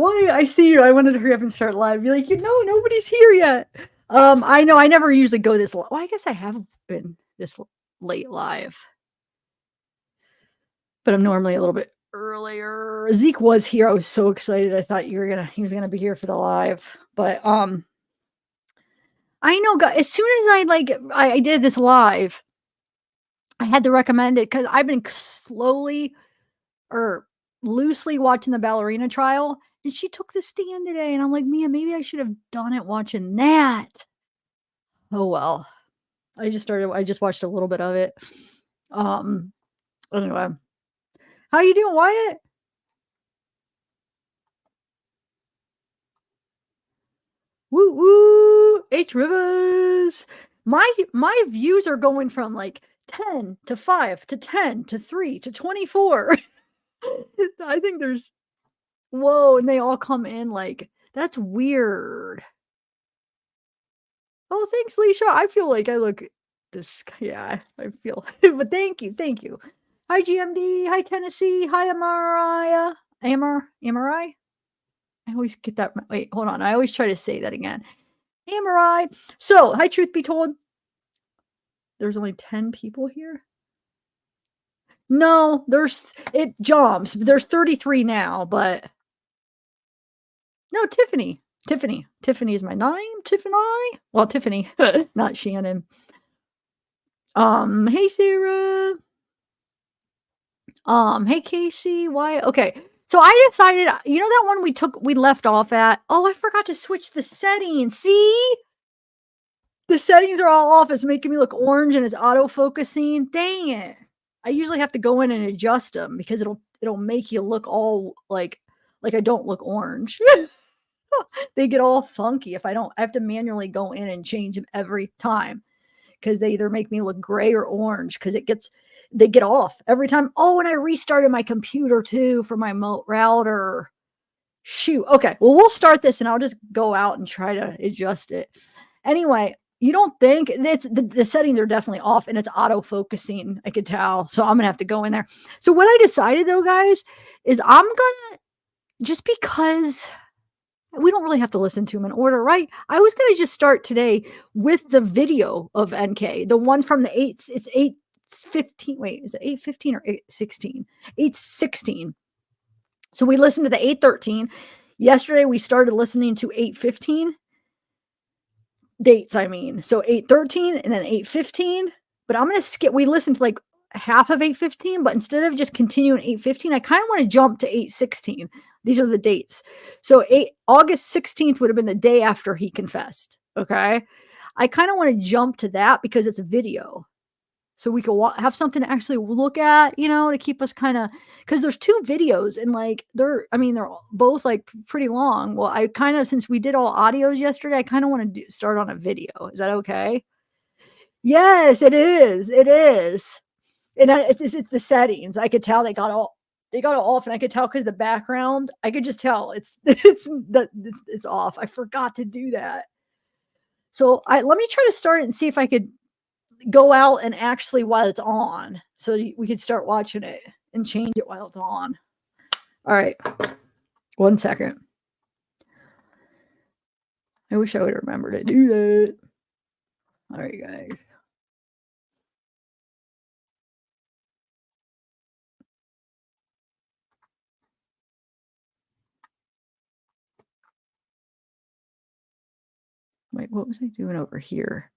Why? I see you. I wanted to hurry up and start live. Be like, you know, nobody's here yet. I know I never usually go this well, I guess I have been this late live, but I'm normally a little bit earlier. Zeke was here. I was so excited. I thought he was gonna be here for the live. But I know as soon as I did this live, I had to recommend it because I've been slowly or loosely watching the ballerina trial, and she took the stand today, and I'm like, "Man, maybe I should have done it watching that." Oh, well. I just watched a little bit of it. Um, anyway. How you doing, Wyatt? Woo woo! H Rivers. My views are going from like 10 to 5 to 10 to 3 to 24. I think there's whoa, and they all come in like that's weird. Oh, thanks, Leisha. I feel like I look this yeah, I feel but thank you, thank you. Hi GMD, hi Tennessee, hi Amariah. Amari? I always get that wait, hold on. I always try to say that again. Amari. So, hi, truth be told, there's only 10 people here. No, it jumps. There's 33 now, but no, Tiffany. Tiffany is my name. Tiffany. Well, Tiffany, not Shannon. Hey Sarah. Hey Casey. Why? Okay. So I decided, you know that one we left off at? Oh, I forgot to switch the settings. See? The settings are all off. It's making me look orange and it's auto-focusing. Dang it. I usually have to go in and adjust them because it'll make you look all like I don't look orange. They get all funky if I have to manually go in and change them every time because they either make me look gray or orange because they get off every time. Oh, and I restarted my computer too for my router. Shoot. Okay. Well, we'll start this and I'll just go out and try to adjust it. Anyway, you don't think it's the settings are definitely off and it's auto focusing. I could tell. So I'm going to have to go in there. So what I decided though, guys, is I'm going to just because we don't really have to listen to them in order, right? I was going to just start today with the video of NK, the one from the 8:15. Wait, is it 8:15 or 8:16? 8:16. So we listened to the 8:13. Yesterday we started listening to 8:15 dates, I mean. So 8:13 and then 8:15. But I'm gonna skip. We listened to like half of 8:15, but instead of just continuing 8:15, I kind of want to jump to 8:16. These are the dates. So August 16th would have been the day after he confessed. Okay. I kind of want to jump to that because it's a video. So we could have something to actually look at, to keep us kind of because there's two videos and like they're both like pretty long. Well, I kind of since we did all audios yesterday, I kind of want to start on a video. Is that okay? Yes, it is. It is, and it's the settings. I could tell they got it off, and I could tell because the background. I could just tell it's off. I forgot to do that. So let me try to start it and see if I could go out and actually while it's on so we could start watching it and change it while it's on. All right. 1 second. I wish I would remember to do that. All right, guys. Wait, what was I doing over here?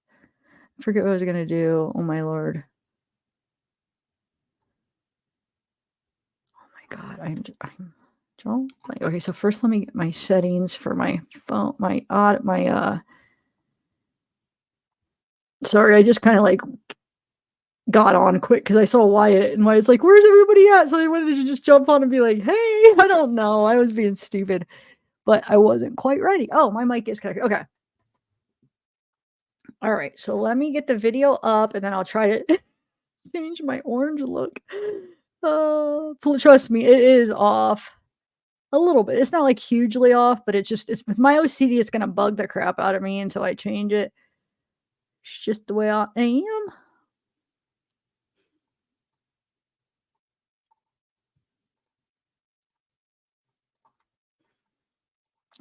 I forget what I was going to do. Oh, my Lord. Oh, my God. I'm okay, so first let me get my settings for my phone, sorry, I just kind of like got on quick because I saw Wyatt and Wyatt's like, where's everybody at? So I wanted to just jump on and be like, hey, I don't know. I was being stupid, but I wasn't quite ready. Oh, my mic is connected. Okay. All right. So let me get the video up and then I'll try to change my orange look. Trust me, it is off a little bit. It's not like hugely off, but it's with my OCD, it's going to bug the crap out of me until I change it. It's just the way I am.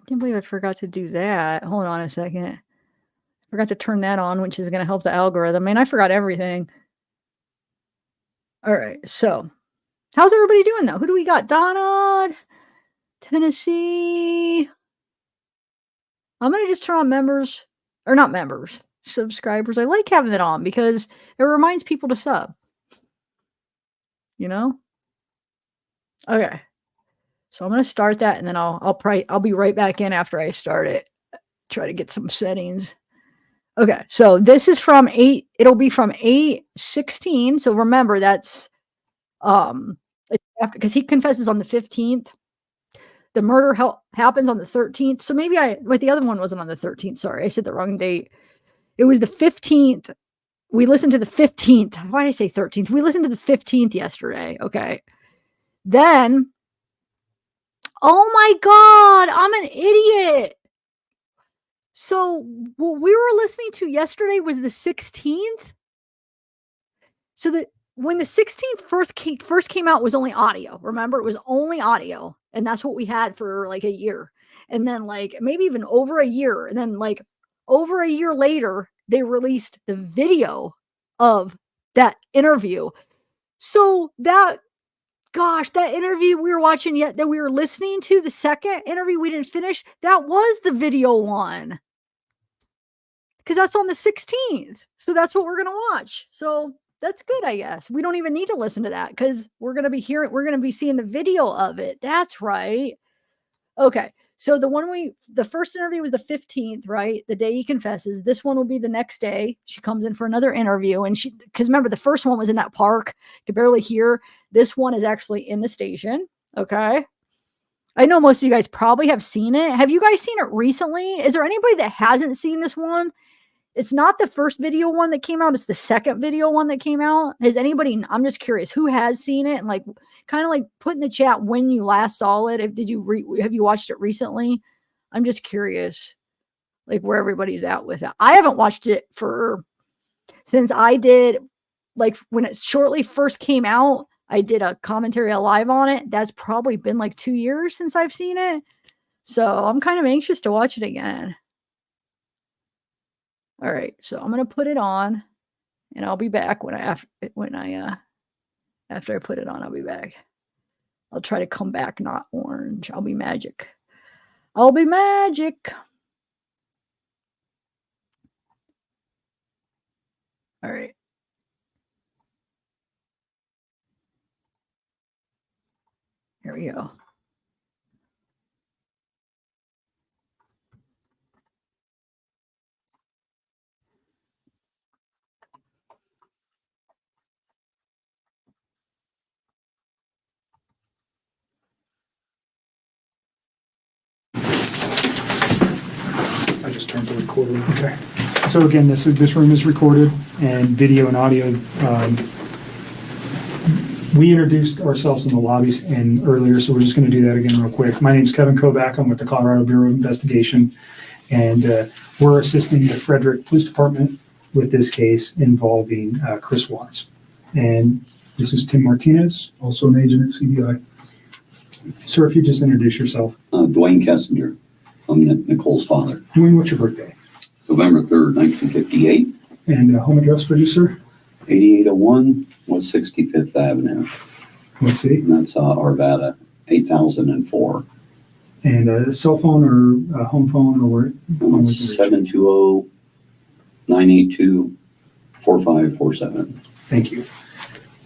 I can't believe I forgot to do that. Hold on a second. I forgot to turn that on, which is going to help the algorithm. Man, I forgot everything. All right. So, how's everybody doing though? Who do we got? Donna, Tennessee. I'm going to just turn on members, or not members, subscribers. I like having it on because it reminds people to sub. You know? Okay. So I'm going to start that and then I'll be right back in after I start it. Try to get some settings. Okay. So this is from 8, it'll be from 8/16. So remember that's after, because he confesses on the 15th. The murder happens on the 13th. So maybe the other one wasn't on the 13th. Sorry, I said the wrong date. It was the 15th. We listened to the 15th. Why did I say 13th? We listened to the 15th yesterday. Okay. Then, oh my God, I'm an idiot. So what we were listening to yesterday was the 16th. So when the 16th first came out, it was only audio. Remember, it was only audio. And that's what we had for like a year. And then like maybe even over a year. And then like over a year later, they released the video of that interview. So that interview we were watching that we were listening to, the second interview we didn't finish, that was the video one. Because that's on the 16th. So that's what we're going to watch. So that's good, I guess. We don't even need to listen to that because we're going to be seeing the video of it. That's right. Okay. So the first interview was the 15th, right? The day he confesses. This one will be the next day. She comes in for another interview. And because remember, the first one was in that park. You could barely hear. This one is actually in the station. Okay. I know most of you guys probably have seen it. Have you guys seen it recently? Is there anybody that hasn't seen this one? It's not the first video one that came out. It's the second video one that came out. Has anybody, I'm just curious, who has seen it? And like, kind of like put in the chat when you last saw it. Have you watched it recently? I'm just curious, like where everybody's at with it. I haven't watched it since I did, like when it shortly first came out, I did a commentary live on it. That's probably been like 2 years since I've seen it. So I'm kind of anxious to watch it again. All right, so I'm gonna put it on, and I'll be back after I put it on. I'll be back. I'll try to come back not orange. I'll be magic. I'll be magic. All right. Here we go. I just turned the recorder on. Okay. So again, this room is recorded and video and audio. We introduced ourselves in the lobbies and earlier, so we're just going to do that again real quick. My name is Kevin Kovac. I'm with the Colorado Bureau of Investigation, and we're assisting the Frederick Police Department with this case involving Chris Watts. And this is Tim Martinez, also an agent at CBI. Sir, if you just introduce yourself. Dwayne Kessinger. I'm Nicole's father. Dwayne, what's your birthday? November 3rd, 1958. And home address for you, sir? 8801 West 65th Avenue. Let's see. And that's Arvada, 8004. And a cell phone or home phone or where? 720-982-4547. Thank you.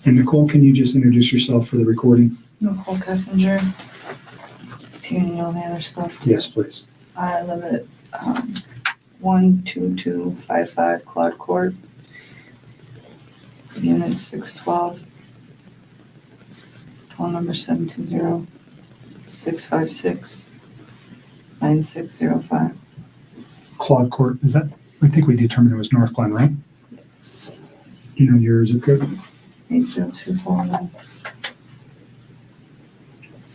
And Nicole, can you just introduce yourself for the recording? Nicole Kessinger. Do you need all the other stuff? Yes, please. I live at 12255 Claude Court, Unit 612. Phone number 720-656-9605. Claude Court, is that? I think we determined it was North Glen, right? You know your zip code? 80249.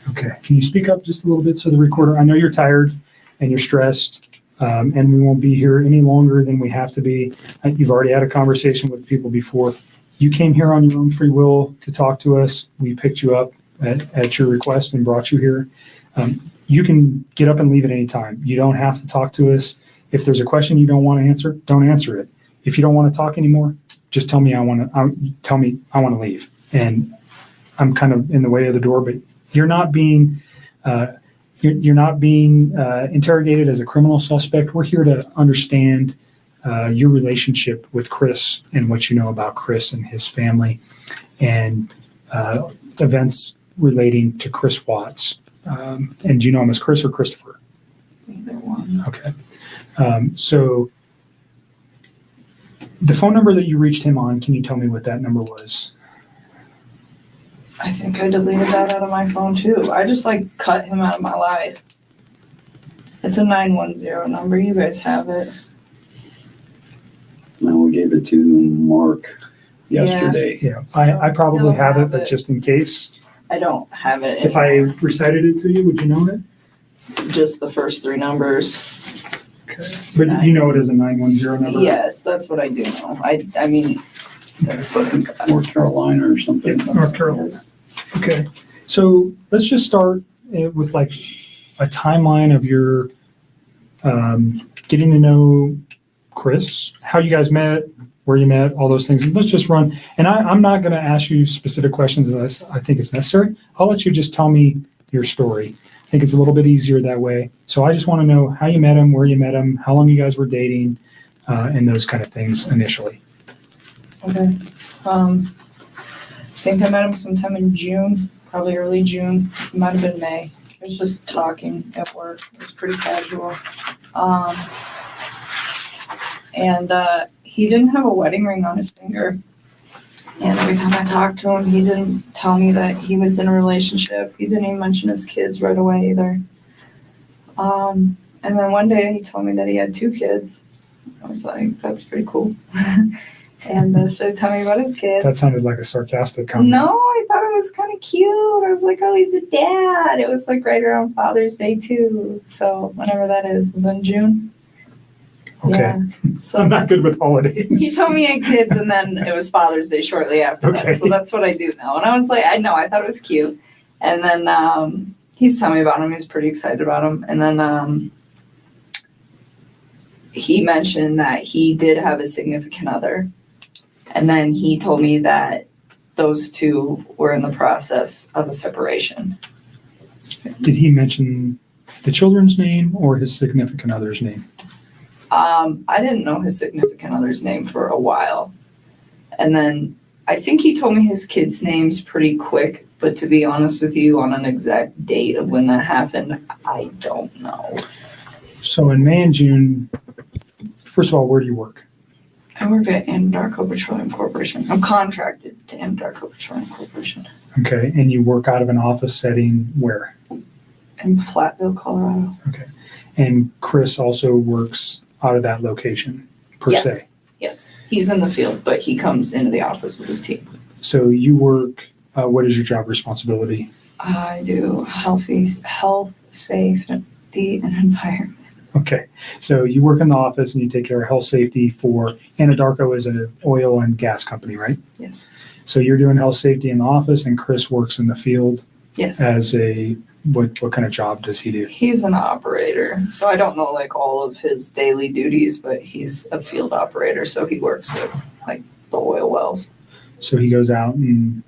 Okay. Can you speak up just a little bit so the recorder, I know you're tired and you're stressed, and we won't be here any longer than we have to be. You've already had a conversation with people before. You came here on your own free will to talk to us. We picked you up at your request and brought you here. you can get up and leave at any time. You don't have to talk to us. If there's a question you don't want to answer, don't answer it. If you don't want to talk anymore, just tell me I want to leave. And I'm kind of in the way of the door, but you're not being interrogated as a criminal suspect. We're here to understand your relationship with Chris and what you know about Chris and his family, and events relating to Chris Watts. And do you know him as Chris or Christopher? Either one. Okay. So the phone number that you reached him on, can you tell me what that number was? I think I deleted that out of my phone too. I just like cut him out of my life. It's a 910 number. You guys have it. Now we gave it to Mark yesterday. Yeah, I probably You'll have it, have but it. just in case. I don't have it. If I recited it to you, would you know it? Just the first three numbers. But you know it as a 910 number? Yes, that's what I do know. I mean, that's what I got. North Carolina or something. Yeah, North Carolina. Okay, so let's just start with like a timeline of your getting to know Chris, how you guys met, where you met, all those things. And let's just run. And I'm not going to ask you specific questions unless I think it's necessary. I'll let you just tell me your story. I think it's a little bit easier that way. So I just want to know how you met him, where you met him, how long you guys were dating, and those kind of things initially. Okay. I think I met him sometime in June, probably early June. It might have been May. It was just talking at work. It was pretty casual. And he didn't have a wedding ring on his finger. And every time I talked to him, he didn't tell me that he was in a relationship. He didn't even mention his kids right away either. And then one day he told me that he had 2 kids. I was like, that's pretty cool. And started telling me about his kids. That sounded like a sarcastic comment. No, I thought it was kind of cute. I was like, oh, he's a dad. It was like right around Father's Day too. So whenever that is in June. Okay. Yeah. So I'm not good with holidays. he told me he had kids, and then it was Father's Day shortly after Okay. that. So that's what I do now. And I was like, I thought it was cute. And then he's telling me about him. He's pretty excited about him. And then he mentioned that he did have a significant other. And then he told me that those 2 were in the process of a separation. Did he mention the children's name or his significant other's name? I didn't know his significant other's name for a while. And then I think he told me his kids' names pretty quick, but to be honest with you, on an exact date of when that happened, I don't know. So in May and June, first of all, where do you work? I work at Anadarko Petroleum Corporation. I'm contracted to Anadarko Petroleum Corporation Okay, and you work out of an office setting where? in Platteville, Colorado. Okay, and Chris also works out of that location, per se. Yes, he's in the field, but he comes into the office with his team. So you work, what is your job responsibility? I do health, safety, and environment. Okay, so you work in the office and you take care of health safety for Anadarko is an oil and gas company, right? Yes. So you're doing health safety in the office and Chris works in the field Yes. as what kind of job does he do? He's an operator, so I don't know like all of his daily duties, but he's a field operator, so he works with like the oil wells. So he goes out and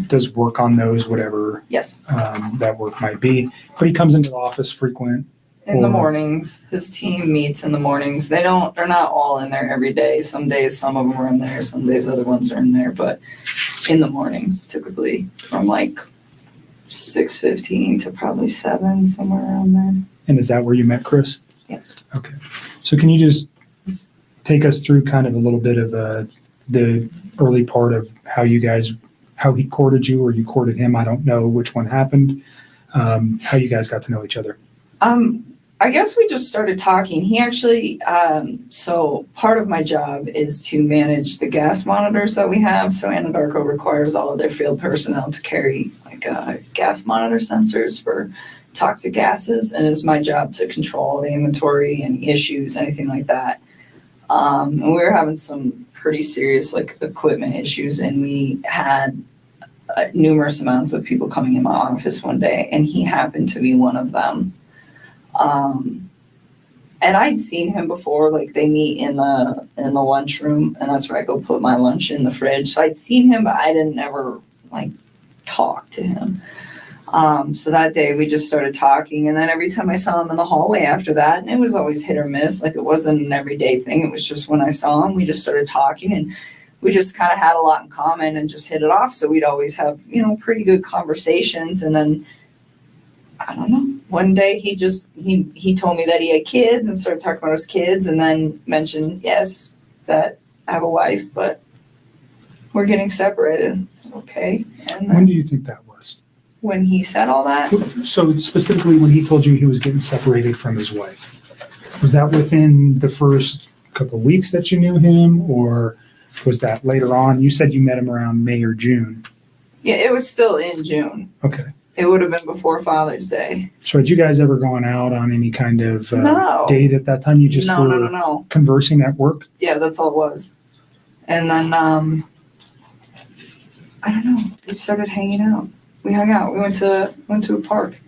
does work on those, whatever Yes. that work might be, but he comes into the office frequent. In the Or- mornings, his team meets in the mornings. They're not all in there every day. Some days, some of them are in there. Some days, other ones are in there. But in the mornings, typically from like 6:15 to probably 7, somewhere around there. And is that where you met Chris? Yes. Okay. So can you just take us through kind of a little bit of the early part of how he courted you or you courted him? I don't know which one happened. How you guys got to know each other. I guess we just started talking. He actually, so part of my job is to manage the gas monitors that we have. So Anadarko requires all of their field personnel to carry like gas monitor sensors for toxic gases. And it's my job to control the inventory and issues, anything like that. And we were having some pretty serious like equipment issues, and we had numerous amounts of people coming in my office one day, and he happened to be one of them. And I'd seen him before, like they meet in the lunchroom, and that's where I go put my lunch in the fridge. So I'd seen him, but I didn't ever like talk to him. So that day we just started talking, and then every time I saw him in the hallway after that, and it was always hit or miss, like it wasn't an everyday thing. It was just when I saw him, we just started talking, and we just kind of had a lot in common and just hit it off. So we'd always have, pretty good conversations. And then, I don't know, one day he told me that he had kids and started talking about his kids, and then mentioned, yes, that I have a wife, but we're getting separated. So, okay. And then When do you think that was? when he said all that, So specifically when he told you he was getting separated from his wife, was that within the first couple of weeks that you knew him, or was that later on? You said you met him around May or June. yeah, it was still in June. Okay. It would have been before Father's Day. So had you guys ever gone out on any kind of No. date at that time? You just were No. conversing at work? Yeah, that's all it was. And then, I don't know, we started hanging out. We hung out. We went to a park.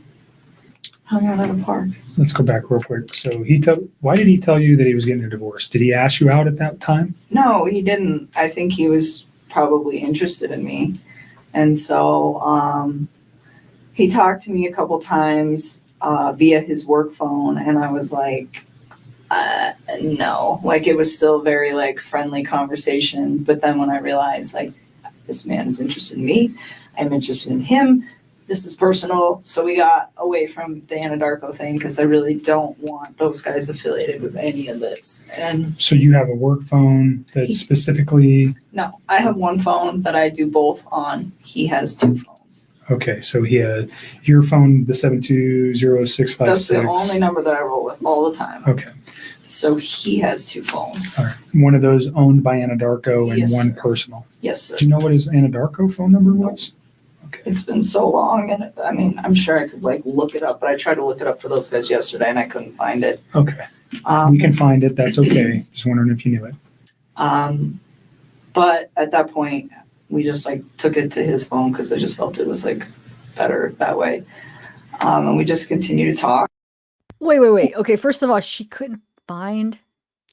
Hung out at a park. Let's go back real quick. So why did he tell you that he was getting a divorce? Did he ask you out at that time? No, he didn't. I think he was probably interested in me. And so he talked to me a couple times via his work phone, and I was like, no. Like, it was still very, like, friendly conversation. But then when I realized, like, this man is interested in me, I'm interested in him, this is personal. So we got away from the Anadarko thing because I really don't want those guys affiliated with any of this. And So you have a work phone that's specifically, no, I have one phone that I do both on. He has two phones. okay, so he had your phone, the 720-656. That's the only number that I roll with all the time. Okay, So he has two phones. all right. One of those owned by Anadarko and Yes, one sir. personal. Yes, sir. Do you know what his Anadarko phone number was? Okay. It's been so long, and I mean, I'm sure I could like look it up, but I tried to look it up for those guys yesterday, and I couldn't find it. Okay, we Um, can find it. That's okay. Just wondering if you knew it. But at that point, we just like took it to his phone because I just felt it was like better that way. And we just continued to talk. Wait. Okay, first of all, she couldn't find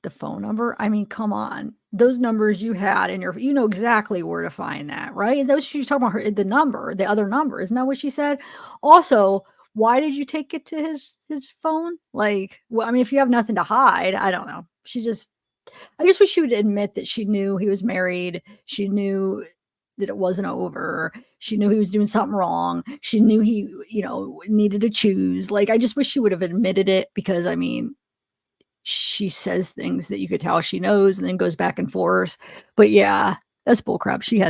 the phone number. I mean, come on. Those numbers you had in you know exactly where to find that, right? Is that what she was talking about? The number, the other number. Isn't that what she said? Also, why did you take it to his phone? Like, well, I mean, if you have nothing to hide, I don't know. I just wish she would admit that she knew he was married. She knew that it wasn't over. She knew he was doing something wrong. She knew he, needed to choose. Like, I just wish she would have admitted it, because I mean, she says things that you could tell she knows and then goes back and forth. But yeah, that's bullcrap. She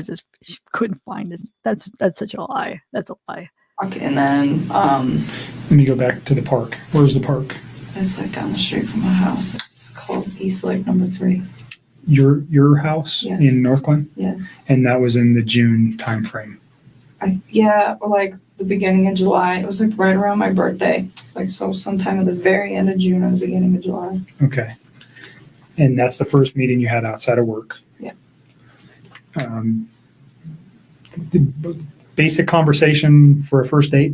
couldn't find his. That's such a lie. That's a lie. And then Let me go back to the park. Where's the park? it's like down the street from my house. It's called East Lake Number 3. Your house Yes. in Northglenn? Yes. And that was in the June timeframe. Like the beginning of July. It was like right around my birthday. It's like sometime at the very end of June or the beginning of July. Okay. And that's the first meeting you had outside of work? Yeah. The basic conversation for a first date?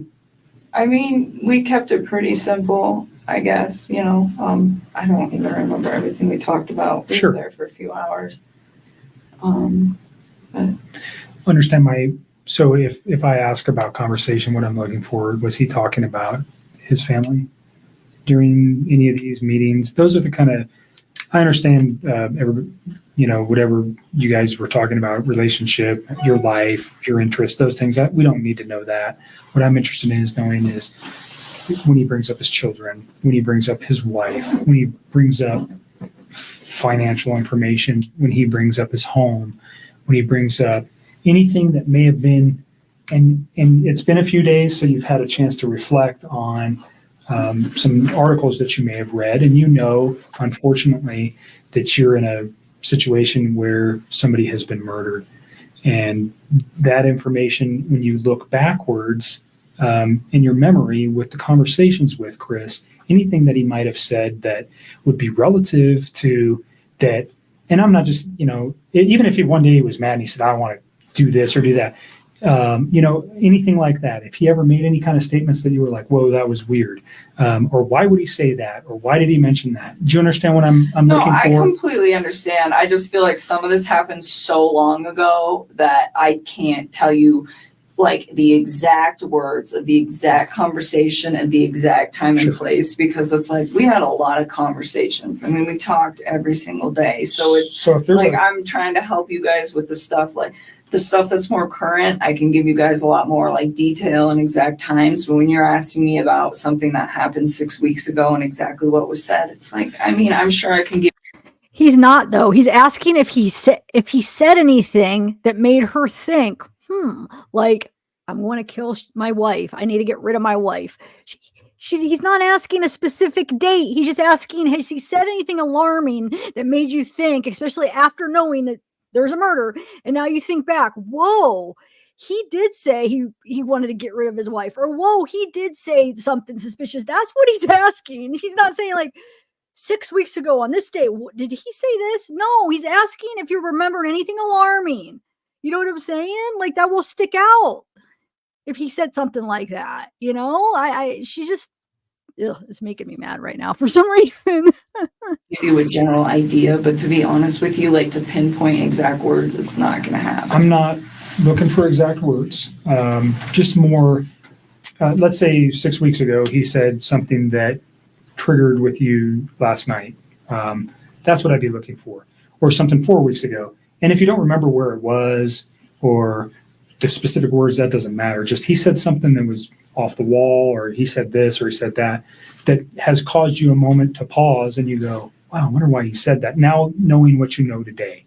I mean, we kept it pretty simple, I guess, I don't even remember everything we talked about. We Sure. were there for a few hours. Understand so if I ask about conversation, what I'm looking for, was he talking about his family during any of these meetings? Those are the kind of, I understand, whatever you guys were talking about, relationship, your life, your interests, those things, that we don't need to know that. What I'm interested in is knowing is when he brings up his children, when he brings up his wife, when he brings up financial information, when he brings up his home, when he brings up anything that may have been, and it's been a few days, so you've had a chance to reflect on some articles that you may have read, and unfortunately, that you're in a situation where somebody has been murdered. And that information, when you look backwards in your memory with the conversations with Chris, anything that he might have said that would be relative to that, and I'm not just, even if one day he was mad and he said, I want to do this or do that, Anything like that. If he ever made any kind of statements that you were like, whoa, that was weird. Or why would he say that? Or why did he mention that? Do you understand what I'm No, looking I for? completely understand. I just feel like some of this happened so long ago that I can't tell you like the exact words of the exact conversation at the exact time and place, because it's like we had a lot of conversations. I mean, we talked every single day. So if there's like I'm trying to help you guys with the stuff like the stuff that's more current. I can give you guys a lot more like detail and exact times. But when you're asking me about something that happened 6 weeks ago and exactly what was said, it's like, I mean, I'm sure I can give. He's not though. He's asking if he said anything that made her think, like I'm going to kill my wife. I need to get rid of my wife. He's not asking a specific date. He's just asking, has he said anything alarming that made you think, especially after knowing that there's a murder, and now you think back, whoa, he did say he wanted to get rid of his wife, or whoa, he did say something suspicious. That's what he's asking. He's not saying like 6 weeks ago on this day, did he say this? No, he's asking if you remember anything alarming. You know what I'm saying? Like that will stick out if he said something like that. She just, it's making me mad right now for some reason. Give you a general idea, but to be honest with you, like to pinpoint exact words, it's not going to happen. I'm not looking for exact words. Just more. Let's say 6 weeks ago he said something that triggered with you last night. That's what I'd be looking for. Or something 4 weeks ago. And if you don't remember where it was or the specific words, that doesn't matter. Just he said something that was off the wall, or he said this, or he said that has caused you a moment to pause and you go, wow, I wonder why he said that. Now knowing what you know today.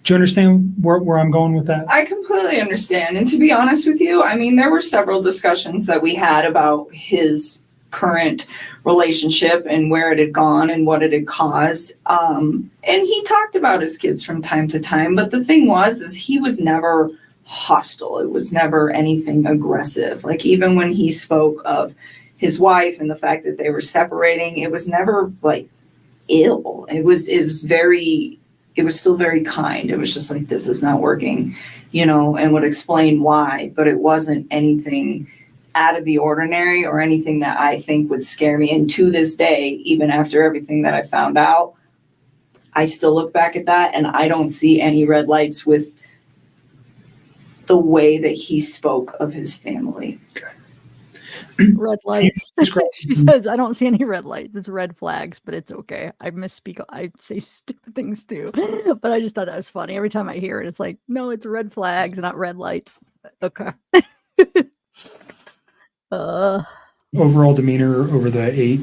Do you understand where I'm going with that? I completely understand. And to be honest with you, I mean, there were several discussions that we had about his current relationship and where it had gone and what it had caused. And he talked about his kids from time to time. But the thing is he was never hostile. It was never anything aggressive. Like even when he spoke of his wife and the fact that they were separating, it was never like ill. It was still very kind. It was just like, this is not working, and would explain why, but it wasn't anything out of the ordinary or anything that I think would scare me. And to this day, even after everything that I found out, I still look back at that and I don't see any red lights with the way that he spoke of his family. Red lights. She says, I don't see any red lights. It's red flags, but it's okay. I misspeak. I say stupid things too. But I just thought that was funny. Every time I hear it, it's like, no, it's red flags, not red lights. Okay. Overall demeanor over the 8,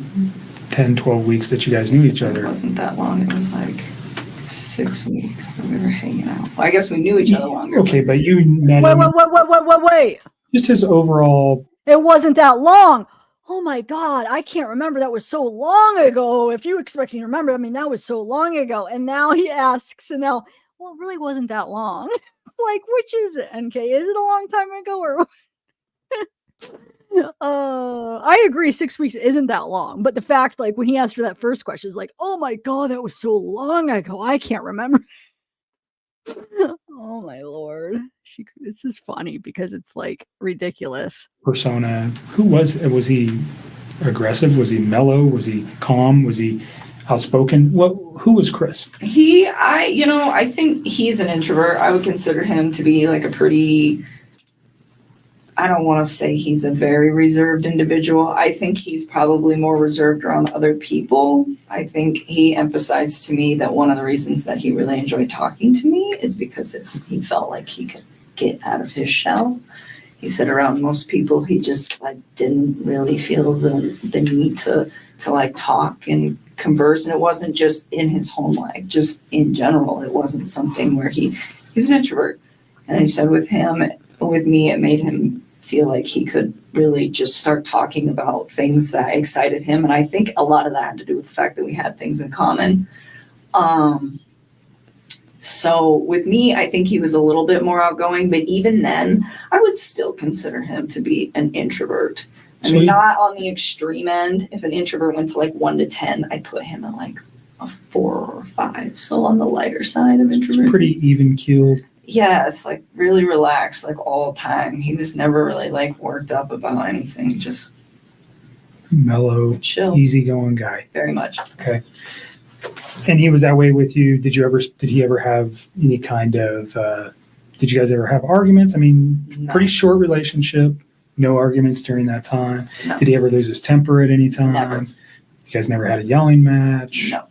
10, 12 weeks that you guys knew each other. It wasn't that long. It was like 6 weeks that we were hanging out. Well, I guess we knew each other longer. Okay, but you met him. Wait. Just his overall. It wasn't that long. Oh my God, I can't remember. That was so long ago. If you expect me to remember, I mean, that was so long ago. And now he asks, and now, well, it really wasn't that long. Like, which is it, NK? Is it a long time ago or? I agree 6 weeks isn't that long, but the fact, like when he asked her that first question, is like, oh my God, that was so long ago. I can't remember. Oh my Lord. This is funny because it's like ridiculous. Persona. Who was he aggressive? Was he mellow? Was he calm? Was he outspoken? Who was Chris? I think he's an introvert. I would consider him to be like a pretty, I don't want to say he's a very reserved individual. I think he's probably more reserved around other people. I think he emphasized to me that one of the reasons that he really enjoyed talking to me is because he felt like he could get out of his shell. He said around most people, he just like didn't really feel the need to like talk and converse. And it wasn't just in his home life, just in general. It wasn't something where he's an introvert. And he said with me, it made him feel like he could really just start talking about things that excited him. And I think a lot of that had to do with the fact that we had things in common. So with me, I think he was a little bit more outgoing, but even then I would still consider him to be an introvert. I mean, not on the extreme end. If an introvert went to like 1 to 10, I'd put him at like a 4 or 5. So on the lighter side of introvert. Pretty even keeled. Yes, like really relaxed, like all the time. He was never really like worked up about anything, just Mellow, chill, easygoing guy. very much. Okay. And he was that way with you. Did he ever have any kind of, did you guys ever have arguments? I mean, No. pretty short relationship, no arguments during that time. No. Did he ever lose his temper at any time? Never. You guys never had a yelling match? No.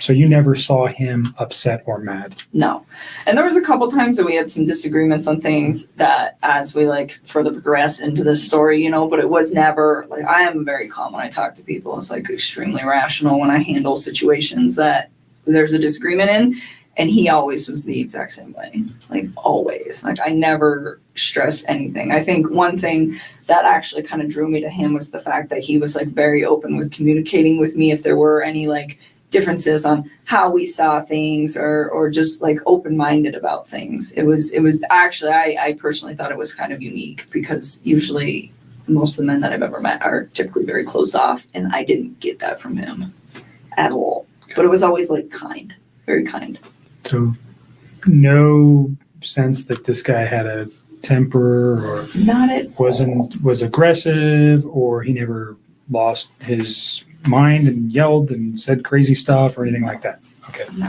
So you never saw him upset or mad? No. And there was a couple times that we had some disagreements on things that as we like further progress into this story, you know, but it was never like, I am very calm when I talk to people. It's like extremely rational when I handle situations that there's a disagreement in. And he always was the exact same way, like always. Like I never stressed anything. I think one thing that actually kind of drew me to him was the fact that he was like very open with communicating with me if there were any like differences on how we saw things or just like open-minded about things. It was actually, I personally thought it was kind of unique because usually most of the men that I've ever met are typically very closed off, and I didn't get that from him at all. But it was always like kind, very kind. So no sense that this guy had a temper or Not at all. was aggressive, or he never lost his mind and yelled and said crazy stuff or anything like that? Okay. No.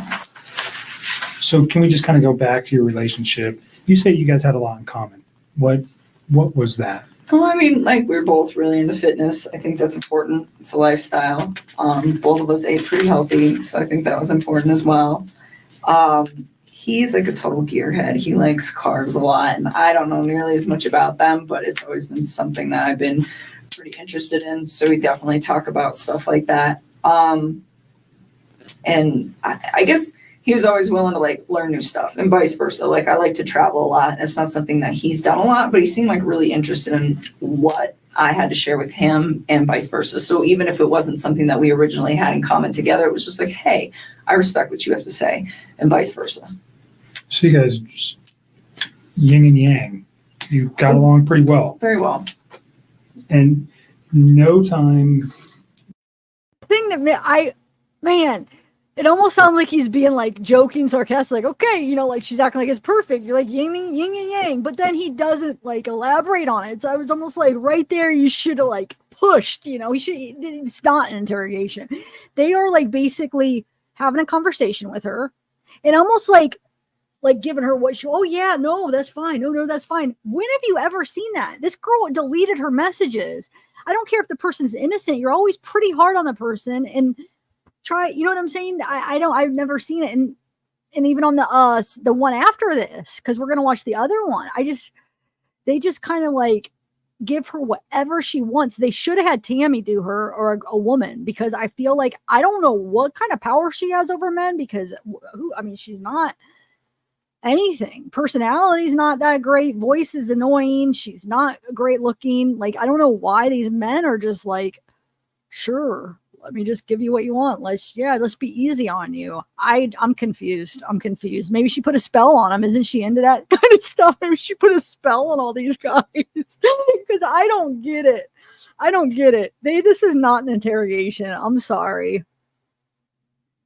So can we just kind of go back to your relationship? You say you guys had a lot in common. What was that? Well, I mean, like we're both really into fitness. I think that's important. It's a lifestyle. Both of us ate pretty healthy, so I think that was important as well. He's like a total gearhead. He likes cars a lot, and I don't know nearly as much about them, but it's always been something that I've been pretty interested in. So we definitely talk about stuff like that. And I guess he was always willing to like learn new stuff and vice versa. Like I like to travel a lot. And it's not something that he's done a lot, but he seemed like really interested in what I had to share with him and vice versa. So even if it wasn't something that we originally had in common together, it was just like, hey, I respect what you have to say and vice versa. So you guys just yin and yang. You got along pretty well. Very well. And no time. Thing that man, it almost sounds like he's being like joking, sarcastic, like, okay, you know, like she's acting like it's perfect. You're like yin and yang, but then he doesn't like elaborate on it. So I was almost like right there, you should have like pushed, you know, it's not an interrogation. They are like basically having a conversation with her and almost like giving her what oh yeah, no, that's fine. No, that's fine. When have you ever seen that? This girl deleted her messages. I don't care if the person's innocent. You're always pretty hard on the person and try, you know what I'm saying? I've never seen it. And even on the one after this, because we're going to watch the other one. They just kind of like give her whatever she wants. They should have had Tammy do her or a woman, because I feel like, I don't know what kind of power she has over men, because she's not anything. Personality's not that great. Voice is annoying. She's not great looking. Like, I don't know why these men are just like, sure, let me just give you what you want. Let's be easy on you. I'm confused. Maybe she put a spell on him. Isn't she into that kind of stuff? Maybe she put a spell on all these guys. Because I don't get it. This is not an interrogation. I'm sorry.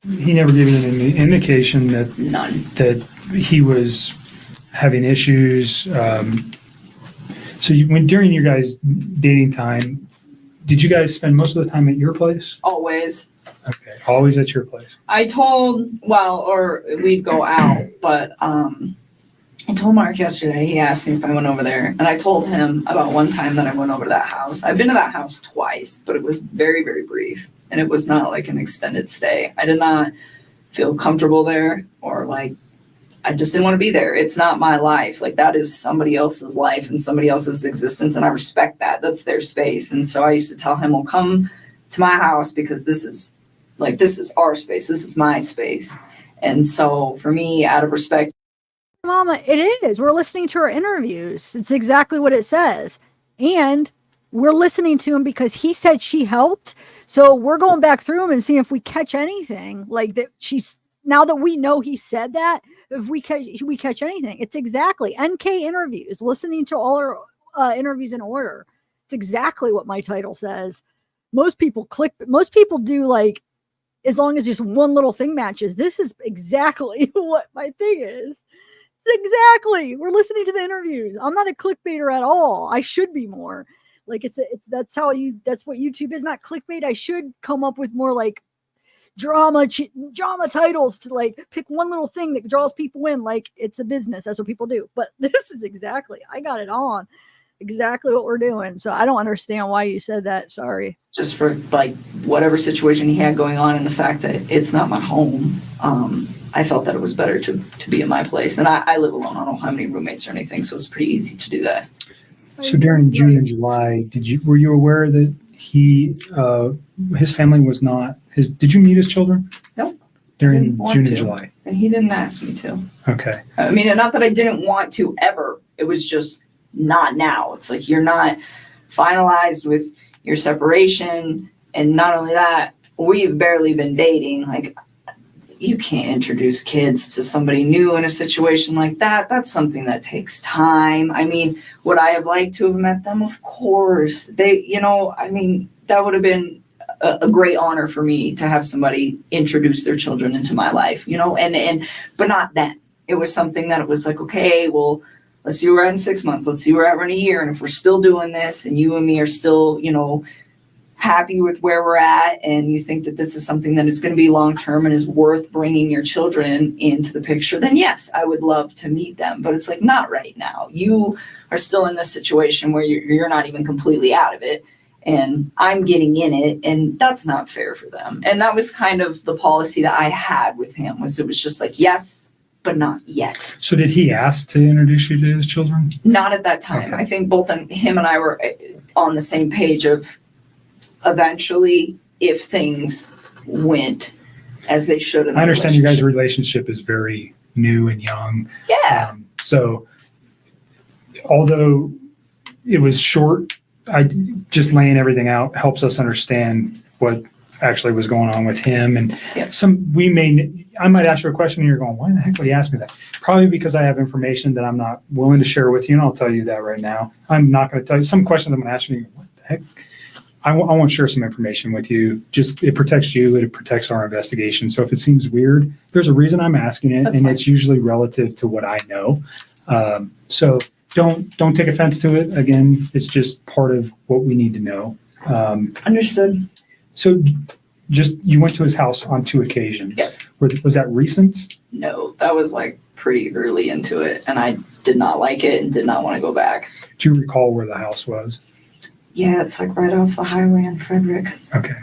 He never gave you any indication that None. that he was having issues. So during your guys' dating time, did you guys spend most of the time at your place? Always. Okay, always at your place. Or we'd go out, but I told Mark yesterday, he asked me if I went over there, and I told him about one time that I went over to that house. I've been to that house twice, but it was very, very brief, and it was not like an extended stay. I did not feel comfortable there, or like, I just didn't want to be there. It's not my life. Like, that is somebody else's life and somebody else's existence, and I respect that. That's their space. And so I used to tell him, well, come to my house, because this is our space. This is my space. And so for me, out of respect, Mama, it is. We're listening to her interviews. It's exactly what it says. And we're listening to him because he said she helped. So we're going back through them and seeing if we catch anything like that. Now that we know he said that, if we catch anything, it's exactly NK interviews, listening to all our interviews in order. It's exactly what my title says. Most people do like, as long as just one little thing matches. This is exactly what my thing is. Exactly. We're listening to the interviews. I'm not a clickbaiter at all. I should be more. Like that's what YouTube is, not clickbait. I should come up with more like drama titles to like pick one little thing that draws people in. Like it's a business. That's what people do. But this is exactly, I got it on exactly what we're doing. So I don't understand why you said that. Sorry. Just for like whatever situation he had going on and the fact that it's not my home. I felt that it was better to be in my place. And I live alone. I don't have any roommates or anything. So it's pretty easy to do that. So during June and July, were you aware that his family was not did you meet his children? Nope. During June and July. And he didn't ask me to. Okay. I mean, and not that I didn't want to ever. It was just not now. It's like you're not finalized with your separation. And not only that, we've barely been dating. Like, you can't introduce kids to somebody new in a situation like that. That's something that takes time. I mean, would I have liked to have met them? Of course. That would have been a great honor for me to have somebody introduce their children into my life, but not then. It was something that it was like, okay, well, let's see where we're at in 6 months. Let's see where we're at in a year. And if we're still doing this and you and me are still, happy with where we're at, and you think that this is something that is going to be long-term and is worth bringing your children into the picture, then yes, I would love to meet them. But it's like, not right now. You are still in this situation where you're not even completely out of it, and I'm getting in it, and that's not fair for them. And that was kind of the policy that I had with him, it was just like, yes, but not yet. So did he ask to introduce you to his children? Not at that time. Okay. I think both him and I were on the same page of eventually, if things went as they should. I understand you guys' relationship is very new and young. Yeah. So although it was short, I just laying everything out helps us understand what actually was going on with him. And Yep. I might ask you a question and you're going, why the heck would he ask me that? Probably because I have information that I'm not willing to share with you. And I'll tell you that right now. I'm not going to tell you some questions I'm going to ask you. What the heck? I want to share some information with you. Just, it protects you. It protects our investigation. So if it seems weird, there's a reason I'm asking it. That's and fine. It's usually relative to what I know. So don't take offense to it. Again, it's just part of what we need to know. Understood. So just, you went to his house on 2 occasions. Yes. Was that recent? No, that was like pretty early into it, and I did not like it and did not want to go back. Do you recall where the house was? Yeah, it's like right off the highway in Frederick. Okay.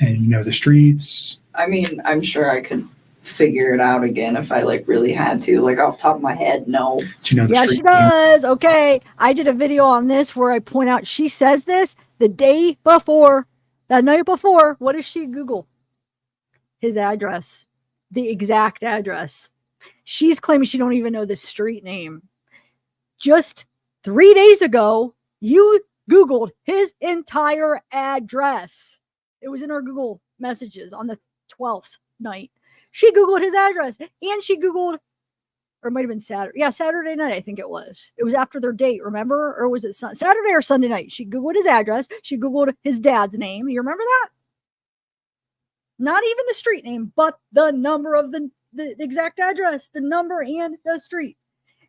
And you know the streets? I mean, I'm sure I could figure it out again if I like really had to. Like off the top of my head, no. Do you know the Yeah, street she does. Okay. I did a video on this where I point out she says this the day before, that night before. What does she Google? His address, the exact address. She's claiming she don't even know the street name. Just 3 days ago, you Googled his entire address. It was in her Google messages on the 12th night. She Googled his address, and she Googled, or it might have been Saturday. Yeah, Saturday night, I think it was. It was after their date, remember? Or was it Saturday or Sunday night? She Googled his address. She Googled his dad's name. You remember that? Not even the street name, but the number of the exact address, the number and the street.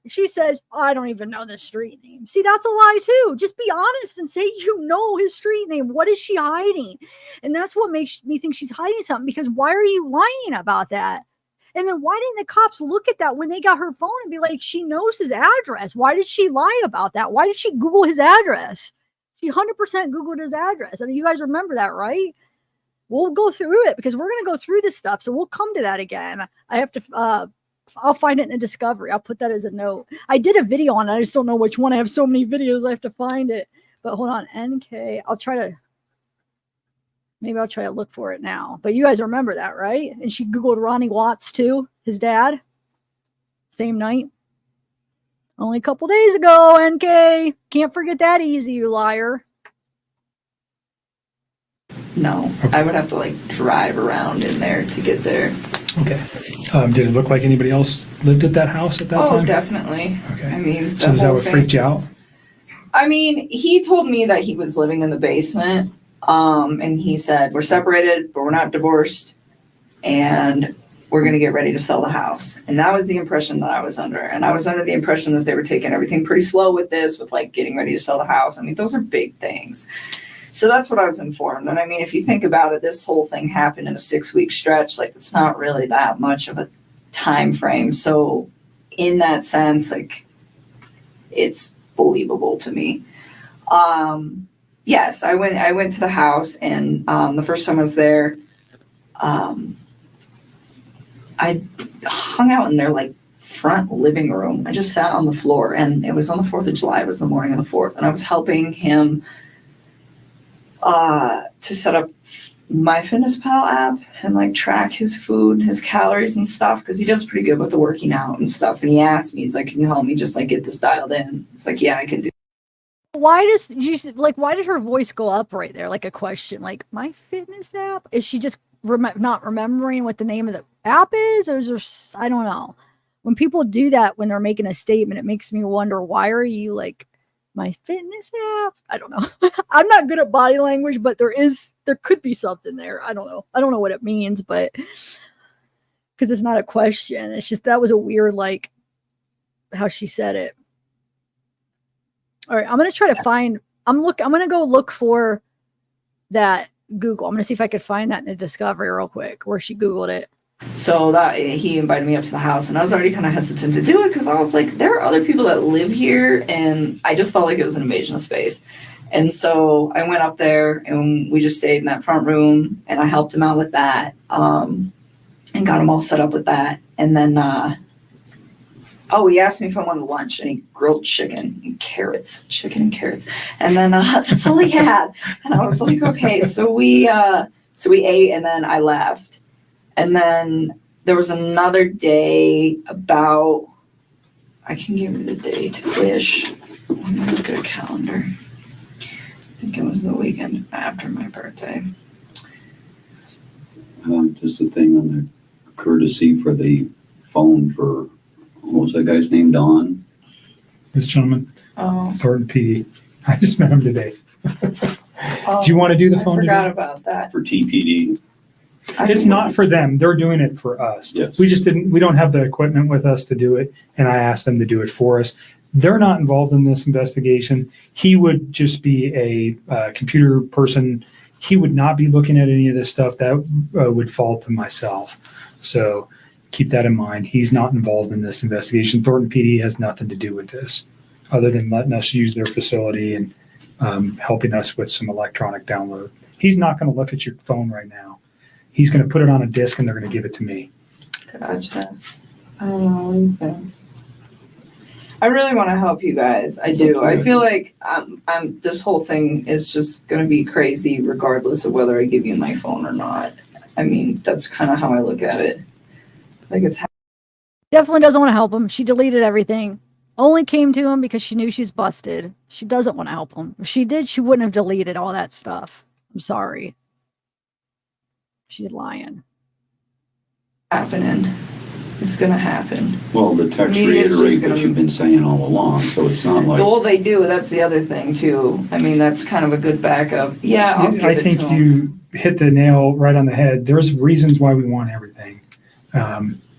She says, I don't even know the street name. See, that's a lie too. Just be honest and say you know his street name. What is she hiding? And that's what makes me think she's hiding something, because why are you lying about that? And then why didn't the cops look at that when they got her phone and be like, she knows his address? Why did she lie about that? Why did she Google his address? She 100% Googled his address. I mean, you guys remember that, right? We'll go through it because we're going to go through this stuff. So we'll come to that again. I have to, I'll find it in the discovery. I'll put that as a note. I did a video on it. I just don't know which one. I have so many videos. I have to find it. But hold on. NK. Maybe I'll try to look for it now. But you guys remember that, right? And she Googled Ronnie Watts too, his dad. Same night. Only a couple days ago, NK. Can't forget that easy, you liar. No, I would have to like drive around in there to get there. Okay. Did it look like anybody else lived at that house at that time? Oh, definitely. Okay. I mean, So is that what freaked you out? I mean, he told me that he was living in the basement. And he said, we're separated, but we're not divorced. And we're going to get ready to sell the house. And that was the impression that I was under. And I was under the impression that they were taking everything pretty slow with this, with like getting ready to sell the house. I mean, those are big things. So that's what I was informed. And I mean, if you think about it, this whole thing happened in a 6-week stretch. Like, it's not really that much of a time frame. So in that sense, like, it's believable to me. Yes, I went to the house, and the first time I was there, I hung out in their like front living room. I just sat on the floor, and it was on the 4th of July. It was the morning of the 4th, and I was helping him to set up MyFitnessPal app and like track his food, his calories and stuff, because he does pretty good with the working out and stuff. And he asked me, he's like, "Can you help me just like get this dialed in?" It's like, "Yeah, I can do." Why did her voice go up right there? Like a question, like, my fitness app? Is she just not remembering what the name of the app is? Or is there, I don't know. When people do that, when they're making a statement, it makes me wonder, why are you like, my fitness app? I don't know. I'm not good at body language, but there could be something there. I don't know. I don't know what it means, but because it's not a question. It's just, that was a weird, like, how she said it. All right, I'm going to try to find, I'm going to go look for that Google. I'm going to see if I could find that in a discovery real quick, where she Googled it. So that he invited me up to the house, and I was already kind of hesitant to do it because I was like, there are other people that live here, and I just felt like it was an invasion of space. And so I went up there, and we just stayed in that front room, and I helped him out with that, and got him all set up with that. And then, he asked me if I wanted lunch, and he grilled chicken and carrots. And then that's all he had. And I was like, okay. So we ate, and then I left. And then there was another day about, I can give you the date-ish. Let me look at a calendar. I think it was the weekend after my birthday. Just a thing on the courtesy for the phone for, what was that guy's name, Don? This gentleman, Oh, Thornton PD. I just met him today. oh, Do you want to do the phone I forgot today? about that. For TPD. It's not for them. They're doing it for us. Yes. We don't have the equipment with us to do it, and I asked them to do it for us. They're not involved in this investigation. He would just be a computer person. He would not be looking at any of this stuff. That would fall to myself. So keep that in mind. He's not involved in this investigation. Thornton PD has nothing to do with this, other than letting us use their facility and helping us with some electronic download. He's not going to look at your phone right now. He's going to put it on a disc, and they're going to give it to me. Gotcha. I don't know anything. I really want to help you guys. I do. I feel like this whole thing is just going to be crazy regardless of whether I give you my phone or not. I mean, that's kind of how I look at it. Like, it's Definitely doesn't want to help him. She deleted everything. Only came to him because she knew she's busted. She doesn't want to help him. If she did, she wouldn't have deleted all that stuff. I'm sorry. She's lying. happening. It's going to happen. Well, the text Media is just reiterate gonna- what you've been saying all along, so it's not like, Well, they do. That's the other thing, too. I mean, that's kind of a good backup. Yeah, I'll give I it think to 'em. you hit the nail right on the head. There's reasons why we want everything.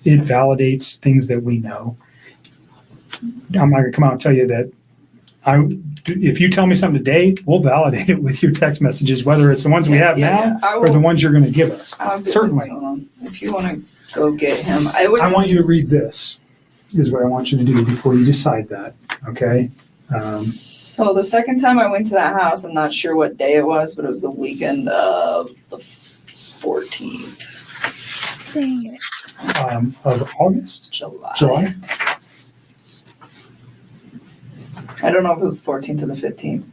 It validates things that we know. I'm not going to come out and tell you that if you tell me something today, we'll validate it with your text messages, whether it's the ones we have now I or the will, ones you're going to give us. I'll give Certainly. it to him. If you want to go get him. I want you to read this, is what I want you to do before you decide that, okay? So the second time I went to that house, I'm not sure what day it was, but it was the weekend of the 14th. Dang it. Of August? July? I don't know if it was the 14th or the 15th.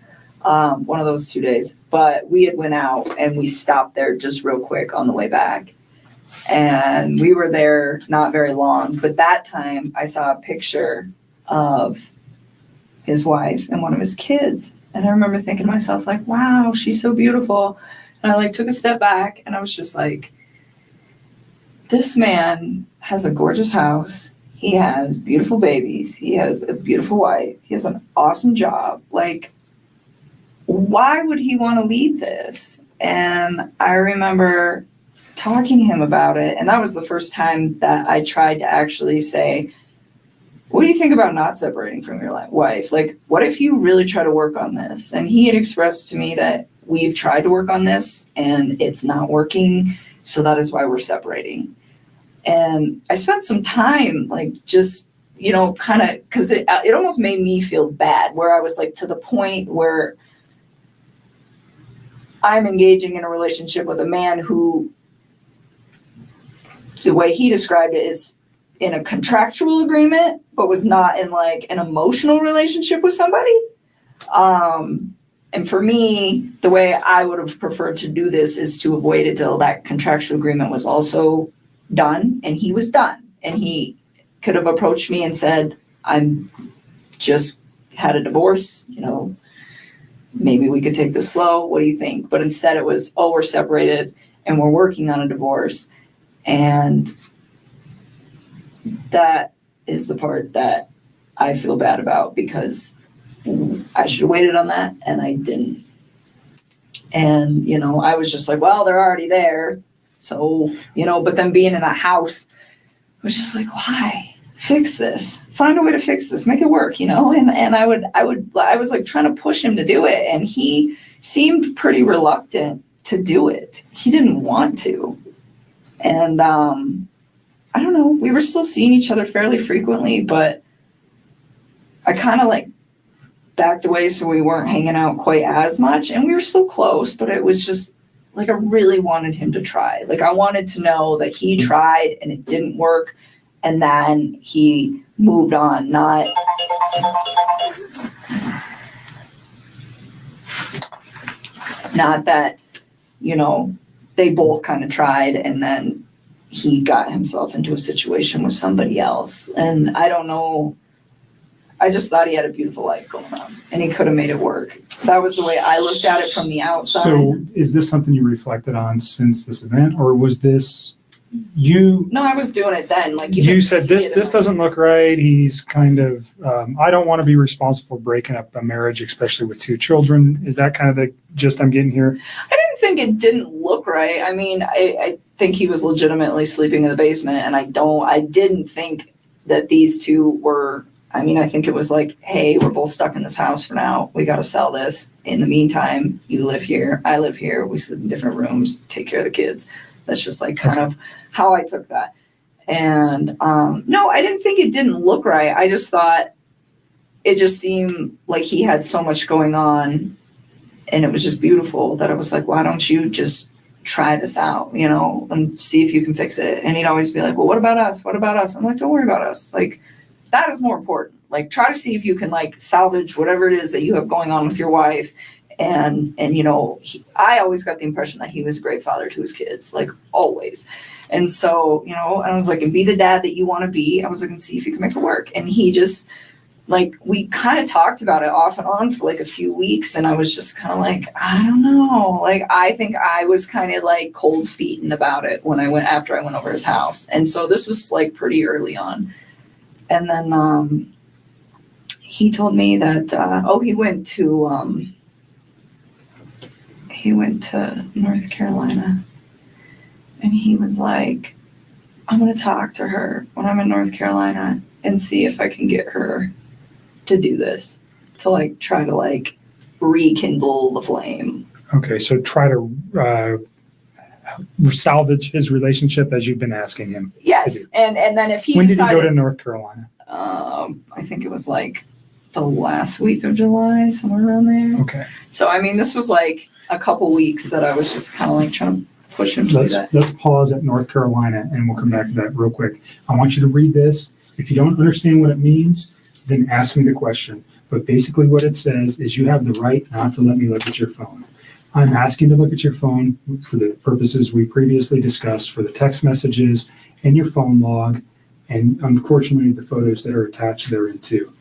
One of those 2 days. But we had went out and we stopped there just real quick on the way back. And we were there not very long. But that time I saw a picture of his wife and one of his kids. And I remember thinking to myself, like, wow, she's so beautiful. And I like took a step back and I was just like, this man has a gorgeous house. He has beautiful babies. He has a beautiful wife. He has an awesome job. Like, why would he want to leave this? And I remember talking to him about it, and that was the first time that I tried to actually say, what do you think about not separating from your wife? Like, what if you really try to work on this? And he had expressed to me that we've tried to work on this and it's not working, so that is why we're separating. And I spent some time, like, just, you know, kind of, because it almost made me feel bad, where I was like to the point where I'm engaging in a relationship with a man who, the way he described it, is in a contractual agreement, but was not in like an emotional relationship with somebody. And for me, the way I would have preferred to do this is to avoid it till that contractual agreement was also done, and he was done. And he could have approached me and said, I'm just had a divorce, you know, maybe we could take this slow. What do you think? But instead it was, oh, we're separated and we're working on a divorce. And that is the part that I feel bad about, because I should have waited on that and I didn't. And, you know, I was just like, well, they're already there. So, you know, but then being in a house was just like, why? Fix this. Find a way to fix this. Make it work, you know? And I was like trying to push him to do it. And he seemed pretty reluctant to do it. He didn't want to. And I don't know, we were still seeing each other fairly frequently, but I kind of like backed away so we weren't hanging out quite as much. And we were still close, but it was just like I really wanted him to try. Like I wanted to know that he tried and it didn't work, and then he moved on, not that, you know, they both kind of tried and then he got himself into a situation with somebody else. And I don't know, I just thought he had a beautiful life going on and he could have made it work. That was the way I looked at it from the outside. So is this something you reflected on since this event, or was this you? No, I was doing it then. Like you said, this doesn't look right. He's kind of, I don't want to be responsible for breaking up a marriage, especially with 2 children. Is that kind of the gist I'm getting here? I didn't think it didn't look right. I mean, I think he was legitimately sleeping in the basement, and I didn't think that these two were, I mean, I think it was like, hey, we're both stuck in this house for now. We got to sell this. In the meantime, you live here, I live here. We sleep in different rooms, take care of the kids. That's just like kind of how I took that. And no, I didn't think it didn't look right. I just thought it just seemed like he had so much going on and it was just beautiful that I was like, why don't you just try this out, you know, and see if you can fix it. And he'd always be like, well, what about us? What about us? I'm like, don't worry about us. Like, that is more important. Like, try to see if you can like salvage whatever it is that you have going on with your wife. And you know, I always got the impression that he was a great father to his kids, like always. And so, you know, I was like, and be the dad that you want to be. I was like, and see if you can make it work. And he just, like, we kind of talked about it off and on for like a few weeks. And I was just kind of like, I don't know. Like, I think I was kind of like cold feeting about it after I went over his house. And so this was like pretty early on. And then he told me that, he went to North Carolina, and he was like, I'm going to talk to her when I'm in North Carolina and see if I can get her to do this, to like try to like rekindle the flame. Okay, so try to salvage his relationship as you've been asking him. Yes, and then if he when decided, did he go to North Carolina? I think it was like the last week of July, somewhere around there. Okay. So I mean, this was like a couple weeks that I was just kind of like trying to push him to do that. Let's pause at North Carolina and we'll come back to that real quick. I want you to read this. If you don't understand what it means, then ask me the question. But basically what it says is you have the right not to let me look at your phone. I'm asking to look at your phone for the purposes we previously discussed, for the text messages and your phone log, and unfortunately the photos that are attached therein too.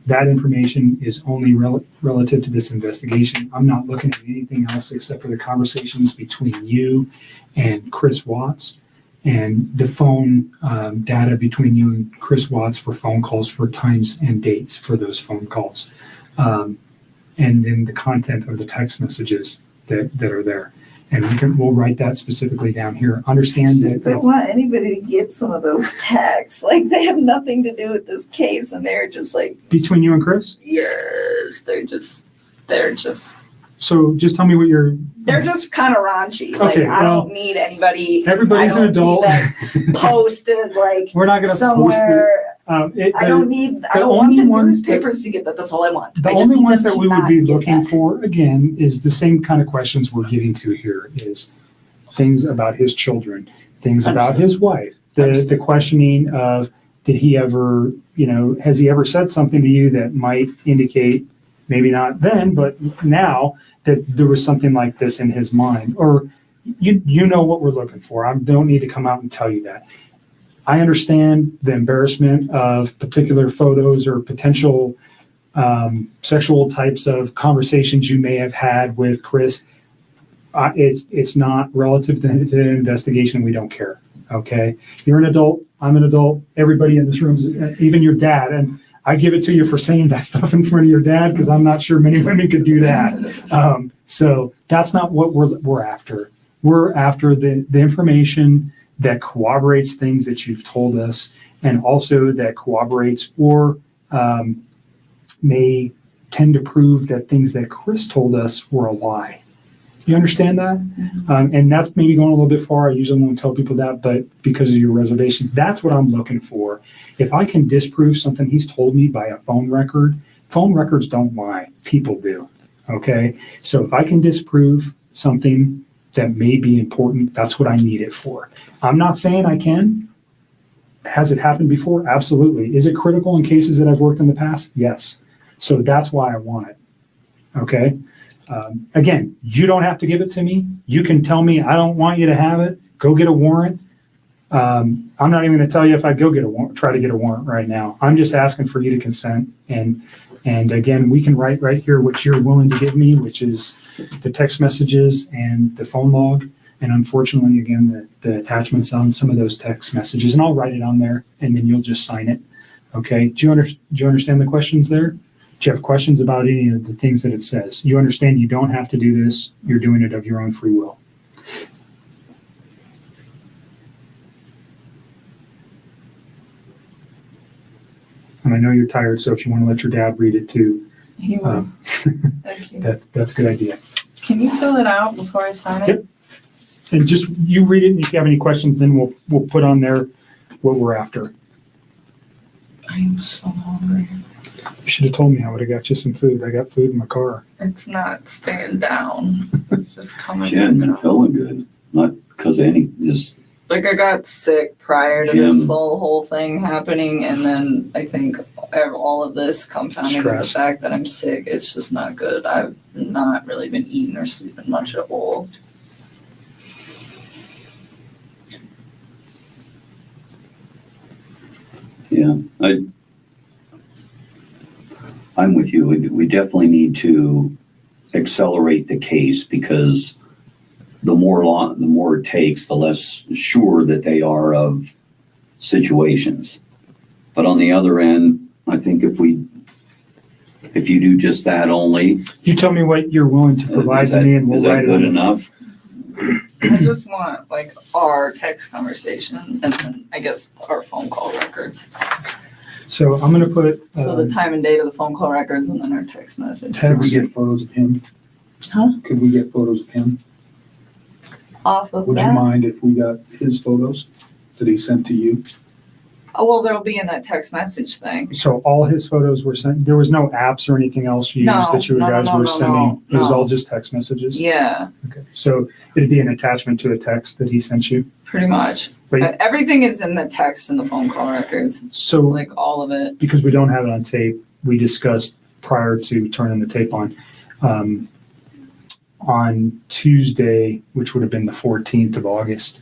That information is only relative to this investigation. I'm not looking at anything else except for the conversations between you and Chris Watts and the phone data between you and Chris Watts for phone calls, for times and dates for those phone calls. And then the content of the text messages that are there. And we'll write that specifically down here. Understand Just that don't want anybody to get some of those texts. Like they have nothing to do with this case, and they're just like, between you and Chris. yes, they're just. So just tell me what They're just kind of raunchy. Like Okay, I well, don't need anybody. everybody's I an don't need adult. that posted like We're not going to post somewhere. it. I don't need. I the don't want only the ones that- newspapers to get that. That's all I want. The I just only need ones them that to we would not be get looking that. for, again, is the same kind of questions we're getting to here, is things about his children, things about Understood. his wife, the Understood. questioning of, did he ever, has he ever said something to you that might indicate, maybe not then, but now, that there was something like this in his mind? Or you know what we're looking for. I don't need to come out and tell you that. I understand the embarrassment of particular photos or potential sexual types of conversations you may have had with Chris. It's not relative to the investigation. We don't care. Okay, you're an adult. I'm an adult. Everybody in this room, even your dad, and I give it to you for saying that stuff in front of your dad, because I'm not sure many women could do that. So that's not what we're after. We're after the information that corroborates things that you've told us, and also that corroborates or may tend to prove that things that Chris told us were a lie. You understand that? And that's maybe going a little bit far. I usually won't tell people that, but because of your reservations, that's what I'm looking for. If I can disprove something he's told me by a phone records don't lie. People do. Okay? So if I can disprove something that may be important, that's what I need it for. I'm not saying I can. Has it happened before? Absolutely. Is it critical in cases that I've worked in the past? Yes. So that's why I want it. Okay? Again, you don't have to give it to me. You can tell me, I don't want you to have it. Go get a warrant. I'm not even going to tell you if I go get a warrant, try to get a warrant right now. I'm just asking for you to consent. And again, we can write right here what you're willing to give me, which is the text messages and the phone log. And unfortunately, again, the attachments on some of those text messages, and I'll write it on there, and then you'll just sign it. Okay. Do you understand the questions there? Do you have questions about any of the things that it says? You understand you don't have to do this. You're doing it of your own free will. And I know you're tired, so if you want to let your dad read it too, He will. Thank you. that's a good idea. Can you fill it out before I sign it? Yep. And just you read it, and if you have any questions, then we'll put on there what we're after. I'm so hungry. You should have told me. I would have got you some food. I got food in my car. It's not staying down. It's just coming. She hadn't been down. feeling good, not because of any, just Like I got sick prior to Jim. this whole thing happening, and then I think all of this compounding with the Stress. fact that I'm sick, it's just not good. I've not really been eating or sleeping much at all. yeah. I'm with you. We definitely need to accelerate the case, because the more it takes, the less sure that they are of situations. But on the other end, I think if you do just that only, You tell me what you're willing to provide is to me, and we'll is that write it good on. enough? I just want like our text conversation and then I guess our phone call records. So I'm going to put So the time and date of the phone call records and then our text message. Could we text. get photos of him? Huh? Could we get photos of him? Off of Would you that. mind if we got his photos that he sent to you? Oh, well, they'll be in that text message thing. So all his photos were sent. There was no apps or anything else used No, that you no, guys no, were no, sending. It was no. all just text messages. Yeah, Okay. So it'd be an attachment to a text that he sent you. pretty much. But Everything is in the text and the phone call records, so like all of it. because we don't have it on tape, we discussed prior to turning the tape on Tuesday, which would have been the 14th of August.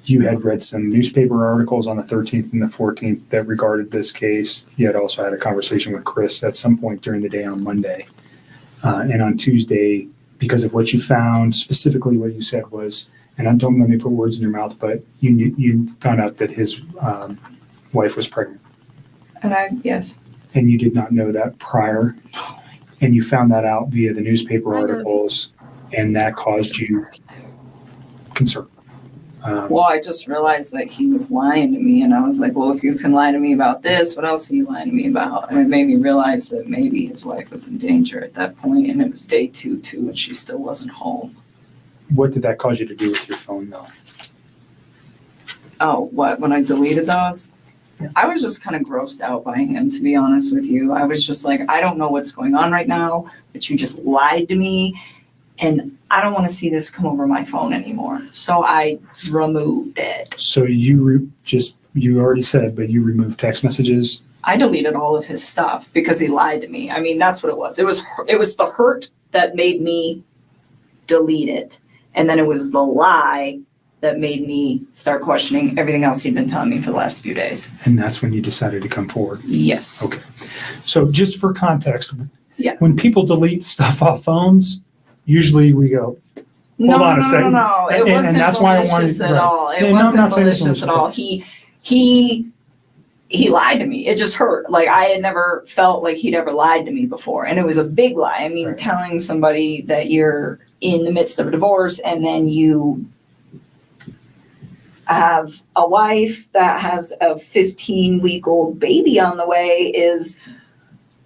You had read some newspaper articles on the 13th and the 14th that regarded this case. You had also had a conversation with Chris at some point during the day on Monday. And on Tuesday, because of what you found, specifically what you said was, and don't let me put words in your mouth, but you found out that his wife was pregnant. And yes. And you did not know that prior. and you found that out via the newspaper I know. articles, and that caused you concern. Well, I just realized that he was lying to me, and I was like, well, if you can lie to me about this, what else are you lying to me about? And it made me realize that maybe his wife was in danger at that point, and it was day 2 too, and she still wasn't home. What did that cause you to do with your phone, though? Oh, what? When I deleted those? Yeah. I was just kind of grossed out by him, to be honest with you. I was just like, I don't know what's going on right now, but you just lied to me, and I don't want to see this come over my phone anymore. So I removed it. So you already said, but you removed text messages. I deleted all of his stuff because he lied to me. I mean, that's what it was. It was the hurt that made me delete it. And then it was the lie that made me start questioning everything else he'd been telling me for the last few days. And that's when you decided to come forward. Yes. Okay. So just for context, Yes. when people delete stuff off phones, usually we go, No, Hold on a no, second. no. It And wasn't that's why I wanted- malicious at right. all. It Yeah, no, I'm wasn't not saying it's malicious at malicious, all. He lied to me. It just hurt. Like, I had never felt like he'd ever lied to me before. And it was a big lie. I mean, Right. telling somebody that you're in the midst of a divorce and then you have a wife that has a 15-week-old baby on the way is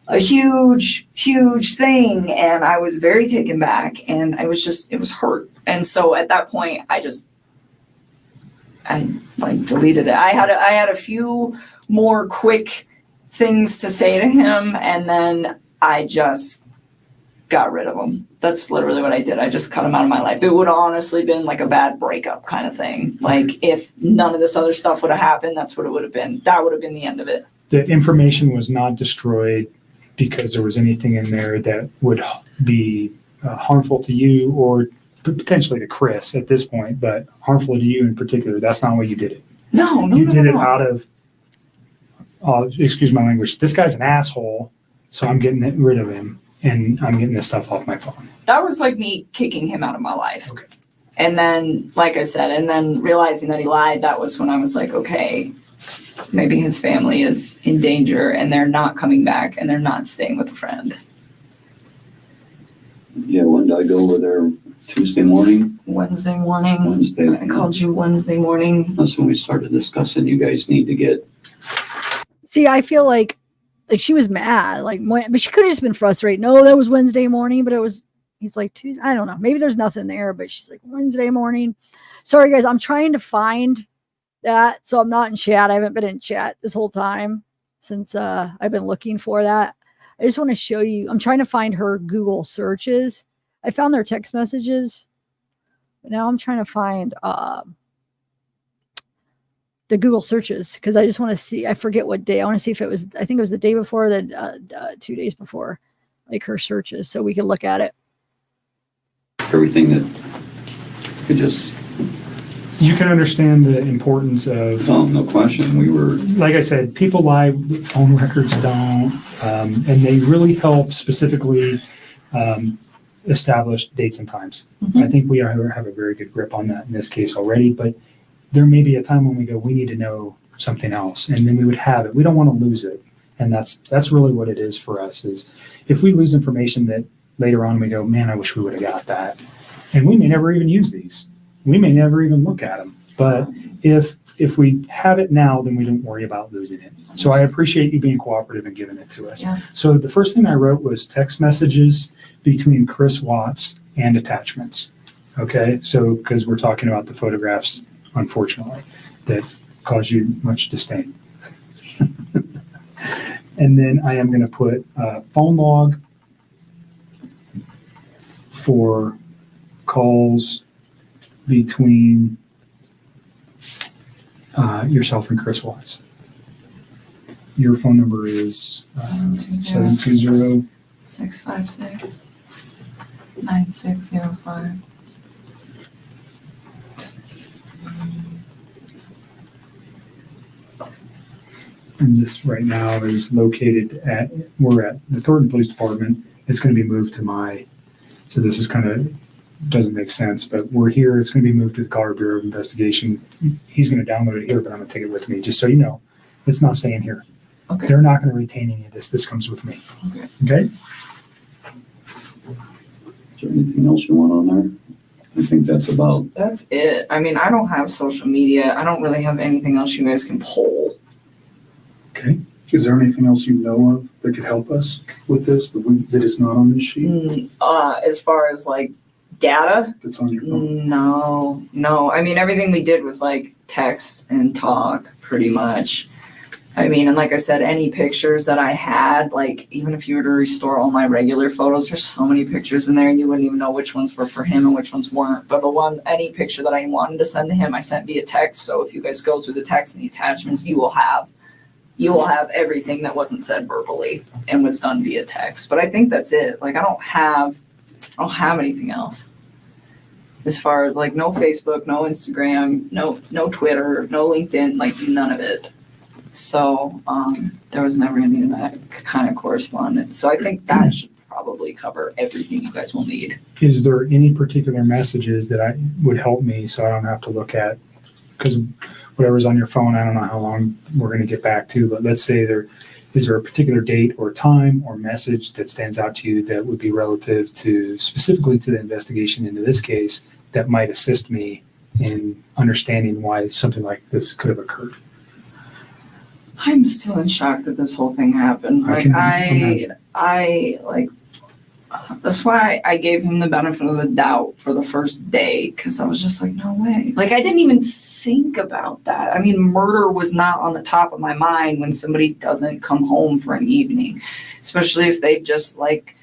a huge, huge thing. And I was very taken back, and it was hurt. And so at that point, I deleted it. I had a few more quick things to say to him, and then I just got rid of him. That's literally what I did. I just cut him out of my life. It would have honestly been like a bad breakup kind of thing. Like, if none of this other stuff would have happened, that's what it would have been. That would have been the end of it. the information was not destroyed because there was anything in there that would be harmful to you or potentially to Chris at this point, but harmful to you in particular. That's not why you did it. No. You did it out of, excuse my language, this guy's an asshole, so I'm getting rid of him and I'm getting this stuff off my phone. That was like me kicking him out of my life. Okay. And then, like I said, and then realizing that he lied, that was when I was like, okay, maybe his family is in danger and they're not coming back and they're not staying with a friend. Yeah, when did I go over there? Tuesday morning? Wednesday morning. Wednesday. I called you Wednesday morning. That's when we started discussing you guys need to get, See, I feel like she was mad, but she could have just been frustrated. No, that was Wednesday morning, but he's like Tuesday. I don't know. Maybe there's nothing there, but she's like Wednesday morning. Sorry, guys. I'm trying to find that. So I'm not in chat. I haven't been in chat this whole time since I've been looking for that. I just want to show you. I'm trying to find her Google searches. I found their text messages, but now I'm trying to find the Google searches because I just want to see. I forget what day. I want to see if it was. I think it was the day before, 2 days before, like her searches, so we can look at it. everything that could just, You can understand the importance of, no question. We were, like I said, people lie, phone records don't, and they really help specifically establish dates and times. Mhm. I think we have a very good grip on that in this case already, but there may be a time when we go, we need to know something else, and then we would have it. We don't want to lose it, and that's really what it is for us. Is if we lose information that later on we go, man, I wish we would have got that, and we may never even use these. We may never even look at them. But if we have it now, then we don't worry about losing it. So I appreciate you being cooperative and giving it to us. Yeah. So the first thing I wrote was text messages between Chris Watts and attachments. Okay, so because we're talking about the photographs, unfortunately, that cause you much disdain. And then I am going to put phone log for calls between yourself and Chris Watts. Your phone number is 720. 656 9605. And this right now is located we're at the Thornton Police Department. It's going to be moved to so this is kind of, doesn't make sense, but we're here. It's going to be moved to the Colorado Bureau of Investigation. He's going to download it here, but I'm going to take it with me, just so you know. It's not staying here. Okay. They're not going to retain any of this. This comes with me. Okay. Okay? Is there anything else you want on there? I think that's about, That's it. I mean, I don't have social media. I don't really have anything else you guys can pull. Okay. Is there anything else you know of that could help us with this that is not on this sheet As far as like data, that's on your phone? no. I mean, everything we did was like text and talk pretty much. I mean, and like I said, any pictures that I had, like even if you were to restore all my regular photos, there's so many pictures in there and you wouldn't even know which ones were for him and which ones weren't. But any picture that I wanted to send to him, I sent via text. So if you guys go through the text and the attachments, you will have everything that wasn't said verbally and was done via text. But I think that's it. Like I don't have anything else. As far as like no Facebook, no Instagram, no Twitter, no LinkedIn, like none of it. So there was never any of that kind of correspondence. So I think that should probably cover everything you guys will need. Is there any particular messages that would help me so I don't have to look at? Because whatever's on your phone, I don't know how long we're going to get back to, but let's say is there a particular date or time or message that stands out to you that would be relative to specifically to the investigation into this case that might assist me in understanding why something like this could have occurred? I'm still in shock that this whole thing happened. Like I like that's why I gave him the benefit of the doubt for the first day, because I was just like, no way. Like I didn't even think about that. I mean, murder was not on the top of my mind when somebody doesn't come home for an evening, especially if they just like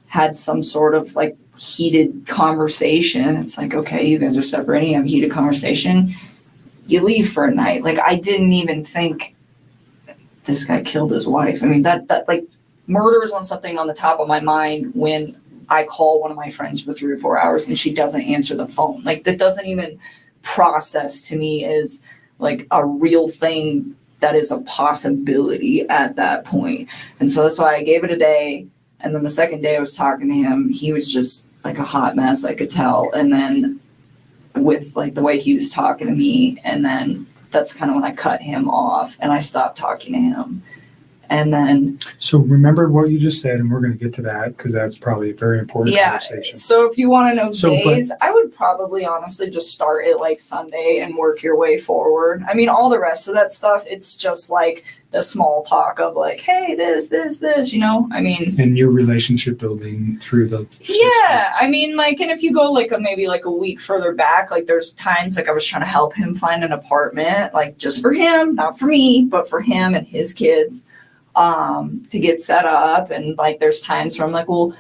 had some sort of like heated conversation. It's like, okay, you guys are separating, you have a heated conversation, you leave for a night. Like I didn't even think this guy killed his wife. I mean, that like murder is on something on the top of my mind when I call one of my friends for 3 or 4 hours and she doesn't answer the phone. Like that doesn't even process to me as like a real thing that is a possibility at that point. And so that's why I gave it a day. And then the second day I was talking to him, he was just like a hot mess, I could tell. And then with like the way he was talking to me, and then that's kind of when I cut him off and I stopped talking to him. And then, So remember what you just said, and we're going to get to that because that's probably a very important conversation. So if you want to know So, days, I would probably honestly just start at like Sunday and work your way forward. I mean, all the rest of that stuff, it's just like the small talk of like, hey, this, you know? I mean, And your relationship building through the 6 yeah, weeks. I mean, like, and if you go like maybe like a week further back, like there's times like I was trying to help him find an apartment, like just for him, not for me, but for him and his kids, to get set up. And like there's times where I'm like, well,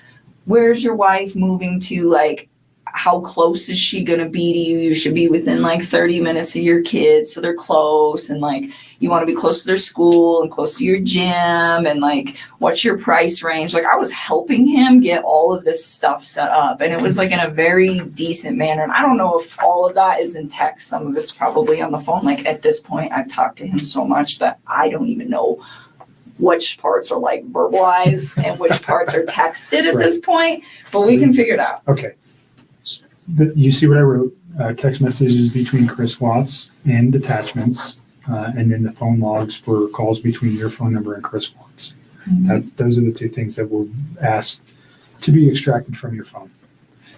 where's your wife moving to? Like, how close is she gonna be to you? You should be within like 30 minutes of your kids, so they're close, and like you want to be close to their school and close to your gym, and like what's your price range? Like I was helping him get all of this stuff set up, and it was like in a very decent manner. And I don't know if all of that is in text, some of it's probably on the phone. Like at this point I've talked to him so much that I don't even know which parts are like verbalized and which parts are texted at this point, but we can figure it out. Okay. You see what I wrote? Text messages between Chris Watts and attachments, and then the phone logs for calls between your phone number and Chris Watts. Those are the two things that were asked to be extracted from your phone.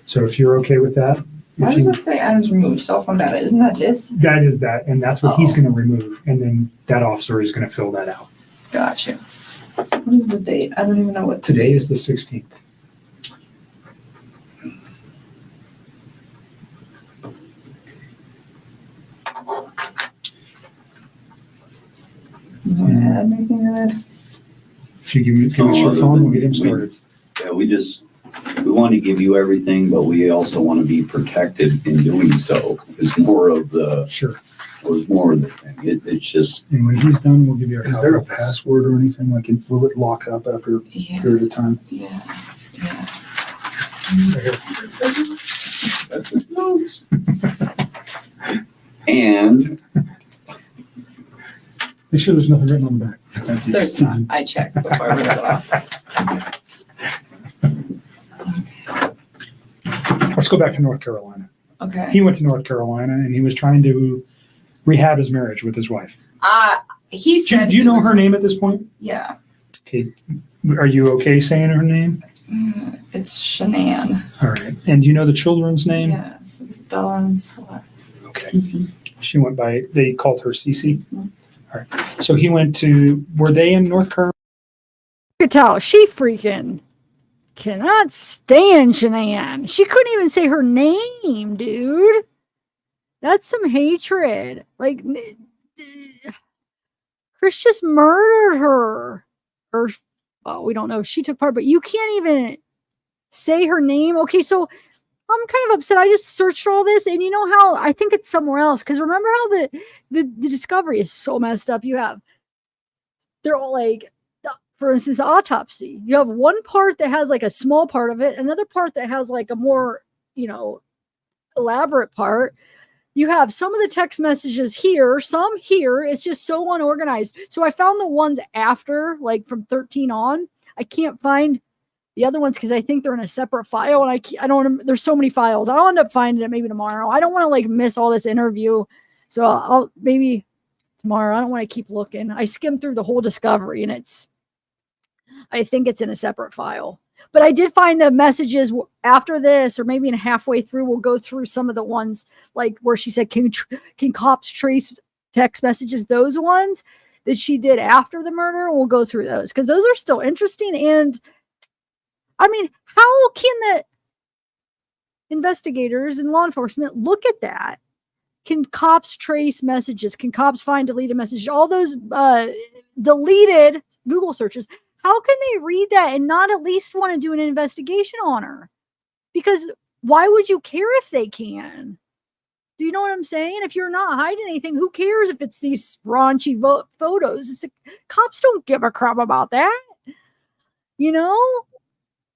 So if you're okay with that. Why does that say items removed? Cell phone data, isn't that this? That is that, and that's what he's going to remove, and then that officer is going to fill that out. Gotcha. What is the date? I don't even know what Today is the 16th. You want to add anything to this? If you give us your phone, we'll get him started. yeah, we want to give you everything, but we also want to be protected in doing so. Is more of the thing. It's just, And when he's done, we'll give you our Is there a copy. password or anything like it? Will it lock up after a Yeah, period of time? yeah. that's what notes. And Make sure there's nothing written on the back. Thank you. There's not. I checked before I read it off. Let's go back to North Carolina. Okay. He went to North Carolina and he was trying to rehab his marriage with his wife. He said. Do you he know was- her name at this point? Yeah. Okay. Are you okay saying her name? It's Shanann. All right. And do you know the children's name? Yes, it's Bella and Celeste. Okay. She went by, they called her Cece. All right. So he went to, were they in North Carolina? You could tell she freaking cannot stand Shanann. She couldn't even say her name, dude. That's some hatred. Like, Chris just murdered her. Or, well, we don't know if she took part, but you can't even say her name. Okay, so I'm kind of upset. I just searched all this, and you know how I think it's somewhere else. Because remember how the discovery is so messed up. They're all like, for instance, the autopsy. You have one part that has like a small part of it, another part that has like a more, elaborate part. You have some of the text messages here, some here. It's just so unorganized. So I found the ones after, like from 13 on. I can't find the other ones because I think they're in a separate file, and I don't. There's so many files. I'll end up finding it maybe tomorrow. I don't want to like miss all this interview, so I'll maybe tomorrow. I don't want to keep looking. I skimmed through the whole discovery, and I think it's in a separate file. But I did find the messages after this, or maybe in halfway through, we'll go through some of the ones like where she said, can cops trace text messages? Those ones that she did after the murder, we'll go through those because those are still interesting. And I mean, how can the investigators and law enforcement look at that? Can cops trace messages? Can cops find deleted messages? All those deleted Google searches. How can they read that and not at least want to do an investigation on her? Because why would you care if they can? Do you know what I'm saying? If you're not hiding anything, who cares if it's these raunchy photos? Cops don't give a crap about that.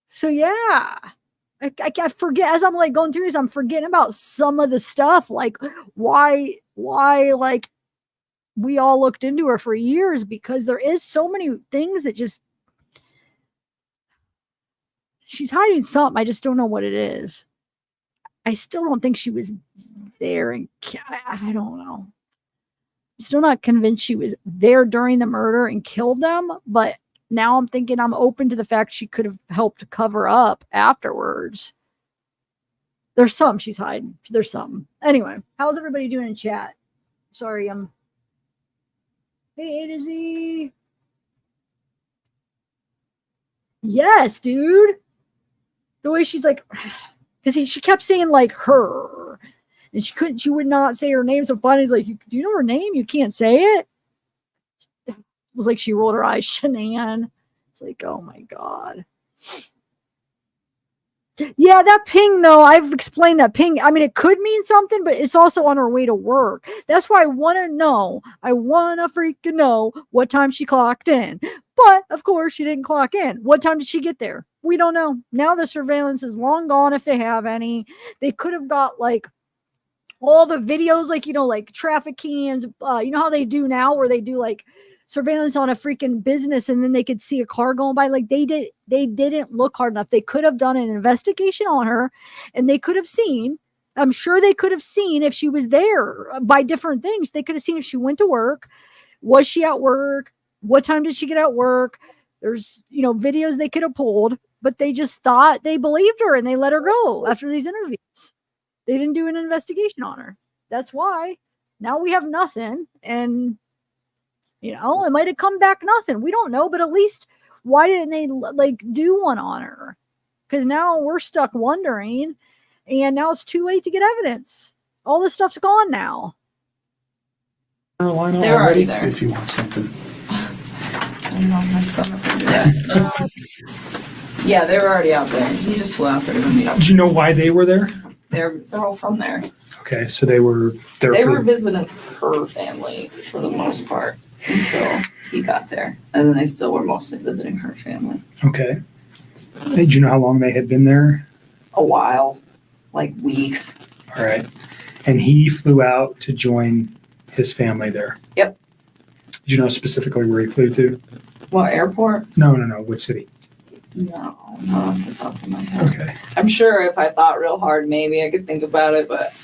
So yeah, I forget as I'm like going through this, I'm forgetting about some of the stuff, like why like we all looked into her for years, because there is so many things that just she's hiding something. I just don't know what it is. I still don't think she was there, and I don't know. I'm still not convinced she was there during the murder and killed them, but now I'm thinking I'm open to the fact she could have helped cover up afterwards. There's something she's hiding. There's something. Anyway, how's everybody doing in chat? Sorry, hey, A to Z. Yes, dude. The way she's like, because she kept saying like her, and she would not say her name. So finally, he's like, do you know her name? You can't say it. It was like she rolled her eyes, Shanann. It's like, oh my God. Yeah, that ping though, I've explained that ping. I mean, it could mean something, but it's also on her way to work. That's why I want to freaking know what time she clocked in. But of course, she didn't clock in. What time did she get there? We don't know. Now the surveillance is long gone, if they have any. They could have got like all the videos, like, like traffic cams, you know how they do now, where they do like surveillance on a freaking business, and then they could see a car going by. Like they didn't look hard enough. They could have done an investigation on her, and they could have seen, I'm sure they could have seen if she was there by different things. They could have seen if she went to work. Was she at work? What time did she get at work? There's, videos they could have pulled, but they just thought they believed her and they let her go after these interviews. They didn't do an investigation on her. That's why now we have nothing. And, it might have come back nothing. We don't know, but at least why didn't they do one on her? Because now we're stuck wondering, and now it's too late to get evidence. All this stuff's gone now. Carolina They were already there. If you want something. I don't know if my stomach will do that. Yeah, they were already out there. He just flew out there to meet up. Do you know why they were there? They're all from there. Okay, so they were there They for... were visiting her family for the most part until he got there. And then they still were mostly visiting her family. Okay. Hey, do you know how long they had been there? A while, like weeks. All right. And he flew out to join his family there? Yep. Do you know specifically where he flew to? What, airport? No. What city? No, not off the top of my head. Okay. I'm sure if I thought real hard, maybe I could think about it, but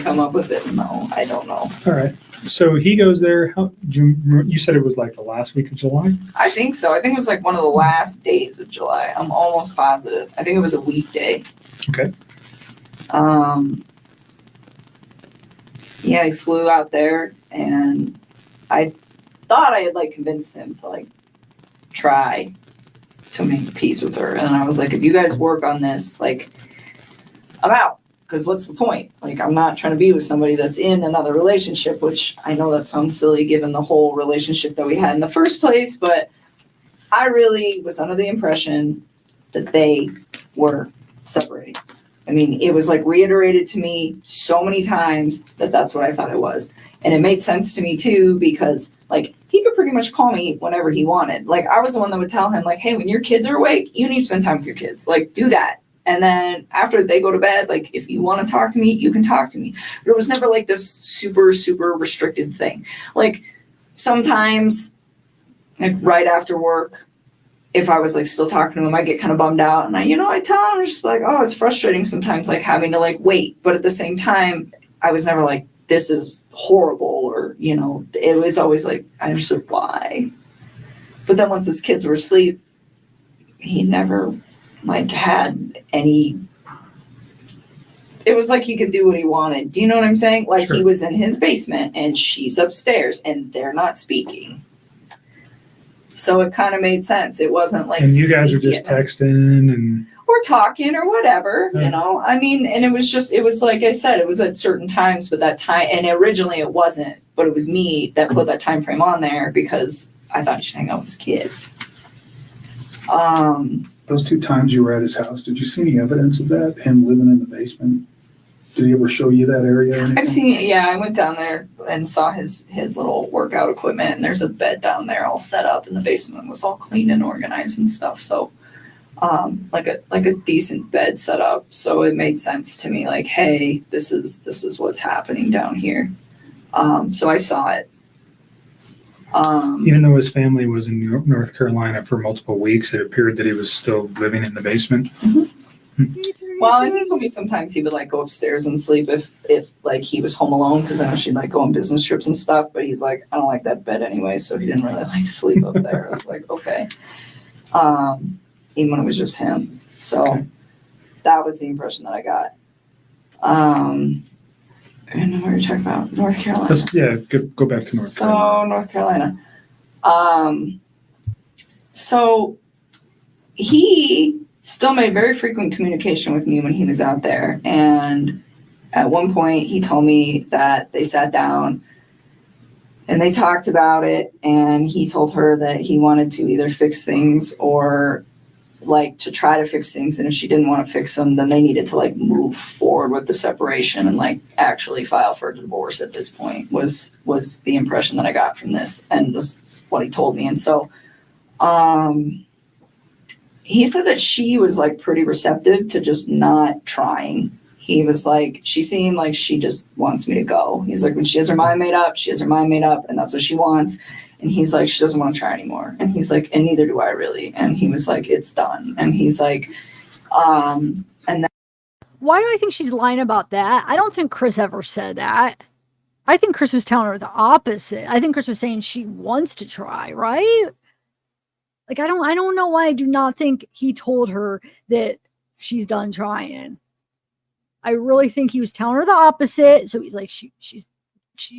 come up with it. No, I don't know. All right. So he goes there. You said it was like the last week of July? I think so. I think it was like one of the last days of July. I'm almost positive. I think it was a weekday. Okay. Yeah, he flew out there, and I thought I had like convinced him to like try to make peace with her. And I was like, if you guys work on this, like, I'm out. Because what's the point? Like, I'm not trying to be with somebody that's in another relationship, which I know that sounds silly given the whole relationship that we had in the first place, but I really was under the impression that they were separating. I mean, it was like reiterated to me so many times that that's what I thought it was. And it made sense to me too, because like he could pretty much call me whenever he wanted. Like I was the one that would tell him like, hey, when your kids are awake, you need to spend time with your kids. Like do that. And then after they go to bed, like if you want to talk to me, you can talk to me. But it was never like this super, super restricted thing. Like sometimes like right after work, if I was like still talking to him, I get kind of bummed out. And I tell him just like, oh, it's frustrating sometimes like having to like wait. But at the same time, I was never like, this is horrible or, it was always like, I understood why. But then once his kids were asleep, he never like had any, it was like he could do what he wanted. Do you know what I'm saying? Like Sure. He was in his basement and she's upstairs and they're not speaking. So it kind of made sense. It wasn't like, And you guys are just texting and or talking or whatever, Yeah. I mean, and it was like I said, it was at certain times, but that time, and originally it wasn't, but it was me that put that time frame on there because I thought he should hang out with his kids. Those 2 times you were at his house, did you see any evidence of that, him living in the basement? Did he ever show you that area or anything? I went down there and saw his little workout equipment, and there's a bed down there all set up, and the basement was all clean and organized and stuff. So, like a decent bed set up. So it made sense to me, like, hey, this is what's happening down here. So I saw it. even though his family was in North Carolina for multiple weeks, it appeared that he was still living in the basement. Well, and he told me sometimes he would like go upstairs and sleep if like he was home alone, because I know she'd like go on business trips and stuff. But he's like, I don't like that bed anyway, so he didn't really like sleep up there. I was like, okay. Even when it was just him. So Okay. that was the impression that I got. I don't know what you're talking about. North Carolina. Go back to North Carolina. So North Carolina. So he still made very frequent communication with me when he was out there. And at one point he told me that they sat down and they talked about it. And he told her that he wanted to either fix things or like to try to fix things. And if she didn't want to fix them, then they needed to like move forward with the separation and like actually file for a divorce at this point was the impression that I got from this and was what he told me. And so, he said that she was like pretty receptive to just not trying. He was like, she seemed like she just wants me to go. He's like, when she has her mind made up, she has her mind made up, and that's what she wants. And he's like, she doesn't want to try anymore. And he's like, and neither do I really. And he was like, it's done. And he's like, and then Why do I think she's lying about that? I don't think Chris ever said that. I think Chris was telling her the opposite. I think Chris was saying she wants to try, right? Like, I don't know why I do not think he told her that she's done trying. I really think he was telling her the opposite. So he's like, she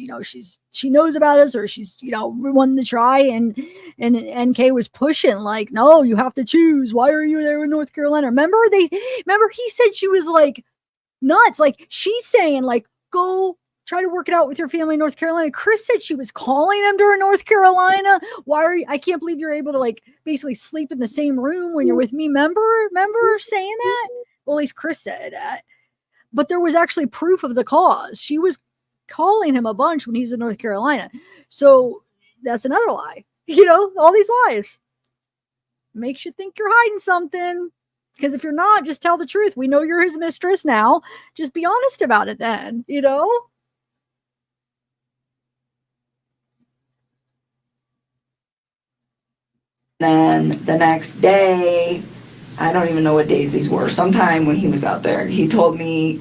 knows about us, or she's, wanting to try. And NK was pushing like, no, you have to choose. Why are you there in North Carolina? Remember he said she was like nuts. Like she's saying like, go try to work it out with your family in North Carolina. Chris said she was calling him during North Carolina. I can't believe you're able to like basically sleep in the same room when you're with me. Remember saying that? Well, at least Chris said that. But there was actually proof of the cause. She was calling him a bunch when he was in North Carolina. So that's another lie. All these lies. Makes you think you're hiding something. Because if you're not, just tell the truth. We know you're his mistress now. Just be honest about it then, Then the next day, I don't even know what days these were. Sometime when he was out there, he told me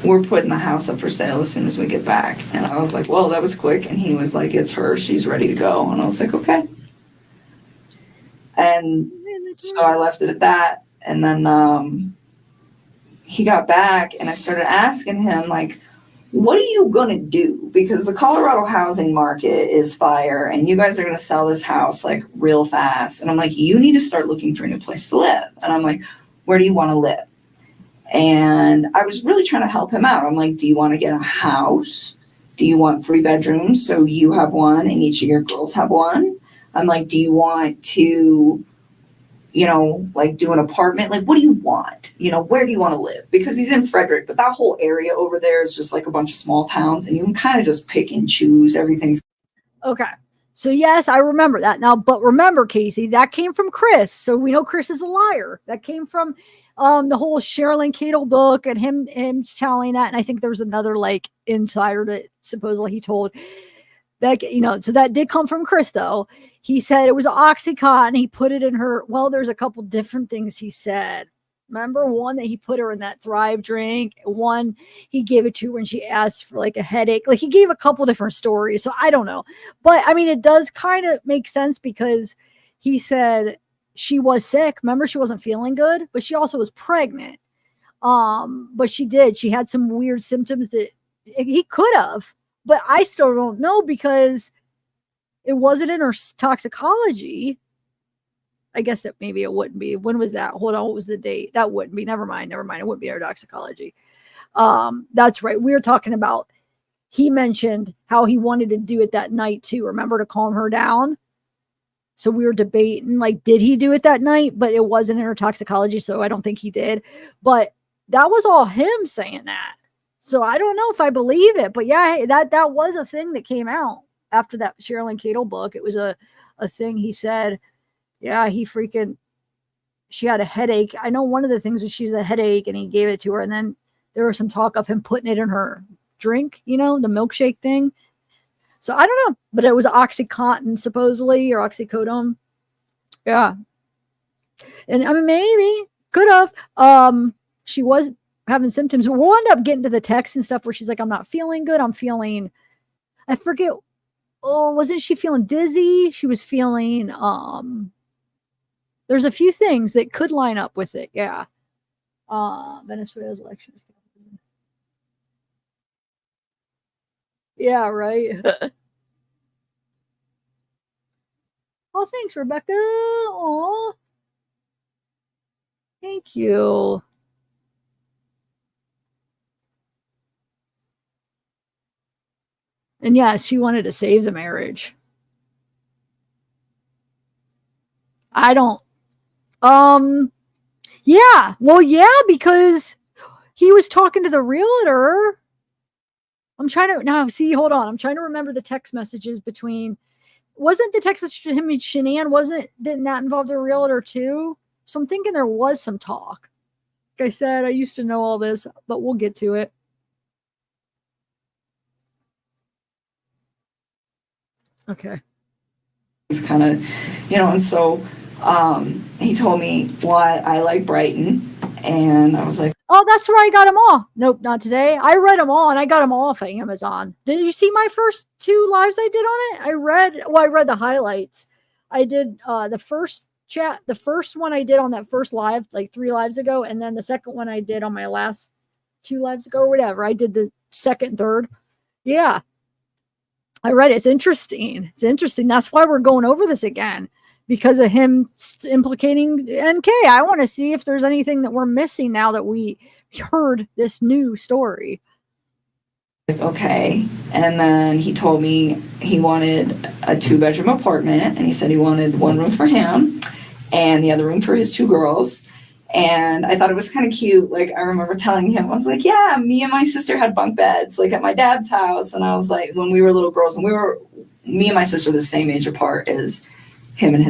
we're putting the house up for sale as soon as we get back. And I was like, well, that was quick. And he was like, it's her, she's ready to go. And I was like, okay. And so I left it at that. And then he got back and I started asking him, like, what are you going to do? Because the Colorado housing market is fire and you guys are going to sell this house like real fast. And I'm like, you need to start looking for a new place to live. And I'm like, where do you want to live? And I was really trying to help him out. I'm like, do you want to get a house? Do you want 3 bedrooms? So you have one and each of your girls have one. I'm like, do you want to, you know, like do an apartment? Like, what do you want? You know, where do you want to live? Because he's in Frederick, but that whole area over there is just like a bunch of small towns and you can kind of just pick and choose. Everything's Okay. So yes, I remember that now, but remember, Casey, that came from Chris. So we know Chris is a liar. That came from the whole Sherilyn Cadle book and him telling that. And I think there was another like insider that supposedly he told that, you know, so that did come from Chris though. He said it was Oxycontin. He put it in her. Well, there's a couple different things he said. Remember one that he put her in that Thrive drink. One he gave it to her when she asked for like a headache. Like he gave a couple different stories. So I don't know. But I mean, it does kind of make sense because he said she was sick. Remember, she wasn't feeling good, but she also was pregnant. But she had some weird symptoms that he could have, but I still don't know because it wasn't in her toxicology. I guess that maybe it wouldn't be. When was that? Hold on. What was the date? That wouldn't be. Never mind. It wouldn't be our toxicology. That's right. We were talking about, he mentioned how he wanted to do it that night too. Remember, to calm her down. So we were debating, like, did he do it that night? But it wasn't in her toxicology. So I don't think he did. But that was all him saying that. So I don't know if I believe it, but yeah, that was a thing that came out after that Sherilyn Cadle book. It was a thing he said. Yeah, she had a headache. I know one of the things was she's a headache and he gave it to her. And then there was some talk of him putting it in her drink, you know, the milkshake thing. So I don't know, but it was Oxycontin supposedly, or oxycodone. Yeah. And I mean, maybe could have. She was having symptoms. We'll end up getting to the text and stuff where she's like, I'm not feeling good. I forget. Oh, wasn't she feeling dizzy? She was feeling, there's a few things that could line up with it. Yeah. Venezuela's elections. Yeah, right. Oh, thanks, Rebecca. Oh, thank you. And yes, she wanted to save the marriage. I don't. Yeah. Well, yeah, because he was talking to the realtor. I'm trying to now see. Hold on. I'm trying to remember the text messages between. Wasn't the text message to him and Shanann? Didn't that involve the realtor too? So I'm thinking there was some talk. Like I said, I used to know all this, but we'll get to it. Okay. it's kind of, you know, and so he told me, well, I like Brighton. And I was like, oh, that's where I got them all. Nope, not today. I read them all and I got them all off of Amazon. Did you see my first 2 lives I did on it? I read the highlights. I did the first one I did on that first live, like 3 lives ago. And then the second one I did on my last 2 lives ago or whatever. I did the second and third. Yeah. I read it. It's interesting. That's why we're going over this again. Because of him implicating NK. I want to see if there's anything that we're missing now that we heard this new story. Okay. And then he told me he wanted a 2-bedroom apartment, and he said he wanted 1 room for him and the other room for his 2 girls. And I thought it was kind of cute. Like, I remember telling him, I was like, yeah, me and my sister had bunk beds, like at my dad's house. And I was like, when we were little girls, and me and my sister were the same age apart as him and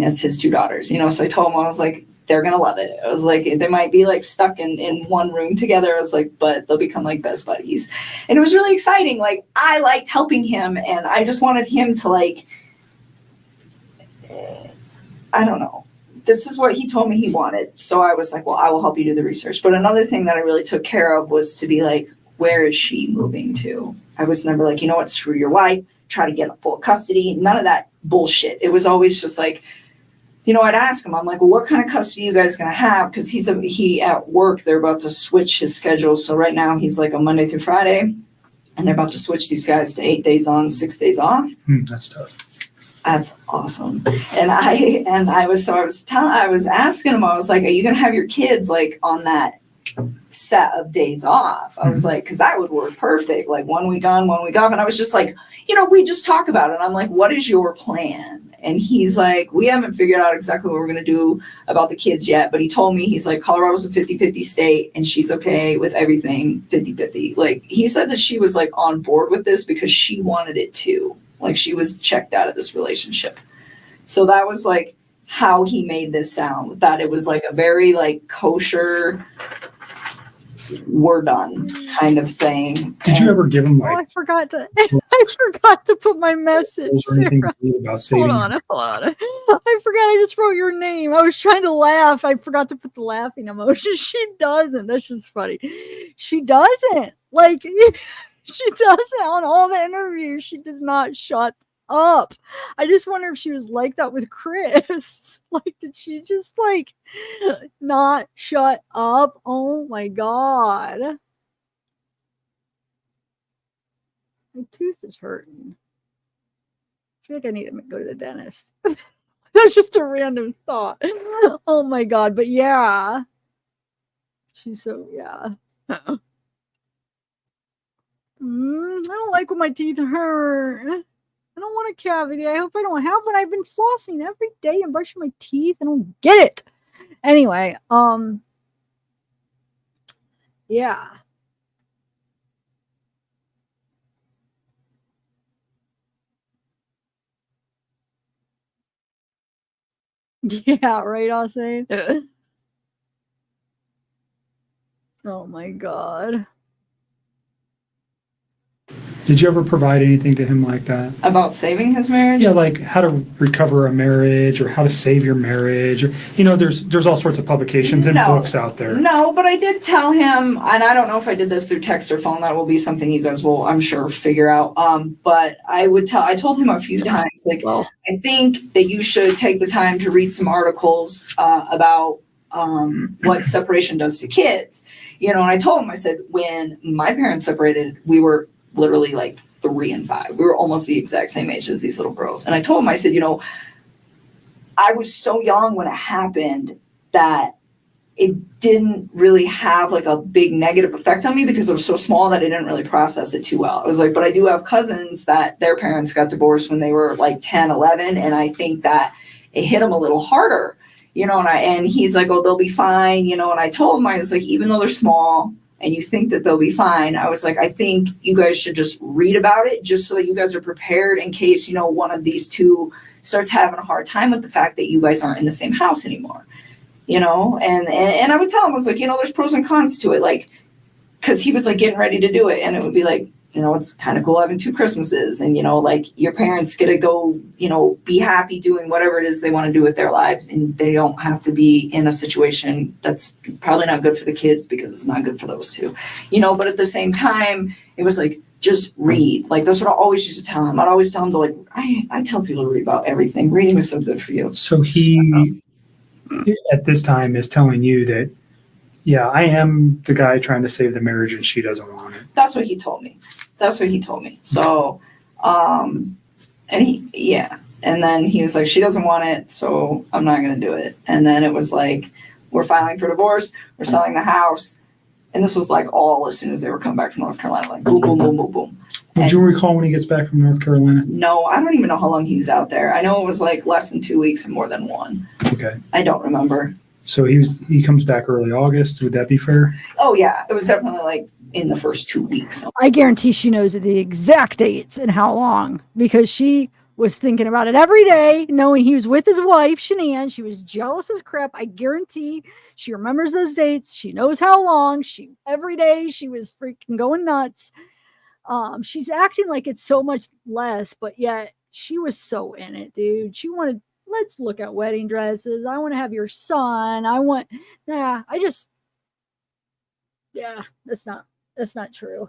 as his 2 daughters, you know? So I told him, I was like, they're going to love it. I was like, they might be like stuck in one room together. I was like, but they'll become like best buddies. And it was really exciting. Like, I liked helping him, and I just wanted him to, like, I don't know, this is what he told me he wanted. So I was like, well, I will help you do the research. But another thing that I really took care of was to be like, where is she moving to? I was never like, you know what, screw your wife, try to get full custody. None of that bullshit. It was always just like, you know, I'd ask him, I'm like, well, what kind of custody you guys gonna have? Because he at work, they're about to switch his schedule. So right now he's like a Monday through Friday, and they're about to switch these guys to 8 days on, 6 days off. That's tough. That's awesome. And I was asking him, I was like, are you gonna have your kids like on that set of days off? I was like, because that would work perfect. Like 1 week on, 1 week off. And I was just like, you know, we just talk about it. I'm like, what is your plan? And he's like, we haven't figured out exactly what we're going to do about the kids yet. But he told me, he's like, Colorado's a 50-50 state and she's okay with everything 50-50. Like he said that she was like on board with this because she wanted it too. Like she was checked out of this relationship. So that was like how he made this sound, that it was like a very like kosher, we're done kind of thing. Did you ever give him Oh, I like forgot to put my message. or anything Sarah. about saving? Hold on. I forgot I just wrote your name. I was trying to laugh. I forgot to put the laughing emoji. She doesn't. That's just funny. She doesn't. Like she doesn't on all the interviews. She does not shut up. I just wonder if she was like that with Chris. Like, did she just like not shut up? Oh my God. My tooth is hurting. I feel like I need to go to the dentist. That's just a random thought. Oh my God. But yeah. She's so, yeah. I don't like when my teeth hurt. I don't want a cavity. I hope I don't have one. I've been flossing every day and brushing my teeth. I don't get it. Anyway, yeah. Yeah, right, Austin. Oh my God. Did you ever provide anything to him like that? About saving his marriage? Yeah, like how to recover a marriage or how to save your marriage. Or, you know, there's all sorts of publications and books out there. No, but I did tell him, and I don't know if I did this through text or phone. That will be something you guys will, I'm sure, figure out. But I told him a few times, like, Well, I think that you should take the time to read some articles about what separation does to kids. You know, and I told him, I said, when my parents separated, we were literally like 3 and 5. We were almost the exact same age as these little girls. And I told him, I said, you know, I was so young when it happened that it didn't really have like a big negative effect on me because I was so small that I didn't really process it too well. I was like, but I do have cousins that their parents got divorced when they were like 10, 11. And I think that it hit them a little harder, you know, and he's like, oh, they'll be fine, you know. And I told him, I was like, even though they're small and you think that they'll be fine, I was like, I think you guys should just read about it just so that you guys are prepared in case, you know, one of these two starts having a hard time with the fact that you guys aren't in the same house anymore, you know. And I would tell him, I was like, you know, there's pros and cons to it, like, because he was like getting ready to do it, and it would be like, you know, it's kind of cool having 2 Christmases, and, you know, like your parents get to go, you know, be happy doing whatever it is they want to do with their lives, and they don't have to be in a situation that's probably not good for the kids because it's not good for those two, you know. But at the same time, it was like, just read. Like, that's what I always used to tell him. I'd always tell him to, like, I tell people to read about everything. Reading is so good for you. So he, at this time, is telling you that, yeah, I am the guy trying to save the marriage and she doesn't want it. That's what he told me. So, and and then he was like, she doesn't want it, so I'm not going to do it. And then it was like, we're filing for divorce, we're selling the house. And this was like all as soon as they were coming back from North Carolina, like boom, boom, boom, boom, boom. Would you recall when he gets back from North Carolina? No, I don't even know how long he was out there. I know it was like less than 2 weeks and more than 1. Okay. I don't remember. So he comes back early August. Would that be fair? Oh yeah, it was definitely like in the first 2 weeks. I guarantee she knows the exact dates and how long, because she was thinking about it every day, knowing he was with his wife, Shanann. She was jealous as crap. I guarantee she remembers those dates. She knows how long. Every day she was freaking going nuts. She's acting like it's so much less, but yet she was so in it, dude. She wanted let's look at wedding dresses. I want to have your son. That's not true.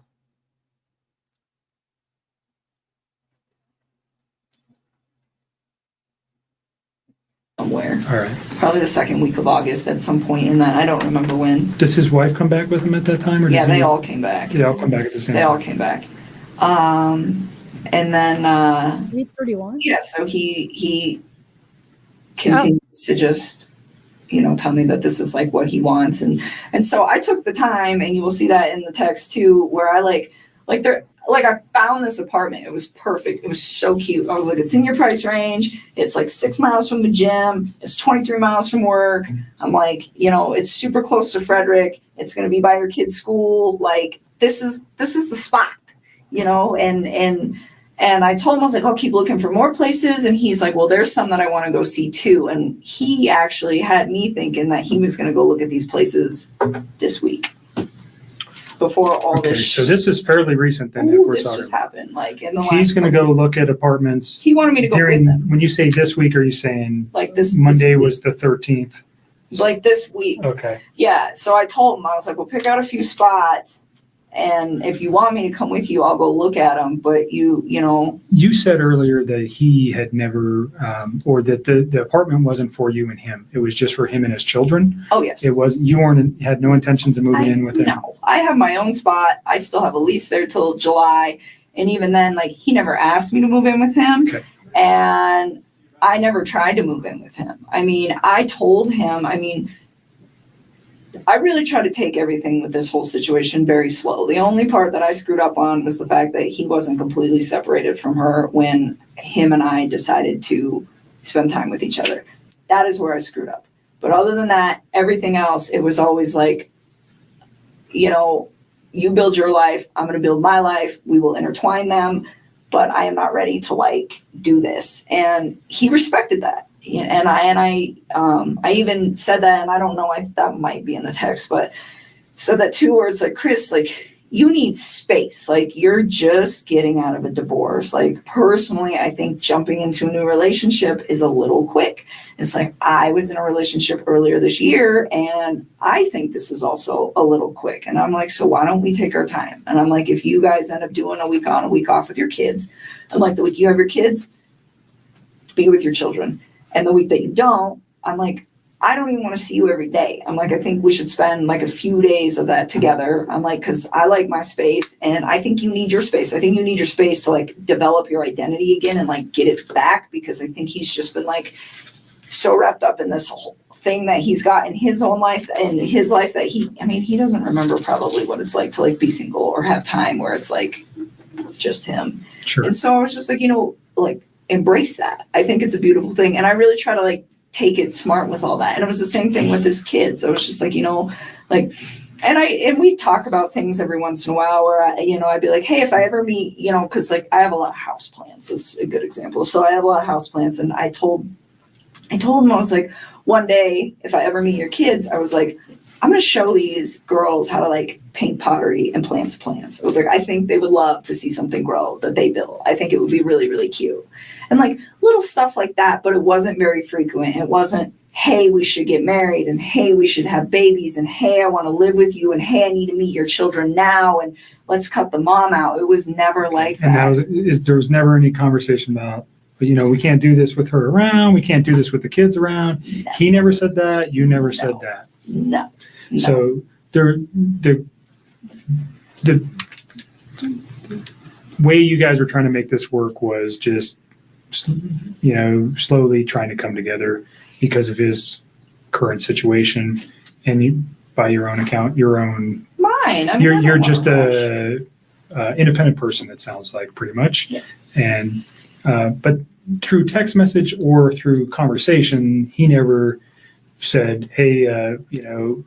Somewhere. All right. Probably the second week of August at some point in that. I don't remember when. Does his wife come back with him at that time? Or Yeah, does they he, all came back. They all come back at the same They time? all came back. And then 31. yeah, so he continues to just, you know, tell me that this is like what he wants. And so I took the time, and you will see that in the text too, where I I found this apartment. It was perfect. It was so cute. I was like, it's in your price range. It's like 6 miles from the gym. It's 23 miles from work. I'm like, you know, it's super close to Frederick. It's going to be by your kid's school. Like, this is the spot, you know? And I told him, I was like, I'll keep looking for more places. And he's like, well, there's some that I want to go see too. And he actually had me thinking that he was going to go look at these places this week. Before all Okay, this. so this is fairly recent then. If we're This talking, just happened, like in the last. he's going to couple go weeks. look at apartments. He wanted me to go during. with him, When you say this week, are you saying like this Monday was the 13th? like this week. Okay. Yeah. So I told him, I was like, well, pick out a few spots, and if you want me to come with you, I'll go look at them. But you know. You said earlier that he had never, or that the apartment wasn't for you and him. It was just for him and his children. Oh yes. It was, you had no intentions of moving in with him. No, I have my own spot. I still have a lease there till July, and even then, like, he never asked me to move in with him. Okay. And I never tried to move in with him. I mean, I told him, I really try to take everything with this whole situation very slow. The only part that I screwed up on was the fact that he wasn't completely separated from her when him and I decided to spend time with each other. That is where I screwed up. But other than that, everything else, it was always like, you know, you build your life, I'm going to build my life. We will intertwine them, but I am not ready to like do this. And he respected that. And I even said that, and I don't know, that might be in the text, but said that too, where it's like, Chris, like, you need space. Like, you're just getting out of a divorce. Like, personally, I think jumping into a new relationship is a little quick. It's like, I was in a relationship earlier this year, and I think this is also a little quick. And I'm like, so why don't we take our time? And I'm like, if you guys end up doing a week on, a week off with your kids, I'm like, the week you have your kids, be with your children. And the week that you don't, I'm like, I don't even want to see you every day. I'm like, I think we should spend like a few days of that together. I'm like, because I like my space, and I think you need your space. I think you need your space to like develop your identity again and like get it back, because I think he's just been like so wrapped up in this whole thing that he's got in his own life and his life that he doesn't remember probably what it's like to like be single or have time where it's like just him. Sure. And so I was just like, you know, like, embrace that. I think it's a beautiful thing. And I really try to like take it smart with all that. And it was the same thing with his kids. I was just like, you know, like, and we talk about things every once in a while where I'd be like, hey, if I ever meet, you know, cause like I have a lot of house plants. It's a good example. So I have a lot of house plants, and I told him, I was like, one day, if I ever meet your kids, I was like, I'm going to show these girls how to like paint pottery and plants. I was like, I think they would love to see something grow that they built. I think it would be really, really cute. And like little stuff like that, but it wasn't very frequent. It wasn't, hey, we should get married, and hey, we should have babies, and hey, I want to live with you, and hey, I need to meet your children now, and let's cut the mom out. It was never like that. And there was never any conversation about, you know, we can't do this with her around. We can't do this with the kids around. No. He never said that. You never said that. No. So the way you guys were trying to make this work was just, you know, slowly trying to come together because of his current situation, and you, by your own account, mine. I mean, you're just a independent person. It sounds like pretty much, yeah. And but through text message or through conversation, he never said, "Hey, you know,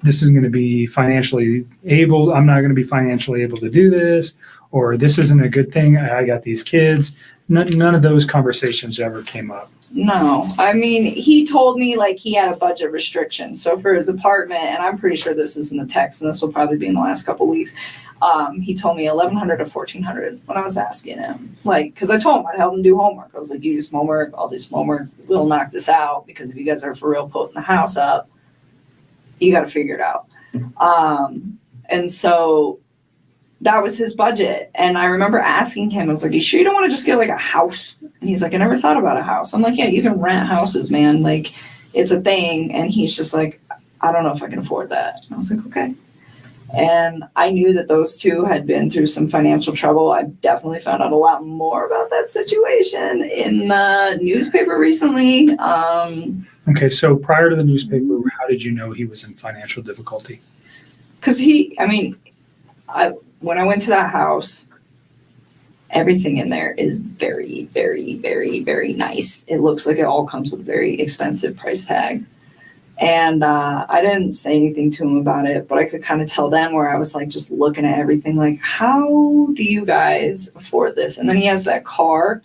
this isn't going to be financially able. I'm not going to be financially able to do this," or "This isn't a good thing. I got these kids." None of those conversations ever came up. No, I mean, he told me like he had a budget restriction. So for his apartment, and I'm pretty sure this is in the text, and this will probably be in the last couple of weeks. He told me 1,100 to 1,400 when I was asking him, like, because I told him I'd help him do homework. I was like, you do some homework, I'll do some homework. We'll knock this out because if you guys are for real putting the house up, you got to figure it out. And so that was his budget. And I remember asking him, I was like, you sure you don't want to just get like a house? And he's like, I never thought about a house. I'm like, yeah, you can rent houses, man. Like, it's a thing. And he's just like, I don't know if I can afford that. And I was like, okay. And I knew that those two had been through some financial trouble. I definitely found out a lot more about that situation in the newspaper recently. Okay, so prior to the newspaper, how did you know he was in financial difficulty? Because when I went to that house, everything in there is very, very, very, very nice. It looks like it all comes with a very expensive price tag. And I didn't say anything to him about it, but I could kind of tell then where I was like just looking at everything like, how do you guys afford this? And then he has that car.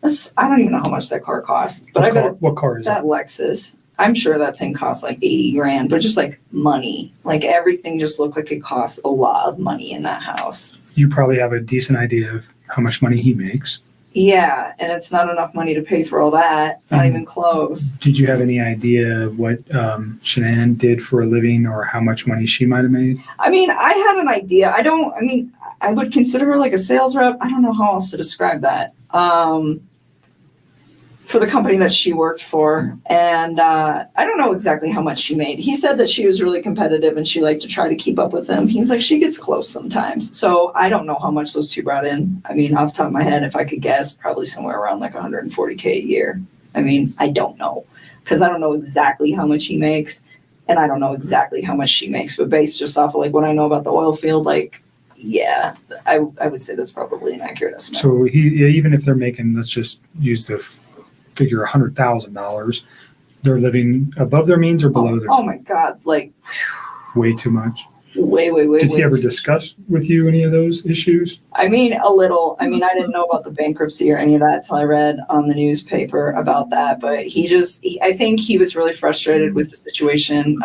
I don't even know how much that car costs, but What car is that it? Lexus. I'm sure that thing costs like 80 grand, but just like money, like everything just looked like it costs a lot of money in that house. You probably have a decent idea of how much money he makes. Yeah, and it's not enough money to pay for all that, not even close. Did you have any idea what Shanann did for a living or how much money she might have made? I mean, I had an idea. I would consider her like a sales rep. I don't know how else to describe that. For the company that she worked for. And I don't know exactly how much she made. He said that she was really competitive and she liked to try to keep up with him. He's like, she gets close sometimes. So I don't know how much those two brought in. I mean, off the top of my head, if I could guess, probably somewhere around like 140K a year. I mean, I don't know because I don't know exactly how much he makes and I don't know exactly how much she makes, but based just off of like what I know about the oil field, like, yeah, I would say that's probably an accurate estimate. So even if they're making, let's just use the figure $100,000, they're living above their means or below their means? Oh my God, like way too much. Way. Did he ever discuss with you any of those issues? I mean, a little. I mean, I didn't know about the bankruptcy or any of that till I read on the newspaper about that. But I think he was really frustrated with the situation.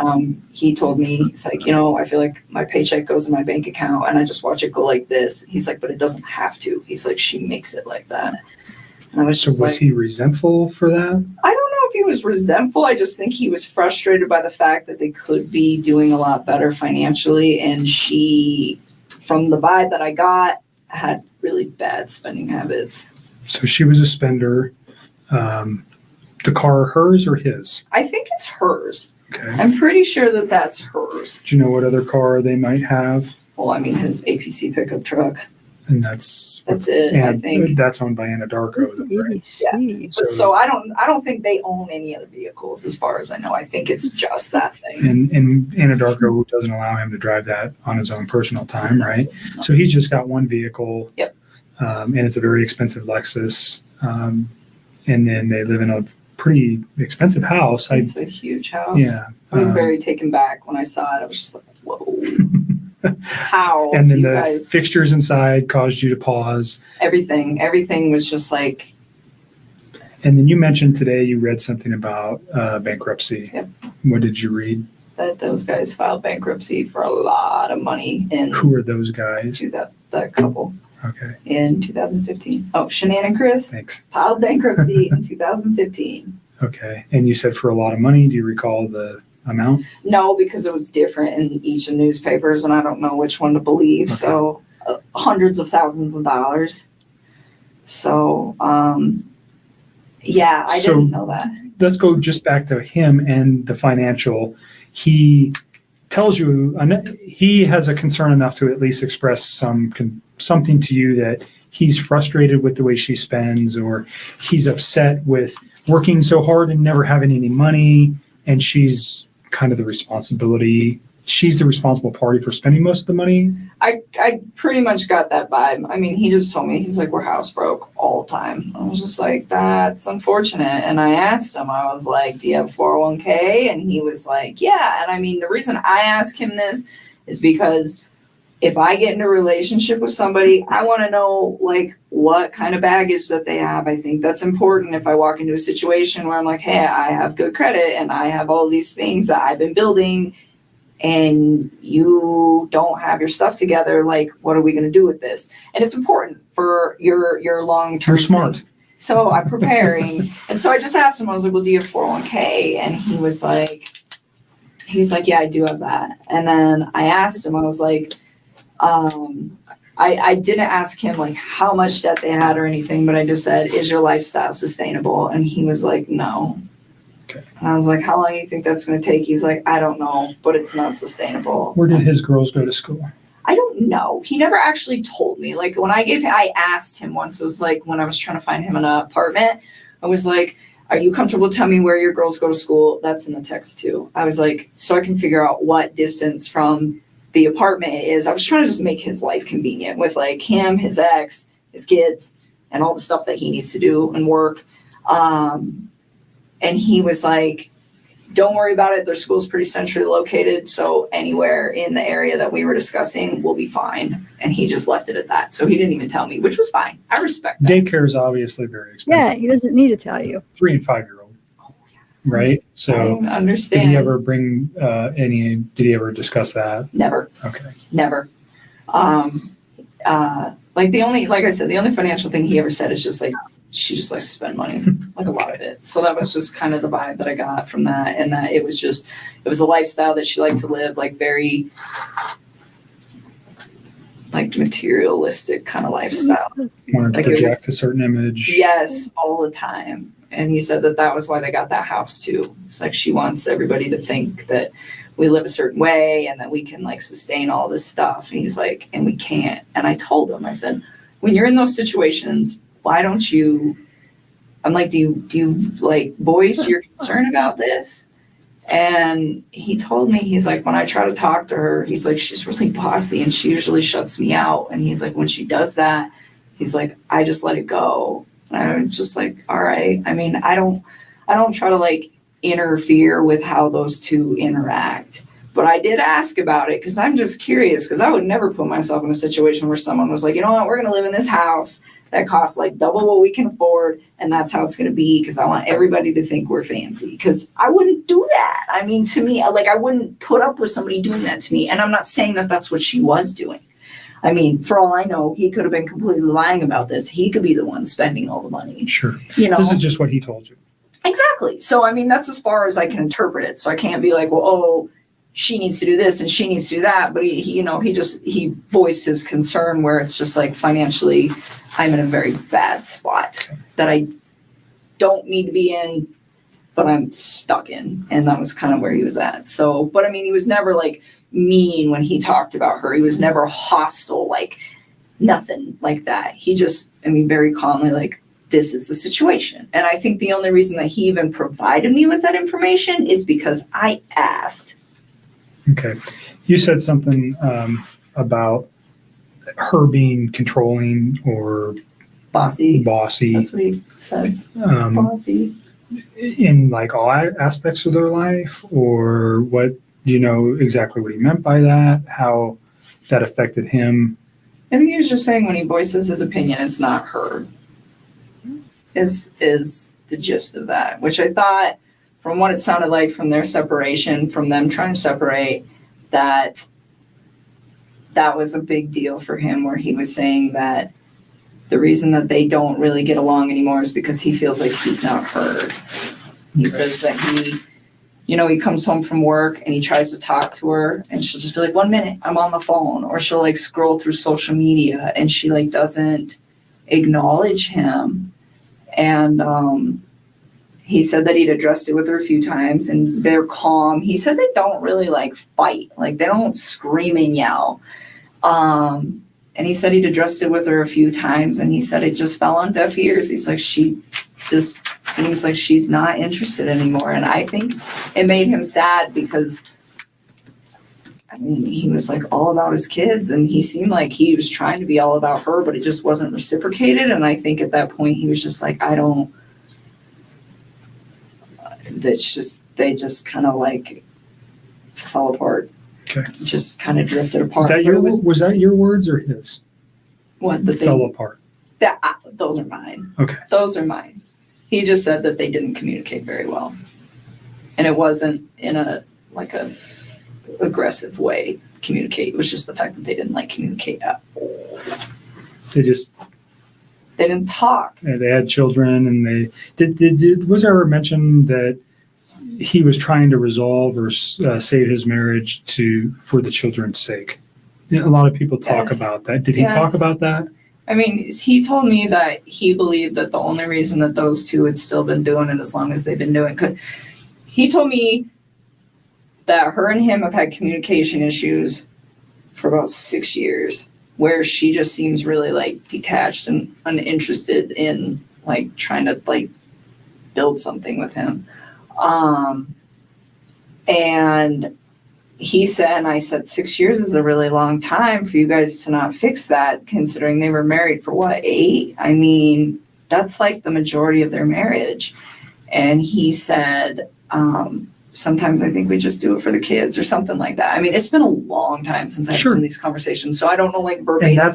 He told me, he's like, I feel like my paycheck goes in my bank account and I just watch it go like this. He's like, but it doesn't have to. He's like, she makes it like that. And I was just was he resentful for that? I don't know if he was resentful. I just think he was frustrated by the fact that they could be doing a lot better financially. And she, from the vibe that I got, had really bad spending habits. So she was a spender. The car, hers or his? I think it's hers. Okay. I'm pretty sure that that's hers. Do you know what other car they might have? Well, I mean, his APC pickup truck. And that's it. I think that's owned by Anadarko, right? Yeah. So I don't think they own any other vehicles, as far as I know. I think it's just that thing. And Anadarko doesn't allow him to drive that on his own personal time, right? No. So he's just got one vehicle. Yep. And it's a very expensive Lexus. And then they live in a pretty expensive house. It's a huge house. Yeah. I was very taken back when I saw it. I was just like, whoa. How? And then the fixtures inside caused you to pause. Everything was just like. And then you mentioned today you read something about bankruptcy. Yep. What did you read? That those guys filed bankruptcy for a lot of money. Who are those guys? That couple. Okay. In 2015. Oh, Shanann and Chris. Thanks. Filed bankruptcy in 2015. Okay. And you said for a lot of money. Do you recall the amount? No, because it was different in each of the newspapers, and I don't know which one to believe. Okay. So hundreds of thousands of dollars. So, yeah, I didn't know that. Let's go just back to him and the financial. He tells you he has a concern enough to at least express something to you that he's frustrated with the way she spends, or he's upset with working so hard and never having any money, and she's kind of she's the responsible party for spending most of the money. I pretty much got that vibe. I mean, he just told me, he's like, we're house broke all the time. I was just like, that's unfortunate. And I asked him, I was like, do you have 401k? And he was like, yeah. And I mean, the reason I ask him this is because if I get in a relationship with somebody, I want to know like what kind of baggage that they have. I think that's important if I walk into a situation where I'm like, hey, I have good credit and I have all these things that I've been building. and you don't have your stuff together. Like, what are we going to do with this? And it's important for your long-term. You're smart. thing. So I'm preparing. And so I just asked him, I was like, well, do you have 401k? And he's like, yeah, I do have that. And then I asked him, I was like, I didn't ask him like how much debt they had or anything, but I just said, is your lifestyle sustainable? And he was like, no. Okay. And I was like, how long do you think that's going to take? He's like, I don't know, but it's not sustainable. Where did his girls go to school? I don't know. He never actually told me. Like when I asked him once, it was like when I was trying to find him an apartment, I was like, are you comfortable telling me where your girls go to school? That's in the text too. I was like, so I can figure out what distance from the apartment it is. I was trying to just make his life convenient with like him, his ex, his kids, and all the stuff that he needs to do and work. And he was like, don't worry about it. Their school's pretty centrally located. So anywhere in the area that we were discussing will be fine. And he just left it at that. So he didn't even tell me, which was fine. I respect that. Daycare is obviously very Yeah, expensive. he doesn't need to tell you. 3 and 5 year old. Right? So I understand. did he ever bring did he ever discuss that? Never. Okay. Never. Like I said, the only financial thing he ever said is just like, she just likes to spend money, like a lot of it. So that was just kind of the vibe that I got from that. And that it was a lifestyle that she liked to live, like very like materialistic kind of lifestyle. Wanted to Like it was- project a certain image. Yes, all the time. And he said that was why they got that house too. It's like she wants everybody to think that we live a certain way and that we can like sustain all this stuff. And he's like, and we can't. And I told him, I said, when you're in those situations, why don't you, I'm like, do you like voice your concern about this? And he told me, he's like, when I try to talk to her, he's like, she's really bossy and she usually shuts me out. And he's like, when she does that, he's like, I just let it go. And I'm just like, all right. I mean, I don't try to like interfere with how those two interact. But I did ask about it because I'm just curious, because I would never put myself in a situation where someone was like, you know what, we're going to live in this house that costs like double what we can afford. And that's how it's going to be, because I want everybody to think we're fancy, because I wouldn't do that. I mean, to me, like I wouldn't put up with somebody doing that to me. And I'm not saying that that's what she was doing. I mean, for all I know, he could have been completely lying about this. He could be the one spending all the money. Sure. You know, This is just what he told you. Exactly. So, I mean, that's as far as I can interpret it. So I can't be like, well, oh, she needs to do this and she needs to do that. But he voiced his concern where it's just like financially, I'm in a very bad spot that I don't need to be in, but I'm stuck in. And that was kind of where he was at. So, but I mean, he was never like mean when he talked about her. He was never hostile, like nothing like that. He just, I mean, very calmly, like, this is the situation. And I think the only reason that he even provided me with that information is because I asked. Okay. You said something about her being controlling or Bossy. bossy That's what he said. um, Bossy. in like all aspects of their life, or what, do you know exactly what he meant by that? How that affected him? I think he was just saying when he voices his opinion, it's not heard. Is the gist of that, which I thought, from what it sounded like from their separation, from them trying to separate, that was a big deal for him, where he was saying that the reason that they don't really get along anymore is because he feels like he's not heard. He says that he comes home from work and he tries to talk to her and she'll just be like, 1 minute, I'm on the phone. Or she'll like scroll through social media and she like doesn't acknowledge him. And he said that he'd addressed it with her a few times and they're calm. He said they don't really like fight, like they don't scream and yell. And he said he'd addressed it with her a few times and he said it just fell on deaf ears. He's like, she just seems like she's not interested anymore. And I think it made him sad because, I mean, he was like all about his kids and he seemed like he was trying to be all about her, but it just wasn't reciprocated. And I think at that point he was just like, they just kind of like fell apart. Okay. Just kind of drifted apart. Was that your words or his? What the Fell thing? apart. Those are mine. Okay. Those are mine. He just said that they didn't communicate very well. And it wasn't in a aggressive way communicate. It was just the fact that they didn't like communicate at all. They just They didn't talk. they had children, and they did. Was there ever mention that he was trying to resolve or save his marriage for the children's sake? A lot of people talk Yes. about that. Did he Yes. talk about that? I mean, he told me that he believed that the only reason that those two had still been doing it as long as they've been doing it, he told me that her and him have had communication issues for about 6 years, where she just seems really like detached and uninterested in like trying to like build something with him. And he said, and I said, 6 years is a really long time for you guys to not fix that, considering they were married for what, 8? I mean, that's like the majority of their marriage. And he said, sometimes I think we just do it for the kids or something like that. I mean, it's been a long time since I've Sure. seen these conversations, so I don't know like verbatim,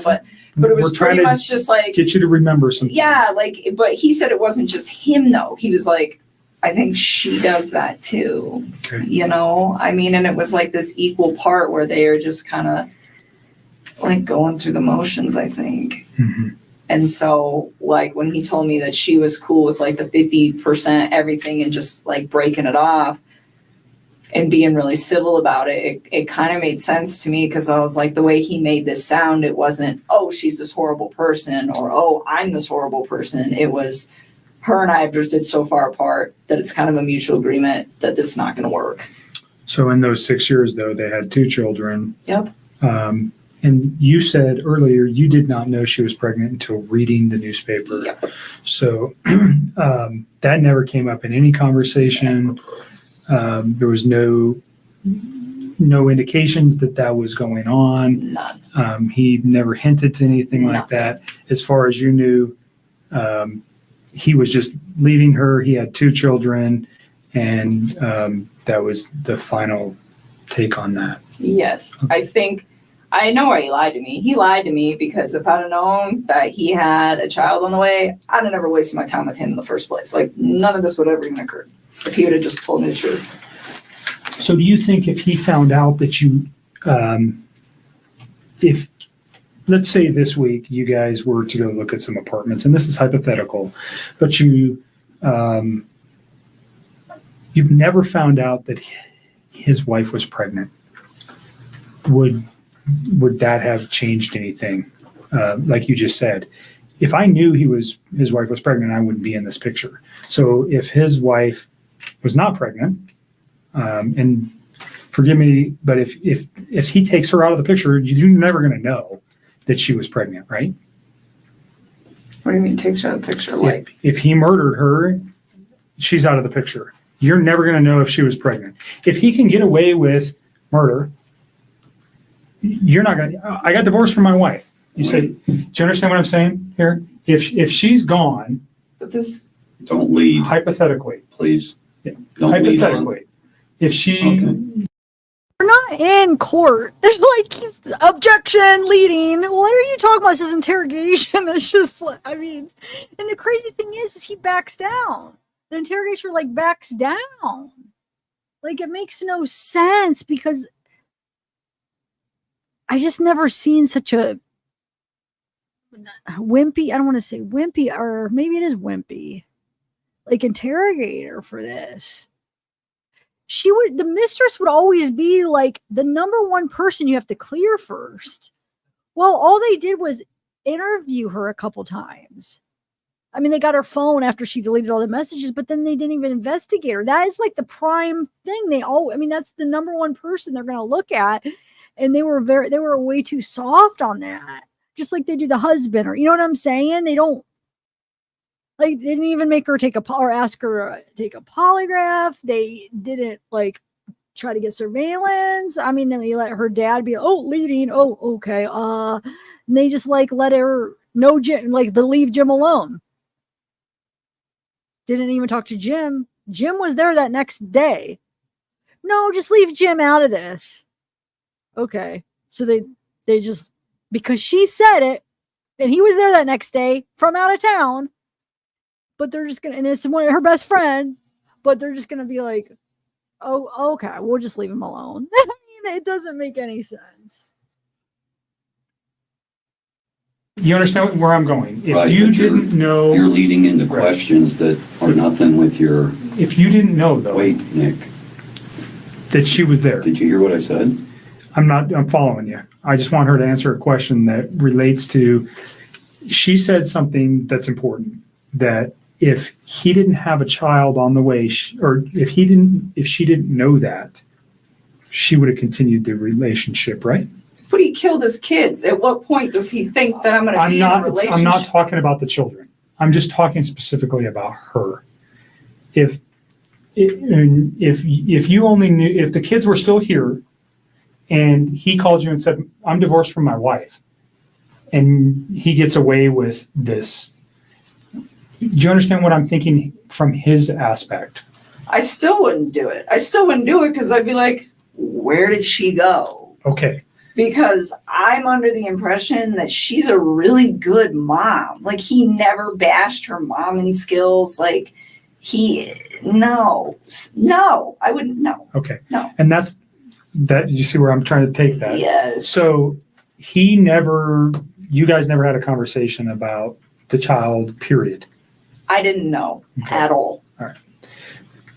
but it was we're trying pretty to much just like, get you to remember some yeah, things. like, but he said it wasn't just him though. He was like, I think she does that too. Okay. You know, I mean, and it was like this equal part where they are just kind of like going through the motions, I think. Mhm. And so, like, when he told me that she was cool with like the 50% everything and just like breaking it off and being really civil about it, it kind of made sense to me, because I was like, the way he made this sound, it wasn't, oh, she's this horrible person, or oh, I'm this horrible person. It was, her and I have drifted so far apart that it's kind of a mutual agreement that this is not going to work. So in those 6 years, though, they had 2 children. Yep. And you said earlier you did not know she was pregnant until reading the newspaper. Yep. So that never came up in any conversation. There was no indications that was going on. None. He never hinted to anything like Nothing. that. As far as you knew, he was just leaving her. He had 2 children, and that was the final take on that. Yes. I know why he lied to me. He lied to me because if I'd have known that he had a child on the way, I'd have never wasted my time with him in the first place. Like, none of this would have ever even occurred if he would have just told me the truth. So do you think if he found out that you, if, let's say this week you guys were to go look at some apartments, and this is hypothetical, but you've never found out that his wife was pregnant, would that have changed anything? Like you just said, if I knew his wife was pregnant, I wouldn't be in this picture. So if his wife was not pregnant, and forgive me, but if he takes her out of the picture, you're never going to know that she was pregnant, right? What do you mean takes her out of the picture? Like, If he murdered her, she's out of the picture. You're never going to know if she was pregnant. If he can get away with murder, you're not going to. I got divorced from my wife. You say, do you understand what I'm saying here? If she's gone, but this, Don't lead, hypothetically, please. Yeah. Don't lead on. hypothetically, if she, Okay. We're not in court. Like, he's objection leading. What are you talking about? This is interrogation. That's just, I mean, and the crazy thing is he backs down. The interrogator like backs down. Like, it makes no sense because I just never seen such a wimpy, I don't want to say wimpy, or maybe it is wimpy, like interrogator for this. The mistress would always be like the number one person you have to clear first. Well, all they did was interview her a couple times. I mean, they got her phone after she deleted all the messages, but then they didn't even investigate her. That is like the prime thing. That's the number one person they're going to look at. And they were way too soft on that. Just like they do the husband, or you know what I'm saying? They didn't even make her ask her to take a polygraph. They didn't like try to get surveillance. I mean, then they let her dad be, leading. Oh, okay. And they just like let her know Jim, like leave Jim alone. Didn't even talk to Jim. Jim was there that next day. No, just leave Jim out of this. Okay. So they just, because she said it and he was there that next day from out of town, but they're just gonna, and it's her best friend, but they're just gonna be like, oh, okay, we'll just leave him alone. It doesn't make any sense. You understand where I'm going? If Right, you but didn't know, You're leading into questions that are nothing with your, if you didn't know though, wait, Nick, that she was there, did you hear what I said? I'm following you. I just want her to answer a question that relates to, she said something that's important, that if he didn't have a child on the way, or if she didn't know that, she would have continued the relationship, right? But he killed his kids. At what point does he think that I'm going to be in a relationship? I'm not talking about the children. I'm just talking specifically about her. If you only knew, if the kids were still here and he called you and said, I'm divorced from my wife, and he gets away with this, do you understand what I'm thinking from his aspect? I still wouldn't do it. I still wouldn't do it because I'd be like, where did she go? Okay. Because I'm under the impression that she's a really good mom. Like, he never bashed her momming skills. Like, no, I wouldn't, no. Okay. No. And that's, you see where I'm trying to take that? Yes. So you guys never had a conversation about the child, period. I didn't know Okay. at all. All right.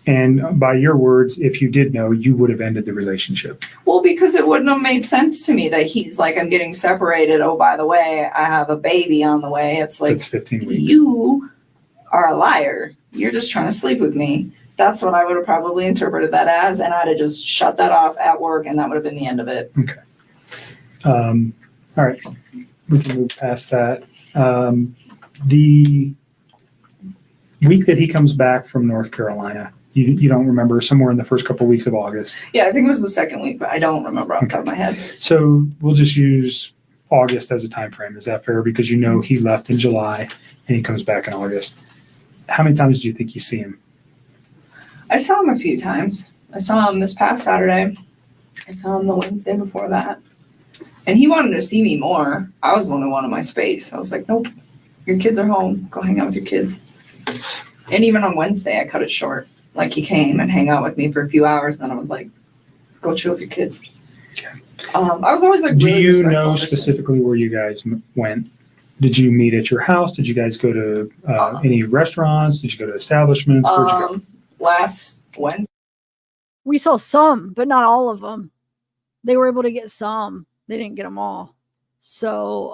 And by your words, if you did know, you would have ended the relationship. Well, because it wouldn't have made sense to me that he's like, I'm getting separated. Oh, by the way, I have a baby on the way. It's like, That's 15 weeks. you are a liar. You're just trying to sleep with me. That's what I would have probably interpreted that as. And I'd have just shut that off at work, and that would have been the end of it. Okay. All right. We can move past that. The week that he comes back from North Carolina, you don't remember, somewhere in the first couple of weeks of August. Yeah, I think it was the second week, but I don't remember off the top of my head. So we'll just use August as a time frame. Is that fair? Because you know he left in July and he comes back in August. How many times do you think you see him? I saw him a few times. I saw him this past Saturday. I saw him the Wednesday before that. And he wanted to see me more. I was the one who wanted my space. I was like, nope, your kids are home. Go hang out with your kids. And even on Wednesday, I cut it short. Like, he came and hang out with me for a few hours, and then I was like, go chill with your kids. Okay. I was always like, Do really you respectful know of this. specifically where you guys went? Did you meet at your house? Did you guys go to any restaurants? Did you go to establishments? Where'd you go? Last Wednesday. We saw some, but not all of them. They were able to get some. They didn't get them all. So,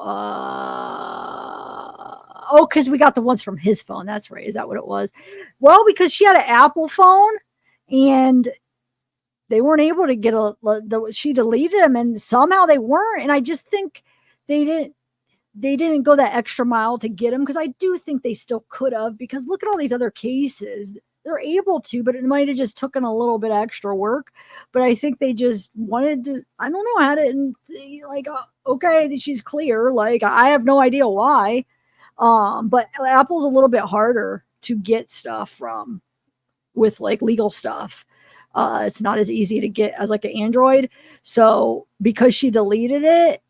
because we got the ones from his phone. That's right. Is that what it was? Well, because she had an Apple phone and they weren't able to get she deleted them, and somehow they weren't. And I just think they didn't go that extra mile to get them, because I do think they still could have, because look at all these other cases. They're able to, but it might have just taken a little bit extra work. But I think they just wanted to, I don't know, had it and like, okay, she's clear. Like, I have no idea why. But Apple's a little bit harder to get stuff from with like legal stuff. It's not as easy to get as like an Android. So because she deleted it,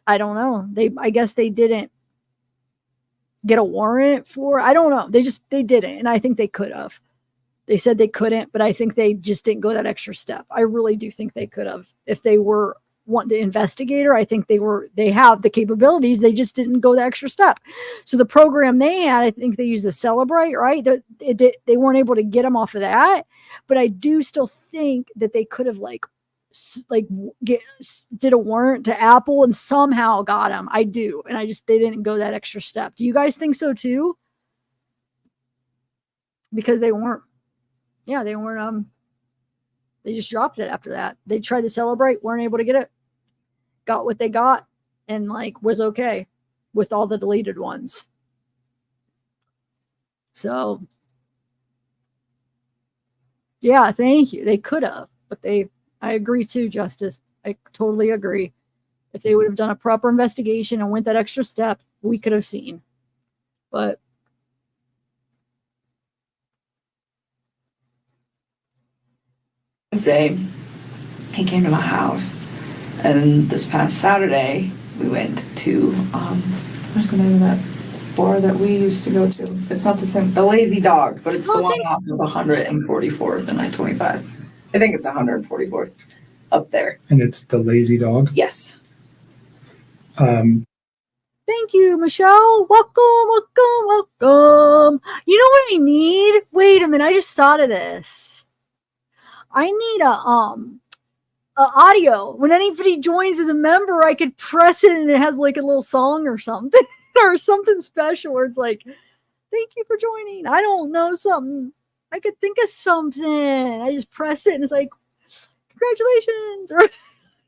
I don't know. I guess they didn't get a warrant for, I don't know. They didn't. And I think they could have. They said they couldn't, but I think they just didn't go that extra step. I really do think they could have. If they were wanting to investigate her, I think they have the capabilities. They just didn't go the extra step. So the program they had, I think they used the Celebrate, right? They weren't able to get them off of that, but I do still think that they could have did a warrant to Apple and somehow got them. I do. And they didn't go that extra step. Do you guys think so too? Because they weren't, they just dropped it after that. They tried to Celebrate, weren't able to get it, got what they got, and like was okay with all the deleted ones. So yeah, thank you. They could have, but I agree too, Justice. I totally agree. If they would have done a proper investigation and went that extra step, we could have seen. But Wednesday, he came to my house, and this past Saturday, we went to, what's the name of that bar that we used to go to? It's not the same, the Lazy Dog, but it's the one off of 144th and I-25. I think it's 144th. up there. And it's the lazy dog. Yes. Thank you, Michelle. Welcome. You know what I need? Wait a minute. I just thought of this. I need a audio. When anybody joins as a member, I could press it and it has like a little song or something or something special where it's like, thank you for joining. I don't know, something. I could think of something. I just press it and it's like, congratulations, or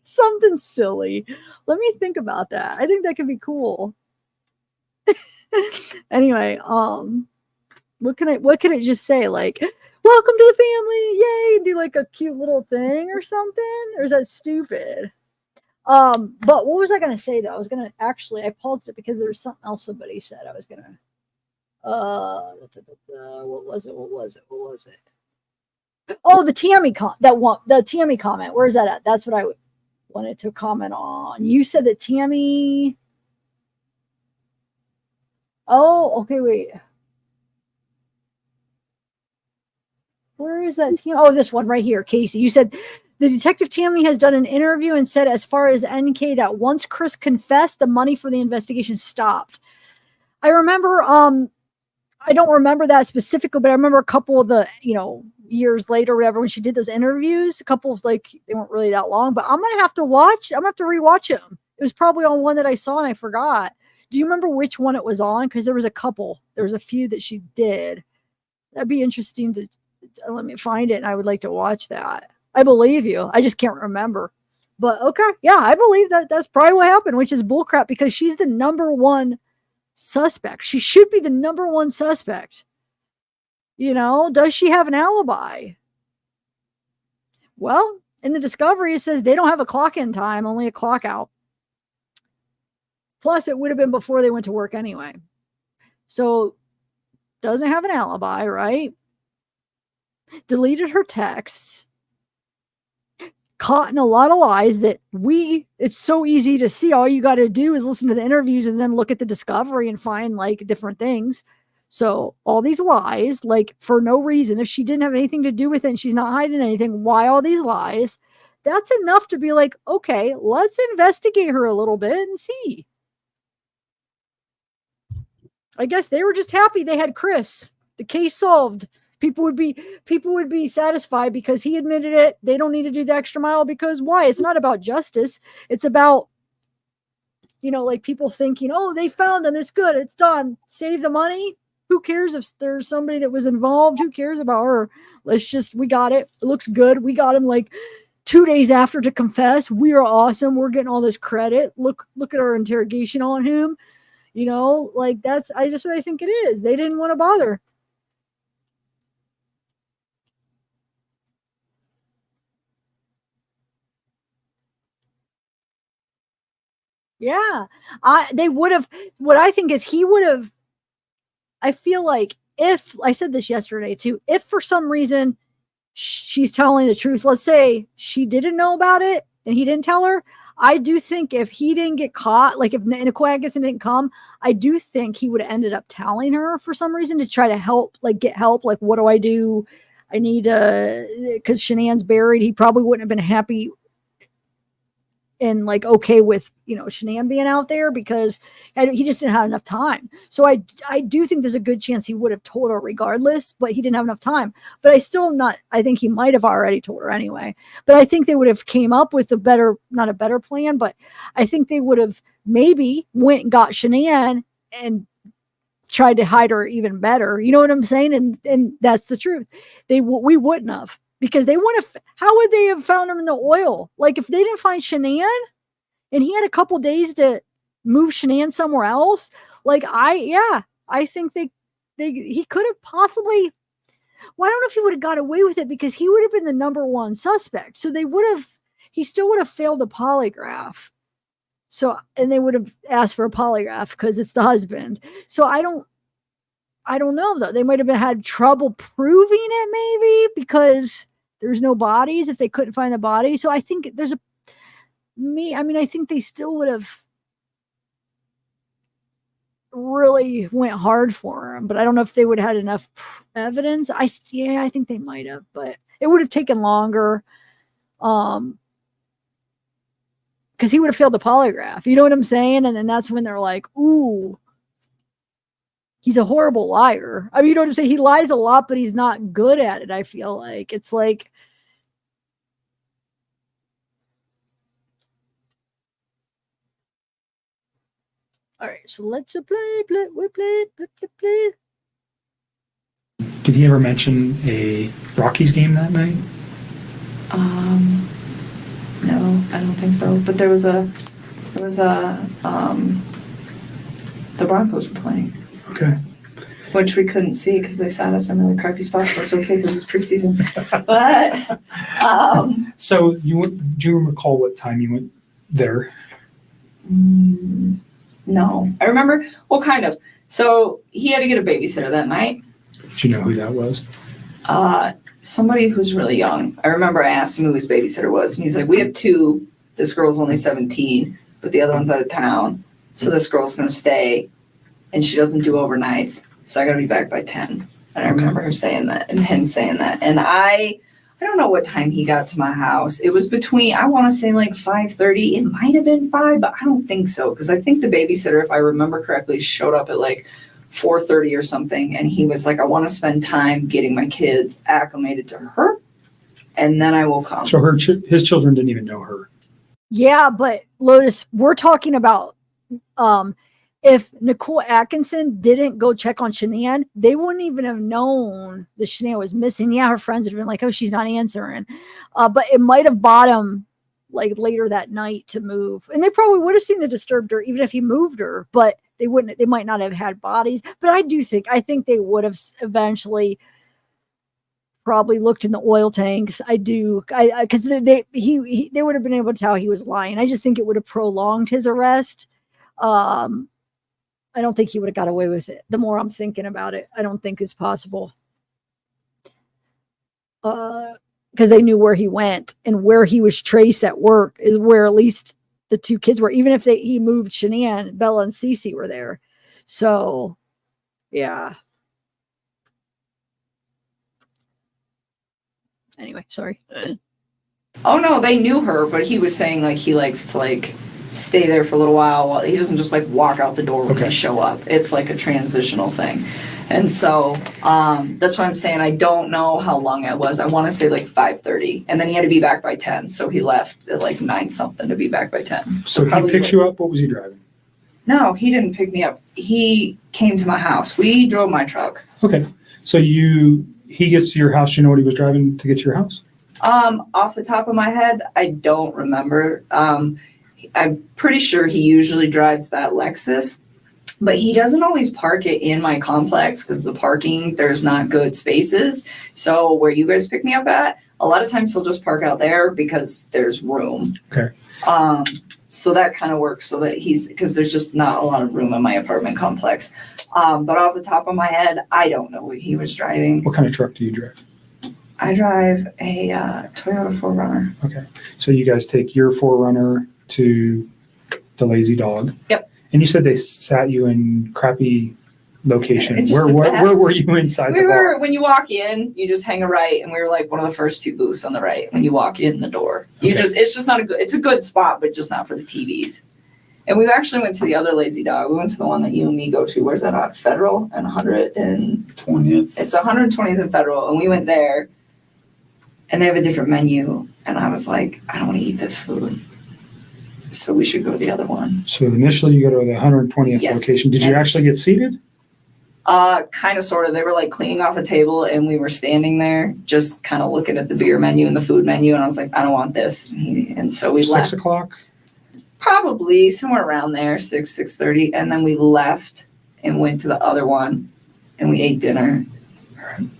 something silly. Let me think about that. I think that could be cool. Anyway, what can it just say? Like, welcome to the family, yay, and do like a cute little thing or something? Or is that stupid? But what was I gonna say though? I was gonna I paused it because there was something else somebody said. I was gonna what was it? Oh, the Tammy the Tammy comment. Where's that at? That's what I wanted to comment on. You said that Tammy. Oh, okay, wait. Where is that Tammy? Oh, this one right here, Casey. You said the detective Tammy has done an interview and said, as far as NK, that once Chris confessed, the money for the investigation stopped. I remember, I don't remember that specifically, but I remember a couple of the, years later, whatever, when she did those interviews, a couple of they weren't really that long, but I'm going to have to rewatch them. It was probably on one that I saw and I forgot. Do you remember which one it was on? Because there was a few that she did. That'd be interesting to let me find it. And I would like to watch that. I believe you. I just can't remember. But okay. Yeah, I believe that's probably what happened, which is bullcrap because she's the number one suspect. She should be the number one suspect. Does she have an alibi? Well, in the discovery, it says they don't have a clock in time, only a clock out. Plus, it would have been before they went to work anyway. So, doesn't have an alibi, right? Deleted her texts. Caught in a lot of lies that it's so easy to see. All you got to do is listen to the interviews and then look at the discovery and find like different things. So all these lies, like for no reason, if she didn't have anything to do with it and she's not hiding anything, why all these lies? That's enough to be like, okay, let's investigate her a little bit and see. I guess they were just happy they had Chris. The case solved. People would be satisfied because he admitted it. They don't need to do the extra mile because why? It's not about justice. It's about, like people thinking, oh, they found him. It's good. It's done. Save the money. Who cares if there's somebody that was involved? Who cares about her? We got it. It looks good. We got him like 2 days after to confess. We are awesome. We're getting all this credit. Look at our interrogation on him. That's what I think it is. They didn't want to bother. Yeah. They would have, what I think is he would have, I feel like if, I said this yesterday too, if for some reason she's telling the truth, let's say she didn't know about it and he didn't tell her, I do think if he didn't get caught, like if Nicole Atkinson didn't come, I do think he would have ended up telling her for some reason to try to help, like get help. Like, what do I do? I need because Shanann's buried. He probably wouldn't have been happy and like okay with Shanann being out there because he just didn't have enough time. So I do think there's a good chance he would have told her regardless, but he didn't have enough time. But I think he might have already told her anyway. But I think they would have came up with not a better plan, but I think they would have maybe went and got Shanann and tried to hide her even better. You know what I'm saying? And that's the truth. We wouldn't have. Because how would they have found him in the oil? Like if they didn't find Shanann and he had a couple days to move Shanann somewhere else, I think he could have possibly, well, I don't know if he would have got away with it because he would have been the number one suspect. So he still would have failed the polygraph. So, and they would have asked for a polygraph because it's the husband. So I don't know though. They might have had trouble proving it maybe because there's no bodies if they couldn't find the body. So I think I think they still would have really went hard for him, but I don't know if they would have had enough evidence. I think they might have, but it would have taken longer. because he would have failed the polygraph. You know what I'm saying? And then that's when they're like, ooh, he's a horrible liar. I mean, you know what I'm saying? He lies a lot, but he's not good at it. I feel like it's like, all right, so let's play. Did he ever mention a Rockies game that night? No, I don't think so. But there was the Broncos were playing, Okay. which we couldn't see because they sat us in really crappy spots. But it's okay because it's preseason. But So do you recall what time you went there? no, I remember, well, kind of. So he had to get a babysitter that night. Do you know who that was? Somebody who's really young. I remember I asked him who his babysitter was, and he's like, we have two. This girl's only 17, but the other one's out of town. So this girl's going to stay, and she doesn't do overnights. So I got to be back by 10. And I remember her saying that and him saying that. And I don't know what time he got to my house. It was between, I want to say like 5:30. It might have been 5, but I don't think so. Because I think the babysitter, if I remember correctly, showed up at like 4:30 or something. And he was like, I want to spend time getting my kids acclimated to her. And then I will come. So his children didn't even know her. Yeah, but Lotus, we're talking about if Nicole Atkinson didn't go check on Shanann, they wouldn't even have known that Shanann was missing. Yeah, her friends would have been like, oh, she's not answering. But it might have bought him like later that night to move. And they probably would have seen the disturbed her even if he moved her, but they might not have had bodies. But I think they would have eventually probably looked in the oil tanks. I do. Because they would have been able to tell he was lying. I just think it would have prolonged his arrest. I don't think he would have got away with it. The more I'm thinking about it, I don't think it's possible. Because they knew where he went and where he was traced at work is where at least the two kids were. Even if he moved Shanann, Bella and Cece were there. So, yeah. Anyway, sorry. Oh no, they knew her, but he was saying like he likes to like stay there for a little while. He doesn't just like walk out the door when they show up. It's like a transitional thing. And so that's why I'm saying I don't know how long it was. I want to say like 5:30, and then he had to be back by 10. So he left at like 9 something to be back by 10. So he picks you up. What was he driving? No, he didn't pick me up. He came to my house. We drove my truck. Okay. So he gets to your house. You know what he was driving to get to your house? Off the top of my head, I don't remember. I'm pretty sure he usually drives that Lexus, but he doesn't always park it in my complex because the parking, there's not good spaces. So where you guys pick me up at, a lot of times he'll just park out there because there's room. Okay. So that kind of works so that because there's just not a lot of room in my apartment complex. But off the top of my head, I don't know what he was driving. What kind of truck do you drive? I drive a Toyota 4Runner. Okay. So you guys take your 4Runner to the Lazy Dog. Yep. And you said they sat you in crappy locations. It just Where were you inside the bar? When you walk in, you just hang a right, and we were like one of the first two booths on the right when you walk in the door. It's just not it's a good spot, but just not for the TVs. And we actually went to the other Lazy Dog. We went to the one that you and me go to. Where's that on? Federal and 20th. It's 120th and Federal, and we went there, and they have a different menu, and I was like, I don't want to eat this food. So we should go to the other one. So initially you go to the 120th location. Did you actually get seated? Kind of, sort of. They were like cleaning off a table, and we were standing there just kind of looking at the beer menu and the food menu, and I was like, I don't want this. And so we left. 6 o'clock? Probably somewhere around there, 6:30. And then we left and went to the other one, and we ate dinner.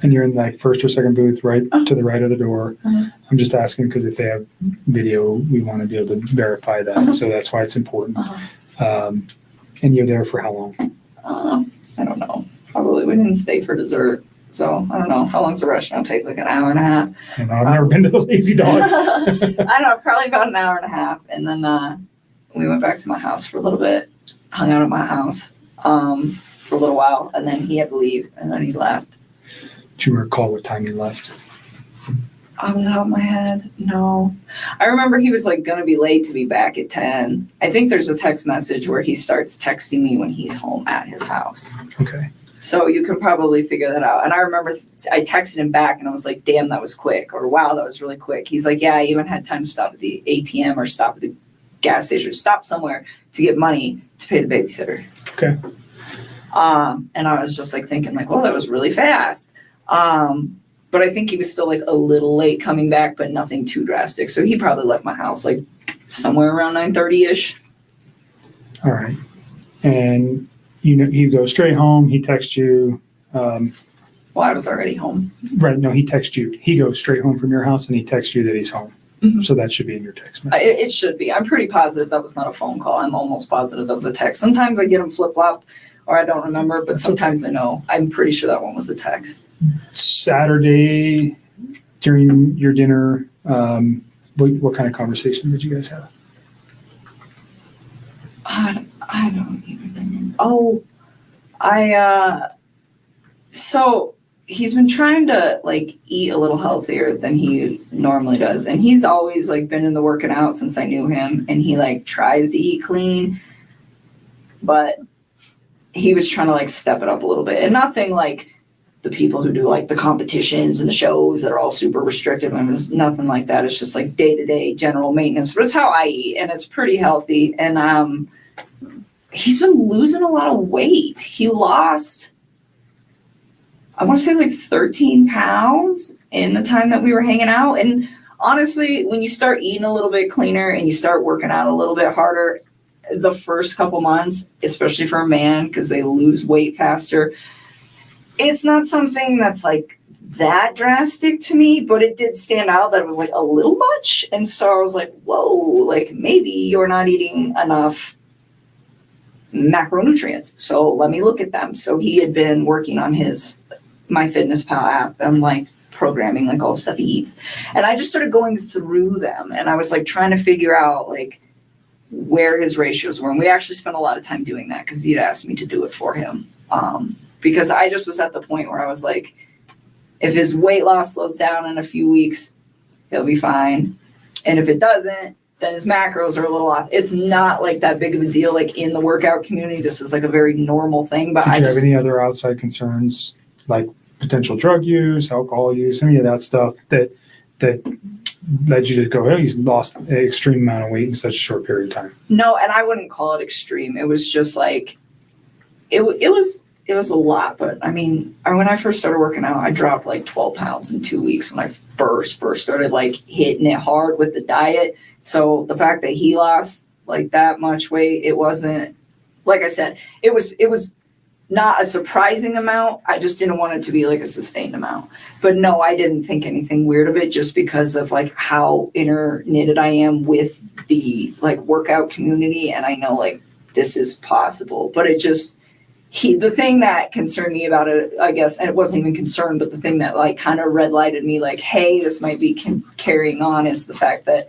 And you're in like first or second booth right to the right of the door. I'm just asking because if they have video, we want to be able to verify that. So that's why it's important. And you're there for how long? I don't know. Probably we didn't stay for dessert. So I don't know. How long's the restaurant take? Like an hour and a half? I don't know. I've never been to the Lazy Dog. I don't know. Probably about an hour and a half. And then we went back to my house for a little bit, hung out at my house for a little while. And then he had to leave, and then he left. Do you recall what time you left? off the top of my head, no. I remember he was like gonna be late to be back at 10. I think there's a text message where he starts texting me when he's home at his house. Okay. So you can probably figure that out. And I remember I texted him back and I was like, damn, that was quick. Or wow, that was really quick. He's like, yeah, I even had time to stop at the ATM or stop at the gas station, stop somewhere to get money to pay the babysitter. Okay. And I was just like thinking like, well, that was really fast. But I think he was still like a little late coming back, but nothing too drastic. So he probably left my house like somewhere around 9:30ish. All right. And you go straight home. He texts you. Well, I was already home. Right. No, he texts you. He goes straight home from your house and he texts you that he's home. Mhm. So that should be in your text message. It should be. I'm pretty positive that was not a phone call. I'm almost positive that was a text. Sometimes I get them flip-flop or I don't remember, but sometimes I know. I'm pretty sure that one was a text. Saturday during your dinner, what kind of conversation did you guys have? I don't even remember. Oh, so he's been trying to like eat a little healthier than he normally does. And he's always like been in the working out since I knew him. And he like tries to eat clean, but he was trying to like step it up a little bit. And nothing like the people who do like the competitions and the shows that are all super restrictive. And there's nothing like that. It's just like day-to-day general maintenance, but it's how I eat and it's pretty healthy. And he's been losing a lot of weight. He lost, I want to say like 13 pounds in the time that we were hanging out. And honestly, when you start eating a little bit cleaner and you start working out a little bit harder, the first couple months, especially for a man, because they lose weight faster, it's not something that's like that drastic to me, but it did stand out that it was like a little much. And so I was like, whoa, like maybe you're not eating enough macronutrients. So let me look at them. So he had been working on his MyFitnessPal app and like programming like all the stuff he eats. And I just started going through them and I was like trying to figure out like where his ratios were. And we actually spent a lot of time doing that because he'd asked me to do it for him. Because I just was at the point where I was like, if his weight loss slows down in a few weeks, he'll be fine. And if it doesn't, then his macros are a little off. It's not like that big of a deal. Like in the workout community, this is like a very normal thing. But Did you have any other outside concerns like potential drug use, alcohol use, any of that stuff that led you to go, oh, he's lost an extreme amount of weight in such a short period of time? No, and I wouldn't call it extreme. It was just like, it was a lot. But I mean, when I first started working out, I dropped like 12 pounds in 2 weeks when I first started like hitting it hard with the diet. So the fact that he lost like that much weight, it wasn't, like I said, it was not a surprising amount. I just didn't want it to be like a sustained amount. But no, I didn't think anything weird of it just because of like how interknitted I am with the like workout community. And I know like this is possible, but it just, the thing that concerned me about it, I guess, and it wasn't even concern, but the thing that like kind of red lighted me like, hey, this might be carrying on is the fact that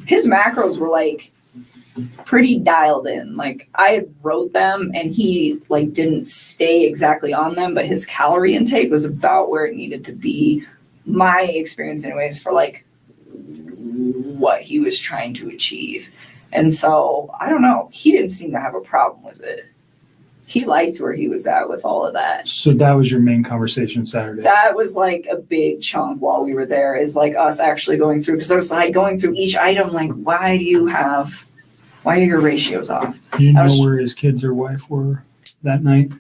his macros were like pretty dialed in. Like I had wrote them and he like didn't stay exactly on them, but his calorie intake was about where it needed to be. My experience anyways for like what he was trying to achieve. And so I don't know, he didn't seem to have a problem with it. He liked where he was at with all of that. So that was your main conversation Saturday? That was like a big chunk while we were there is like us actually going through, because I was like going through each item, like, why are your ratios off? Do you know where his kids or wife were that night?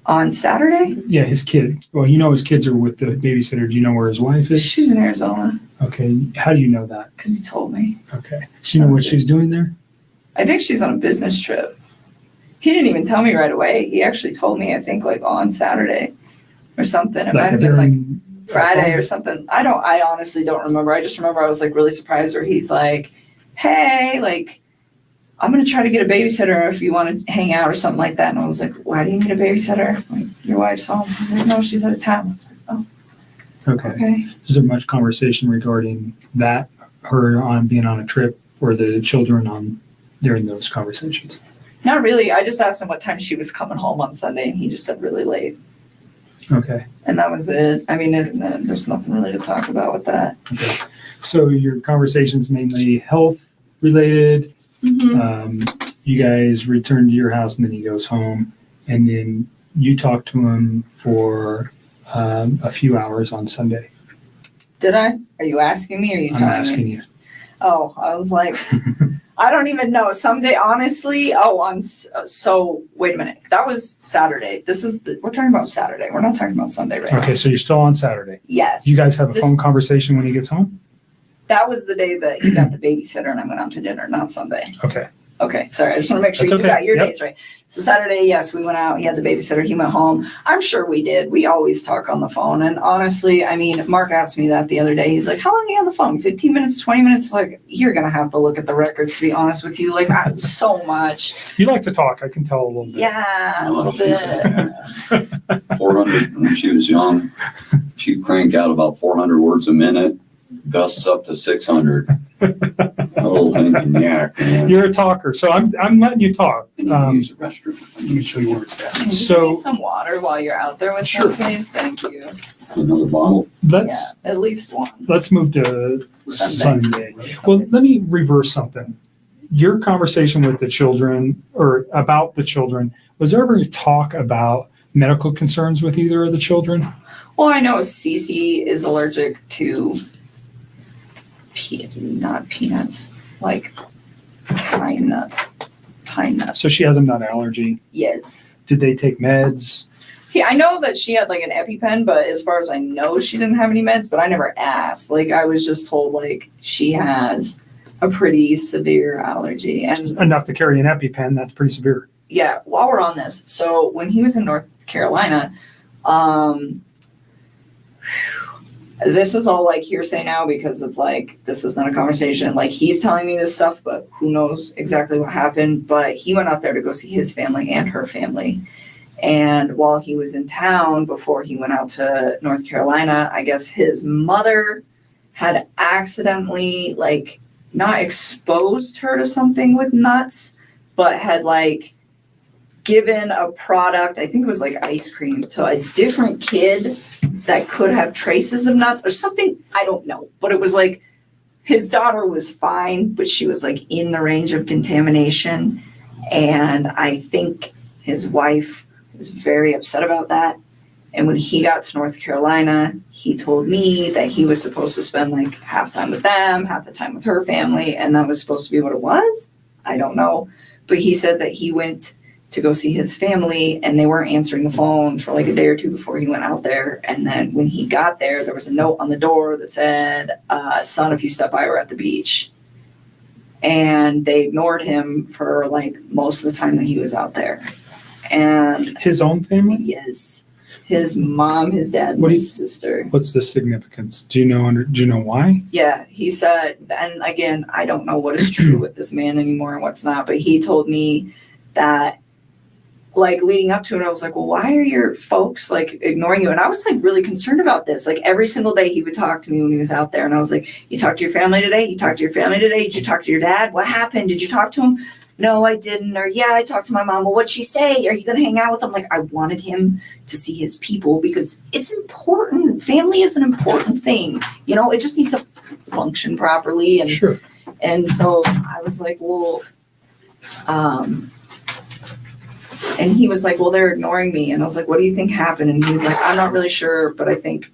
On Saturday? Yeah, his kid. Well, you know his kids are with the babysitter. Do you know where his wife is? She's in Arizona. Okay. How do you know that? Because he told me. Okay. Do you know what she's doing there? I think she's on a business trip. He didn't even tell me right away. He actually told me, I think, like on Saturday or something. It might have been like Friday or something. I honestly don't remember. I just remember I was like really surprised where he's like, hey, like, I'm going to try to get a babysitter if you want to hang out or something like that. And I was like, why do you need a babysitter? Like, your wife's home. He's like, no, she's out of town. I was like, oh, okay. Is there much conversation regarding that, her on being on a trip or the children during those conversations? Not really. I just asked him what time she was coming home on Sunday, and he just said really late. Okay. And that was it. I mean, there's nothing really to talk about with that. Okay. So your conversation's mainly health related. You guys return to your house and then he goes home, and then you talk to him for a few hours on Sunday. Did I? Are you asking me or are you I'm telling asking me? you. Oh, I was like, I don't even know. Someday, honestly, so wait a minute. That was Saturday. We're talking about Saturday. We're not talking about Sunday right now. Okay, so you're still on Saturday. Yes. You guys have a This- phone conversation when he gets home? That was the day that he got the babysitter and I went out to dinner, not Sunday. Okay. Okay, sorry. I just want to make sure That's you okay. got your Yep. days right. So Saturday, yes, we went out. He had the babysitter. He went home. I'm sure we did. We always talk on the phone. And honestly, I mean, Mark asked me that the other day. He's like, how long are you on the phone? 15 minutes, 20 minutes? Like, you're going to have to look at the records, to be honest with you. Like, so much. You like to talk, I can tell a little bit. Yeah, a little bit. 400 when she was young. She'd crank out about 400 words a minute, gusts up to 600. A little yak, man. You're a talker, so I'm letting you talk. I need to use the restroom. Let me show you where it's at. Can you So- give me some water while you're out there with Sure. them, please? Thank you. Another bottle. Let's Yeah, at least one. move to Sunday. Sunday. Well, let me reverse something. Your conversation with the children or about the children, was there ever talk about medical concerns with either of the children? Well, I know Cece is allergic to not peanuts, like pine nuts. Pine nuts. So she has a nut allergy. Yes. Did they take meds? Yeah, I know that she had like an EpiPen, but as far as I know, she didn't have any meds, but I never asked. Like, I was just told, like, she has a pretty severe allergy. And Enough to carry an EpiPen, that's pretty severe. yeah, while we're on this, so when he was in North Carolina, this is all like hearsay now because it's like, this is not a conversation. Like, he's telling me this stuff, but who knows exactly what happened. But he went out there to go see his family and her family. And while he was in town, before he went out to North Carolina, I guess his mother had accidentally, like, not exposed her to something with nuts, but had, like, given a product, I think it was like ice cream, to a different kid that could have traces of nuts or something. I don't know. But it was like, his daughter was fine, but she was like in the range of contamination. And I think his wife was very upset about that. And when he got to North Carolina, he told me that he was supposed to spend like half time with them, half the time with her family. And that was supposed to be what it was. I don't know. But he said that he went to go see his family and they weren't answering the phone for like a day or two before he went out there. And then when he got there, there was a note on the door that said, son, if you step by, we're at the beach. And they ignored him for like most of the time that he was out there. And His own family? yes, his mom, his dad, and What do his sister. What's the significance? Do you know why? Yeah, he said, and again, I don't know what is true with this man anymore and what's not, but he told me that, like, leading up to it, I was like, well, why are your folks like ignoring you? And I was like really concerned about this. Like, every single day he would talk to me when he was out there, and I was like, you talked to your family today? You talked to your family today? Did you talk to your dad? What happened? Did you talk to him? No, I didn't. Or yeah, I talked to my mom. Well, what'd she say? Are you going to hang out with him? Like, I wanted him to see his people because it's important. Family is an important thing. You know, it just needs to function properly. And Sure. and so I was like, well, and he was like, well, they're ignoring me. And I was like, what do you think happened? And he was like, I'm not really sure, but I think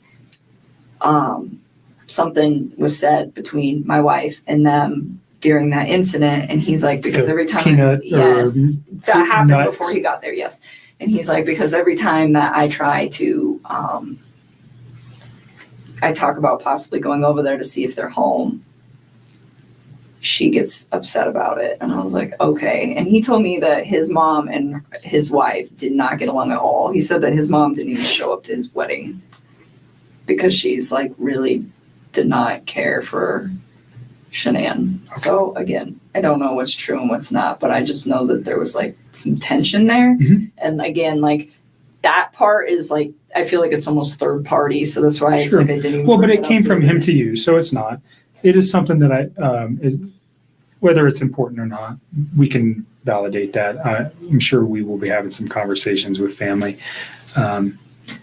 something was said between my wife and them during that incident. And he's like, because every time, Peanut yes, that happened nuts. before he got there, yes. And he's like, because every time that I try to, I talk about possibly going over there to see if they're home, she gets upset about it. And I was like, okay. And he told me that his mom and his wife did not get along at all. He said that his mom didn't even show up to his wedding because she's like really did not care for Shanann. Okay. So again, I don't know what's true and what's not, but I just know that there was like some tension there. Mm-hmm. And again, like that part is like, I feel like it's almost third party. So that's why it's Sure. like I didn't even Well, but bring it up came from later. him to you, so it's not. It is something that is whether it's important or not, we can validate that. I'm sure we will be having some conversations with family. What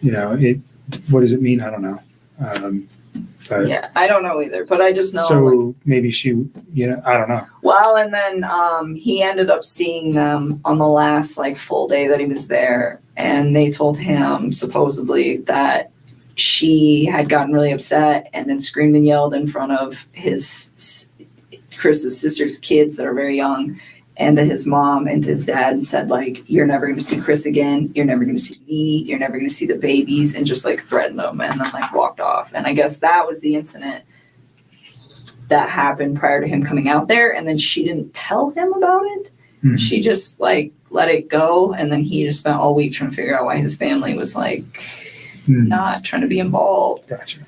does it mean? I don't know. But, Yeah, I don't know either, but I just know. like, so maybe she, I don't know. well, and then he ended up seeing them on the last like full day that he was there, and they told him supposedly that she had gotten really upset and then screamed and yelled in front of Chris's sister's kids that are very young, and to his mom and to his dad, and said like, "You're never going to see Chris again. You're never going to see me. You're never going to see the babies," and just like threatened them, and then like walked off. And I guess that was the incident that happened prior to him coming out there, and then she didn't tell him about it. Hmm. She just like let it go, and then he just spent all week trying to figure out why his family was like not trying to be involved. Gotcha.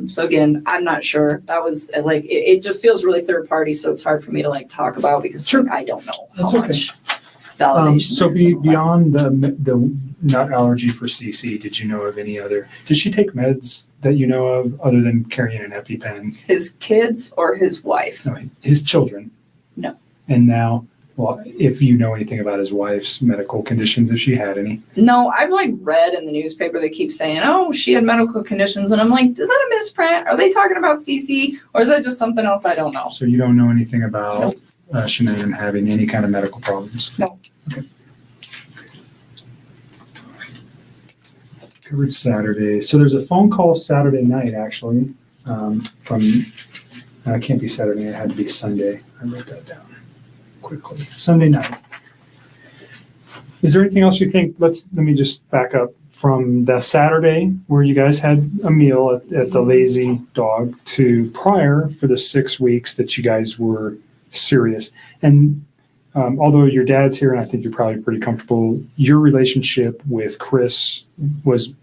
So again, I'm not sure. That was like it just feels really third party, so it's hard for me to like talk about because Sure. like, I don't know how That's okay. much validation. So there is in the beyond the nut allergy for CC, did you know of any other? Did she take meds that you know of other than carrying an EpiPen? his kids or his wife. No, his children. No. And now, well, if you know anything about his wife's medical conditions, if she had any. No, I've like read in the newspaper they keep saying, "Oh, she had medical conditions," and I'm like, is that a misprint? Are they talking about CC, or is that just something else I don't know? So you don't know anything about Shanae having any kind of medical problems? No. Okay. Covered Saturday. So there's a phone call Saturday night, actually, from, it can't be Saturday, it had to be Sunday. I wrote that down quickly. Sunday night. Is there anything else you think, let me just back up from the Saturday where you guys had a meal at the Lazy Dog to prior for the 6 weeks that you guys were serious. And although your dad's here and I think you're probably pretty comfortable, your relationship with Chris was,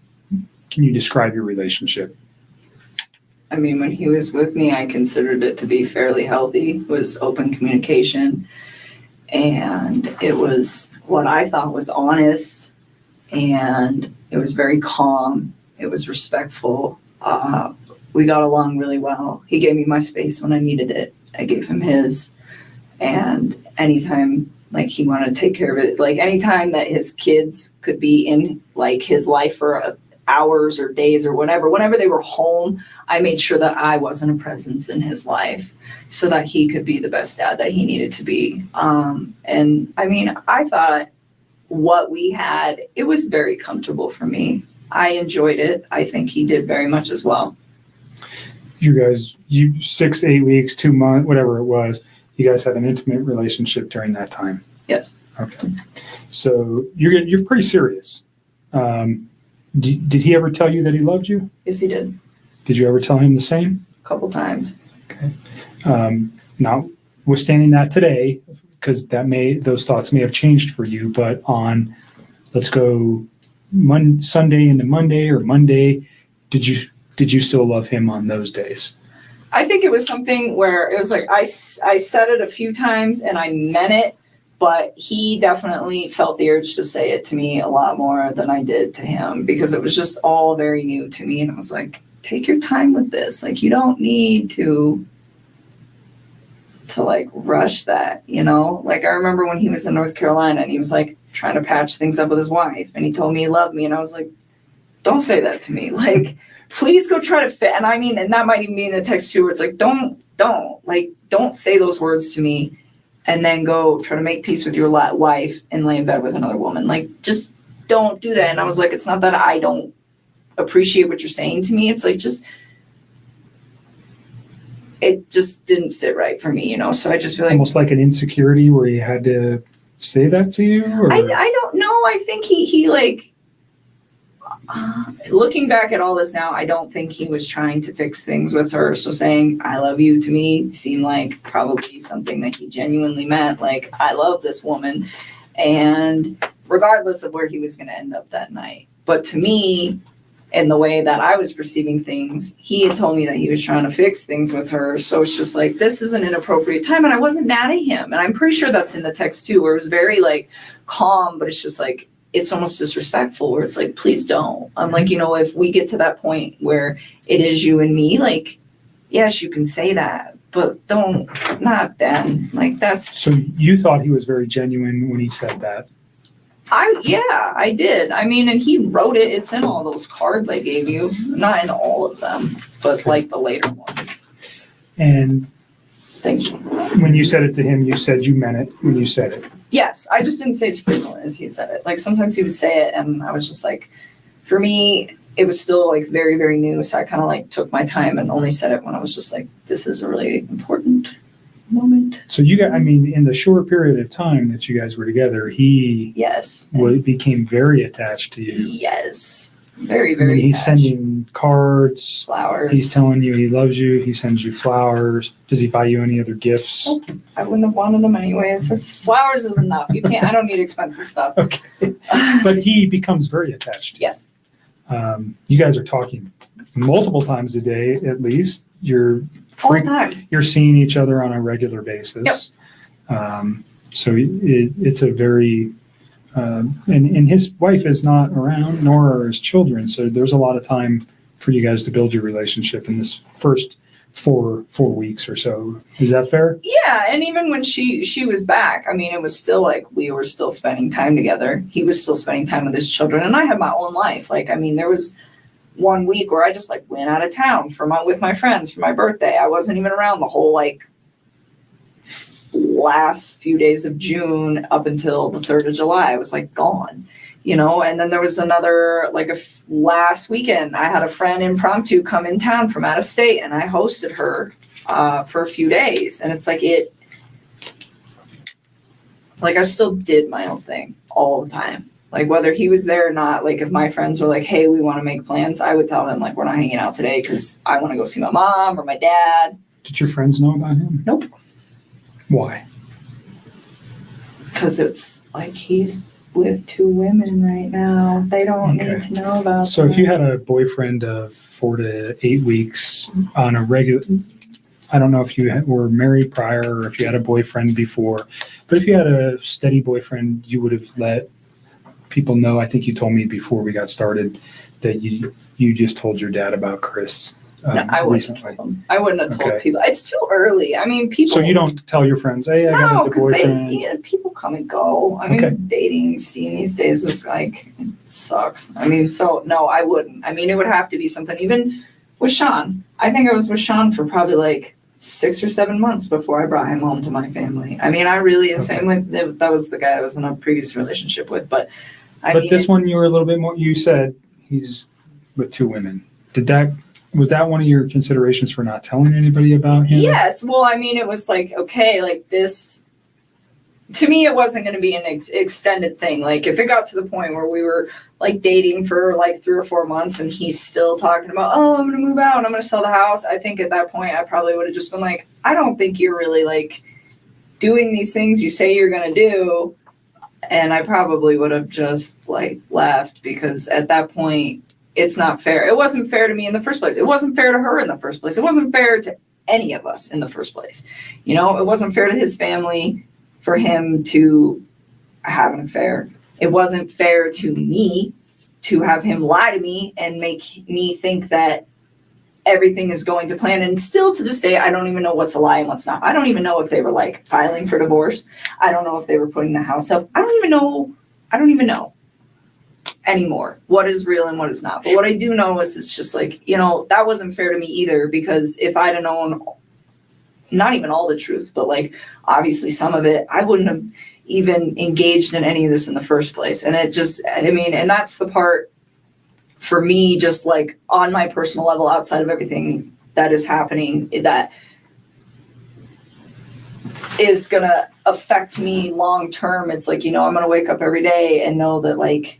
can you describe your relationship? I mean, when he was with me, I considered it to be fairly healthy. It was open communication, and it was what I thought was honest, and it was very calm. It was respectful. We got along really well. He gave me my space when I needed it. I gave him his, and anytime like he wanted to take care of it, like anytime that his kids could be in like his life for hours or days or whatever, whenever they were home, I made sure that I wasn't a presence in his life so that he could be the best dad that he needed to be. And I mean, I thought what we had, it was very comfortable for me. I enjoyed it. I think he did very much as well. You guys, 6, 8 weeks, 2 months, whatever it was, you guys had an intimate relationship during that time. Yes. Okay. So you're pretty serious. Did he ever tell you that he loved you? Yes, he did. Did you ever tell him the same? A couple times. Okay. Notwithstanding that today, because those thoughts may have changed for you, but on, let's go Sunday into Monday or Monday, did you still love him on those days? I think it was something where it was like I said it a few times and I meant it, but he definitely felt the urge to say it to me a lot more than I did to him because it was just all very new to me. And I was like, take your time with this. Like, you don't need to like rush that, you know? Like, I remember when he was in North Carolina and he was like trying to patch things up with his wife and he told me he loved me. And I was like, don't say that to me. Like, please go try to fit. And I mean, and that might even be in the text too, where it's like, don't say those words to me and then go try to make peace with your wife and lay in bed with another woman. Like, just don't do that. And I was like, it's not that I don't appreciate what you're saying to me. It's like, it just didn't sit right for me, you know? So I just feel like. Almost like an insecurity where he had to say that to you? Or? I don't know. I think he like, looking back at all this now, I don't think he was trying to fix things with her. So saying I love you to me seemed like probably something that he genuinely meant. Like, I love this woman, and regardless of where he was going to end up that night. But to me, in the way that I was perceiving things, he had told me that he was trying to fix things with her. So it's just like, this is an inappropriate time. And I wasn't mad at him. And I'm pretty sure that's in the text too, where it was very like calm, but it's just like, it's almost disrespectful where it's like, please don't. I'm like, you know, if we get to that point where it is you and me, like, yes, you can say that, but not then. Like, that's. So you thought he was very genuine when he said that? I did. I mean, and he wrote it. It's in all those cards I gave you, not in all of them. but like the later ones. And Thank you. when you said it to him, you said you meant it when you said it. Yes, I just didn't say it as frequently as he said it. Like sometimes he would say it and I was just like, for me, it was still like very, very new. So I kind of like took my time and only said it when I was just like, this is a really important moment. So you got, I mean, in the short period of time that you guys were together, he Yes. became very attached to you. Yes. Very, I very mean, he's attached. sending cards. Flowers. He's telling you he loves you. He sends you flowers. Does he buy you any other gifts? Nope. I wouldn't have wanted them anyways. It's flowers is enough. You can't. I don't need expensive stuff. Okay. But he becomes very attached. Yes. You guys are talking multiple times a day, at least. You're All the time. you're seeing each other on a regular basis. Yep. So it's a very and his wife is not around, nor are his children. So there's a lot of time for you guys to build your relationship in this first four weeks or so. Is that fair? Yeah, and even when she was back, I mean, it was still like we were still spending time together. He was still spending time with his children, and I had my own life. Like, I mean, there was 1 week where I just like went out of town with my friends for my birthday. I wasn't even around the whole like last few days of June up until the 3rd of July. I was like gone, you know. And then there was another like last weekend. I had a friend impromptu come in town from out of state, and I hosted her for a few days. And it's like I still did my own thing all the time. Like whether he was there or not, like if my friends were like, hey, we want to make plans, I would tell them like, we're not hanging out today because I want to go see my mom or my dad. Did your friends know about him? Nope. Why? Because it's like he's with 2 women right now. They don't need to know about So that. if you had a boyfriend of 4 to 8 weeks on a regular, I don't know if you were married prior or if you had a boyfriend before, but if you had a steady boyfriend, you would have let people know. I think you told me before we got started that you just told your dad about Chris. No, I wouldn't have recently. told them. I wouldn't have told Okay. people. It's too early. I mean, people. So you don't tell your friends, hey, I got No, a because boyfriend. people come and go. I mean, Okay. dating scene these days is like, it sucks. I mean, so no, I wouldn't. I mean, it would have to be something, even with Sean. I think I was with Sean for probably like 6 or 7 months before I brought him home to my family. I mean, I really, and same with, that was the guy I was in a previous relationship with, but I But mean, this one, you were a little bit more, you said he's with 2 women. Was that one of your considerations for not telling anybody about him? yes. Well, I mean, it was like, okay, like this, to me, it wasn't going to be an extended thing. Like if it got to the point where we were like dating for like 3 or 4 months and he's still talking about, oh, I'm going to move out, I'm going to sell the house. I think at that point, I probably would have just been like, I don't think you're really like doing these things you say you're going to do. And I probably would have just like left, because at that point, it's not fair. It wasn't fair to me in the first place. It wasn't fair to her in the first place. It wasn't fair to any of us in the first place. You know, it wasn't fair to his family for him to have an affair. It wasn't fair to me to have him lie to me and make me think that everything is going to plan. And still to this day, I don't even know what's a lie and what's not. I don't even know if they were like filing for divorce. I don't know if they were putting the house up. I don't even know anymore what is real and what is not. But what I do know is it's just like, you know, that wasn't fair to me either, because if I'd have known not even all the truth, but like obviously some of it, I wouldn't have even engaged in any of this in the first place. And it just, I mean, and that's the part for me, just like on my personal level, outside of everything that is happening, that is gonna affect me long term. It's like, you know, I'm gonna wake up every day and know that like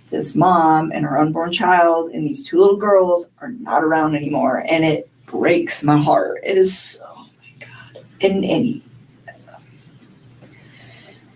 this mom and her unborn child and these 2 little girls are not around anymore. And it breaks my heart. It is, oh my God.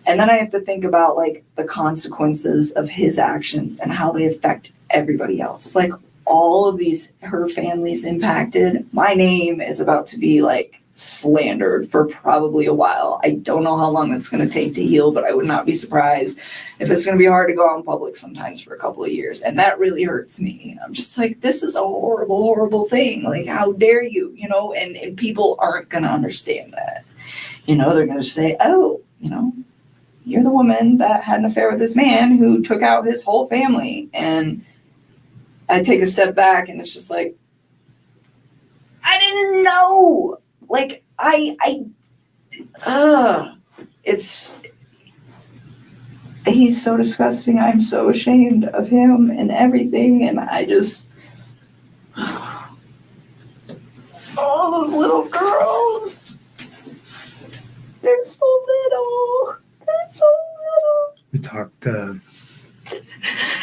And then I have to think about like the consequences of his actions and how they affect everybody else. Like all of these, her family's impacted. My name is about to be like slandered for probably a while. I don't know how long that's going to take to heal, but I would not be surprised if it's going to be hard to go out in public sometimes for a couple of years. And that really hurts me. I'm just like, this is a horrible, horrible thing. Like, how dare you, you know, and people aren't going to understand that. You know, they're going to say, oh, you know, you're the woman that had an affair with this man who took out his whole family. And I take a step back and it's just like, I didn't know. Like, he's so disgusting. I'm so ashamed of him and everything. And I just, all those little girls, they're so little. They're so little. We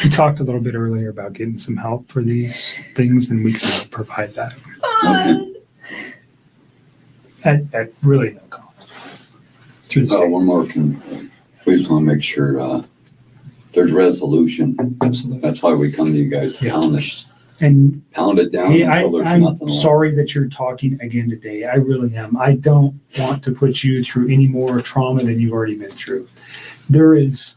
talked a little bit earlier about getting some help for these things, and we can provide that at really no cost through the state. One more we just want to make sure there's resolution. Absolutely. That's why we come to you guys to pound it down Hey, until there's I'm nothing left. sorry that you're talking again today. I really am. I don't want to put you through any more trauma than you've already been through. There is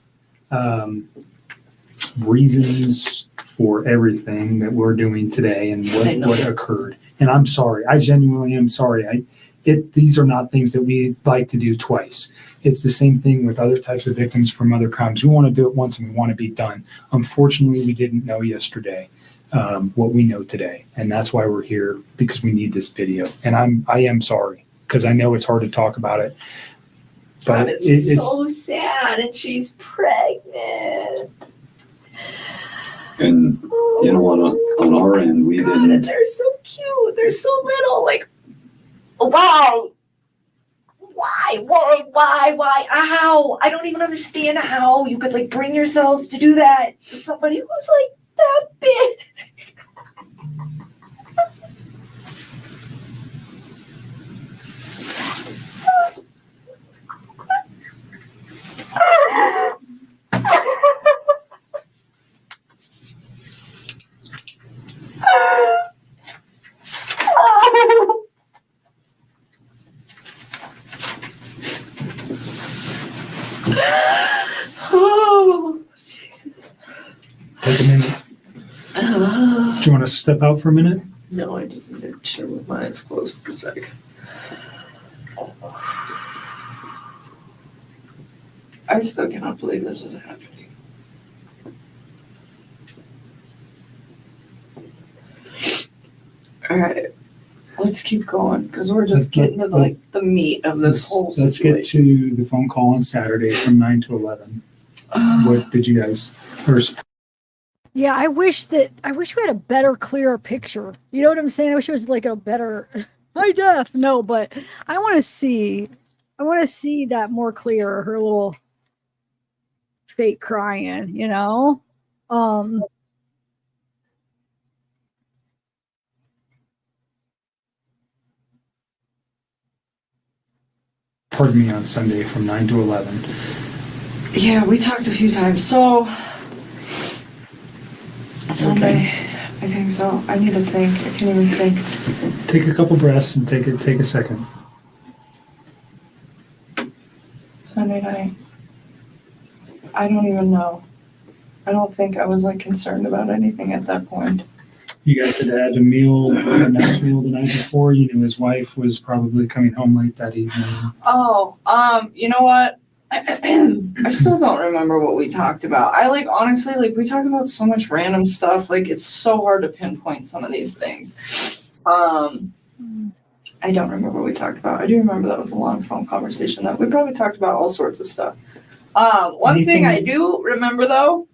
reasons for everything that we're doing today and what occurred. And I'm sorry. I genuinely am sorry. These are not things that we like to do twice. It's the same thing with other types of victims from other crimes. We want to do it once and we want to be done. Unfortunately, we didn't know yesterday what we know today. And that's why we're here, because we need this video. And I am sorry, because I know it's hard to talk about it. But it's so sad, and she's pregnant. And you know what? On our end, we God, didn't. They're so cute. They're so little. Like, wow. Why? How? I don't even understand how you could like bring yourself to do that to somebody who's like that big. Oh, Jesus. Take a minute. Do you want to step out for a minute? No, I just need to chill with my eyes closed for a sec. I still cannot believe this is happening. All right, let's keep going, because we're just getting to like the meat of this whole situation. Let's get to the phone call on Saturday from 9 to 11. What did you guys? Yeah, I wish we had a better, clearer picture. You know what I'm saying? I wish it was like a better high def. No, but I want to see that more clear. Her little fake crying, you know. Pardon me, on Sunday from 9 to 11. Yeah, we talked a few times. So Sunday, I think so. I need to think. I can't even think. Take a couple breaths and take a second. Sunday night. I don't even know. I don't think I was like concerned about anything at that point. You guys had had a nice meal the night before. You knew his wife was probably coming home late that evening. Oh, you know what? I still don't remember what we talked about. I like, honestly, like we talked about so much random stuff. Like it's so hard to pinpoint some of these things. I don't remember what we talked about. I do remember that was a long phone conversation that we probably talked about all sorts of stuff. One thing I do remember though,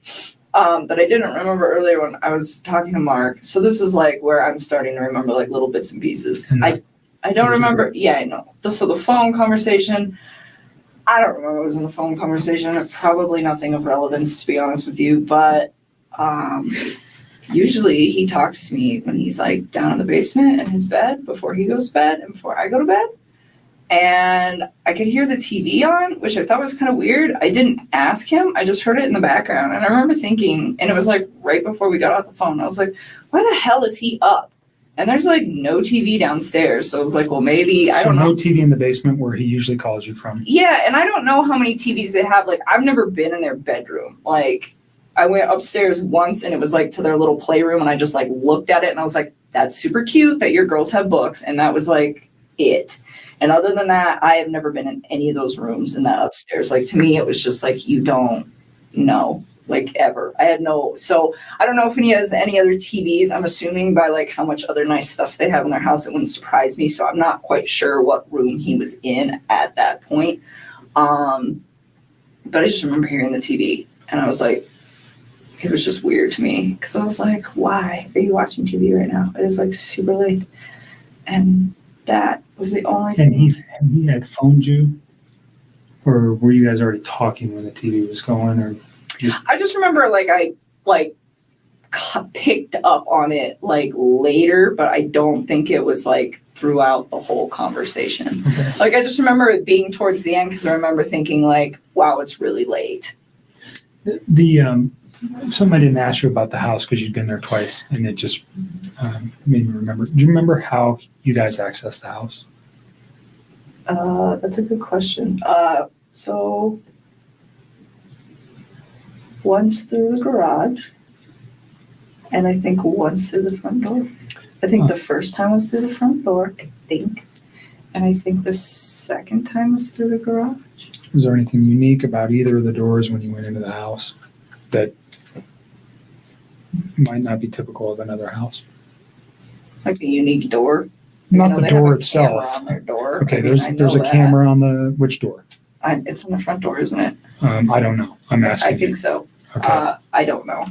that I didn't remember earlier when I was talking to Mark. So this is like where I'm starting to remember like little bits and pieces. I don't remember. Yeah, I know. So the phone conversation, I don't remember what was in the phone conversation. Probably nothing of relevance, to be honest with you. But usually he talks to me when he's like down in the basement in his bed before he goes to bed and before I go to bed. And I could hear the TV on, which I thought was kind of weird. I didn't ask him. I just heard it in the background. And I remember thinking, and it was like right before we got off the phone, I was like, why the hell is he up? And there's like no TV downstairs. So I was like, well, maybe, I don't know. No TV in the basement where he usually calls you from. Yeah, and I don't know how many TVs they have. Like, I've never been in their bedroom. Like, I went upstairs once and it was like to their little playroom and I just like looked at it and I was like, that's super cute that your girls have books. And that was like it. And other than that, I have never been in any of those rooms in that upstairs. Like, to me, it was just like, you don't know. like ever. So I don't know if he has any other TVs. I'm assuming by like how much other nice stuff they have in their house, it wouldn't surprise me. So I'm not quite sure what room he was in at that point. But I just remember hearing the TV and I was like, it was just weird to me because I was like, why are you watching TV right now? It is like super late. And that was the only And thing. he had phoned you? Or were you guys already talking when the TV was going? Or I just remember like I picked up on it like later, but I don't think it was like throughout the whole conversation. okay. Like I just remember it being towards the end because I remember thinking like, wow, it's really late. The something I didn't ask you about the house because you'd been there twice, and it just made me remember. Do you remember how you guys accessed the house? That's a good question. So once through the garage, and I think once through the front door. I think the first time was through the front door, I think. And I think the second time was through the garage. Was there anything unique about either of the doors when you went into the house that might not be typical of another house? Like a unique door. Not the They have door a itself. camera on their door. Okay, I mean, there's I a know camera on the which door? It's on the front door, isn't it? I don't know. I'm asking. I think so. Okay. I don't know.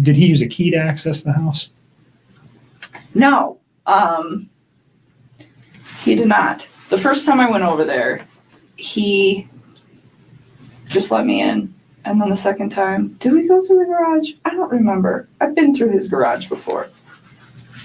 Did he use a key to access the house? No, he did not. The first time I went over there, he just let me in. And then the second time, did we go through the garage? I don't remember. I've been through his garage before.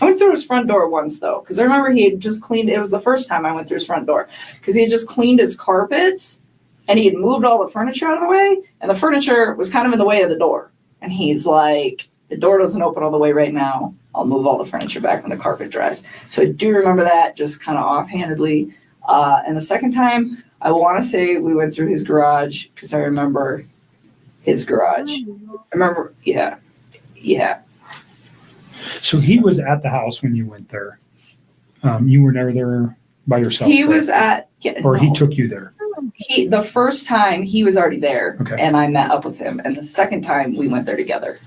I went through his front door once though, because I remember he had just cleaned, it was the first time I went through his front door, because he had just cleaned his carpets and he had moved all the furniture out of the way, and the furniture was kind of in the way of the door. And he's like, the door doesn't open all the way right now. I'll move all the furniture back when the carpet dries. So I do remember that just kind of offhandedly. And the second time, I want to say we went through his garage because I remember his garage. I remember, yeah. So he was at the house when you went there. You were never there by yourself. He correct? was at, He took you there. The first time he was already there, Okay. and I met up with him. And the second time we went there together.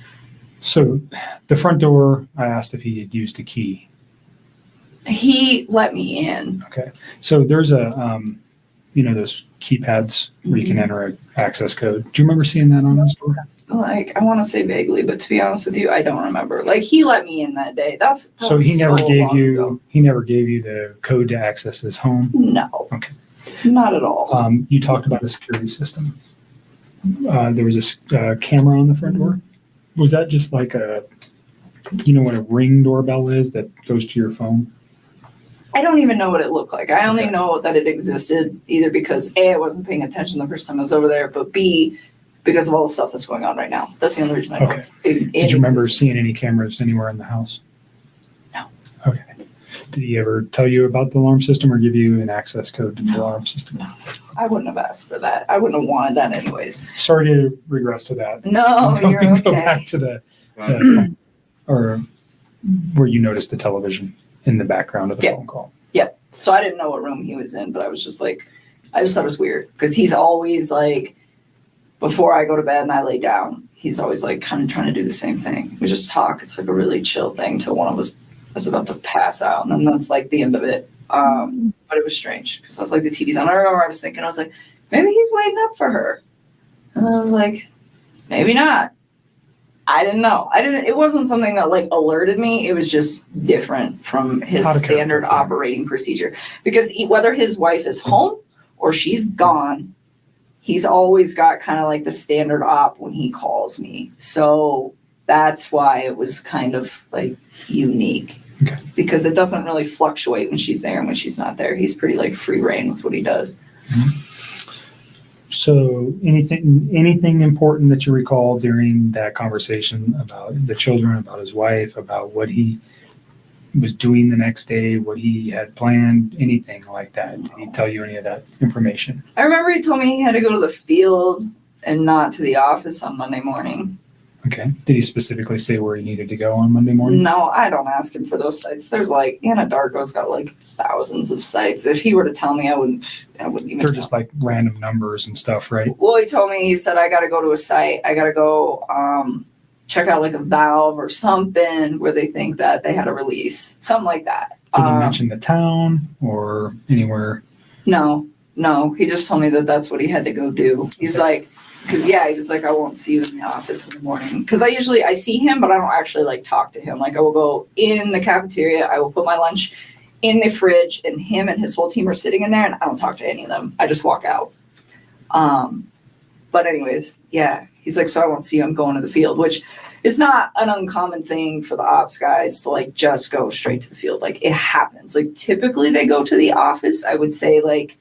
So the front door, I asked if he had used a key. He let me in. Okay. So there's a, those keypads where you can enter an access code. Do you remember seeing that on his door? Like, I want to say vaguely, but to be honest with you, I don't remember. Like, he let me in that day. So he never gave long you ago. the code to access his home? No. Okay. Not at all. You talked about a security system. There was a camera on the front door. Was that just like what a Ring doorbell is that goes to your phone? I don't even know what it looked like. I only Okay. know that it existed either because A, I wasn't paying attention the first time I was over there, but B, because of all the stuff that's going on right now. That's the only reason I know Okay. it's Did you remember seeing any cameras anywhere in the house? No. Okay. Did he ever tell you about the alarm system or give you an access code to the No. alarm system? No. I wouldn't have asked for that. I wouldn't have wanted that anyways. Sorry to regress to that. No, you're okay. Go back to the or where you noticed the television in the background of the Yeah. phone call. So I didn't know what room he was in, but I was just like, I just thought it was weird because he's always like, before I go to bed and I lay down, he's always like kind of trying to do the same thing. We just talk. It's like a really chill thing till one of us is about to pass out, and then that's like the end of it. But it was strange because I was like, the TV's on. I remember I was thinking, I was like, maybe he's waiting up for her, and then I was like, maybe not. I didn't know. It wasn't something that like alerted me. It was just different from his Out of character standard for him. operating procedure. Because whether his wife is home or she's gone, he's always got kind of like the standard op when he calls me. So that's why it was kind of like unique. Okay. Because it doesn't really fluctuate when she's there and when she's not there. He's pretty like free reign with what he does. So anything important that you recall during that conversation about the children, about his wife, about what he was doing the next day, what he had planned, anything like that? Did he tell you any of that information? I remember he told me he had to go to the field and not to the office on Monday morning. Okay. Did he specifically say where he needed to go on Monday morning? No, I don't ask him for those sites. There's like Anadarko's got like thousands of sites. If he were to tell me, I wouldn't even They're know. just like random numbers and stuff, right? Well, he told me, he said, I got to go to a site. I got to go check out like a valve or something where they think that they had a release, something like that. Did he mention the town or anywhere? No. He just told me that that's what he had to go do. He's like, he was like, I won't see you in the office in the morning. Because I see him, but I don't actually like talk to him. Like I will go in the cafeteria, I will put my lunch in the fridge, and him and his whole team are sitting in there, and I don't talk to any of them. I just walk out. But anyways, yeah, he's like, so I won't see you. I'm going to the field, which is not an uncommon thing for the ops guys to like just go straight to the field. Like it happens. Like typically they go to the office, I would say like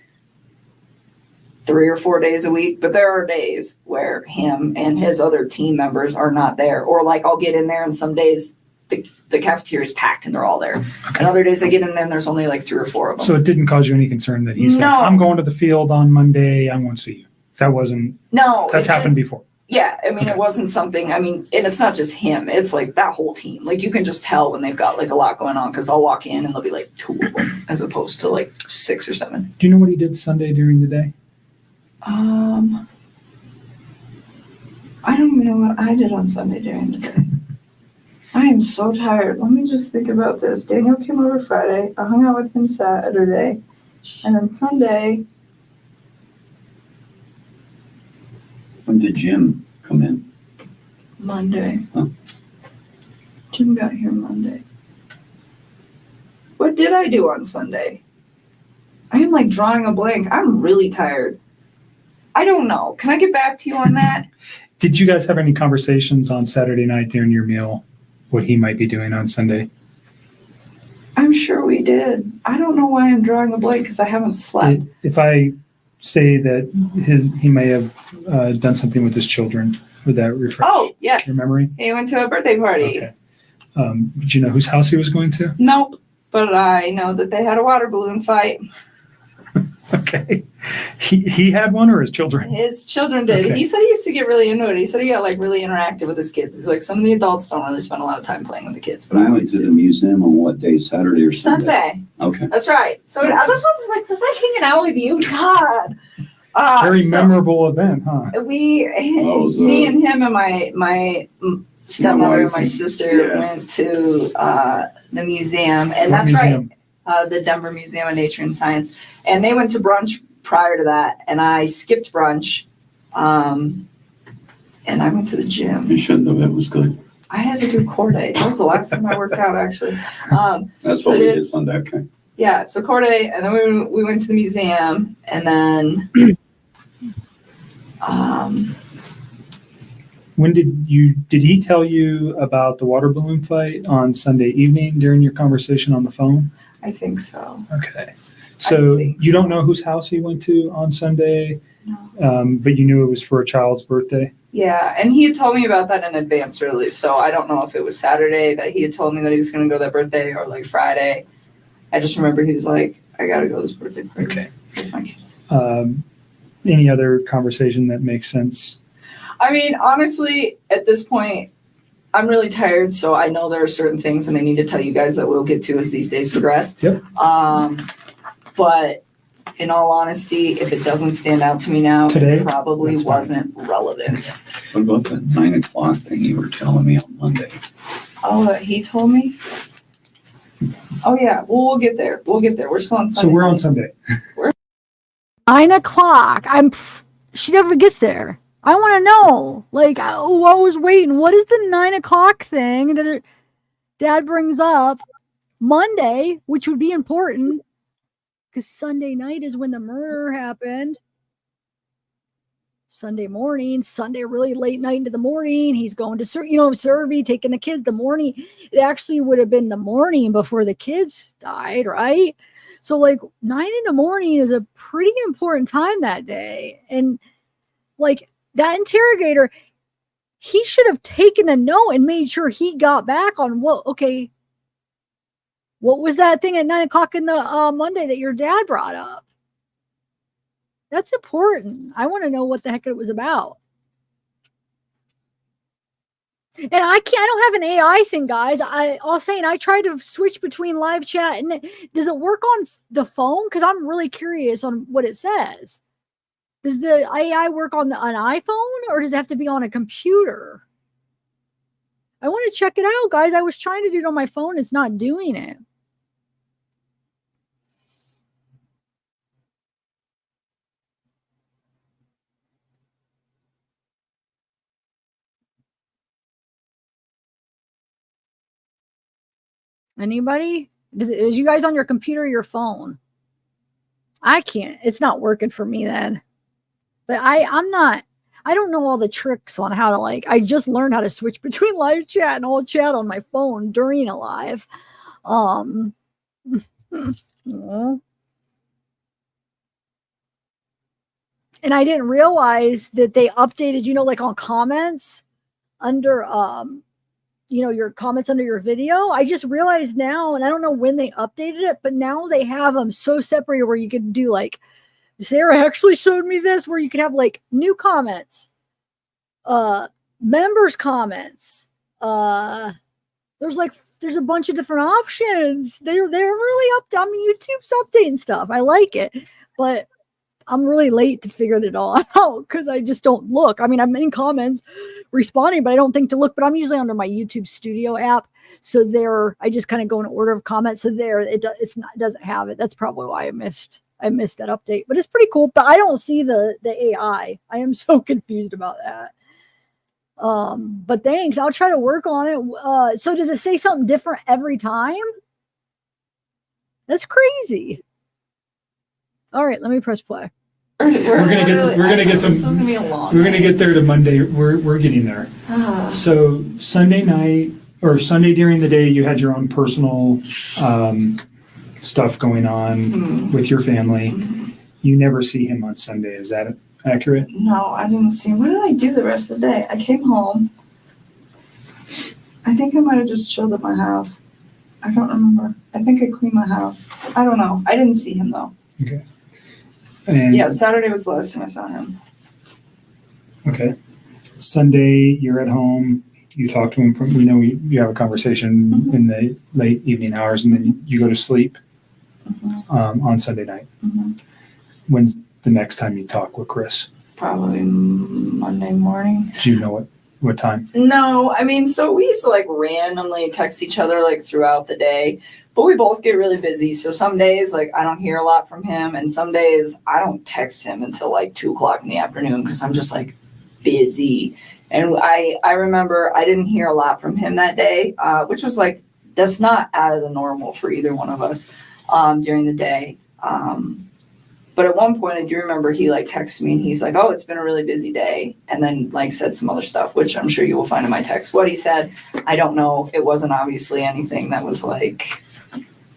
3 or 4 days a week, but there are days where him and his other team members are not there. Or like I'll get in there and some days the cafeteria is packed and they're all there. Okay. And other days I get in there and there's only like 3 or 4 of them. So it didn't cause you any concern that he's No. like, I'm going to the field on Monday, I won't see you. That wasn't, No. that's happened before. Yeah, I mean, Okay. It wasn't something, and it's not just him, it's like that whole team. Like you can just tell when they've got like a lot going on because I'll walk in and there'll be like 2 of them as opposed to like 6 or 7. Do you know what he did Sunday during the day? I don't even know what I did on Sunday during the day. I am so tired. Let me just think about this. Daniel came over Friday. I hung out with him Saturday. And then Sunday, When did Jim come in? Monday. Huh. Jim got here Monday. What did I do on Sunday? I am like drawing a blank. I'm really tired. I don't know. Can I get back to you on that? Did you guys have any conversations on Saturday night during your meal, what he might be doing on Sunday? I'm sure we did. I don't know why I'm drawing a blank because I haven't slept. If I say that he may have done something with his children, would that refresh Oh, yes. your memory? He went to a birthday party. Okay. Did you know whose house he was going to? Nope. But I know that they had a water balloon fight. Okay. He had one or his children? His children did. Okay. He said he used to get really into it. He said he got like really interactive with his kids. He's like, some of the adults don't really spend a lot of time playing with the kids, but I We went always to the do. museum on what day, Saturday or Sunday? Sunday. Okay. That's right. So that's what I was like, was I hanging out with you? God. Very So memorable event, huh? me and him and my stepmother and my sister went to the museum, and What that's museum? right, the Denver Museum of Nature and Science. And they went to brunch prior to that, and I skipped brunch, and I went to the gym. You shouldn't have. It was good. I had to do core day. That was the last time I worked out, actually. That's So what we did- did Sunday. Okay. Yeah, so core day, and then we went to the museum, and then When did he tell you about the water balloon fight on Sunday evening during your conversation on the phone? I think so. Okay. So think you so. don't know whose house he went to on Sunday, No. but you knew it was for a child's birthday? Yeah, and he had told me about that in advance, really. So I don't know if it was Saturday that he had told me that he was going to go that birthday, or like Friday. I just remember he was like, "I got to go to this birthday party Okay. with my kids." Any other conversation that makes sense? I mean, honestly, at this point, I'm really tired, so I know there are certain things that I need to tell you guys that we'll get to as these days progress. Yep. But in all honesty, if it doesn't stand out to me now, Today? it probably That's fine. wasn't relevant. What about that 9 o'clock thing you were telling me on Monday? Oh, he told me? Oh, yeah. Well, we'll get there. We're still on Sunday. So we're on night. Sunday. 9 o'clock. She never gets there. I want to know. Like, I was waiting. What is the 9 o'clock thing that Dad brings up Monday, which would be important because Sunday night is when the murder happened. Sunday morning, Sunday really late night into the morning. He's going to Servy, taking the kids the morning. It actually would have been the morning before the kids died, right? So like 9 in the morning is a pretty important time that day. And like that interrogator, he should have taken a note and made sure he got back on what was that thing at 9 o'clock in the Monday that your dad brought up? That's important. I want to know what the heck it was about. And I don't have an AI thing, guys. I was saying I tried to switch between live chat and does it work on the phone? Because I'm really curious on what it says. Does the AI work on an iPhone or does it have to be on a computer? I want to check it out, guys. I was trying to do it on my phone. It's not doing it. Anybody? Is you guys on your computer or your phone? I can't. It's not working for me then. But I'm not. I don't know all the tricks on how to like. I just learned how to switch between live chat and all chat on my phone during a live. And I didn't realize that they updated. Like on comments under your comments under your video. I just realized now, and I don't know when they updated it, but now they have them so separated where you could do like, Sarah actually showed me this, where you could have like new comments, members comments. There's a bunch of different options. They're really YouTube's updating stuff. I like it, but I'm really late to figure it all out because I just don't look. I mean, I'm in comments responding, but I don't think to look. But I'm usually under my YouTube Studio app, so I just kind of go in order of comments. So it doesn't have it. That's probably why I missed that update. But it's pretty cool. But I don't see the AI. I am so confused about that. But thanks. I'll try to work on it. So does it say something different every time? That's crazy. All right, let me press play. We're gonna get to this is gonna be a long. We're gonna get there to Monday. We're getting there. So Sunday night or Sunday during the day, you had your own personal stuff going on with your family. You never see him on Sunday. Is that accurate? No, I didn't see him. What did I do the rest of the day? I came home. I think I might have just chilled at my house. I don't remember. I think I cleaned my house. I don't know. I didn't see him though. Okay. And Yeah, Saturday was the last time I saw him. Okay. Sunday, you're at home. You talk to him we know you have a conversation in the late evening hours, and then you go to sleep on Sunday night. When's the next time you talk with Chris? Probably Monday morning. Do you know what time? No, I mean, so we used to like randomly text each other like throughout the day, but we both get really busy. So some days like I don't hear a lot from him, and some days I don't text him until like 2:00 in the afternoon because I'm just like busy. And I remember I didn't hear a lot from him that day, which was like, that's not out of the normal for either one of us during the day. But at one point I do remember he like texted me and he's like, oh, it's been a really busy day. And then like said some other stuff, which I'm sure you will find in my text. What he said, I don't know. It wasn't obviously anything that was like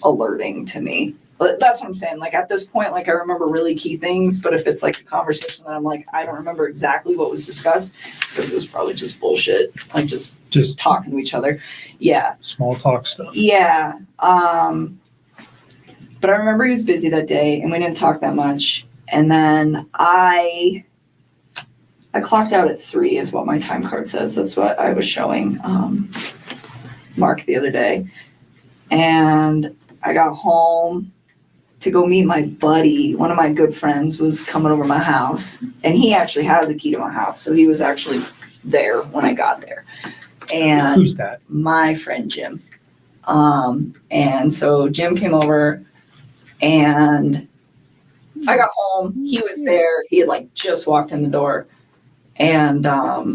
alerting to me. But that's what I'm saying. Like at this point, like I remember really key things, but if it's like a conversation that I'm like, I don't remember exactly what was discussed, it's because it was probably just bullshit. Like just talking to each other. Yeah. Small talk stuff. Yeah. But I remember he was busy that day and we didn't talk that much. And then I clocked out at 3 is what my time card says. That's what I was showing Mark the other day. And I got home to go meet my buddy. One of my good friends was coming over my house, and he actually has a key to my house. So he was actually there when I got there. And who's that? My friend Jim. And so Jim came over and I got home. He was there. He had like just walked in the door. And I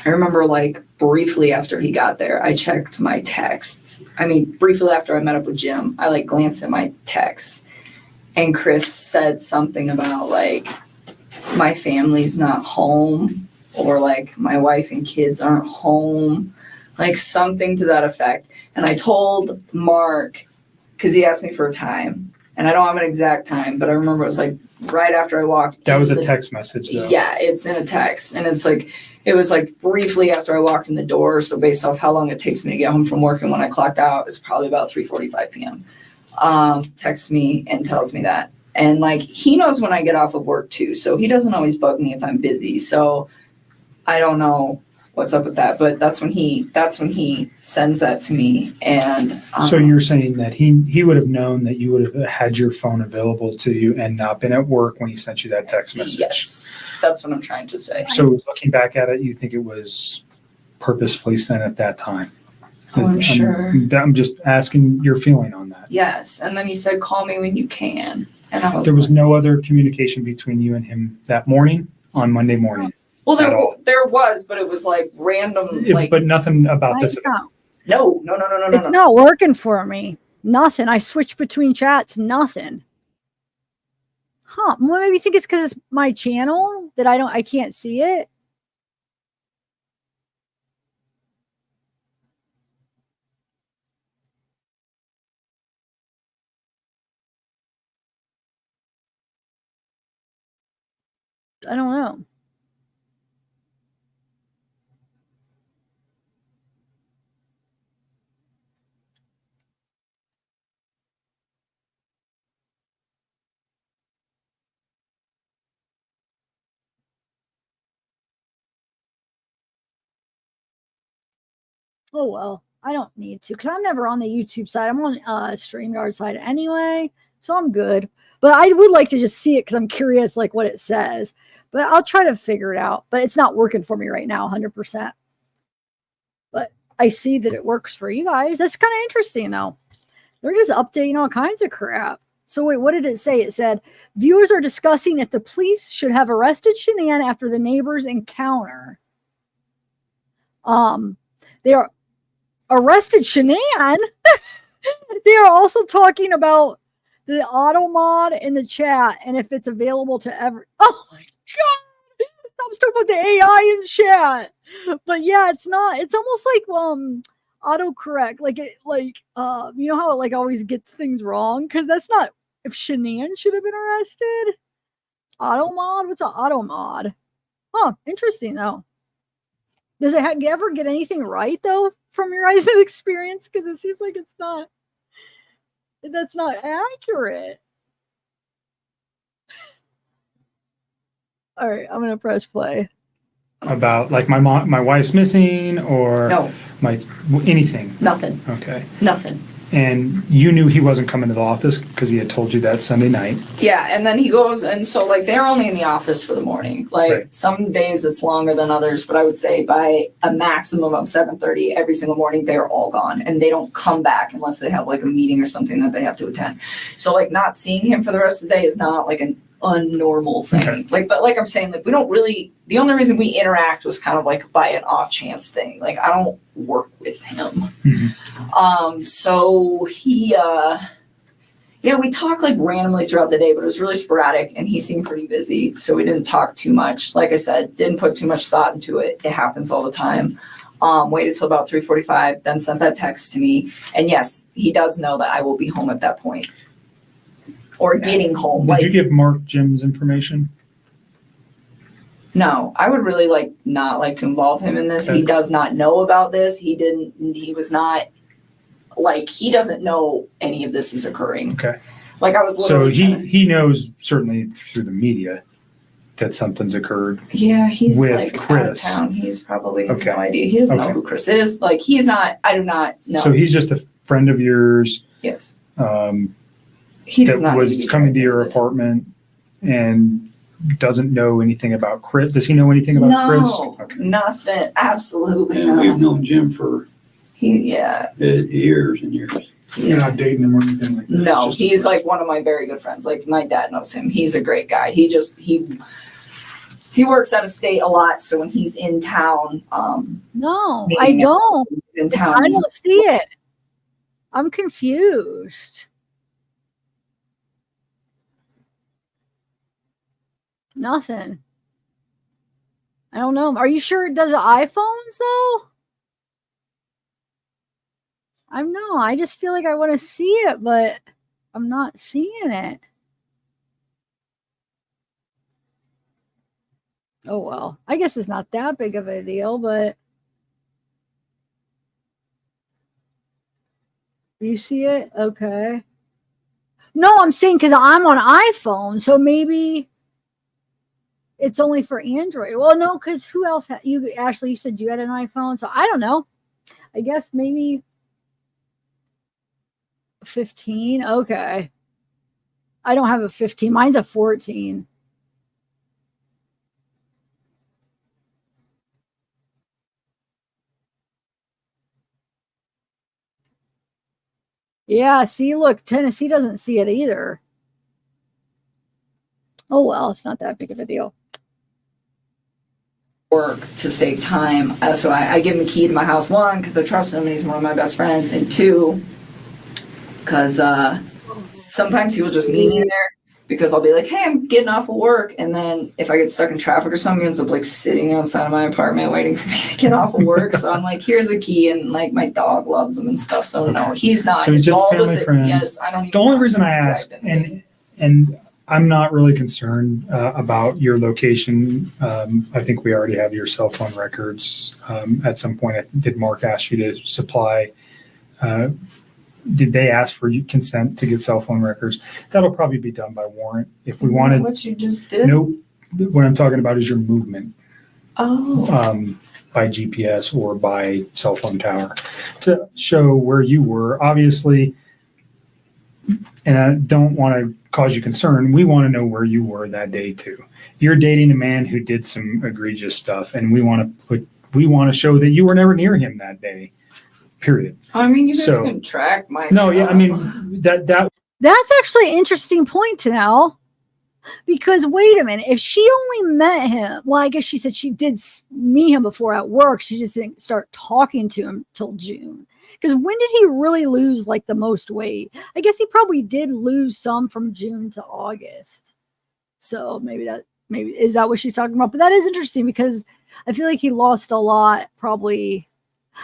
remember like briefly after he got there, I checked my texts. I mean, briefly after I met up with Jim, I like glanced at my texts and Chris said something about like my family's not home or like my wife and kids aren't home, like something to that effect. And I told Mark, because he asked me for a time and I don't have an exact time, but I remember it was like right after I walked. That was a text message though. Yeah, it's in a text. And it's like, it was like briefly after I walked in the door. So based off how long it takes me to get home from work and when I clocked out, it's probably about 3:45 p.m. Texts me and tells me that. And like, he knows when I get off of work too. So he doesn't always bug me if I'm busy. So I don't know what's up with that. But that's when he sends that to me. And So you're saying that he would have known that you would have had your phone available to you and not been at work when he sent you that text message? yes, that's what I'm trying to say. So looking back at it, you think it was purposefully sent at that time? Oh, I'm sure. I'm just asking your feeling on that. Yes, and then he said, "Call me when you can." And I was There was like, no other communication between you and him that morning on Monday morning? well, at all. there was, but it was like random, like But nothing about this. no. It's not working for me. Nothing. I switch between chats. Nothing. Huh. Well, maybe you think it's because it's my channel that I can't see it. I don't know. Oh, well, I don't need to because I'm never on the YouTube side. I'm on StreamYard side anyway, so I'm good. But I would like to just see it because I'm curious, like what it says. But I'll try to figure it out. But it's not working for me right now, 100%. But I see that it works for you guys. That's kind of interesting, though. They're just updating all kinds of crap. So wait, what did it say? It said, viewers are discussing if the police should have arrested Shanann after the neighbors' encounter. They are arrested Shanann. They are also talking about the auto mod in the chat and if it's available to ever. Oh my god! I was talking about the AI in chat, but yeah, it's not. It's almost like autocorrect, like it, you know how it like always gets things wrong because that's not if Shanann should have been arrested. Auto mod? What's an auto mod? Huh? Interesting though. Does it ever get anything right though from your guys' experience? Because it seems like it's not. That's not accurate. All right, I'm gonna press play. About like my wife's missing or No, anything? nothing, Okay. nothing. And you knew he wasn't coming to the office because he had told you that Sunday night. Yeah, and then he goes, and so like they're only in the office for the morning. Like Right. some days it's longer than others, but I would say by a maximum of 7:30 every single morning they're all gone, and they don't come back unless they have like a meeting or something that they have to attend. So like not seeing him for the rest of the day is not like an unnormal thing. Okay. Like, but like I'm saying, like we don't really. The only reason we interact was kind of like by an off chance thing. Like I don't work with him. Mm-hmm. So he, we talked like randomly throughout the day, but it was really sporadic and he seemed pretty busy. So we didn't talk too much. Like I said, didn't put too much thought into it. It happens all the time. Waited till about 3:45, then sent that text to me. And yes, he does know that I will be home at that point or getting home. Did like, you give Mark Jim's information? No, I would really not like to involve him in this. Okay. He does not know about this. He doesn't know any of this is occurring. Okay. Like I was So literally he knows certainly through the media that something's occurred. Yeah, he's with like Chris. out of town. He's probably has Okay. no idea. He doesn't know Okay. who Chris is. Like he's not, I do not know. So he's just a friend of yours Yes. He does that not was need to coming to be your this. apartment and doesn't know anything about Chris. Does he know anything about Chris? No, Okay. nothing. Absolutely And we've not. known Jim for Yeah. years and years. You're not dating him or anything like that. It's No, just a he's friend. like one of my very good friends. Like my dad knows him. He's a great guy. He works out of state a lot, so when he's in town, No, Maybe I not. don't. he's in town. I don't see it. I'm confused. Nothing. I don't know. Are you sure it does iPhones though? I just feel like I want to see it, but I'm not seeing it. Oh well. I guess it's not that big of a deal, but you see it? Okay. No, I'm saying because I'm on iPhone, so maybe It's only for Android. Well, no, because who else you, Ashley, you said you had an iPhone, so I don't know. I guess maybe 15. Okay. I don't have a 15. Mine's a 14. Yeah, see, look, Tennessee doesn't see it either. Oh, well, it's not that big of a deal. Work to save time. So I give him the key to my house, one, because I trust him and he's one of my best friends, and two, because sometimes he will just meet me there because I'll be like, hey, I'm getting off of work. And then if I get stuck in traffic or something, he ends up like sitting outside of my apartment waiting for me to get off of work. So I'm like, here's the key. And like my dog loves him and stuff. So no, he's not. So he's just involved family with it. friends. Yes, I don't even The only know reason I if he asked, dragged anyways. and I'm not really concerned about your location. I think we already have your cell phone records. At some point, did Mark ask you to supply? Did they ask for consent to get cell phone records? That'll probably be done by warrant. If we Isn't that wanted, what you just did? no, what I'm talking about is your movement Oh, by GPS or by cell phone tower to show where you were. Obviously, and I don't want to cause you concern. We want to know where you were that day too. You're dating a man who did some egregious stuff, and we want to show that you were never near him that day. Period. I mean, you guys So- can track my. No, yeah, I mean that That's actually an interesting point now. Because wait a minute, if she only met him, well, I guess she said she did meet him before at work. She just didn't start talking to him till June. Because when did he really lose like the most weight? I guess he probably did lose some from June to August. So maybe is that what she's talking about? But that is interesting because I feel like he lost a lot. Probably,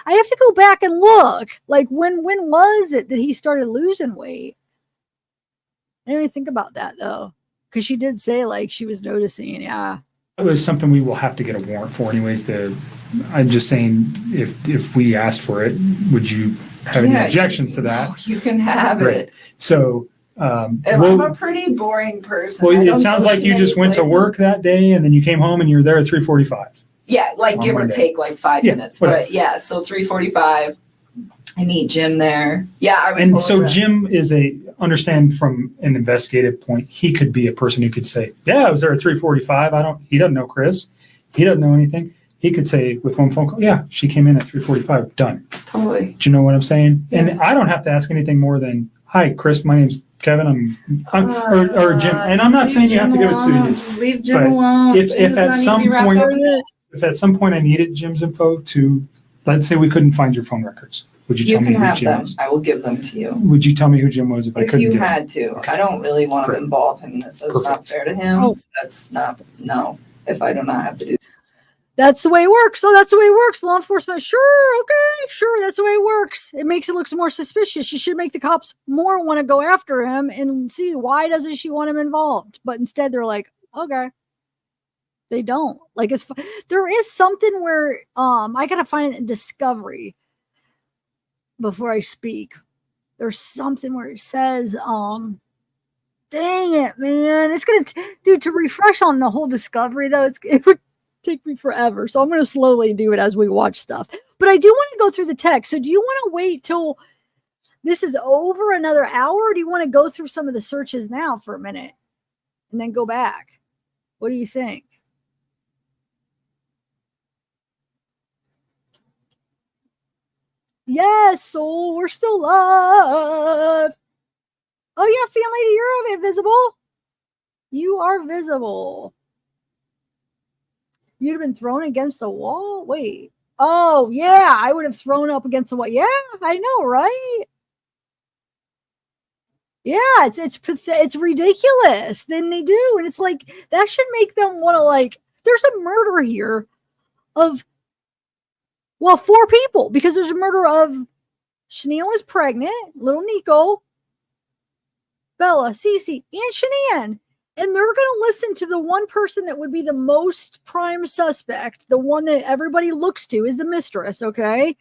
I have to go back and look. Like when was it that he started losing weight? I didn't even think about that though. Because she did say like she was noticing, yeah. was something we will have to get a warrant for anyways. I'm just saying if we asked for it, would you have any objections to that? No, you can have Right. it. So And I'm a pretty boring person. I it don't sounds go like to you many just went to places. work that day and then you came home and you were there at 3:45. Yeah, like On give or Monday. take like 5 Yeah, minutes. whatever. But yeah, so 3:45. I meet Jim there. Yeah, I was And totally so right. Jim understand from an investigative point, he could be a person who could say, yeah, I was there at 3:45. He doesn't know Chris. He doesn't know anything. He could say with one phone call, yeah, she came in at 3:45, done. Totally. Do you know what I'm saying? Yeah. And I don't have to ask anything more than, hi, Chris, my name's Kevin. Or Jim. And I'm not saying you have to give it to you. Just leave Jim But alone. if Jim does at not need to some be wrapped point- up in this. If at some point I needed Jim's info to, let's say we couldn't find your phone records, would you You tell me can who have Jim them. was? I will give them to you. Would you tell me who Jim was if I If couldn't you get him? had to. Okay. I don't really want to Great. involve him in this. So it's not Perfect. fair to him. Oh. That's not, no, if I do not have to do. That's the way it works. So that's the way it works. Law enforcement, sure, okay, sure, that's the way it works. It makes it look more suspicious. You should make the cops more want to go after him and see why doesn't she want him involved. But instead, they're like, okay, they don't. Like there is something where I gotta find it in discovery before I speak. There's something where it says dang it, man, it's gonna dude, to refresh on the whole discovery though, it would take me forever. So I'm going to slowly do it as we watch stuff. But I do want to go through the text. So do you want to wait till this is over another hour? Or do you want to go through some of the searches now for a minute and then go back? What do you think? Yes, Soul, we're still live. Oh yeah, fan lady, you're invisible. You are visible. You'd have been thrown against the wall? Wait. Oh, yeah, I would have thrown up against the wall. Yeah, I know, right? Yeah, it's ridiculous. Then they do. And it's like, that should make them want to, like, there's a murder here of, well, 4 people, because there's a murder of Shania was pregnant, little Nico, Bella, Cece, and Shanann. And they're going to listen to the one person that would be the most prime suspect, the one that everybody looks to is the mistress, okay?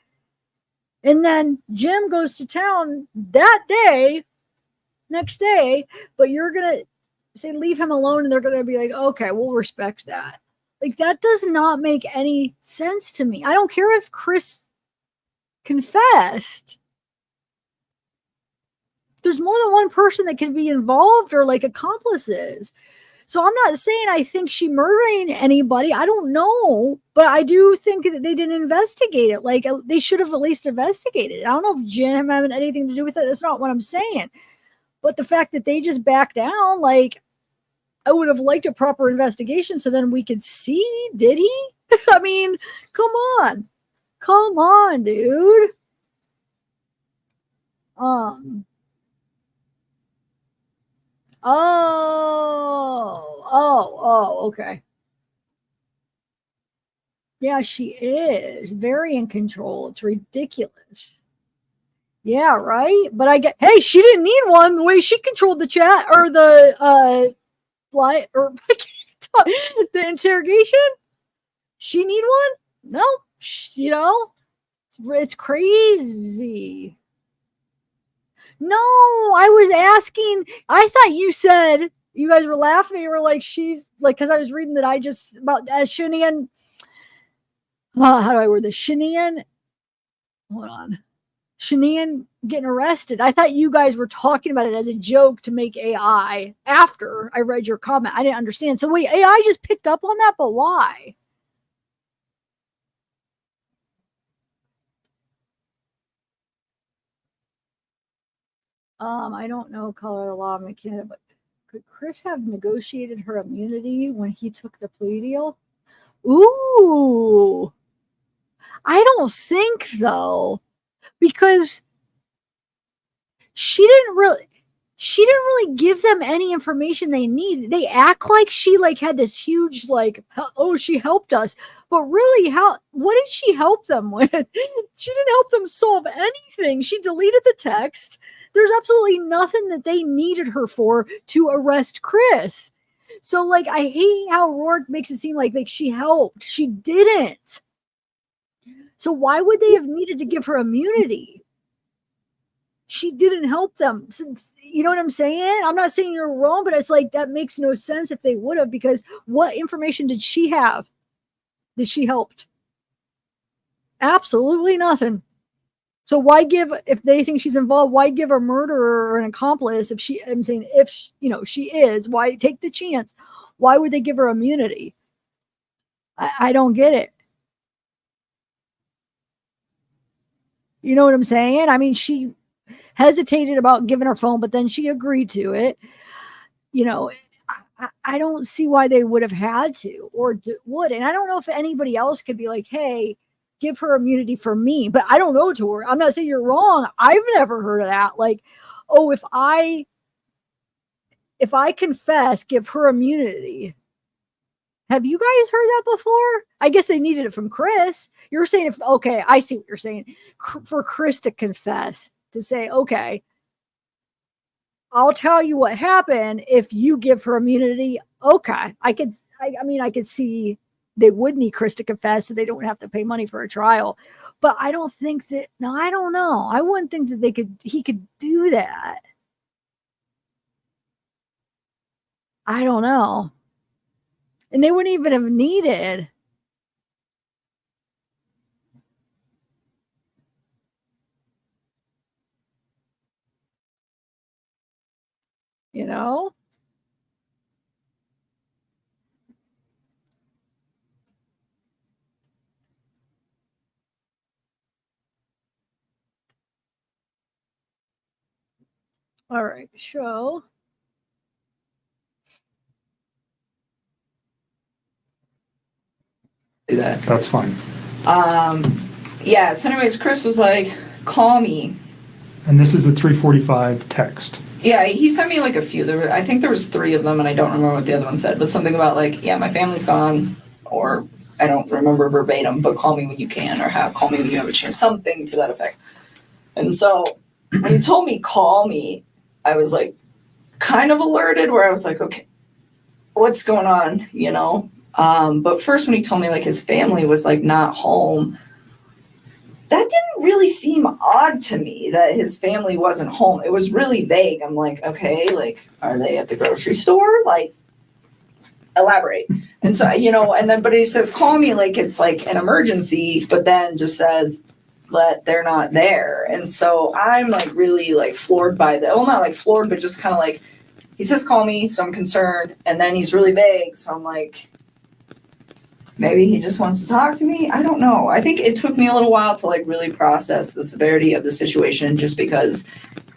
And then Jim goes to town that day, next day, but you're going to, say leave him alone, and they're going to be like, okay, we'll respect that. Like, that does not make any sense to me. I don't care if Chris confessed. There's more than one person that can be involved or like accomplices. So I'm not saying I think she murdering anybody. I don't know, but I do think that they didn't investigate it. Like, they should have at least investigated it. I don't know if Jim had anything to do with it. That's not what I'm saying. But the fact that they just backed down, like, I would have liked a proper investigation so then we could see, did he? I mean, come on. Come on, dude. Okay. Yeah, she is very in control. It's ridiculous. Yeah, right. But I get, hey, she didn't need one the way she controlled the chat or the or the interrogation. She need one? No, you know, it's crazy. No, I was asking. I thought you said you guys were laughing. You were like, she's like, because I was reading that I just about Shinian. How do I word this? Shinian. Hold on. Shanian getting arrested. I thought you guys were talking about it as a joke to make AI after I read your comment. I didn't understand. So wait, AI just picked up on that, but why? I don't know Colorado law in Canada, but could Chris have negotiated her immunity when he took the plea deal? Ooh, I don't think so, because she didn't really give them any information they needed. They act like she like had this huge like, oh, she helped us, but really, what did she help them with? She didn't help them solve anything. She deleted the text. There's absolutely nothing that they needed her for to arrest Chris. So like, I hate how Rourke makes it seem like she helped. She didn't. So why would they have needed to give her immunity? She didn't help them. Since, you know what I'm saying? I'm not saying you're wrong, but it's like, that makes no sense if they would have, because what information did she have that she helped? Absolutely nothing. So why give, if they think she's involved, why give a murderer or an accomplice if she, I'm saying if, she is, why take the chance? Why would they give her immunity? I don't get it. You know what I'm saying? I mean, she hesitated about giving her phone, but then she agreed to it. I don't see why they would have had to or would. And I don't know if anybody else could be like, hey, give her immunity for me. But I don't know, Tori. I'm not saying you're wrong. I've never heard of that. Like, oh, if I confess, give her immunity. Have you guys heard that before? I guess they needed it from Chris. You're saying okay, I see what you're saying. For Chris to confess, to say, okay, I'll tell you what happened if you give her immunity. Okay, I could see they would need Chris to confess so they don't have to pay money for a trial. But I don't think that, no, I don't know. I wouldn't think that he could do that. I don't know. And they wouldn't even have needed. You know? All right, show. Do that. That's fine. Yeah, so anyways, Chris was like, call me. And this is the 345 text. Yeah, he sent me like a few. I think there was 3 of them, and I don't remember what the other one said, but something about like, yeah, my family's gone, or I don't remember verbatim, but call me when you can, or call me when you have a chance, something to that effect. And so when he told me call me, I was like kind of alerted, where I was like, okay, what's going on, But first when he told me like his family was like not home, that didn't really seem odd to me that his family wasn't home. It was really vague. I'm like, okay, like, are they at the grocery store? Like, elaborate. And so, and then, but he says, call me like it's like an emergency, but then just says that they're not there. And so I'm like really like floored by that. Well, not like floored, but just kind of like, he says, call me. So I'm concerned. And then he's really vague. So I'm like, maybe he just wants to talk to me. I don't know. I think it took me a little while to like really process the severity of the situation, just because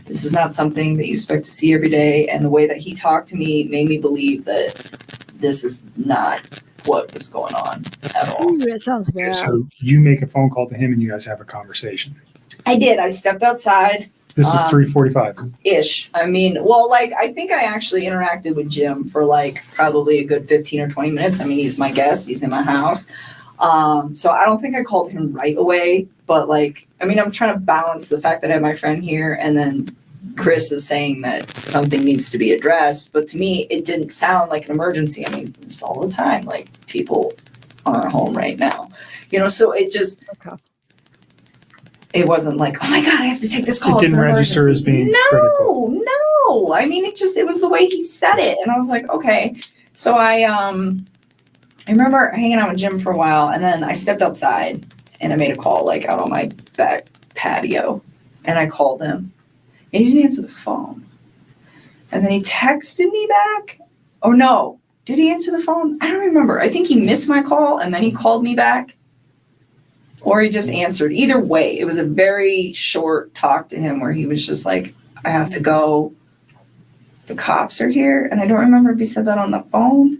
this is not something that you expect to see every day. And the way that he talked to me made me believe that this is not what was going on at all. Ooh, that sounds bad. So you make a phone call to him and you guys have a conversation. I did. I stepped outside. This is 3:45. Ish. I mean, well, like, I think I actually interacted with Jim for like probably a good 15 or 20 minutes. I mean, he's my guest. He's in my house. So I don't think I called him right away. But like, I mean, I'm trying to balance the fact that I have my friend here, and then Chris is saying that something needs to be addressed. But to me, it didn't sound like an emergency. I mean, it's all the time. Like, people aren't home right now. So it just... Okay. It wasn't like, oh my God, I have to take this call. It didn't register as being critical. No. I mean, it was the way he said it. And I was like, okay. So I remember hanging out with Jim for a while, and then I stepped outside and I made a call like out on my back patio, and I called him and he didn't answer the phone. And then he texted me back. Oh no. Did he answer the phone? I don't remember. I think he missed my call and then he called me back. Or he just answered. Either way, it was a very short talk to him where he was just like, I have to go. The cops are here. And I don't remember if he said that on the phone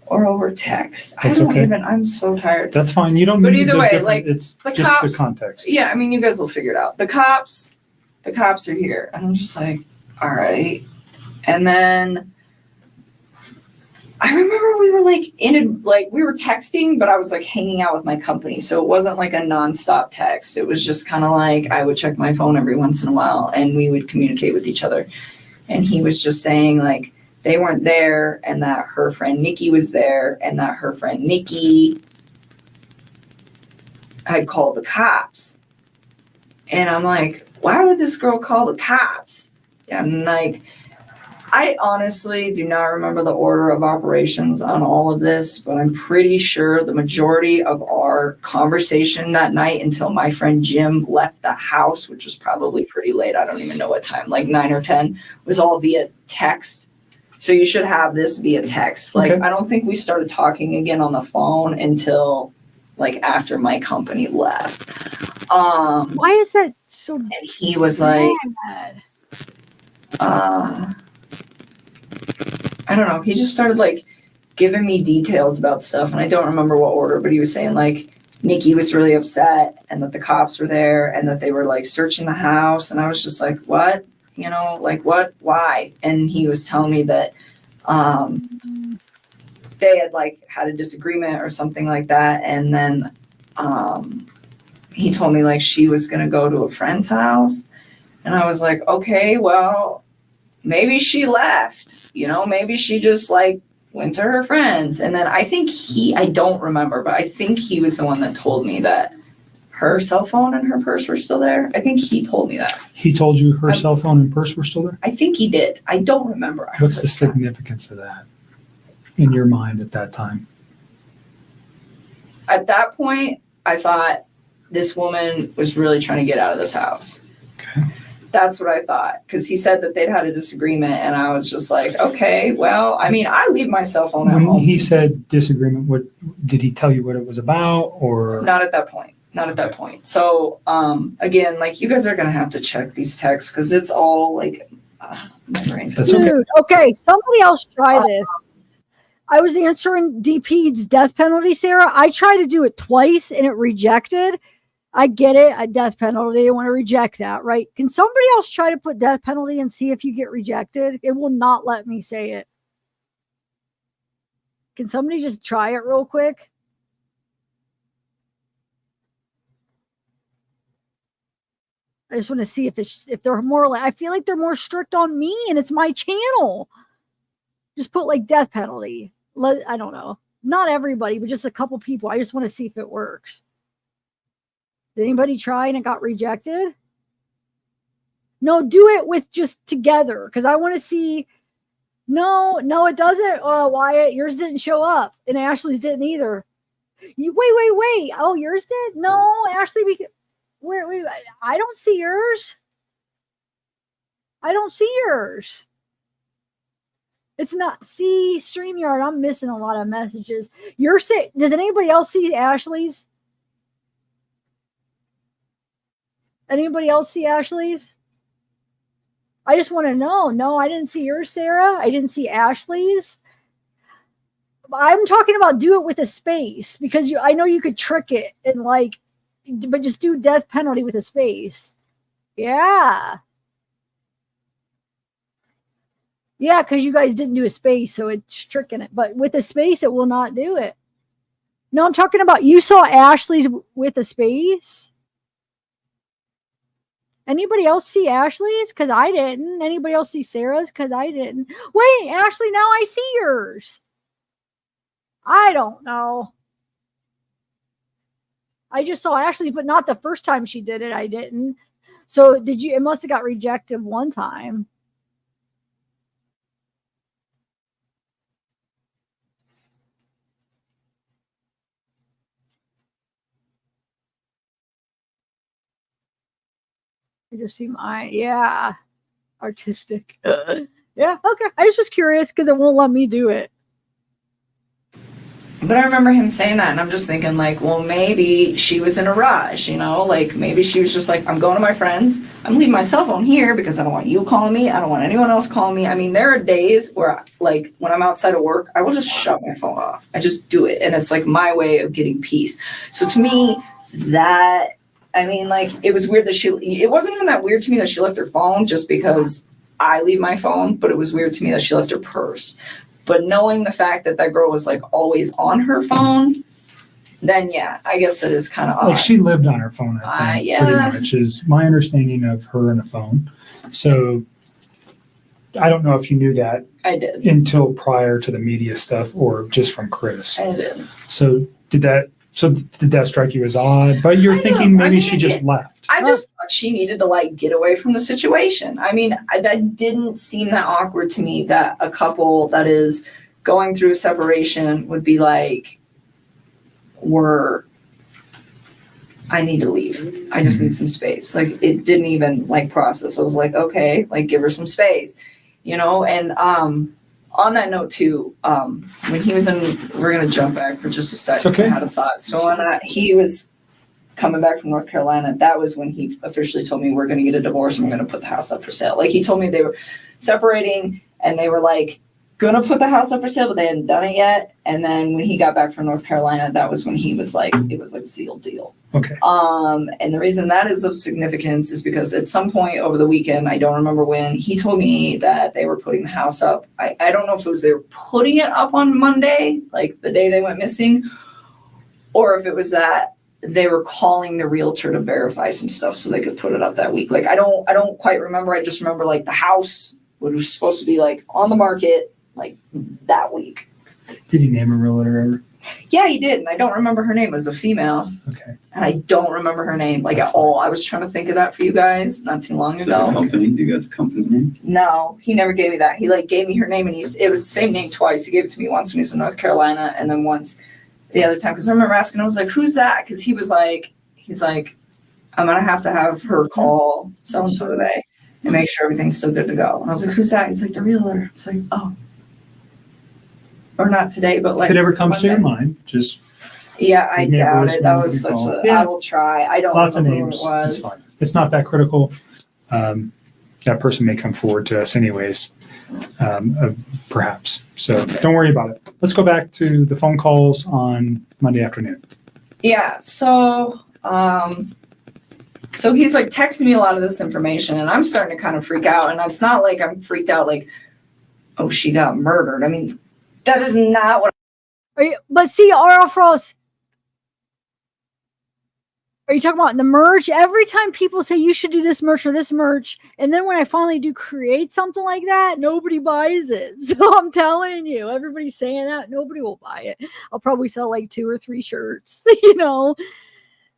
or over text. That's okay. I'm so tired. That's fine. You don't But need either the way, different- like, it's the just cops- the context. Yeah, I mean, you guys will figure it out. The cops are here. And I'm just like, all right. And then I remember we were like we were texting, but I was like hanging out with my company. So it wasn't like a nonstop text. It was just kind of like I would check my phone every once in a while and we would communicate with each other. And he was just saying like they weren't there and that her friend Nikki was there and that her friend Nikki had called the cops. And I'm like, why would this girl call the cops? And like, I honestly do not remember the order of operations on all of this, but I'm pretty sure the majority of our conversation that night until my friend Jim left the house, which was probably pretty late, I don't even know what time, like 9 or 10, was all via text. So you should have this via text. Like, Okay. I don't think we started talking again on the phone until like after my company left. Why is that so And he was like, bad? I don't know. He just started like giving me details about stuff, and I don't remember what order, but he was saying like Nikki was really upset and that the cops were there and that they were like searching the house. And I was just like, what? Like what? Why? And he was telling me that they had like had a disagreement or something like that. And then he told me like she was going to go to a friend's house. And I was like, okay, well, maybe she left. Maybe she just like went to her friends. And then I think I don't remember, but I think he was the one that told me that her cell phone and her purse were still there. I think he told me that. He told you her cell phone and purse were still there? I think he did. I don't remember. What's the significance of that in your mind at that time? At that point, I thought this woman was really trying to get out of this house. Okay. That's what I thought, because he said that they'd had a disagreement, and I was just like, okay, well, I mean, I leave my cell phone at When home. he said disagreement, what did he tell you what it was about, or? Not at that point. Not at that point. So, again, like, you guys are going to have to check these texts, because it's all, like, my brain. That's okay. Dude, okay, somebody else try this. I was answering DP's death penalty, Sarah. I tried to do it twice, and it rejected. I get it. A death penalty. I want to reject that, right? Can somebody else try to put death penalty and see if you get rejected? It will not let me say it. Can somebody just try it real quick? I just want to see if they're more. I feel like they're more strict on me, and it's my channel. Just put like death penalty. I don't know. Not everybody, but just a couple people. I just want to see if it works. Did anybody try and it got rejected? No, do it with just together because I want to see. No, it doesn't. Wyatt, yours didn't show up, and Ashley's didn't either. You wait. Oh, yours did? No, Ashley. Wait. I don't see yours. It's not. See, StreamYard. I'm missing a lot of messages. Does anybody else see Ashley's? Anybody else see Ashley's? I just want to know. No, I didn't see yours, Sarah. I didn't see Ashley's. I'm talking about do it with a space because I know you could trick it and but just do death penalty with a space. Yeah. Yeah, because you guys didn't do a space, so it's tricking it. But with a space, it will not do it. No, I'm talking about you saw Ashley's with a space. Anybody else see Ashley's? Because I didn't. Anybody else see Sarah's? Because I didn't. Wait, Ashley, now I see yours. I don't know. I just saw Ashley's, but not the first time she did it. I didn't. So did you? It must have got rejected one time. I just see artistic. Yeah, okay. I just was curious because it won't let me do it. But I remember him saying that, and I'm just thinking, well, maybe she was in a rush, maybe she was just I'm going to my friends. I'm leaving my cell phone here because I don't want you calling me. I don't want anyone else calling me. I mean, there are days where, when I'm outside of work, I will just shut my phone off. I just do it, and it's, my way of getting peace. So to me, it was weird that it wasn't even that weird to me that she left her phone just because I leave my phone, but it was weird to me that she left her purse. But knowing the fact that girl was always on her phone, then yeah, I guess it is kind of odd. She lived on her phone, I think, pretty much is my understanding of her and a phone. So I don't know if you knew that. I did. Until prior to the media stuff or just from Chris. I did. So did that strike you as odd? But you're thinking maybe she just left. I just thought she needed to get away from the situation. I mean, that didn't seem that awkward to me that a couple that is going through a separation would be I need to leave. I just need some space. It didn't even process. I was okay, give her some space, and on that note too, when he was we're going to jump back for just a second. Okay. I had a thought. So when he was coming back from North Carolina, that was when he officially told me we're going to get a divorce and we're going to put the house up for sale. He told me they were separating and they were going to put the house up for sale, but they hadn't done it yet. And then when he got back from North Carolina, that was when he was it was a sealed deal. Okay. And the reason that is of significance is because at some point over the weekend, I don't remember when, he told me that they were putting the house up. I don't know if it was they were putting it up on Monday, the day they went missing, or if it was that they were calling the realtor to verify some stuff so they could put it up that week. I don't quite remember. I just remember the house was supposed to be on the market that week. Did he name a realtor ever? Yeah, he did. And I don't remember her name. It was a female. Okay. And I don't remember her name at all. I was trying to think of that for you guys not too long Is ago. that the company? You got the company name? No, he never gave me that. He gave me her name and it was the same name twice. He gave it to me once when he was in North Carolina and then once the other time. Because I remember asking, I was who's that? Because he was I'm going to have her call so-and-so today and make sure everything's still good to go. And I was who's that? He's the realtor. It's oh. Or not today, but if it ever comes to your mind, just I doubt it. That was such a. Yeah. I will try. I don't. Lots of remember names. Who it was. It's fine. It's not that critical. That person may come forward to us anyways, perhaps. So don't worry about it. Let's go back to the phone calls on Monday afternoon. Yeah. So he's texting me a lot of this information, and I'm starting to kind of freak out. And it's not I'm freaked out oh, she got murdered. I mean. That is not what. But see, R.L. Frost, are you talking about the merch? Every time people say you should do this merch or this merch, and then when I finally do create something like that, nobody buys it. So I'm telling you, everybody's saying that, nobody will buy it. I'll probably sell 2 or 3 shirts,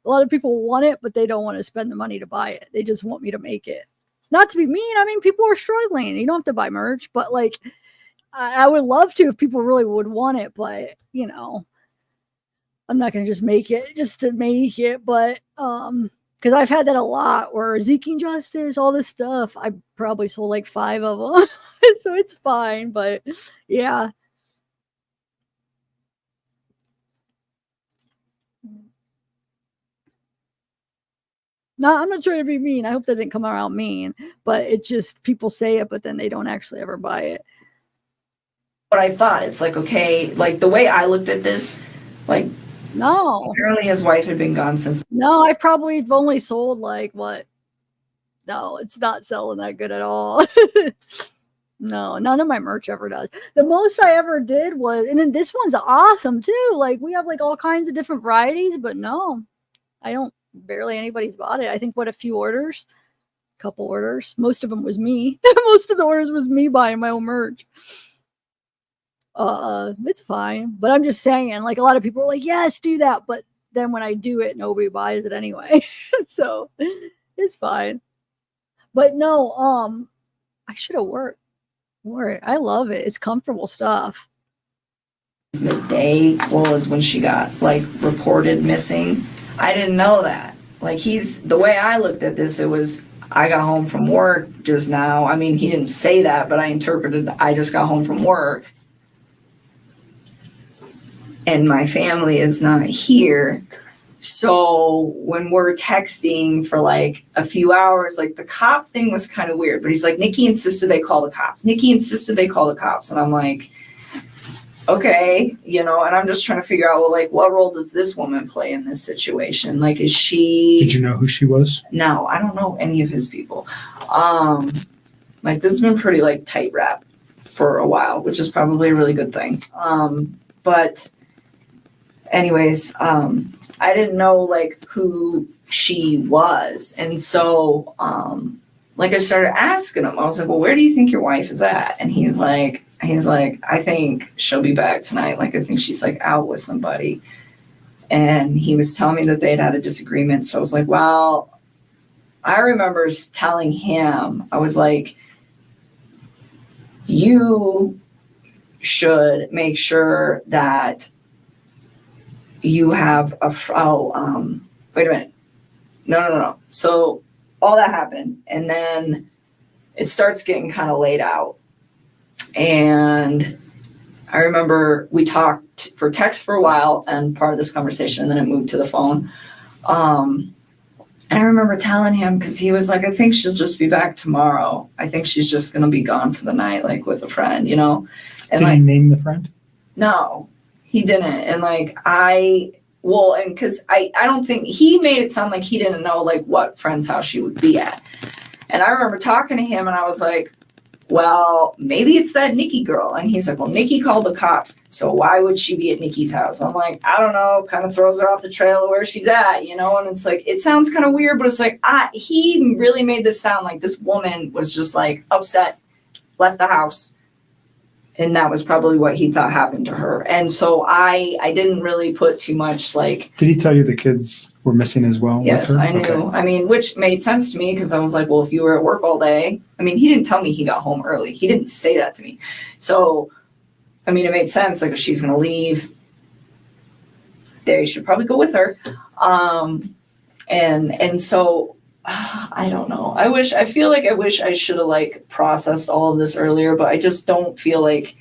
A lot of people want it, but they don't want to spend the money to buy it. They just want me to make it. Not to be mean. I mean, people are struggling. You don't have to buy merch, but like, I would love to if people really would want it, but you know, I'm not going to just make it just to make it. But, because I've had that a lot where Seeking Justice, all this stuff, I probably sold like 5 of them. So it's fine. But yeah. No, I'm not trying to be mean. I hope that didn't come around mean, but it's just people say it, but then they don't actually ever buy it. What I thought, it's like, okay, like the way I looked at this, like, no, apparently his wife had been gone since. No, I probably have only sold like what? No, it's not selling that good at all. No, none of my merch ever does. The most I ever did was, and then this one's awesome too. Like we have like all kinds of different varieties, but no, I don't. Barely anybody's bought it. I think what, a few orders, couple orders. Most of them was me. Most of the orders was me buying my own merch. It's fine, but I'm just saying, like a lot of people are like, yes, do that, but then when I do it, nobody buys it anyway. So it's fine. But no, I should have wore it. I love it. It's comfortable stuff. Midday was when she got like reported missing. I didn't know that. Like the way I looked at this, it was, I got home from work just now. I mean, he didn't say that, but I interpreted, I just got home from work and my family is not here. So when we're texting for like a few hours, like the cop thing was kind of weird, but he's like, Nikki insisted they call the cops. Nikki insisted they call the cops. And I'm like, okay, you know, and I'm just trying to figure out, well, like, what role does this woman play in this situation? Like, is she... Did you know who she was? No, I don't know any of his people. Like, this has been pretty, like, tight wrap for a while, which is probably a really good thing. But anyways, I didn't know, like, who she was. And so, like, I started asking him. I was like, well, where do you think your wife is at? And he's like, I think she'll be back tonight. Like, I think she's like out with somebody. And he was telling me that they'd had a disagreement. So I was like, well, I remember telling him, I was like, you should make sure that you have wait a minute. No. So all that happened. And then it starts getting kind of laid out. And I remember we talked for text for a while and part of this conversation, and then it moved to the phone. And I remember telling him, because he was like, I think she'll just be back tomorrow. I think she's just going to be gone for the night, like with a friend, you know? And Did he name the friend? No, he didn't. And like, and because I don't think, he made it sound like he didn't know like what friend's house she would be at. And I remember talking to him and I was like, well, maybe it's that Nikki girl. And he's like, well, Nikki called the cops. So why would she be at Nikki's house? I'm like, I don't know, kind of throws her off the trail of where she's at, you know? And it's like, it sounds kind of weird, but it's like, he really made this sound like this woman was just like upset, left the house. And that was probably what he thought happened to her. And so I didn't really put too much like. Did he tell you the kids were missing as well? Yes, with her? I knew. Okay. I mean, which made sense to me because I was like, well, if you were at work all day, I mean, he didn't tell me he got home early. He didn't say that to me. So, I mean, it made sense. Like if she's going to leave, they should probably go with her. And so I don't know. I feel like I wish I should have like processed all of this earlier, but I just don't feel like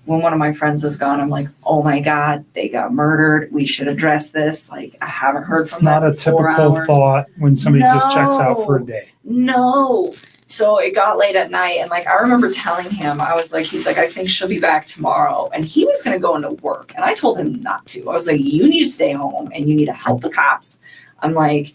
when one of my friends is gone, I'm like, oh my God, they got murdered. We should address this. Like, I haven't heard from them. It's not a typical thought when somebody just checks out for a day. No. So it got late at night. And like, I remember telling him, I was like, he's like, I think she'll be back tomorrow. And he was going to go into work. And I told him not to. I was like, you need to stay home and you need to help the cops. I'm like,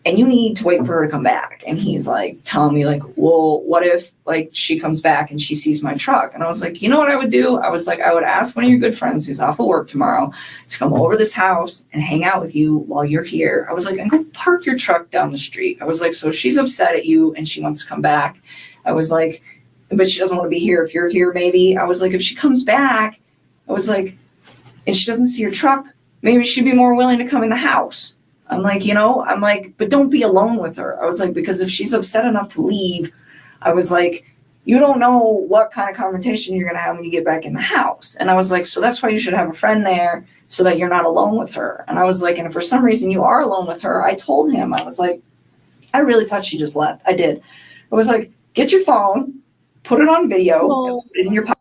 and you need to wait for her to come back. And he's like telling me like, well, what if like she comes back and she sees my truck? And I was like, you know what I would do? I was like, I would ask one of your good friends who's off of work tomorrow to come over this house and hang out with you while you're here. I was like, and go park your truck down the street. I was like, so she's upset at you and she wants to come back. I was like, but she doesn't want to be here if you're here, maybe. I was like, if she comes back, I was like, and she doesn't see your truck, maybe she'd be more willing to come in the house. I'm like, I'm like, but don't be alone with her. I was like, because if she's upset enough to leave, I was like, you don't know what kind of confrontation you're going to have when you get back in the house. And I was like, so that's why you should have a friend there so that you're not alone with her. And I was like, and if for some reason you are alone with her, I told him, I was like, I really thought she just left. I did. I was like, get your phone, put it on video, Well, put it in your pocket.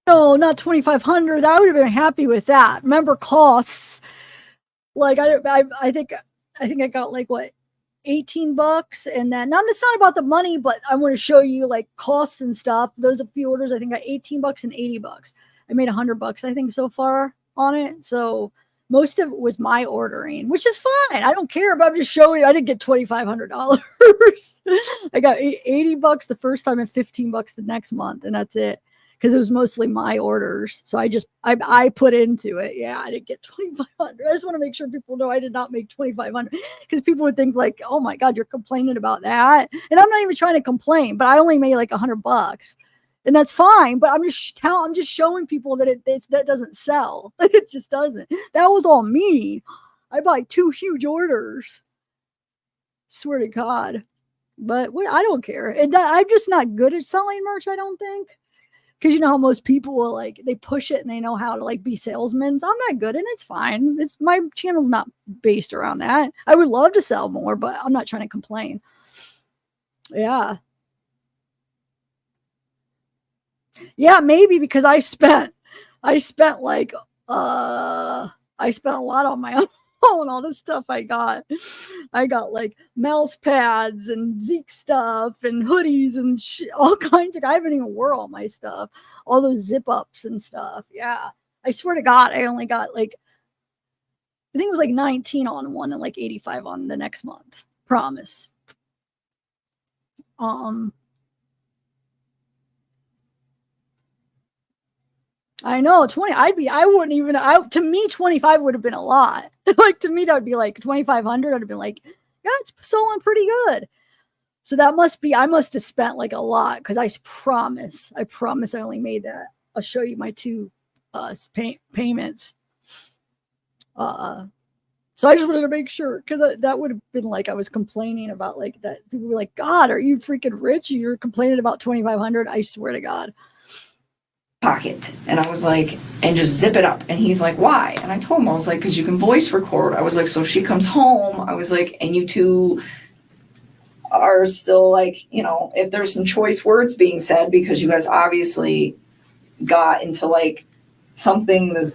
no, not 2,500. I would have been happy with that. Remember costs. Like I think I got like what, $18, and then now it's not about the money, but I want to show you like costs and stuff. Those a few orders, I think, got $18 and $80. I made $100, I think, so far on it. So most of it was my ordering, which is fine. I don't care, but I'm just showing you I didn't get $2,500. I got $80 the first time and $15 the next month, and that's it. Because it was mostly my orders. So I put into it. Yeah, I didn't get 2,500. I just want to make sure people know I did not make 2,500, because people would think like, oh my God, you're complaining about that. And I'm not even trying to complain, but I only made like $100, and that's fine. But I'm just showing people that that doesn't sell. It just doesn't. That was all me. I buy 2 huge orders. Swear to God. But I don't care. And I'm just not good at selling merch, I don't think. Because you know how most people will like, they push it and they know how to like be salesmen. So I'm not good, and it's fine. My channel's not based around that. I would love to sell more, but I'm not trying to complain. Yeah. Yeah, maybe because I spent like I spent a lot on my own and all this stuff I got like mouse pads and Zeke stuff and hoodies and all kinds of, I haven't even wore all my stuff, all those zip ups and stuff. Yeah. I swear to God, I only got like, I think it was like 19 on one and like 85 on the next month. Promise. I know 20. To me, 25 would have been a lot. Like to me, that would be like 2,500. I'd have been like, yeah, it's selling pretty good. So I must have spent like a lot, because I promise I only made that. I'll show you my 2 payments. So I just wanted to make sure, because that would have been like I was complaining about like that. People were like, God, are you freaking rich? You're complaining about 2,500. I swear to God. Pocket. And I was like, and just zip it up. And he's like, why? And I told him, I was like, because you can voice record. I was like, so if she comes home, I was like, and you two are still like, if there's some choice words being said, because you guys obviously got into like something that's,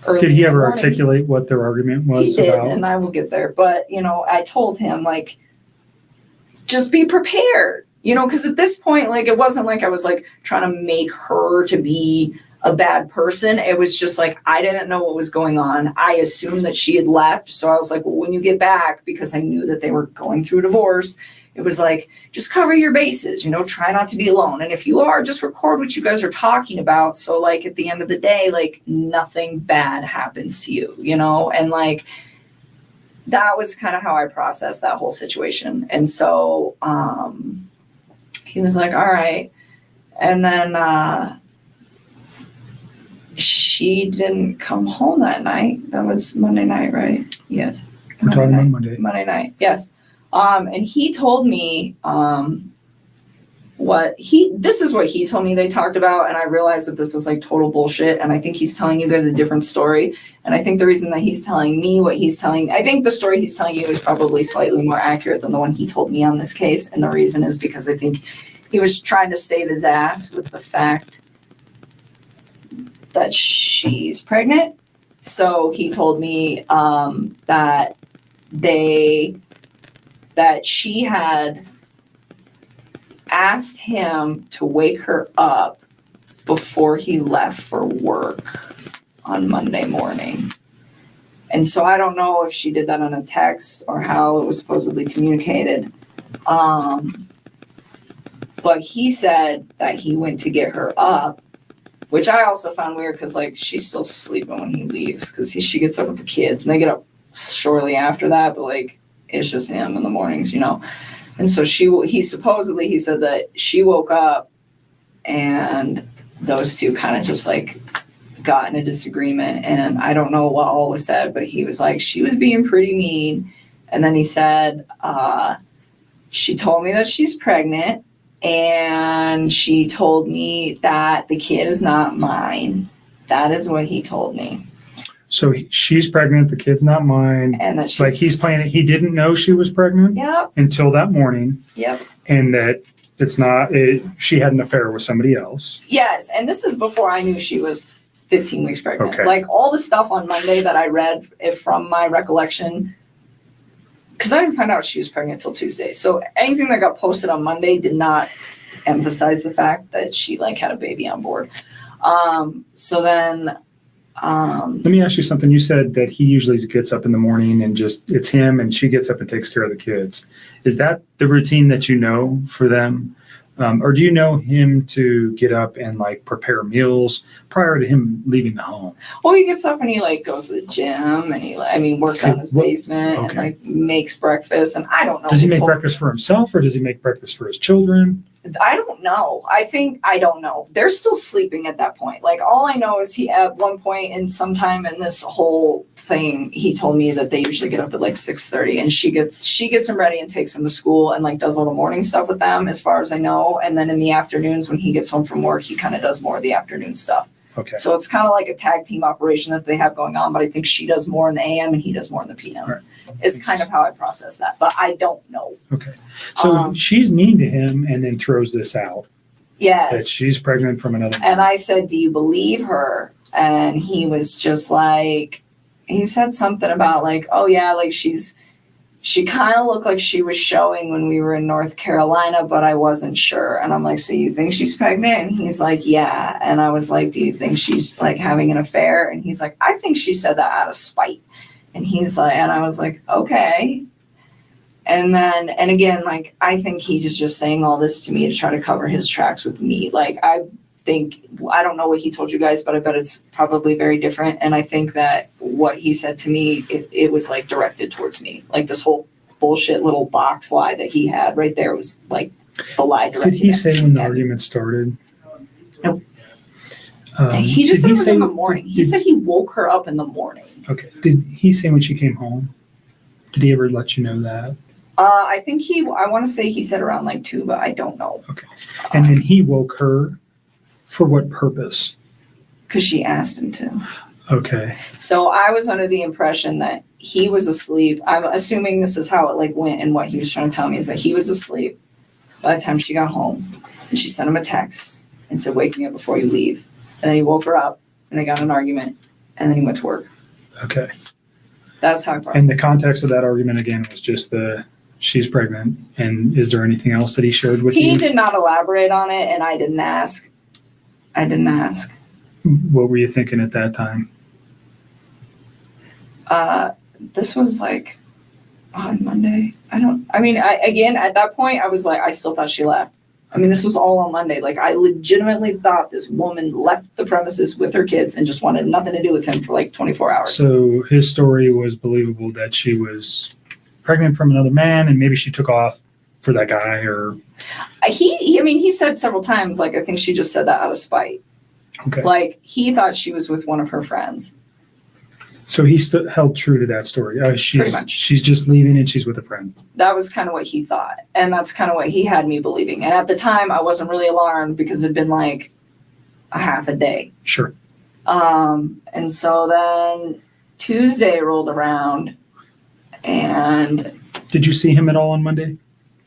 early. Did he ever articulate what their argument was? He did, about? and I will get there. But, I told him, like, just be prepared. Because at this point, like, it wasn't like I was like trying to make her to be a bad person. It was just like, I didn't know what was going on. I assumed that she had left. So I was like, well, when you get back, because I knew that they were going through a divorce, it was like, just cover your bases, try not to be alone. And if you are, just record what you guys are talking about. So like at the end of the day, like nothing bad happens to you, and like, that was kind of how I processed that whole situation. And so, he was like, all right. And then she didn't come home that night. That was Monday night, right? Yes. We're talking about Monday. Monday night, yes. And he told me this is what he told me they talked about, and I realized that this is like total bullshit, and I think he's telling you guys a different story. And I think the reason that he's telling me I think the story he's telling you is probably slightly more accurate than the one he told me on this case. And the reason is because I think he was trying to save his ass with the fact that she's pregnant. So he told me that she had asked him to wake her up before he left for work on Monday morning. And so I don't know if she did that on a text or how it was supposedly communicated. But he said that he went to get her up, which I also found weird, because like she's still sleeping when he leaves, because she gets up with the kids and they get up shortly after that, but like it's just him in the mornings, And so he said that she woke up and those two kind of just like got in a disagreement, and I don't know what all was said, but he was like, she was being pretty mean. And then he said, she told me that she's pregnant, and she told me that the kid is not mine. That is what he told me. So she's pregnant, the kid's not mine. And that she's Like he's playing it. He didn't know she was pregnant Yep. until that morning. Yep. And that she had an affair with somebody else. Yes. And this is before I knew she was 15 weeks pregnant. Okay. Like all the stuff on Monday that I read from my recollection, because I didn't find out she was pregnant until Tuesday. So anything that got posted on Monday did not emphasize the fact that she like had a baby on board. So then, Let me ask you something. You said that he usually gets up in the morning and just, it's him and she gets up and takes care of the kids. Is that the routine that you know for them? Or do you know him to get up and like prepare meals prior to him leaving the home? well, he gets up and he like goes to the gym and he works out in his basement and Okay. like makes breakfast. And I don't know. Does he his make whole- breakfast for himself or does he make breakfast for his children? I don't know. I don't know. They're still sleeping at that point. Like all I know is he at one point in some time in this whole thing, he told me that they usually get up at like 6:30 and she gets him ready and takes him to school and like does all the morning stuff with them as far as I know. And then in the afternoons when he gets home from work, he kind of does more of the afternoon stuff. Okay. So it's kind of like a tag team operation that they have going on, but I think she does more in the AM and he does more in the PM. Right. It's kind of how I process that, but I don't know. Okay. So Um, she's mean to him and then throws this out Yes. that she's pregnant from another man. And I said, do you believe her? And he was just like, he said something about like, oh yeah, like she kind of looked like she was showing when we were in North Carolina, but I wasn't sure. And I'm like, so you think she's pregnant? And he's like, yeah. And I was like, do you think she's like having an affair? And he's like, I think she said that out of spite. And he's like, and I was like, okay. And then, and again, like, I think he's just saying all this to me to try to cover his tracks with me. Like, I don't know what he told you guys, but I bet it's probably very different. And I think that what he said to me, it was like directed towards me. Like this whole bullshit little box lie that he had right there was like the lie directed. Did he at say me. when the argument started? Nope. He just did said it was say- in the morning. He said he woke her up in the morning. Okay. Did he say when she came home? Did he ever let you know that? I think I want to say he said around like 2, but I don't know. Okay. And then he woke her for what purpose? Because she asked him to. Okay. So I was under the impression that he was asleep. I'm assuming this is how it like went, and what he was trying to tell me is that he was asleep by the time she got home, and she sent him a text and said, "Wake me up before you leave." And then he woke her up, and they got in an argument, and then he went to work. Okay. That's how I processed And the it. context of that argument again was just she's pregnant. And is there anything else that he shared with He you? did not elaborate on it, and I didn't ask. What were you thinking at that time? This was like on Monday. Again, at that point, I was like, I still thought she left. I mean, this was all on Monday. Like, I legitimately thought this woman left the premises with her kids and just wanted nothing to do with him for like 24 hours. So his story was believable that she was pregnant from another man and maybe she took off for that guy or. He said several times, like, I think she just said that out of spite. Okay. Like, he thought she was with one of her friends. So he held true to that story. Pretty much. She's just leaving and she's with a friend. That was kind of what he thought. And that's kind of what he had me believing. And at the time, I wasn't really alarmed because it'd been like a half a day. Sure. And so then Tuesday rolled around and Did you see him at all on Monday?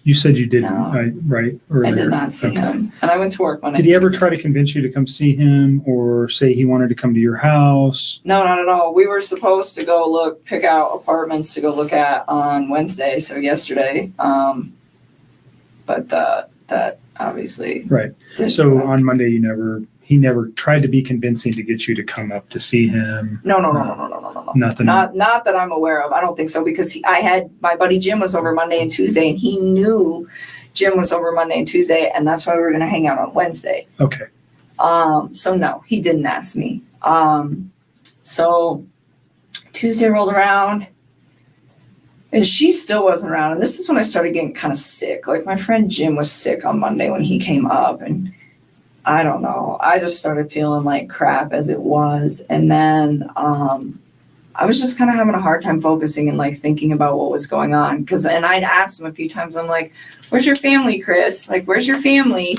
You said you didn't, No. right? I Earlier. did not see Okay. him. And I went to work Monday. Did he ever Tuesday. try to convince you to come see him or say he wanted to come to your house? No, not at all. We were supposed to go pick out apartments to go look at on Wednesday, so yesterday. But that obviously Right. didn't So happen. on Monday, he never tried to be convincing to get you to come up to see him. No. Nothing. Not that I'm aware of. I don't think so because my buddy Jim was over Monday and Tuesday, and he knew Jim was over Monday and Tuesday, and that's why we were going to hang out on Wednesday. Okay. So no, he didn't ask me. So Tuesday rolled around, and she still wasn't around. And this is when I started getting kind of sick. Like my friend Jim was sick on Monday when he came up, and I don't know. I just started feeling like crap as it was. And then I was just kind of having a hard time focusing and like thinking about what was going on. And I'd asked him a few times, I'm like, where's your family, Chris? Like, where's your family?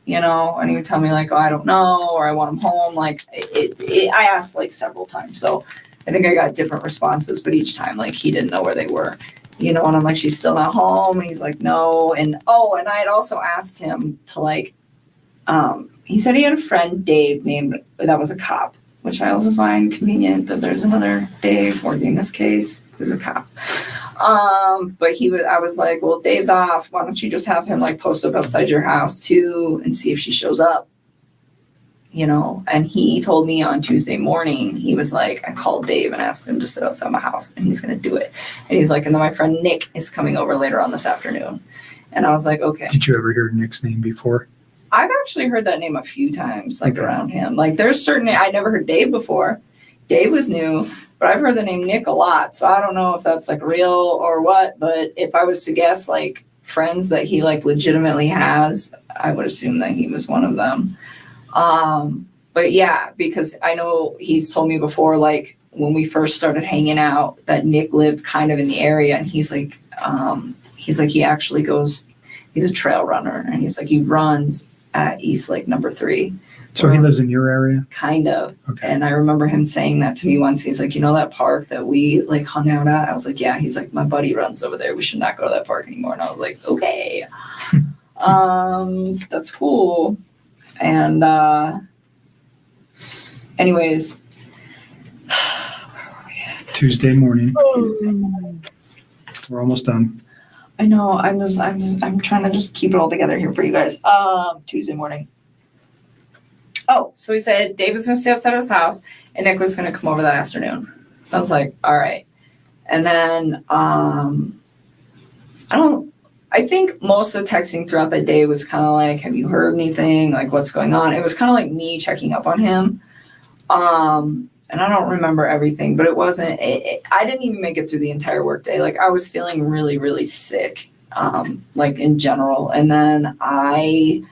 You know, and he would tell me like, oh, I don't know, or I want them home. Like I asked like several times. So I think I got different responses, but each time like he didn't know where they were. You know, and I'm like, she's still not home. And he's like, no. And and I had also asked him to like, he said he had a friend, Dave, that was a cop, which I also find convenient that there's another Dave working this case who's a cop. But I was like, well, Dave's off. Why don't you just have him like post up outside your house too and see if she shows up? You know, and he told me on Tuesday morning, he was like, I called Dave and asked him to sit outside my house and he's going to do it. And he's like, and then my friend Nick is coming over later on this afternoon. And I was like, okay. Did you ever hear Nick's name before? I've actually heard that name a few times, like around him. Like there's certain, I never heard Dave before. Dave was new, but I've heard the name Nick a lot. So I don't know if that's like real or what, but if I was to guess like friends that he like legitimately has, I would assume that he was one of them. But yeah, because I know he's told me before, like when we first started hanging out, that Nick lived kind of in the area, and he's like he actually goes, he's a trail runner, and he's like he runs at East Lake number 3. So he lives in your area? Kind of. Okay. And I remember him saying that to me once. He's like, you know that park that we like hung out at? I was like, yeah. He's like, my buddy runs over there. We should not go to that park anymore. And I was like, okay. That's cool. And anyways, where were we at? Tuesday morning. We're almost done. I know. I'm trying to just keep it all together here for you guys. Tuesday morning. Oh, so he said Dave was going to stay outside of his house and Nick was going to come over that afternoon. I was like, all right. And then I think most of the texting throughout that day was kind of like, have you heard anything? Like, what's going on? It was kind of like me checking up on him. And I don't remember everything, but it wasn't, I didn't even make it through the entire workday. Like, I was feeling really, really sick, like in general. And then I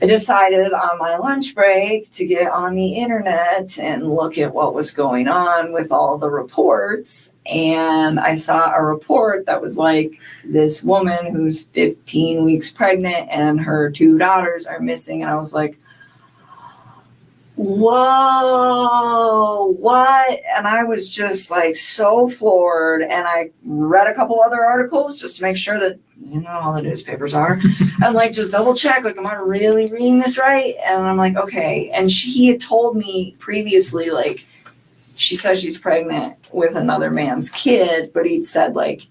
decided on my lunch break to get on the internet and look at what was going on with all the reports. And I saw a report that was like this woman who's 15 weeks pregnant and her 2 daughters are missing. And I was like, whoa, what? And I was just like so floored. And I read a couple other articles just to make sure that, you know, all the newspapers are, and like just double check, like, am I really reading this right? And I'm like, okay. And he had told me previously, like, she says she's pregnant with another man's kid, but he'd said like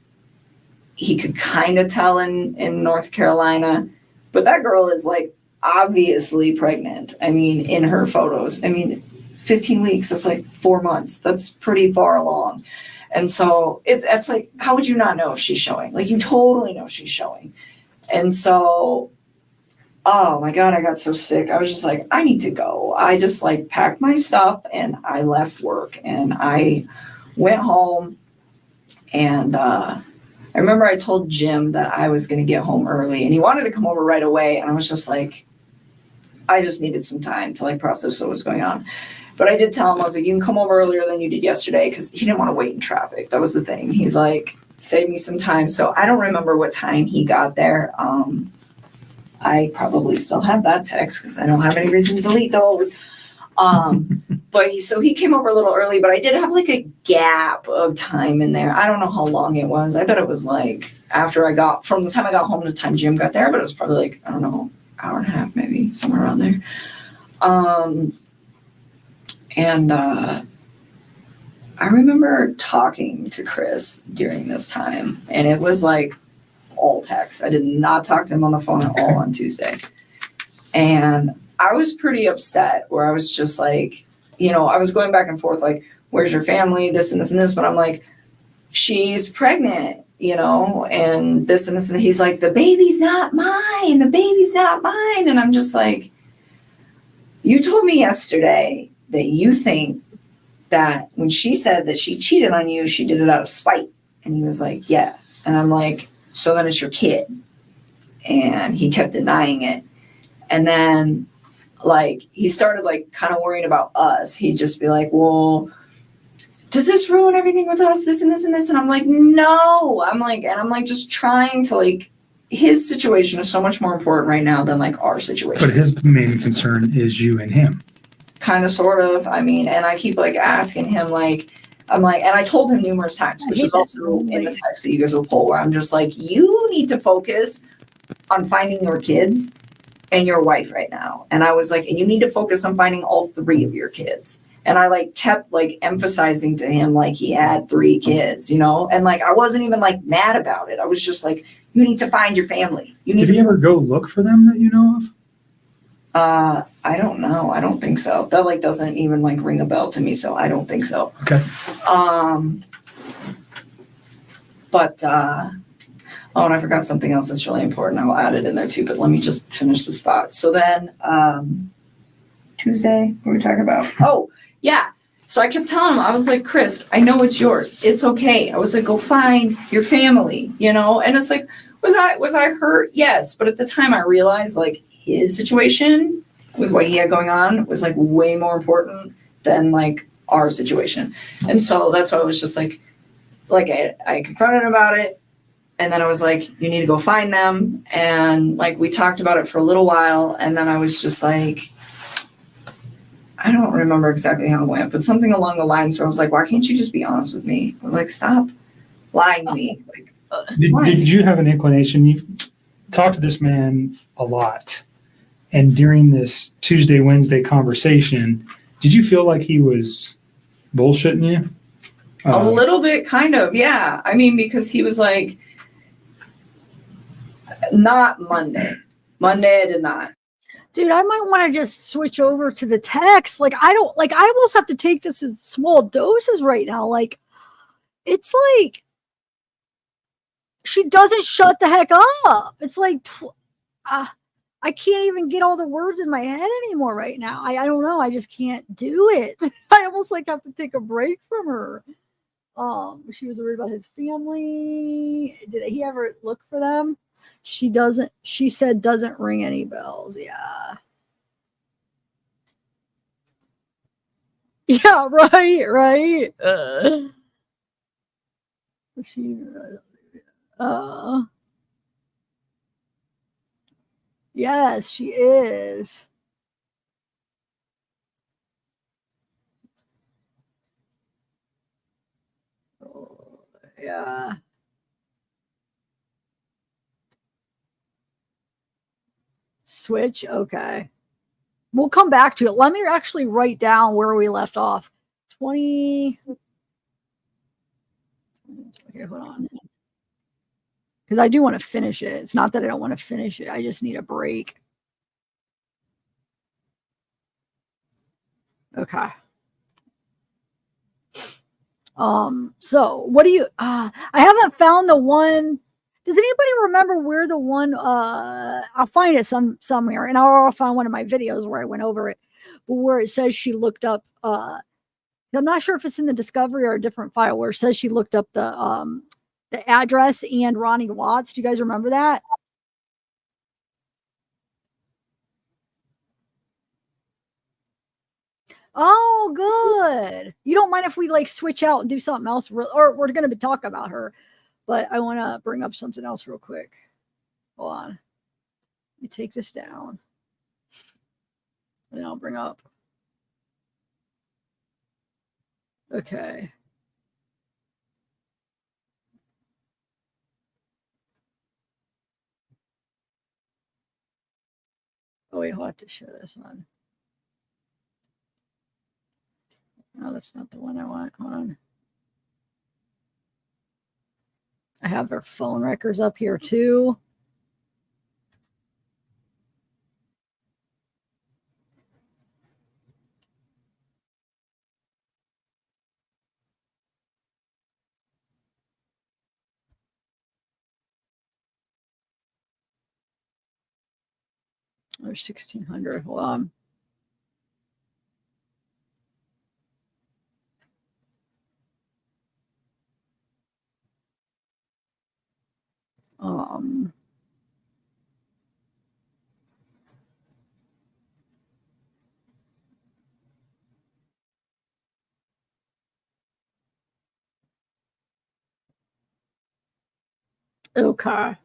he could kind of tell in North Carolina, but that girl is like obviously pregnant. I mean, in her photos, I mean, 15 weeks, that's like 4 months. That's pretty far along. And so it's like, how would you not know if she's showing? Like, you totally know she's showing. And so, oh my God, I got so sick. I was just like, I need to go. I just like packed my stuff and I left work and I went home. And I remember I told Jim that I was going to get home early and he wanted to come over right away. And I was just like, I just needed some time to like process what was going on. But I did tell him, I was like, you can come over earlier than you did yesterday, because he didn't want to wait in traffic. That was the thing. He's like, save me some time. So I don't remember what time he got there. I probably still have that text because I don't have any reason to delete those. But he came over a little early, but I did have like a gap of time in there. I don't know how long it was. I bet it was like from the time I got home to the time Jim got there, but it was probably like, I don't know, hour and a half, maybe somewhere around there. And I remember talking to Chris during this time, and it was like all text. I did not talk to him on the phone at all on Tuesday. And I was pretty upset, where I was just like, you know, I was going back and forth, like, where's your family, this and this and this. But I'm like, she's pregnant, you know, and this and this. And he's like, the baby's not mine. The baby's not mine. And I'm just like, you told me yesterday that you think that when she said that she cheated on you, she did it out of spite. And he was like, yeah. And I'm like, so then it's your kid. And he kept denying it. And then like he started like kind of worrying about us. He'd just be like, well, does this ruin everything with us? This and this and this. And I'm like, no. I'm like just trying to like, his situation is so much more important right now than like our situation. But his main concern is you and him. Kind of, sort of. I mean, and I keep like asking him, like, I'm like, and I told him numerous times, which is also in the text that you guys will pull, where I'm just like, you need to focus on finding your kids and your wife right now. And I was like, and you need to focus on finding all 3 of your kids. And I like kept like emphasizing to him like he had 3 kids, you know, and like I wasn't even like mad about it. I was just like, you need to find your family. You need Did he ever go look for them that you know of? I don't know. I don't think so. That like doesn't even like ring a bell to me, so I don't think so. Okay. But oh, and I forgot something else that's really important. I will add it in there too, but let me just finish this thought. So then Tuesday, what were we talking about? Oh, yeah. So I kept telling him, I was like, Chris, I know it's yours. It's okay. I was like, go find your family, you know? And it's like, was I hurt? Yes. But at the time I realized like his situation with what he had going on was like way more important than like our situation. And so that's why I was just like I confronted him about it. And then I was like, you need to go find them. And like, we talked about it for a little while. And then I was just like, I don't remember exactly how it went, but something along the lines where I was like, why can't you just be honest with me? I was like, stop lying to me. Like, Did you have an inclination? You've talked to this man a lot. And during this Tuesday, Wednesday conversation, did you feel like he was bullshitting you? A little bit, kind of, yeah. I mean, because he was like, not Monday. Monday I did not. Dude, I might want to just switch over to the text. Like, I almost have to take this in small doses right now. Like, it's like, she doesn't shut the heck up. It's like, I can't even get all the words in my head anymore right now. I don't know. I just can't do it. I almost like have to take a break from her. She was worried about his family. Did he ever look for them? She said doesn't ring any bells. Yeah. Yeah, right. She yes, she is. Oh, yeah. Switch. Okay. We'll come back to it. Let me actually write down where we left off. 20. Okay, hold on. Because I do want to finish it. It's not that I don't want to finish it. I just need a break. Okay. So what do you I haven't found the one. Does anybody remember where the one I'll find it somewhere, and I'll find one of my videos where I went over it, but where it says she looked up I'm not sure if it's in the discovery or a different file where it says she looked up the address and Ronnie Watts. Do you guys remember that? Oh, good. You don't mind if we like switch out and do something else, or we're going to be talking about her, but I want to bring up something else real quick. Hold on. Let me take this down. And I'll bring up. Okay. Oh, wait, I'll have to show this one. No, that's not the one I want. Hold on. I have her phone records up here too. There's 1,600. Hold on. Um, Okay.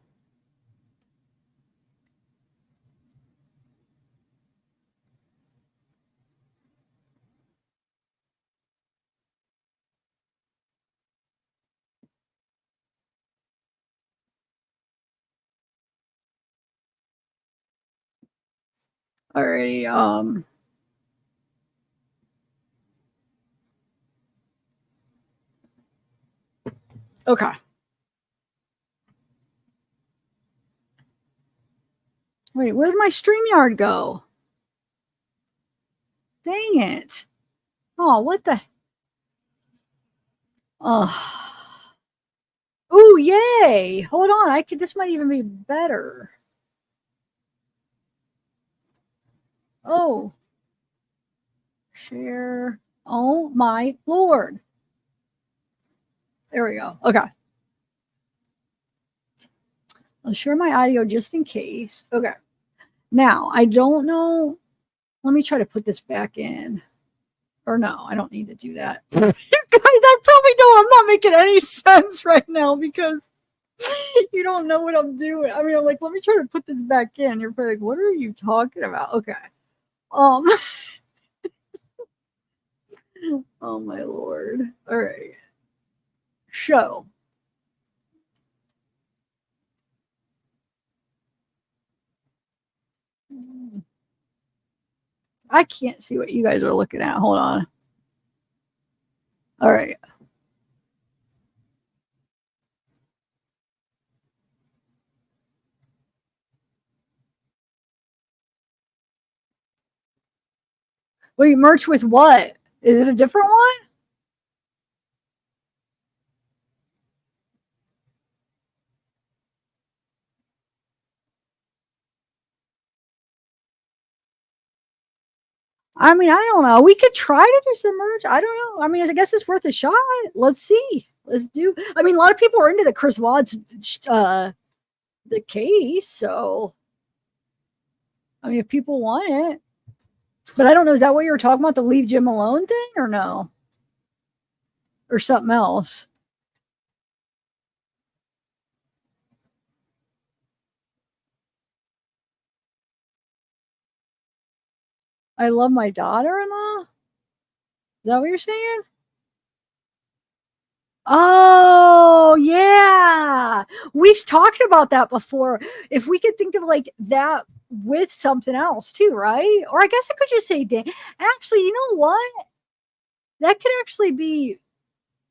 Alrighty. Okay. Wait, where did my StreamYard go? Dang it. Oh, what the? Oh. Ooh, yay. Hold on. This might even be better. Oh. Share. Oh my Lord. There we go. Okay. I'll share my audio just in case. Okay. Now, I don't know. Let me try to put this back in. Or no, I don't need to do that. You guys, I probably don't. I'm not making any sense right now because you don't know what I'm doing. I mean, I'm like, let me try to put this back in. You're probably like, what are you talking about? Okay. Oh my Lord. All right. Show. I can't see what you guys are looking at. Hold on. All right. Wait, merch with what? Is it a different one? I mean, I don't know. We could try to do some merch. I don't know. I mean, I guess it's worth a shot. Let's see. Let's do. I mean, a lot of people are into the Chris Watts the case, so I mean, if people want it, but I don't know. Is that what you were talking about, the leave Jim alone thing, or no, or something else? I love my daughter-in-law. Is that what you're saying? Oh, yeah. We've talked about that before. If we could think of like that with something else too, right? Or I guess I could just say, actually, you know what? That could actually be,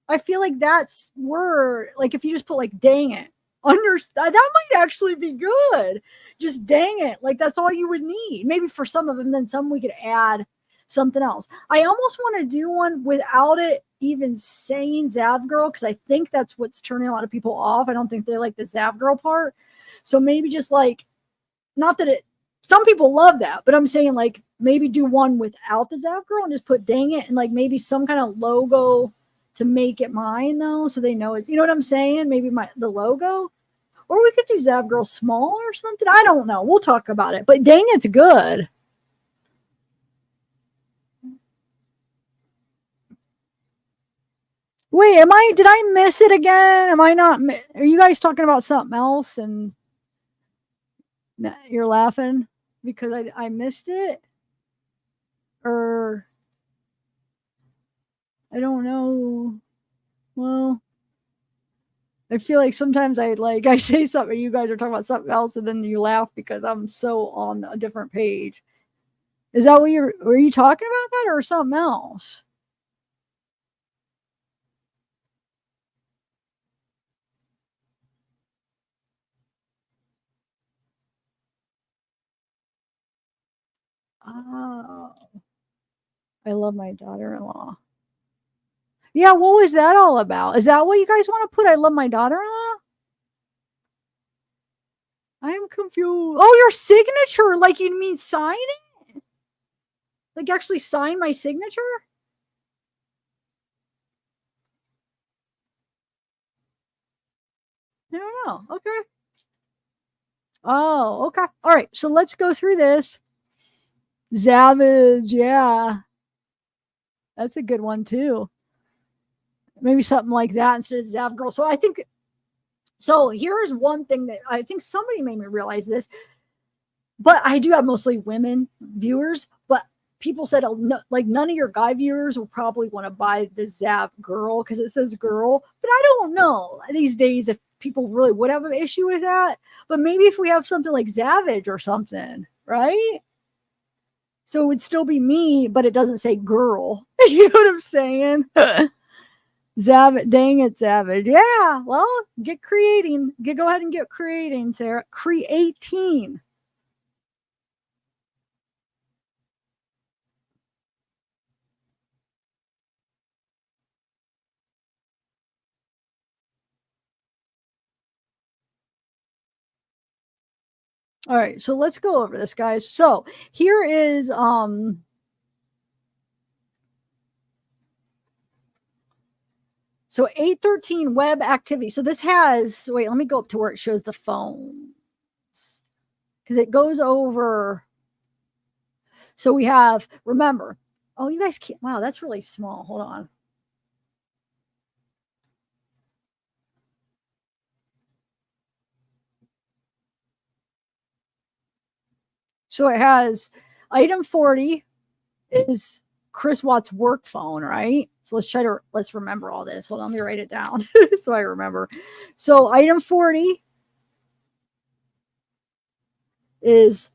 I feel like that's word, like if you just put like, dang it, that might actually be good. Just dang it. Like that's all you would need. Maybe for some of them, then some we could add something else. I almost want to do one without it even saying zavgirl because I think that's what's turning a lot of people off. I don't think they like the zavgirl part. So maybe just like, not that it, some people love that, but I'm saying like maybe do one without the zavgirl and just put dang it and like maybe some kind of logo to make it mine though, so they know it's, you know what I'm saying? Maybe the logo. Or we could do zavgirl small or something. I don't know. We'll talk about it. But dang, it's good. Wait, did I miss it again? Am I not, are you guys talking about something else and you're laughing because I missed it? Or, I don't know. Well, I feel like sometimes I say something, you guys are talking about something else, and then you laugh because I'm so on a different page. Is that what were you talking about that or something else? Oh, I love my daughter-in-law. Yeah, what was that all about? Is that what you guys want to put? I love my daughter-in-law? I'm confused. Oh, your signature. Like you mean sign it? Like actually sign my signature? I don't know. Okay. Oh, okay. All right. So let's go through this. Savage, yeah. That's a good one too. Maybe something like that instead of Zavgirl. So I think So here's one thing that I think somebody made me realize this, but I do have mostly women viewers, but people said, oh, no, like none of your guy viewers will probably want to buy the zavgirl because it says girl, but I don't know these days if people really would have an issue with that, but maybe if we have something like Savage or something, right? So it would still be me, but it doesn't say girl. You know what I'm saying? Savage, dang it, Savage. Yeah, well, get creating. Go ahead and get creating, Sarah. Creating. All right, so let's go over this, guys. So here is so 813 web activity. So this has, wait, let me go up to where it shows the phones because it goes over. So we have, remember, oh, you guys can't, wow, that's really small. Hold on. So it has item 40 is Chris Watt's work phone, right? So let's remember all this. Hold on, let me write it down so I remember. So item 40 is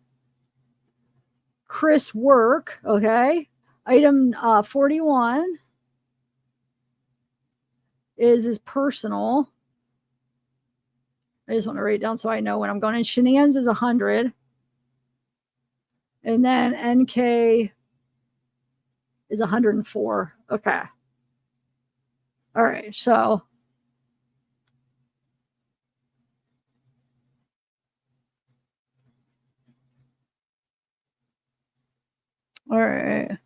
Chris work, okay? Item 41 is his personal. I just want to write it down so I know when I'm going in. Shenanigans is 100. And then NK is 104. Okay. All right. So all right.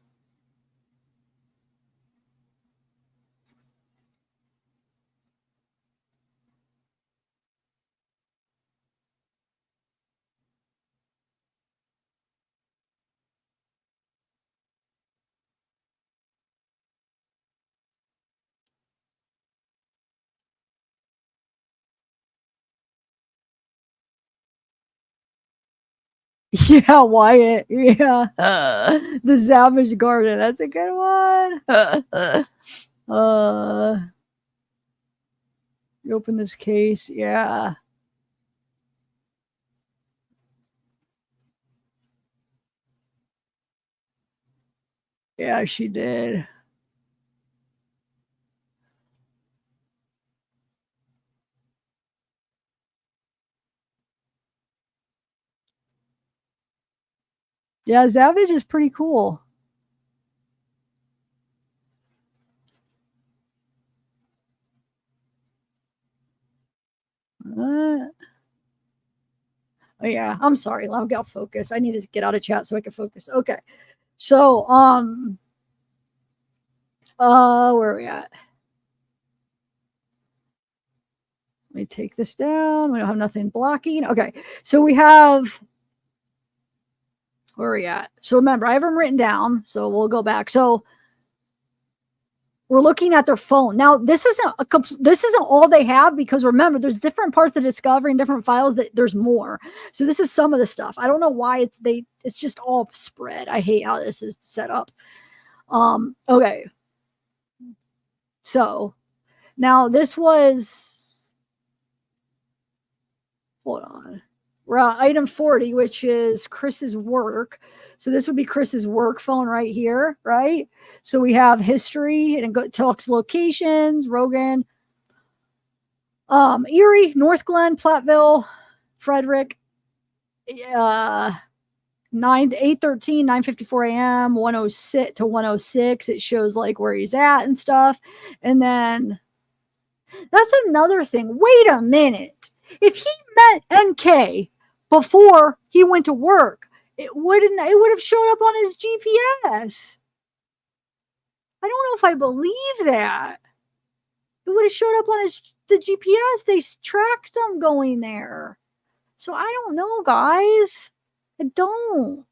Yeah, Wyatt. Yeah. The Savage Garden. That's a good one. You open this case. Yeah. Yeah, she did. Yeah, Savage is pretty cool. Oh yeah, I'm sorry. I've got focus. I need to get out of chat so I can focus. Okay. So, where are we at? Let me take this down. We don't have nothing blocking. Okay. So we have, where are we at? So remember, I have them written down. So we'll go back. So we're looking at their phone. Now, this isn't all they have because remember, there's different parts of discovery and different files that there's more. So this is some of the stuff. I don't know why it's just all spread. I hate how this is set up. Okay. So now this was, hold on. We're at item 40, which is Chris's work. So this would be Chris's work phone right here, right? So we have history and it talks locations, Rogan, Erie, North Glen, Platteville, Frederick, 8:13, 9:54 a.m., 106 to 106. It shows like where he's at and stuff. And then that's another thing. Wait a minute. If he met NK before he went to work, it would have showed up on his GPS. I don't know if I believe that. It would have showed up on the GPS. They tracked him going there. So I don't know, guys. I don't.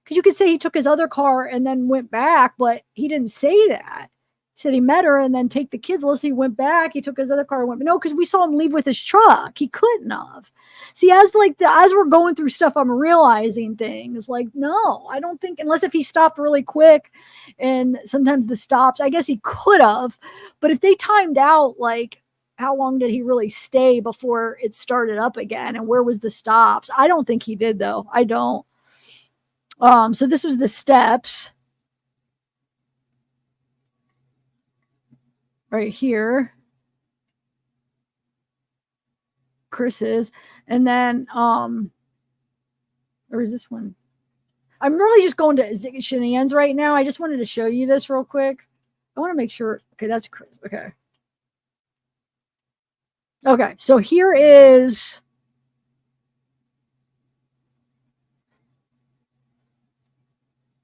Because you could say he took his other car and then went back, but he didn't say that. said he met her and then take the kids. Unless he went back, he took his other car and went. No, because we saw him leave with his truck. He couldn't have. See, as we're going through stuff, I'm realizing things like, no, I don't think, unless if he stopped really quick, and sometimes the stops, I guess he could have, but if they timed out, like, how long did he really stay before it started up again, and where was the stops? I don't think he did, though. I don't. So this was the steps right here. Chris's, and then or is this one? I'm really just going to shenanigans right now. I just wanted to show you this real quick. I want to make sure. Okay, that's Chris. Okay, so here is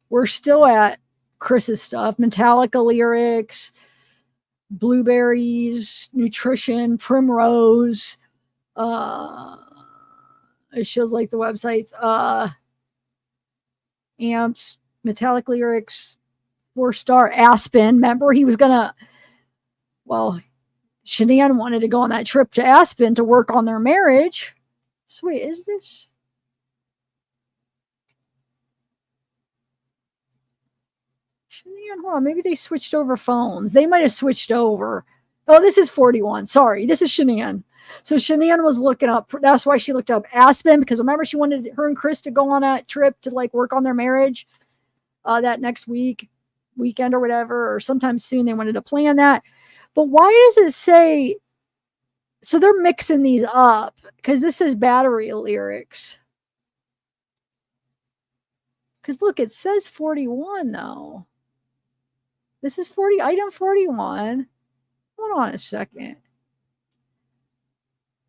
we're still at Chris's stuff. Metallica lyrics, blueberries, nutrition, primrose. It shows like the websites, amps, metallic lyrics, 4-star Aspen. Remember, he was gonna, well, Shanann wanted to go on that trip to Aspen to work on their marriage. Sweet, is this? Shanann, hold on, maybe they switched over phones. They might have switched over. Oh, this is 41. Sorry, this is Shanann. So Shanann was looking up, that's why she looked up Aspen, because remember she wanted her and Chris to go on a trip to like work on their marriage that next weekend or whatever, or sometime soon they wanted to plan that. But why does it say, so they're mixing these up, because this is battery lyrics. Because look, it says 41 though. This is item 41. Hold on a second.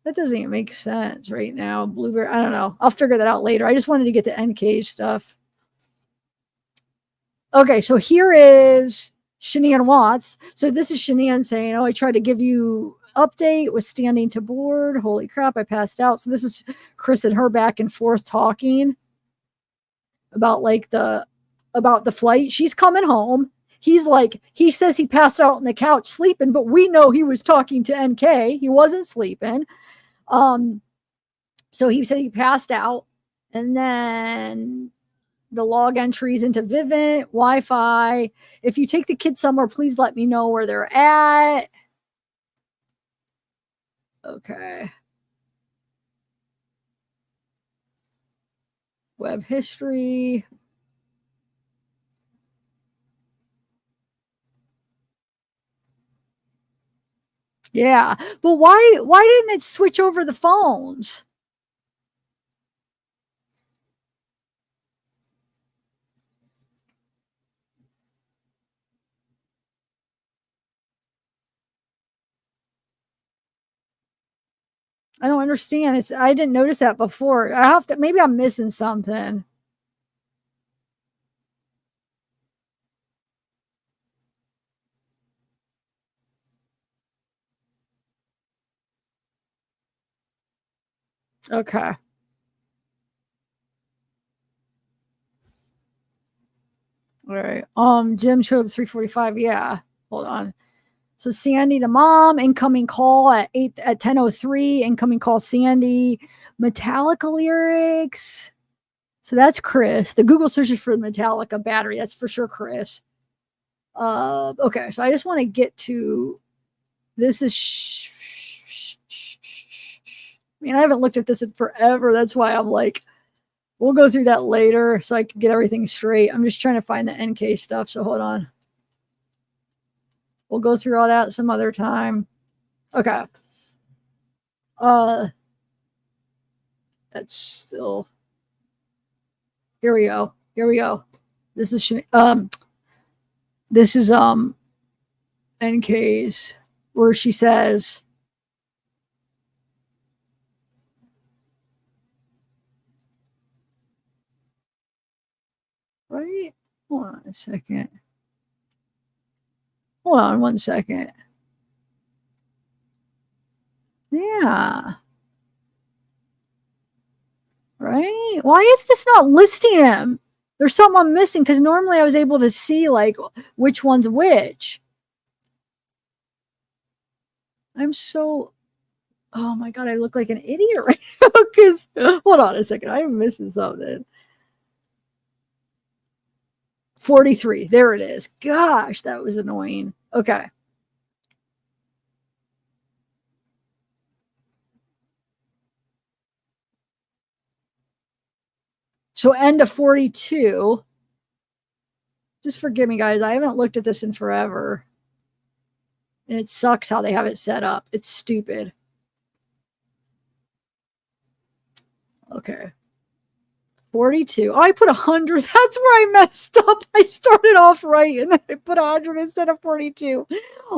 That doesn't even make sense right now. Blueberry, I don't know. I'll figure that out later. I just wanted to get to NK stuff. Okay, so here is Shanann Watts. So this is Shanann saying, oh, I tried to give you update, was standing to board. Holy crap, I passed out. So this is Chris and her back and forth talking about like about the flight. She's coming home. He's like, he says he passed out on the couch sleeping, but we know he was talking to NK. He wasn't sleeping. So he said he passed out, and then the log entries into Vivint, Wi-Fi. If you take the kids somewhere, please let me know where they're at. Okay. Web history. Yeah, but why didn't it switch over the phones? I don't understand. I didn't notice that before. I have to, maybe I'm missing something. Okay. All right. Jim showed up 3:45. Yeah. Hold on. So Sandy, the mom, incoming call at 10:03. Incoming call Sandy. Metallica lyrics. So that's Chris. The Google searches for the Metallica battery. That's for sure Chris. Okay. So I just want to get to this is. I mean, I haven't looked at this in forever. That's why I'm like, we'll go through that later so I can get everything straight. I'm just trying to find the NK stuff. So hold on. We'll go through all that some other time. Okay. That's still. Here we go. This is NK's where she says, right? Hold on a second. Hold on 1 second. Yeah. Right? Why is this not listing him? There's something I'm missing, because normally I was able to see like which one's which. I'm so, oh my God, I look like an idiot right now because, hold on a second, I'm missing something. 43, there it is. Gosh, that was annoying. Okay. So end of 42. Just forgive me, guys. I haven't looked at this in forever. And it sucks how they have it set up. It's stupid. Okay. 42. Oh, I put 100. That's where I messed up. I started off right and then I put 100 instead of 42.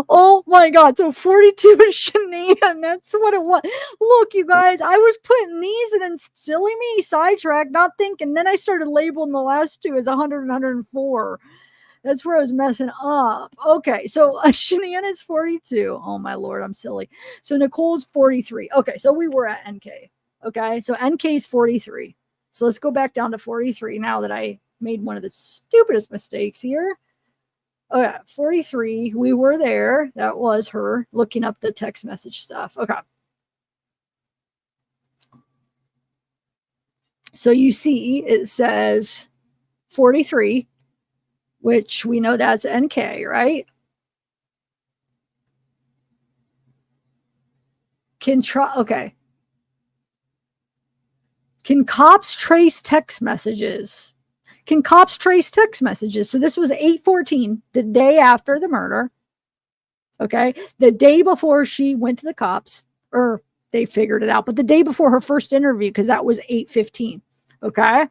Oh my God. So 42 is Shanann. That's what it was. Look, you guys, I was putting these and then silly me sidetracked, not thinking. Then I started labeling the last two as 100 and 104. That's where I was messing up. Okay, so Shanann is 42. Oh my Lord, I'm silly. So Nicole's 43. Okay, so we were at NK. Okay, so NK is 43. So let's go back down to 43 now that I made one of the stupidest mistakes here. Okay, 43. We were there. That was her looking up the text message stuff. Okay. So you see it says 43, which we know that's NK, right? Okay. Can cops trace text messages? Can cops trace text messages? So this was 8/14, the day after the murder. Okay. The day before she went to the cops, or they figured it out, but the day before her first interview, because that was 8/15. Okay.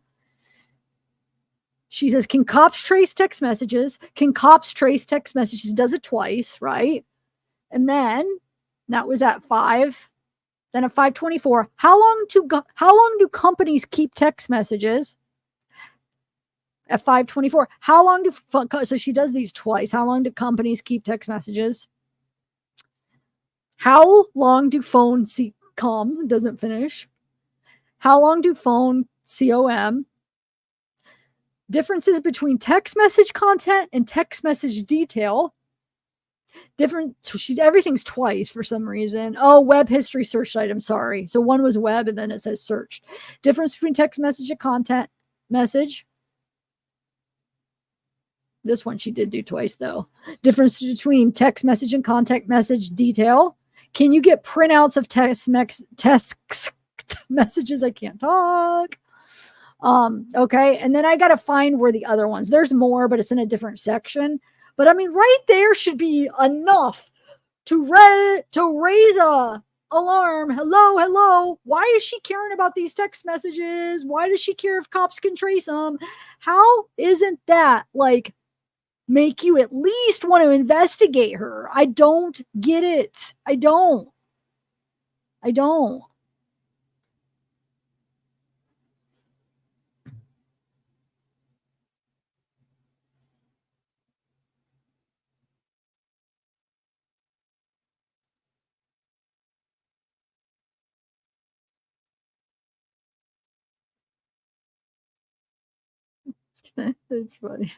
She says, can cops trace text messages? Can cops trace text messages? Does it twice, right? And then that was at 5. Then at 5:24, how long do companies keep text messages? At 5:24, how long so she does these twice. How long do companies keep text messages? How long do phones com doesn't finish? How long do phone com? Differences between text message content and text message detail. Everything's twice for some reason. Oh, web history search item. Sorry. So one was web and then it says searched. Difference between text message and content message. This one she did do twice though. Difference between text message and contact message detail. Can you get printouts of text messages? I can't talk. Okay. And then I got to find where the other ones, there's more, but it's in a different section. But I mean, right there should be enough to raise a alarm. Hello. Why is she caring about these text messages? Why does she care if cops can trace them? How isn't that like make you at least want to investigate her? I don't get it. I don't. It's funny.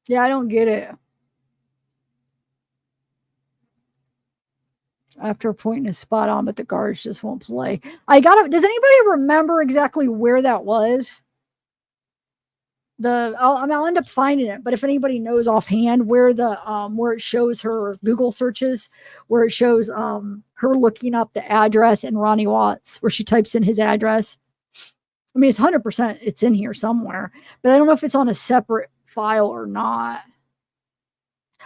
Yeah, I don't get it. After pointing is spot on, but the guards just won't play. Does anybody remember exactly where that was? I'll end up finding it, but if anybody knows offhand where where it shows her Google searches, where it shows her looking up the address in Ronnie Watts, where she types in his address. I mean, it's 100%, it's in here somewhere, but I don't know if it's on a separate file or not.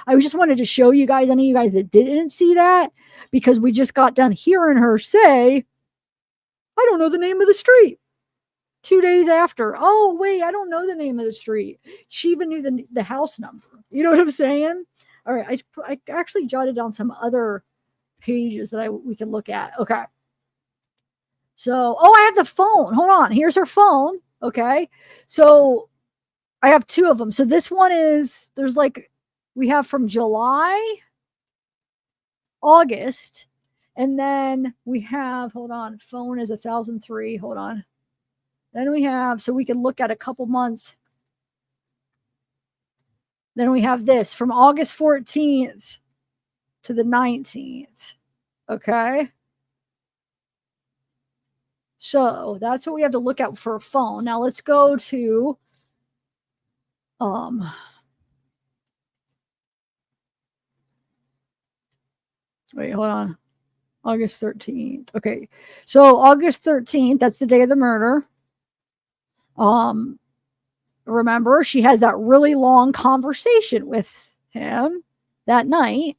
I just wanted to show you guys, any of you guys that didn't see that, because we just got done hearing her say, I don't know the name of the street. 2 days after, oh, wait, I don't know the name of the street. She even knew the house number. You know what I'm saying? All right, I actually jotted down some other pages that we can look at. Okay. So, I have the phone. Hold on. Here's her phone. Okay. So I have 2 of them. So this one is, there's like we have from July, August, and then we have, hold on, phone is 1,003. Hold on. Then we have, so we can look at a couple months. Then we have this from August 14th to the 19th. Okay. So that's what we have to look at for a phone. Now let's go to wait, hold on. August 13th. Okay. So August 13th, that's the day of the murder. Remember, she has that really long conversation with him that night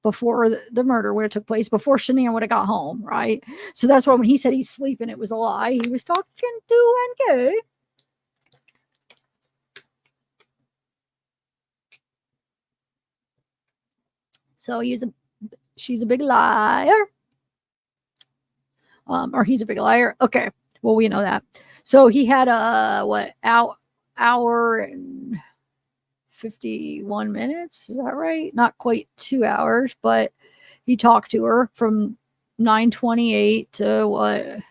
before the murder would have took place, before Shania would have got home, right? So that's why when he said he's sleeping, it was a lie. He was talking to NK. So she's a big liar. Or he's a big liar. Okay. Well, we know that. So he had a hour and 51 minutes. Is that right? Not quite 2 hours, but he talked to her from 9:28 to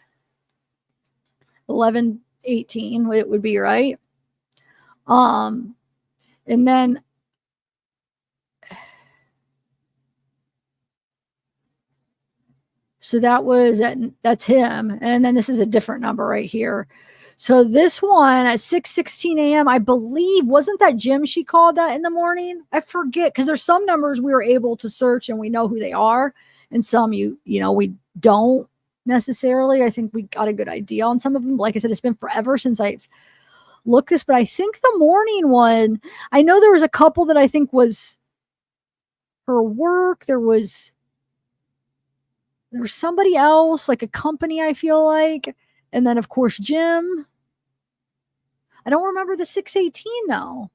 11:18. It would be, right. And then so that's him. And then this is a different number right here. So this one at 6:16 a.m., I believe, wasn't that Jim she called that in the morning? I forget, because there's some numbers we were able to search and we know who they are, and some you know we don't necessarily. I think we got a good idea on some of them. Like I said, it's been forever since I've looked this, but I think the morning one, I know there was a couple that I think was her work. There was somebody else, like a company, I feel like. And then, of course, Jim. I don't remember the 6:18 though.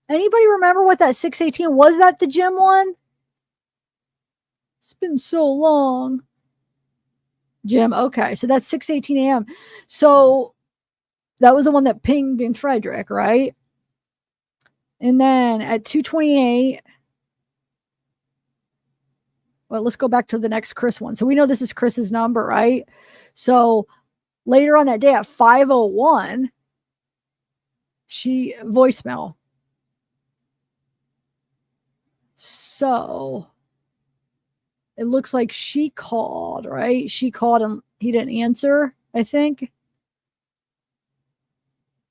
Anybody remember what that 6:18 was? That the Jim one? It's been so long. Jim, okay. So that's 6:18 a.m. So that was the one that pinged in Frederick, right? And then at 2:28, well, let's go back to the next Chris one. So we know this is Chris's number, right? So later on that day at 5:01, she voicemail. So it looks like she called, right? She called him. He didn't answer, I think.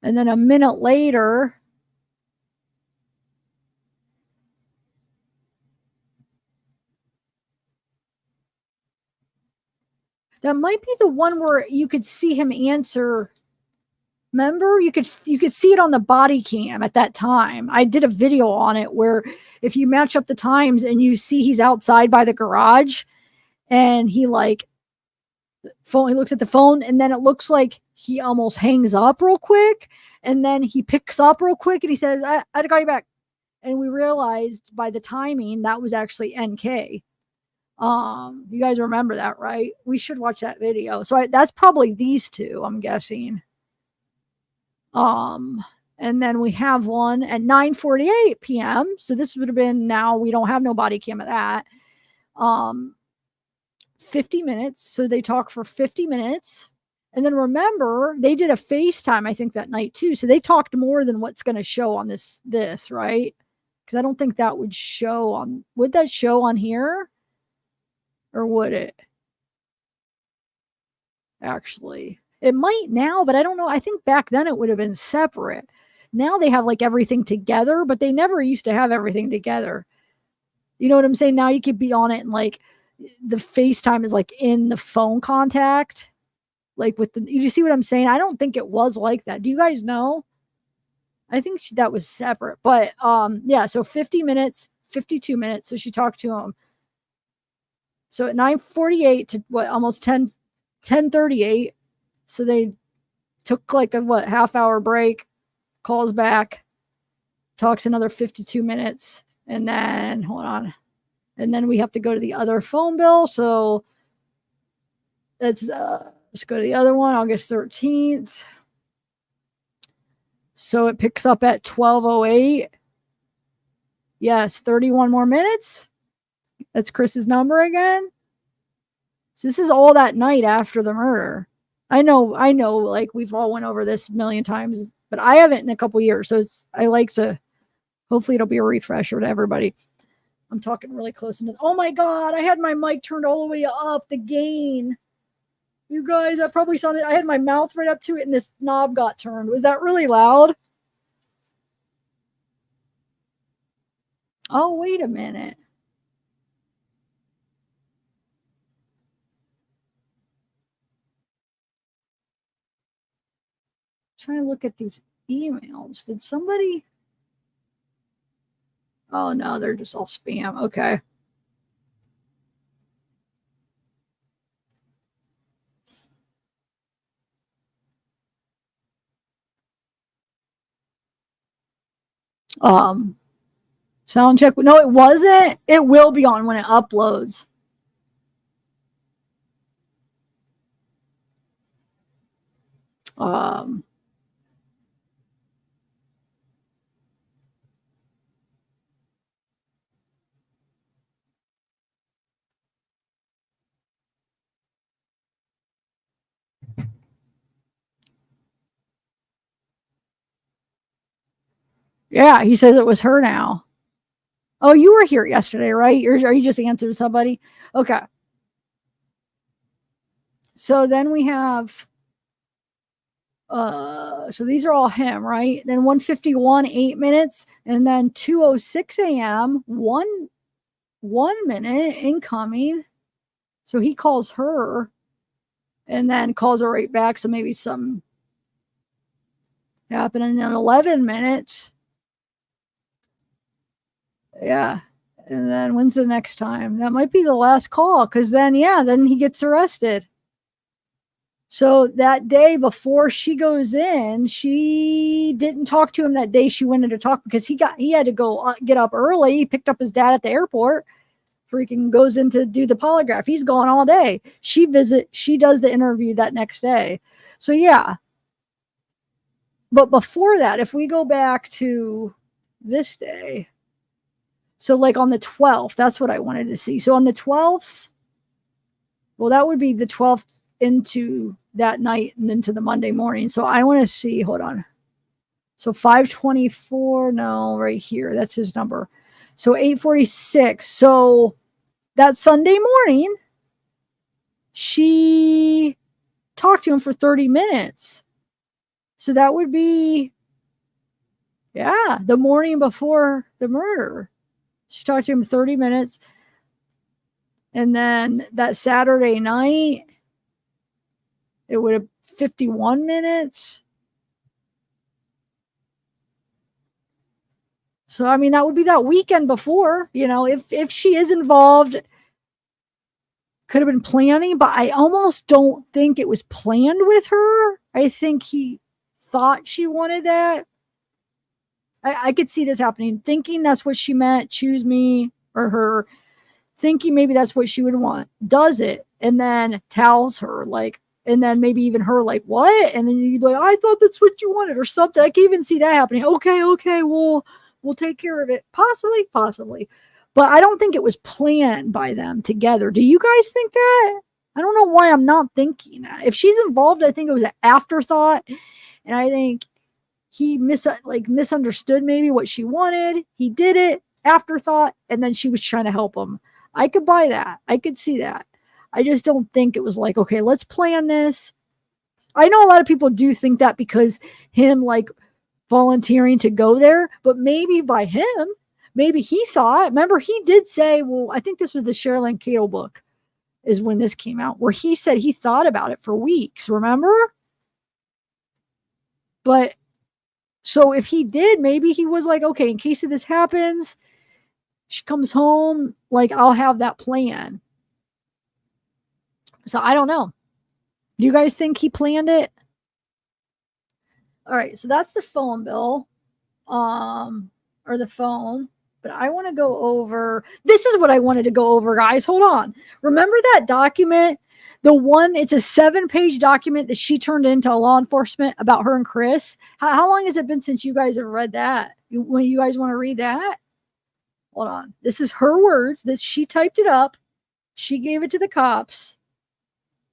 And then a minute later, that might be the one where you could see him answer. Remember, you could see it on the body cam at that time. I did a video on it where if you match up the times and you see he's outside by the garage and he looks at the phone, and then it looks like he almost hangs up real quick, and then he picks up real quick and he says, I had to call you back. And we realized by the timing that was actually NK. You guys remember that, right? We should watch that video. So that's probably these two, I'm guessing. And then we have one at 9:48 p.m. So this would have been, now we don't have no body cam of that. 50 minutes. So they talk for 50 minutes. And then remember, they did a FaceTime, I think, that night too. So they talked more than what's going to show on this, right? Because I don't think that would show on, would that show on here? Or would it? Actually, it might now, but I don't know. I think back then it would have been separate. Now they have like everything together, but they never used to have everything together. You know what I'm saying? Now you could be on it and like the FaceTime is like in the phone contact. Like with the, you see what I'm saying? I don't think it was like that. Do you guys know? I think that was separate, but yeah. So 50 minutes, 52 minutes. So she talked to him. So at 9:48 to almost 10:38. So they took like a half hour break, calls back, talks another 52 minutes. And then hold on. And then we have to go to the other phone bill. So let's go to the other one, August 13th. So it picks up at 12:08. Yes, 31 more minutes. That's Chris's number again. So this is all that night after the murder. I know, like we've all went over this a million times, but I haven't in a couple years. So I like to, hopefully it'll be a refresher to everybody. I'm talking really close into, oh my God, I had my mic turned all the way up, the gain. You guys, that probably sounded, I had my mouth right up to it and this knob got turned. Was that really loud? Oh, wait a minute. Trying to look at these emails. Did somebody? Oh no, they're just all spam. Okay. Sound check. No, it wasn't. It will be on when it uploads. Yeah, he says it was her now. Oh, you were here yesterday, right? Are you just answering somebody? Okay. So then we have, so these are all him, right? Then 1:51, 8 minutes, and then 2:06 a.m., 1 minute incoming. So he calls her and then calls her right back. So maybe something happened in 11 minutes. Yeah. And then when's the next time? That might be the last call because then he gets arrested. So that day before she goes in, she didn't talk to him that day. She wanted to talk because he had to go get up early. He picked up his dad at the airport. Freaking goes in to do the polygraph. He's gone all day. She does the interview that next day. So yeah. But before that, if we go back to this day, so like on the 12th, that's what I wanted to see. So on the 12th, well, that would be the 12th into that night and into the Monday morning. So I want to see, hold on. So 5:24, no, right here. That's his number. So 8:46. So that Sunday morning, she talked to him for 30 minutes. So that would be, the morning before the murder. She talked to him 30 minutes. And then that Saturday night, it would have 51 minutes. So, I mean, that would be that weekend before, if she is involved, could have been planning, but I almost don't think it was planned with her. I think he thought she wanted that. I could see this happening, thinking that's what she meant, choose me or her, thinking maybe that's what she would want, does it, and then tells her, like, and then maybe even her, like, what? And then you'd be like, I thought that's what you wanted or something. I can even see that happening. Okay, we'll take care of it. Possibly. But I don't think it was planned by them together. Do you guys think that? I don't know why I'm not thinking that. If she's involved, I think it was an afterthought. And I think he misunderstood maybe what she wanted. He did it, afterthought, and then she was trying to help him. I could buy that. I could see that. I just don't think it was like, okay, let's plan this. I know a lot of people do think that because him like volunteering to go there, but maybe by him, maybe he thought, remember he did say, well, I think this was the Sherilyn Cato book is when this came out, where he said he thought about it for weeks, remember? But so if he did, maybe he was like, okay, in case of this happens, she comes home, like I'll have that plan. So I don't know. Do you guys think he planned it? All right, so that's the phone bill, or the phone. But I want to go over, this is what I wanted to go over, guys. Hold on. Remember that document? The one, it's a 7-page document that she turned into law enforcement about her and Chris. How long has it been since you guys have read that? You guys want to read that? hold on. This is her words. She typed it up. She gave it to the cops.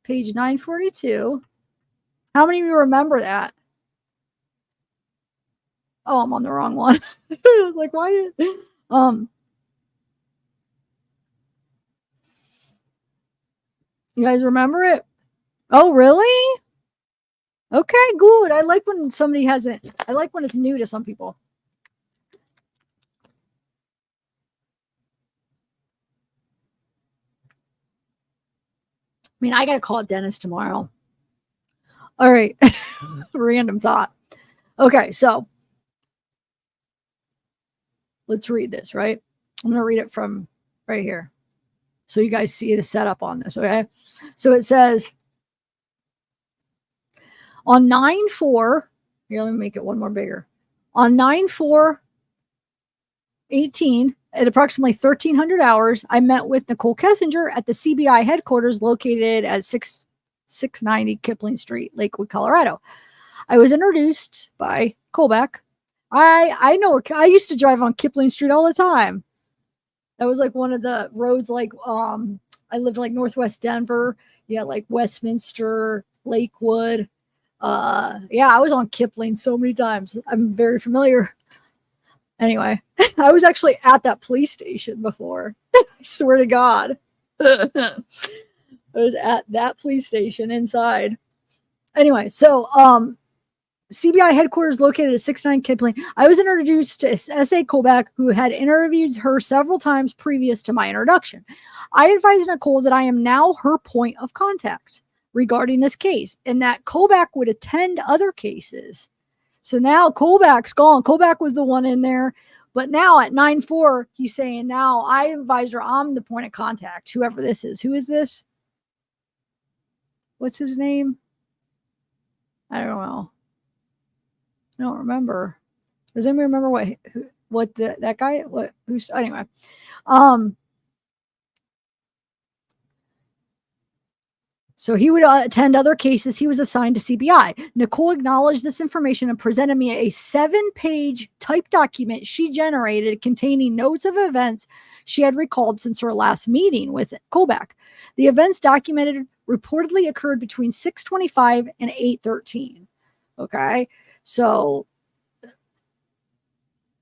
Page 942. How many of you remember that? Oh, I'm on the wrong one. I was like, why did you guys remember it? Oh, really? Okay, good. I like when somebody hasn't. I like when it's new to some people. I mean, I got to call a dentist tomorrow. All right. Random thought. Okay, so let's read this, right? I'm going to read it from right here. So you guys see the setup on this, okay? So it says, on 9/4, here, let me make it one more bigger. On 9/4/18, at approximately 1300 hours, I met with Nicole Kessinger at the CBI headquarters located at 690 Kipling Street, Lakewood, Colorado. I was introduced by Colback. I know, I used to drive on Kipling Street all the time. That was like one of the roads, like, I lived like Northwest Denver. Yeah, like Westminster, Lakewood. Yeah, I was on Kipling so many times. I'm very familiar. Anyway, I was actually at that police station before. I swear to God. I was at that police station inside. Anyway, so CBI headquarters located at 69 Kipling. I was introduced to S.A. Colback, who had interviewed her several times previous to my introduction. I advised Nicole that I am now her point of contact regarding this case, and that Colback would attend other cases. So now Colback's gone. Colback was the one in there. But now at 9/4, he's saying, now I advised her I'm the point of contact, whoever this is. Who is this? What's his name? I don't know. I don't remember. Does anybody remember that guy? Anyway. So he would attend other cases. He was assigned to CBI. Nicole acknowledged this information and presented me a 7-page typed document she generated containing notes of events she had recalled since her last meeting with Colback. The events documented reportedly occurred between 6:25 and 8:13. Okay, so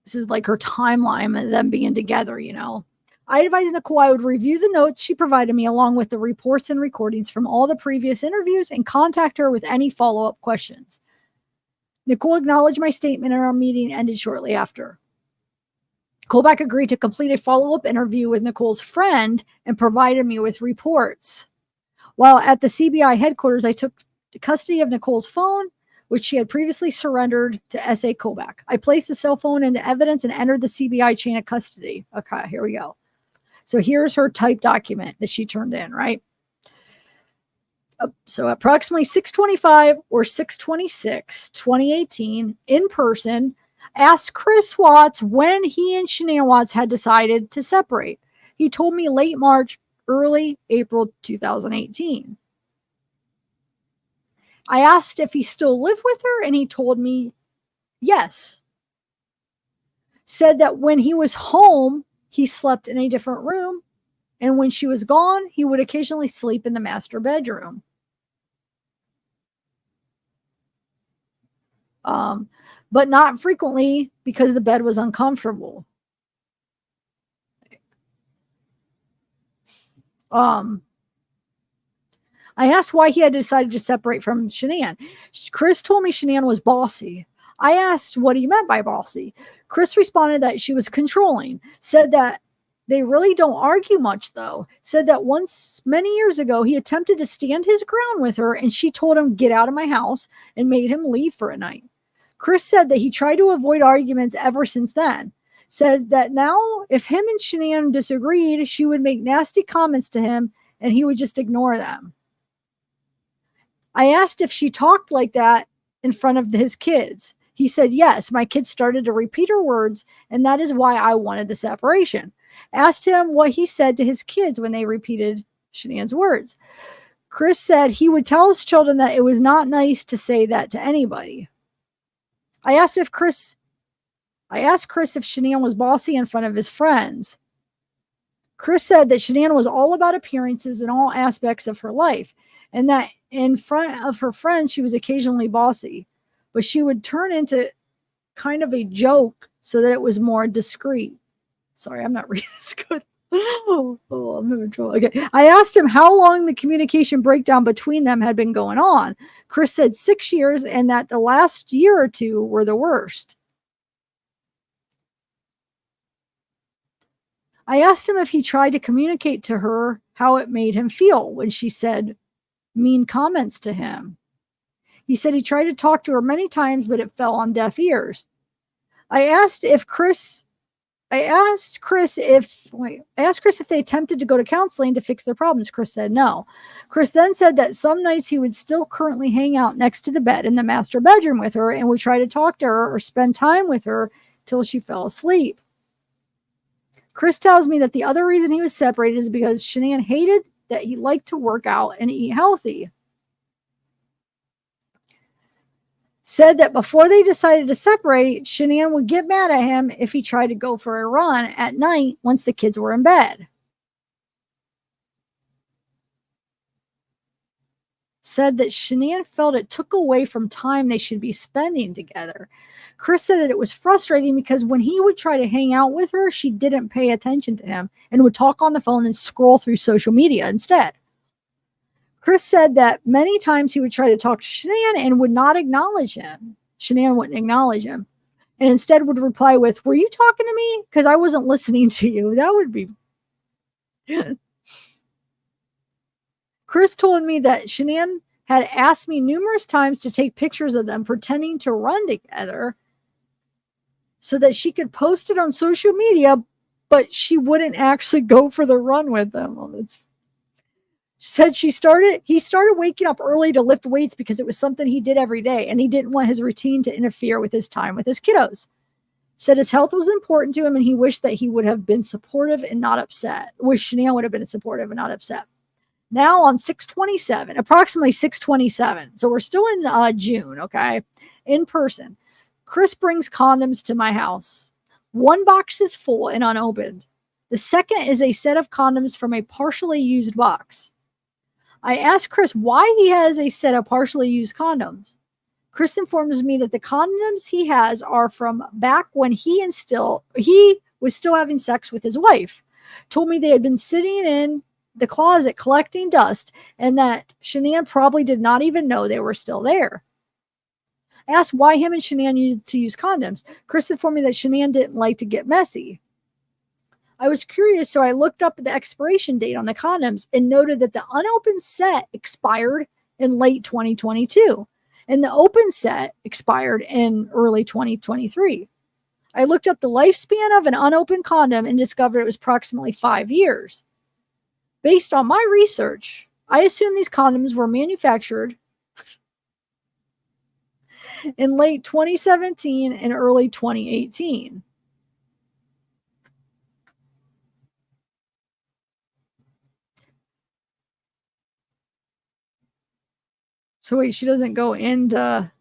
this is like her timeline of them being together, you know. I advised Nicole I would review the notes she provided me along with the reports and recordings from all the previous interviews and contact her with any follow-up questions. Nicole acknowledged my statement and our meeting ended shortly after. Colback agreed to complete a follow-up interview with Nicole's friend and provided me with reports. While at the CBI headquarters, I took custody of Nicole's phone, which she had previously surrendered to S.A. Colback. I placed the cell phone into evidence and entered the CBI chain of custody. Okay, here we go. So here's her typed document that she turned in, right? So approximately 6:25 or 6:26, 2018, in person, asked Chris Watts when he and Shanann Watts had decided to separate. He told me late March, early April 2018. I asked if he still lived with her, and he told me yes. Said that when he was home, he slept in a different room, and when she was gone, he would occasionally sleep in the master bedroom. But not frequently because the bed was uncomfortable. I asked why he had decided to separate from Shanann. Chris told me Shanann was bossy. I asked what he meant by bossy. Chris responded that she was controlling, said that they really don't argue much, though. Said that once, many years ago, he attempted to stand his ground with her, and she told him, "Get out of my house," and made him leave for a night. Chris said that he tried to avoid arguments ever since then. Said that now, if him and Shanann disagreed, she would make nasty comments to him, and he would just ignore them. I asked if she talked like that in front of his kids. He said, yes, my kids started to repeat her words, and that is why I wanted the separation. Asked him what he said to his kids when they repeated Shanann's words. Chris said he would tell his children that it was not nice to say that to anybody. I asked if Chris I asked Chris if Shanann was bossy in front of his friends. Chris said that Shanann was all about appearances in all aspects of her life, and that in front of her friends, she was occasionally bossy, but she would turn into kind of a joke so that it was more discreet. Sorry, I'm not reading this good. Oh, I'm having trouble. Okay. I asked him how long the communication breakdown between them had been going on. Chris said 6 years, and that the last year or two were the worst. I asked him if he tried to communicate to her how it made him feel when she said mean comments to him. He said he tried to talk to her many times, but it fell on deaf ears. I asked Chris if they attempted to go to counseling to fix their problems. Chris said no. Chris then said that some nights he would still currently hang out next to the bed in the master bedroom with her and would try to talk to her or spend time with her till she fell asleep. Chris tells me that the other reason he was separated is because Shanann hated that he liked to work out and eat healthy. Said that before they decided to separate, Shanann would get mad at him if he tried to go for a run at night once the kids were in bed. Said that Shanann felt it took away from time they should be spending together. Chris said that it was frustrating because when he would try to hang out with her, she didn't pay attention to him and would talk on the phone and scroll through social media instead. Chris said that many times he would try to talk to Shanann and would not acknowledge him. Shanann wouldn't acknowledge him and instead would reply with, "Were you talking to me? Because I wasn't listening to you." That would be... Chris told me that Shanann had asked me numerous times to take pictures of them pretending to run together so that she could post it on social media, but she wouldn't actually go for the run with them. Well, said he started waking up early to lift weights because it was something he did every day, and he didn't want his routine to interfere with his time with his kiddos. Said his health was important to him, and he wished that he would have been supportive and not upset. Wish Shanann would have been supportive and not upset. Now on 6/27, approximately 6/27, so we're still in June, okay, in person, Chris brings condoms to my house. One box is full and unopened. The second is a set of condoms from a partially used box. I asked Chris why he has a set of partially used condoms. Chris informs me that the condoms he has are from back when he was still having sex with his wife. Told me they had been sitting in the closet collecting dust and that Shanann probably did not even know they were still there. I asked why him and Shanann used to use condoms. Chris informed me that Shanann didn't like to get messy. I was curious, so I looked up the expiration date on the condoms and noted that the unopened set expired in late 2022 and the open set expired in early 2023. I looked up the lifespan of an unopened condom and discovered it was approximately 5 years. Based on my research, I assume these condoms were manufactured in late 2017 and early 2018. So wait, she doesn't go into...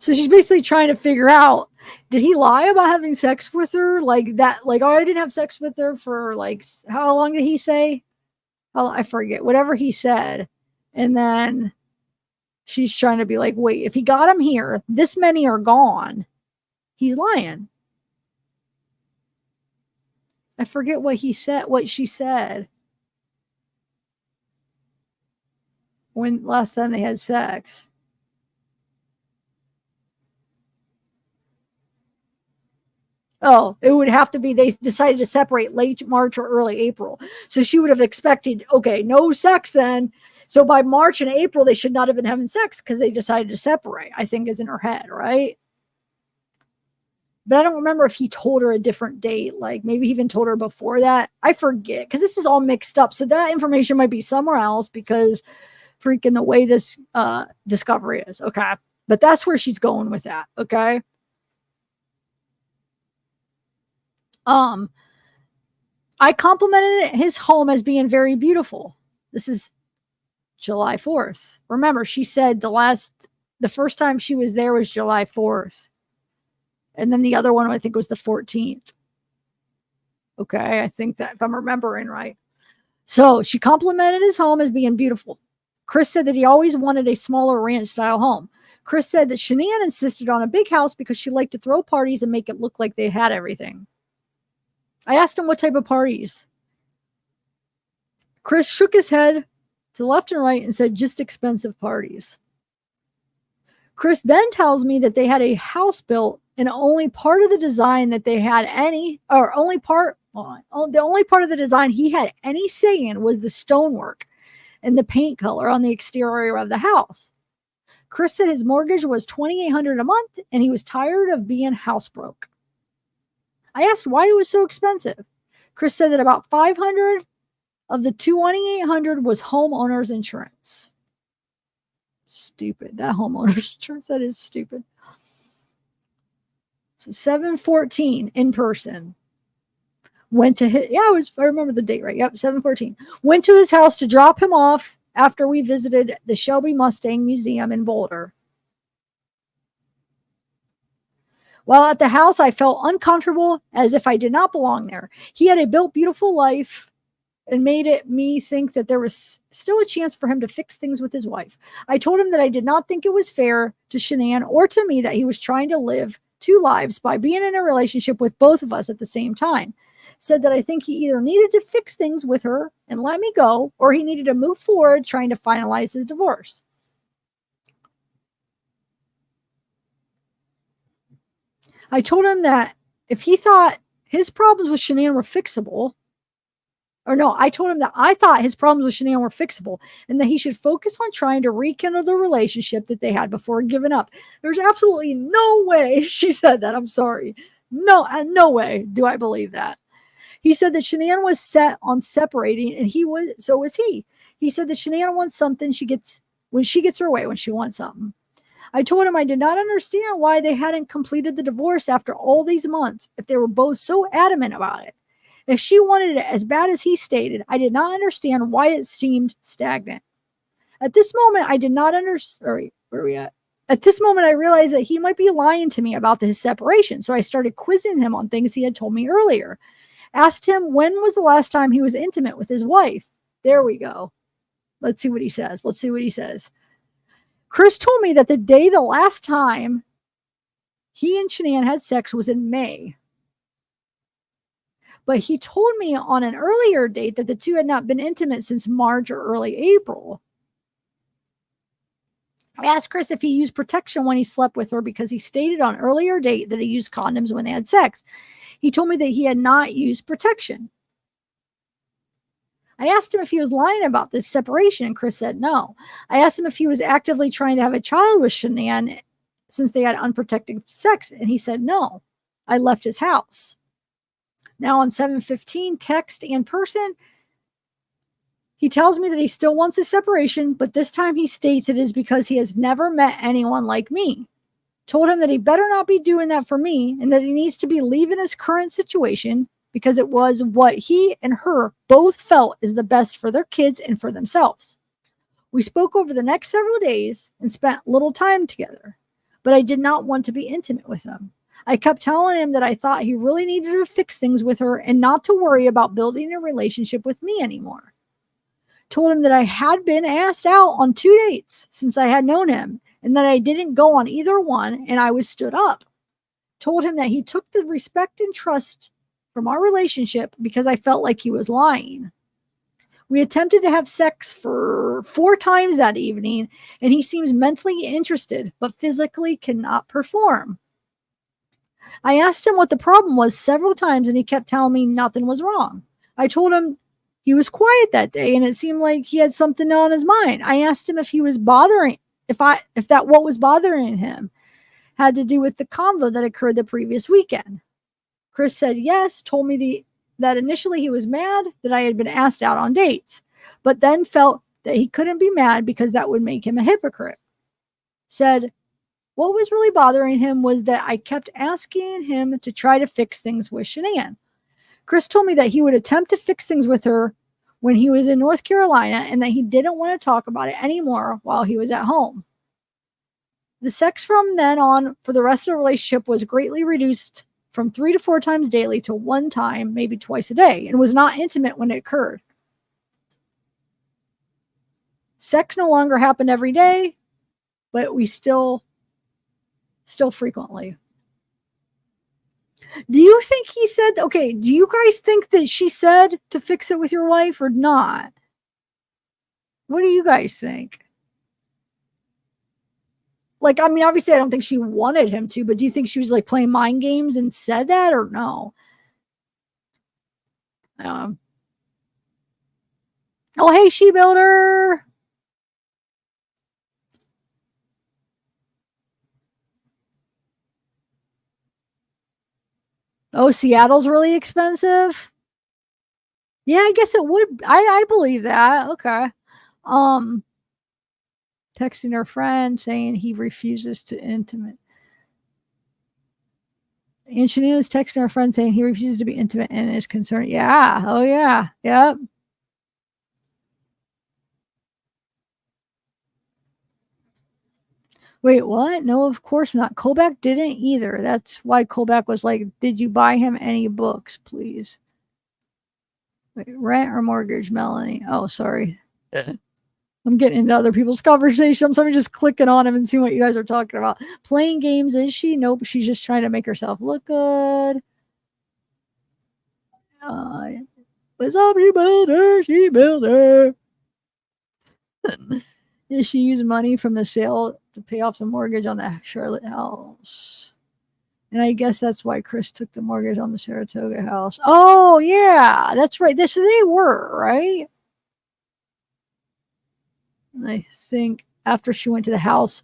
So she's basically trying to figure out, did he lie about having sex with her? Like that, like, oh, I didn't have sex with her for like, how long did he say? Oh, I forget, whatever he said. And then she's trying to be like, wait, if he got him here, this many are gone. He's lying. I forget what he said, what she said. When last time they had sex. Oh, it would have to be they decided to separate late March or early April. So she would have expected, okay, no sex then. So by March and April, they should not have been having sex because they decided to separate, I think is in her head, right? But I don't remember if he told her a different date. Like maybe he even told her before that. I forget because this is all mixed up. So that information might be somewhere else because freaking the way this discovery is. Okay. But that's where she's going with that. Okay. I complimented his home as being very beautiful. This is July 4th. Remember, she said the last the first time she was there was July 4th. And then the other one, I think, was the 14th. Okay, I think that if I'm remembering right. So she complimented his home as being beautiful. Chris said that he always wanted a smaller ranch-style home. Chris said that Shanann insisted on a big house because she liked to throw parties and make it look like they had everything. I asked him what type of parties. Chris shook his head to the left and right and said, just expensive parties. Chris then tells me that they had a house built and only part of the design that they had any, or only part, the only part of the design he had any say in was the stonework and the paint color on the exterior of the house. Chris said his mortgage was $2,800 a month and he was tired of being housebroke. I asked why it was so expensive. Chris said that about $500 of the $2,800 was homeowner's insurance. Stupid. That homeowner's insurance, that is stupid. So 7/14 in person. Went to his, I remember the date right. Yep, 7/14. Went to his house to drop him off after we visited the Shelby Mustang Museum in Boulder. While at the house, I felt uncomfortable as if I did not belong there. He had a built beautiful life and made it me think that there was still a chance for him to fix things with his wife. I told him that I did not think it was fair to Shanann or to me that he was trying to live two lives by being in a relationship with both of us at the same time. Said that I think he either needed to fix things with her and let me go, or he needed to move forward trying to finalize his divorce. I told him that if he thought his problems with Shanann were fixable, I told him that I thought his problems with Shanann were fixable and that he should focus on trying to rekindle the relationship that they had before giving up. There's absolutely no way she said that. I'm sorry. No way do I believe that. He said that Shanann was set on separating and so was he. He said that Shanann wants something when she gets her way, when she wants something. I told him I did not understand why they hadn't completed the divorce after all these months if they were both so adamant about it. If she wanted it as bad as he stated, I did not understand why it seemed stagnant. At this moment, I did not understand. Where are we at? At this moment, I realized that he might be lying to me about his separation, so I started quizzing him on things he had told me earlier. Asked him when was the last time he was intimate with his wife. There we go. Let's see what he says. Chris told me that the last time he and Shanann had sex was in May. But he told me on an earlier date that the two had not been intimate since March or early April. I asked Chris if he used protection when he slept with her because he stated on an earlier date that he used condoms when they had sex. He told me that he had not used protection. I asked him if he was lying about this separation, and Chris said no. I asked him if he was actively trying to have a child with Shanann since they had unprotected sex, and he said no. I left his house. Now on 7/15, text and person, he tells me that he still wants a separation, but this time he states it is because he has never met anyone like me. Told him that he better not be doing that for me and that he needs to be leaving his current situation because it was what he and her both felt is the best for their kids and for themselves. We spoke over the next several days and spent little time together, but I did not want to be intimate with him. I kept telling him that I thought he really needed to fix things with her and not to worry about building a relationship with me anymore. Told him that I had been asked out on 2 dates since I had known him and that I didn't go on either one and I was stood up. Told him that he took the respect and trust from our relationship because I felt like he was lying. We attempted to have sex for 4 times that evening and he seems mentally interested but physically cannot perform. I asked him what the problem was several times and he kept telling me nothing was wrong. I told him he was quiet that day and it seemed like he had something on his mind. I asked him if he was bothering, what was bothering him had to do with the convo that occurred the previous weekend. Chris said yes, told me that initially he was mad that I had been asked out on dates, but then felt that he couldn't be mad because that would make him a hypocrite. Said what was really bothering him was that I kept asking him to try to fix things with Shanann. Chris told me that he would attempt to fix things with her when he was in North Carolina and that he didn't want to talk about it anymore while he was at home. The sex from then on for the rest of the relationship was greatly reduced from 3 to 4 times daily to 1 time, maybe twice a day, and was not intimate when it occurred. Sex no longer happened every day, but we still frequently. Do you think he said, okay, do you guys think that she said to fix it with your wife or not? What do you guys think? Like, I mean, obviously, I don't think she wanted him to, but do you think she was like playing mind games and said that or no? Oh, hey, She Builder. Oh, Seattle's really expensive. Yeah, I guess it would. I believe that. Okay. Texting her friend saying he refuses to intimate. And Shanina's texting her friend saying he refuses to be intimate and is concerned. Yeah. Oh, yeah. Yep. Wait, what? No, of course not. Kolbach didn't either. That's why Kolbach was like, did you buy him any books, please? Wait, rent or mortgage, Melanie? Oh, sorry. I'm getting into other people's conversations. So I'm just clicking on him and seeing what you guys are talking about. Playing games, is she? Nope, she's just trying to make herself look good. What's up, She Builder? She Builder. Did she use money from the sale to pay off some mortgage on the Charlotte house? And I guess that's why Chris took the mortgage on the Saratoga house. Oh, yeah, that's right. They were, right? I think after she went to the house,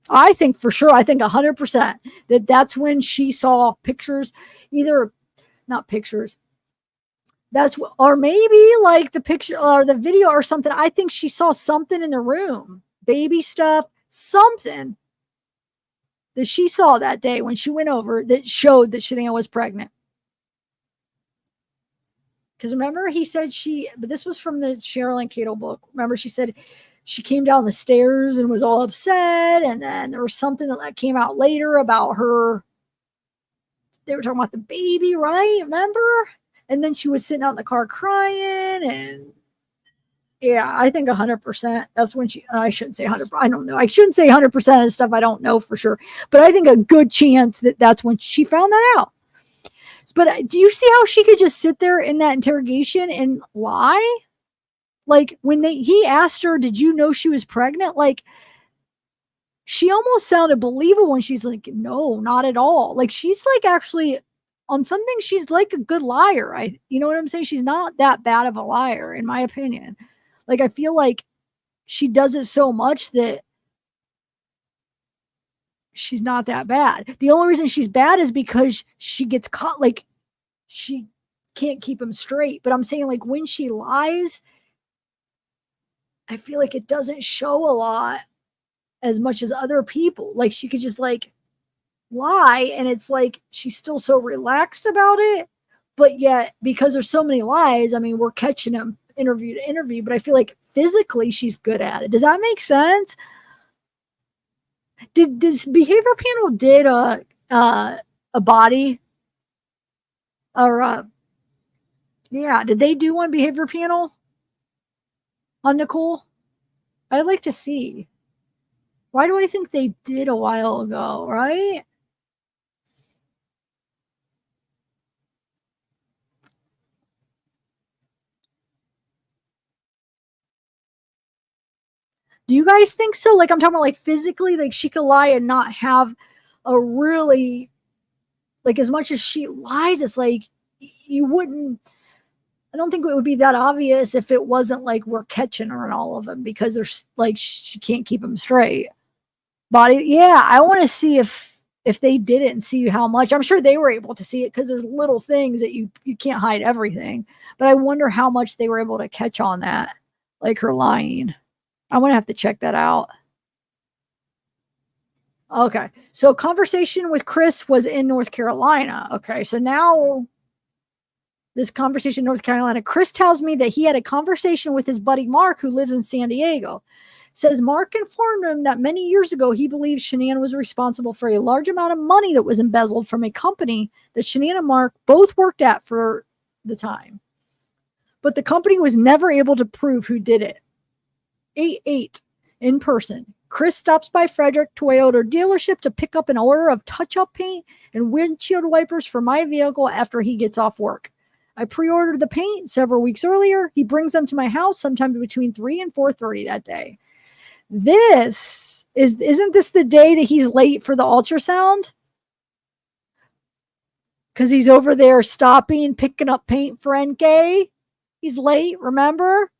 I think for sure, I think 100% that's when she saw pictures, either not pictures. Or maybe like the picture or the video or something. I think she saw something in the room, baby stuff, something that she saw that day when she went over that showed that Shanina was pregnant. Because remember, he said but this was from the Cheryl and Cato book. Remember, she said she came down the stairs and was all upset. And then there was something that came out later about her. They were talking about the baby, right? Remember? And then she was sitting out in the car crying. And yeah, I think 100%. That's when I shouldn't say 100%. I don't know. I shouldn't say 100% of stuff I don't know for sure. But I think a good chance that's when she found that out. But do you see how she could just sit there in that interrogation and lie? Like when he asked her, did you know she was pregnant? Like she almost sounded believable when she's like, no, not at all. Like she's like actually on something, she's like a good liar. You know what I'm saying? She's not that bad of a liar, in my opinion. Like I feel like she does it so much that she's not that bad. The only reason she's bad is because she gets caught, like she can't keep him straight. But I'm saying like when she lies, I feel like it doesn't show a lot as much as other people. Like she could just like lie and it's like she's still so relaxed about it. But yet, because there's so many lies, I mean, we're catching them interview to interview, but I feel like physically she's good at it. Does that make sense? Did this behavior panel did a body or yeah, did they do one behavior panel on Nicole? I'd like to see. Why do I think they did a while ago, right? Do you guys think so? Like I'm talking about like physically, like she could lie and not have a really, like as much as she lies, it's like you wouldn't, I don't think it would be that obvious if it wasn't like we're catching her in all of them because there's like she can't keep them straight. Body, yeah, I want to see if they did it and see how much. I'm sure they were able to see it because there's little things that you can't hide everything. But I wonder how much they were able to catch on that, like her lying. I'm going to have to check that out. Okay. So conversation with Chris was in North Carolina. Okay. So now this conversation in North Carolina, Chris tells me that he had a conversation with his buddy Mark, who lives in San Diego. Says Mark informed him that many years ago he believes Shanann was responsible for a large amount of money that was embezzled from a company that Shanann and Mark both worked at for the time. But the company was never able to prove who did it. 8-8 in person. Chris stops by Frederick Toyota dealership to pick up an order of touch-up paint and windshield wipers for my vehicle after he gets off work. I pre-ordered the paint several weeks earlier. He brings them to my house sometime between 3 and 4:30 that day. Isn't this the day that he's late for the ultrasound? Because he's over there stopping, picking up paint for NK. He's late, remember?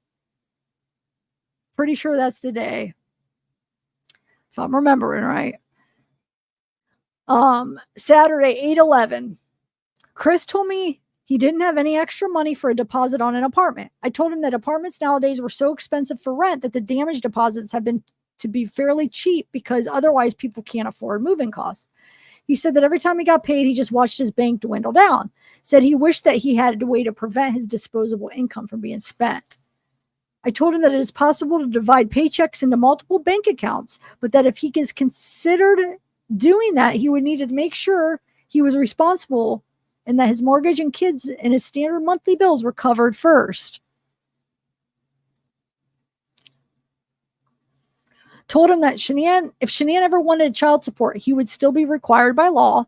Pretty sure that's the day. If I'm remembering right. Saturday, 8/11. Chris told me he didn't have any extra money for a deposit on an apartment. I told him that apartments nowadays were so expensive for rent that the damage deposits have been to be fairly cheap because otherwise people can't afford moving costs. He said that every time he got paid, he just watched his bank dwindle down. Said he wished that he had a way to prevent his disposable income from being spent. I told him that it is possible to divide paychecks into multiple bank accounts, but that if he is considered doing that, he would need to make sure he was responsible and that his mortgage and kids and his standard monthly bills were covered first. Told him that if Shanann ever wanted child support, he would still be required by law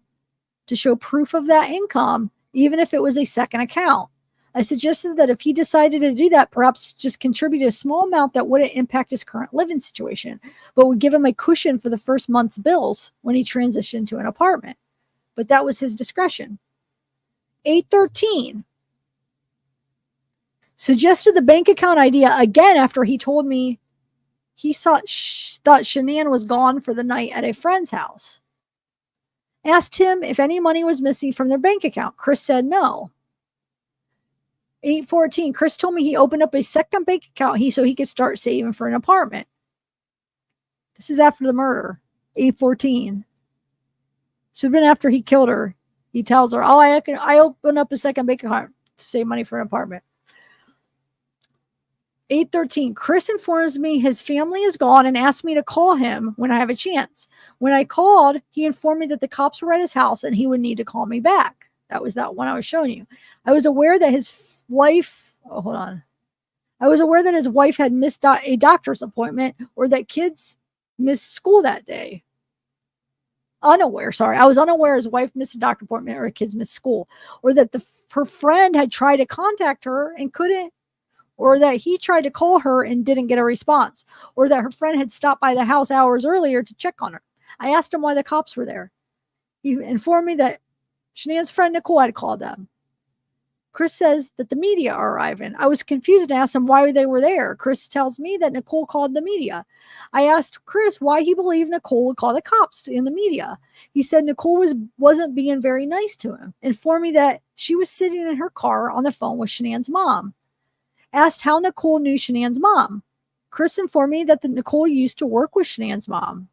to show proof of that income, even if it was a second account. I suggested that if he decided to do that, perhaps just contribute a small amount that wouldn't impact his current living situation, but would give him a cushion for the first month's bills when he transitioned to an apartment. But that was his discretion. 8/13. Suggested the bank account idea again after he told me he thought Shanann was gone for the night at a friend's house. Asked him if any money was missing from their bank account. Chris said no. 8/14. Chris told me he opened up a second bank account so he could start saving for an apartment. This is after the murder. 8/14. So it's been after he killed her. He tells her, I opened up a second bank account to save money for an apartment. 8/13. Chris informs me his family is gone and asked me to call him when I have a chance. When I called, he informed me that the cops were at his house and he would need to call me back. That was that one I was showing you. I was aware that his wife, I was aware that his wife had missed a doctor's appointment or that kids missed school that day. I was unaware his wife missed a doctor appointment or kids missed school, or that her friend had tried to contact her and couldn't, or that he tried to call her and didn't get a response, or that her friend had stopped by the house hours earlier to check on her. I asked him why the cops were there. He informed me that Shanann's friend Nicole had called them. Chris says that the media are arriving. I was confused and asked him why they were there. Chris tells me that Nicole called the media. I asked Chris why he believed Nicole would call the cops in the media. He said Nicole wasn't being very nice to him. Informed me that she was sitting in her car on the phone with Shanann's mom. Asked how Nicole knew Shanann's mom. Chris informed me that Nicole used to work with Shanann's mom.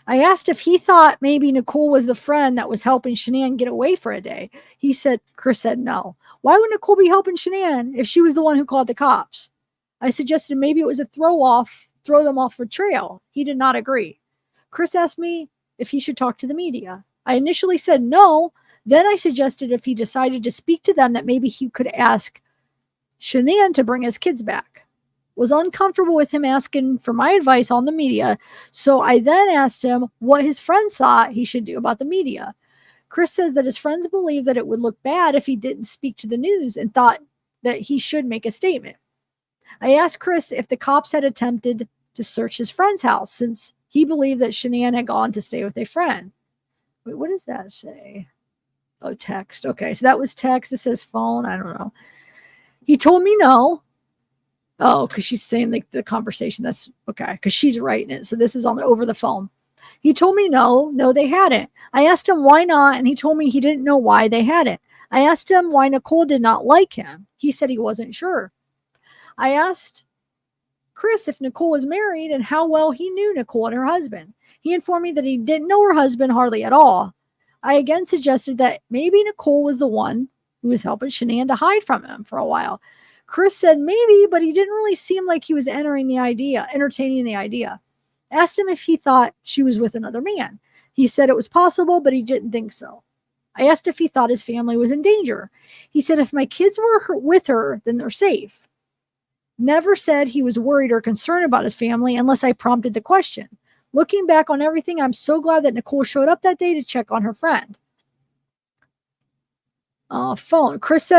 I asked if he thought maybe Nicole was the friend that was helping Shanann get away for a day. Chris said no. Why would Nicole be helping Shanann if she was the one who called the cops? I suggested maybe it was a throw them off for trail. He did not agree. Chris asked me if he should talk to the media. I initially said no. Then I suggested if he decided to speak to them that maybe he could ask Shanann to bring his kids back. Was uncomfortable with him asking for my advice on the media, so I then asked him what his friends thought he should do about the media. Chris says that his friends believe that it would look bad if he didn't speak to the news and thought that he should make a statement. I asked Chris if the cops had attempted to search his friend's house since he believed that Shanann had gone to stay with a friend. Wait, what does that say? Oh, text. Okay, so that was text. It says phone. I don't know. He told me no. Oh, because she's saying like the conversation. That's okay, because she's writing it. So this is over the phone. He told me no, they hadn't. I asked him why not, and he told me he didn't know why they hadn't. I asked him why Nicole did not like him. He said he wasn't sure. I asked Chris if Nicole was married and how well he knew Nicole and her husband. He informed me that he didn't know her husband hardly at all. I again suggested that maybe Nicole was the one who was helping Shanann to hide from him for a while. Chris said maybe, but he didn't really seem like he was entertaining the idea. Asked him if he thought she was with another man. He said it was possible, but he didn't think so. I asked if he thought his family was in danger. He said if my kids were with her, then they're safe. Never said he was worried or concerned about his family unless I prompted the question. Looking back on everything, I'm so glad that Nicole showed up that day to check on her friend. Phone. Chris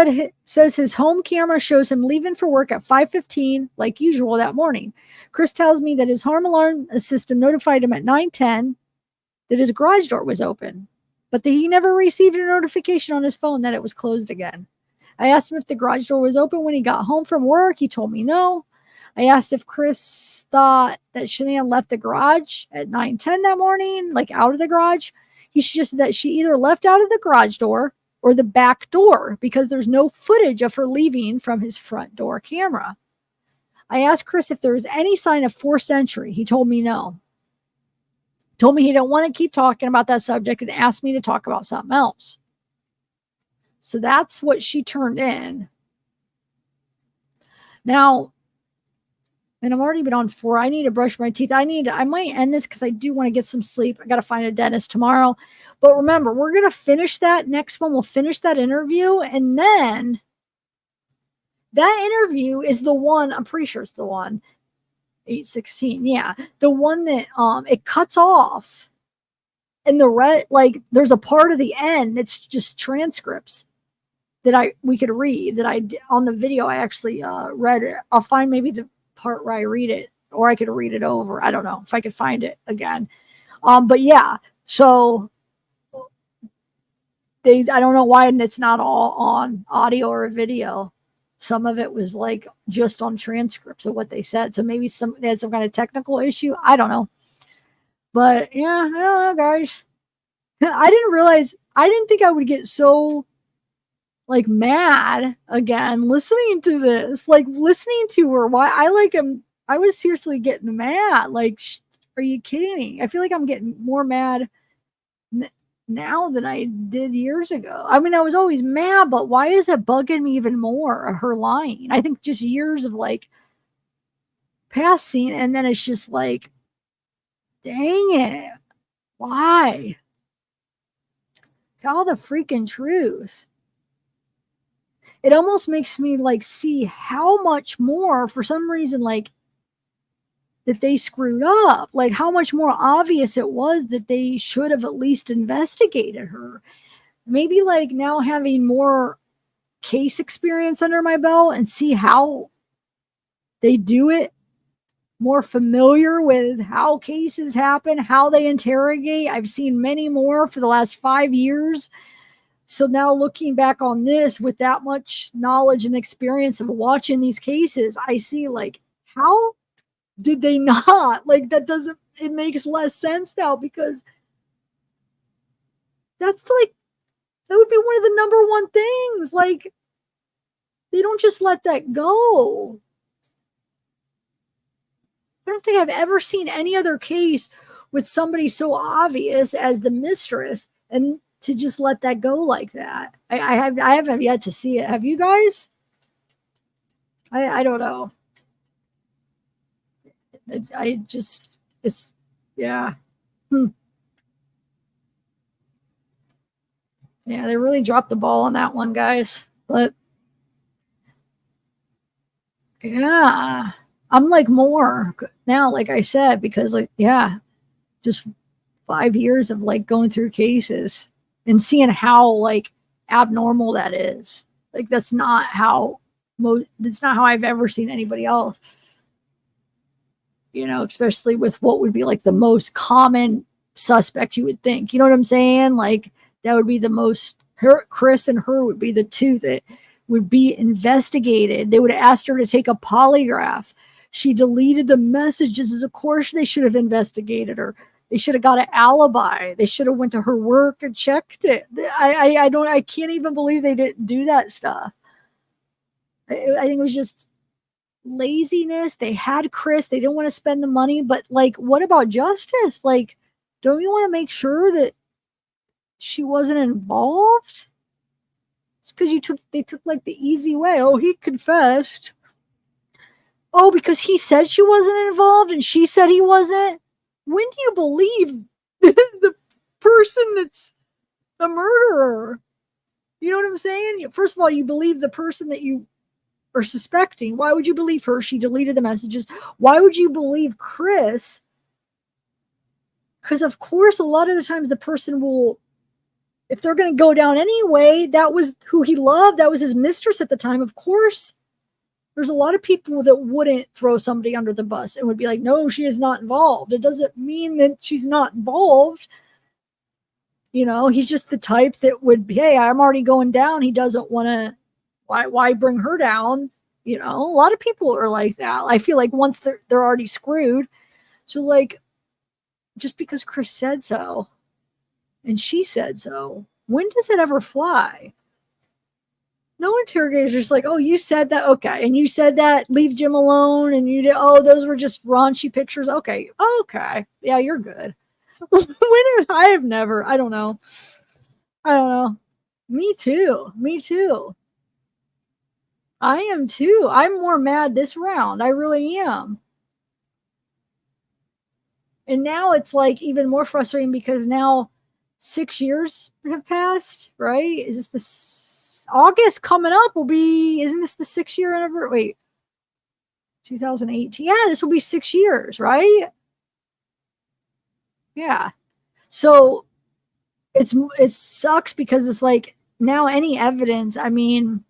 says his home camera shows him leaving for work at 5:15, like usual that morning. Chris tells me that his home alarm system notified him at 9:10 that his garage door was open, but that he never received a notification on his phone that it was closed again. I asked him if the garage door was open when he got home from work. He told me no. I asked if Chris thought that Shanann left the garage at 9:10 that morning, like out of the garage. He suggested that she either left out of the garage door or the back door because there's no footage of her leaving from his front door camera. I asked Chris if there was any sign of forced entry. He told me no. Told me he didn't want to keep talking about that subject and asked me to talk about something else. So that's what she turned in. Now, and I've already been on 4. I need to brush my teeth. I might end this because I do want to get some sleep. I got to find a dentist tomorrow. But remember, we're going to finish that next one. We'll finish that interview. And then that interview is the one, I'm pretty sure it's the one, 8:16. Yeah. The one that it cuts off. And the red, like there's a part of the end. It's just transcripts that we could read that on the video. I actually read it. I'll find maybe the part where I read it, or I could read it over. I don't know if I could find it again. But yeah, so I don't know why it's not all on audio or video. Some of it was like just on transcripts of what they said. So maybe they had some kind of technical issue. I don't know. But yeah, I don't know, guys. I didn't think I would get so like mad again listening to this, like listening to her. Why I was seriously getting mad. Like, are you kidding me? I feel like I'm getting more mad now than I did years ago. I mean, I was always mad, but why is it bugging me even more? Her lying. I think just years of like passing, and then it's just like, dang it, why? Tell the freaking truth. It almost makes me like see how much more, for some reason, like that they screwed up, like how much more obvious it was that they should have at least investigated her. Maybe like now having more case experience under my belt and see how they do it, more familiar with how cases happen, how they interrogate. I've seen many more for the last 5 years. So now looking back on this with that much knowledge and experience of watching these cases, I see like, how did they not? Like it makes less sense now, because that would be one of the number one things. Like, they don't just let that go. I don't think I've ever seen any other case with somebody so obvious as the mistress and to just let that go like that. I haven't yet to see it. Have you guys? I don't know. Yeah. Yeah, they really dropped the ball on that one, guys. But yeah, I'm like more now, like I said, because like, yeah, just 5 years of like going through cases and seeing how like abnormal that is. Like that's not how I've ever seen anybody else. You know, especially with what would be like the most common suspect you would think. You know what I'm saying? Like that would be the most, Chris and her would be the two that would be investigated. They would have asked her to take a polygraph. She deleted the messages. Of course they should have investigated her. They should have got an alibi. They should have went to her work and checked it. I can't even believe they didn't do that stuff. I think it was just laziness. They had Chris. They didn't want to spend the money. But like, what about justice? Like, don't you want to make sure that she wasn't involved? It's because they took like the easy way. Oh, he confessed. Oh, because he said she wasn't involved and she said he wasn't. When do you believe the person that's a murderer? You know what I'm saying? First of all, you believe the person that you are suspecting. Why would you believe her? She deleted the messages. Why would you believe Chris? Because, of course, a lot of the times the person will, if they're going to go down anyway, that was who he loved. That was his mistress at the time. Of course, there's a lot of people that wouldn't throw somebody under the bus and would be like, no, she is not involved. It doesn't mean that she's not involved. You know, he's just the type that would be, hey, I'm already going down. He doesn't want to, why bring her down? You know, a lot of people are like that. I feel like once they're already screwed. So, like, just because Chris said so and she said so, when does it ever fly? No interrogators just like, oh, you said that, okay, and you said that, leave Jim alone, and you did, oh, those were just raunchy pictures, okay, yeah, you're good. I have never, I don't know. Me too. I am too. I'm more mad this round. I really am. And now it's like even more frustrating because now 6 years have passed, right? Is this August coming up will be, isn't this the 6 year anniversary? Wait, 2018. Yeah, this will be 6 years, right? Yeah. So it sucks because it's like now any evidence, I mean,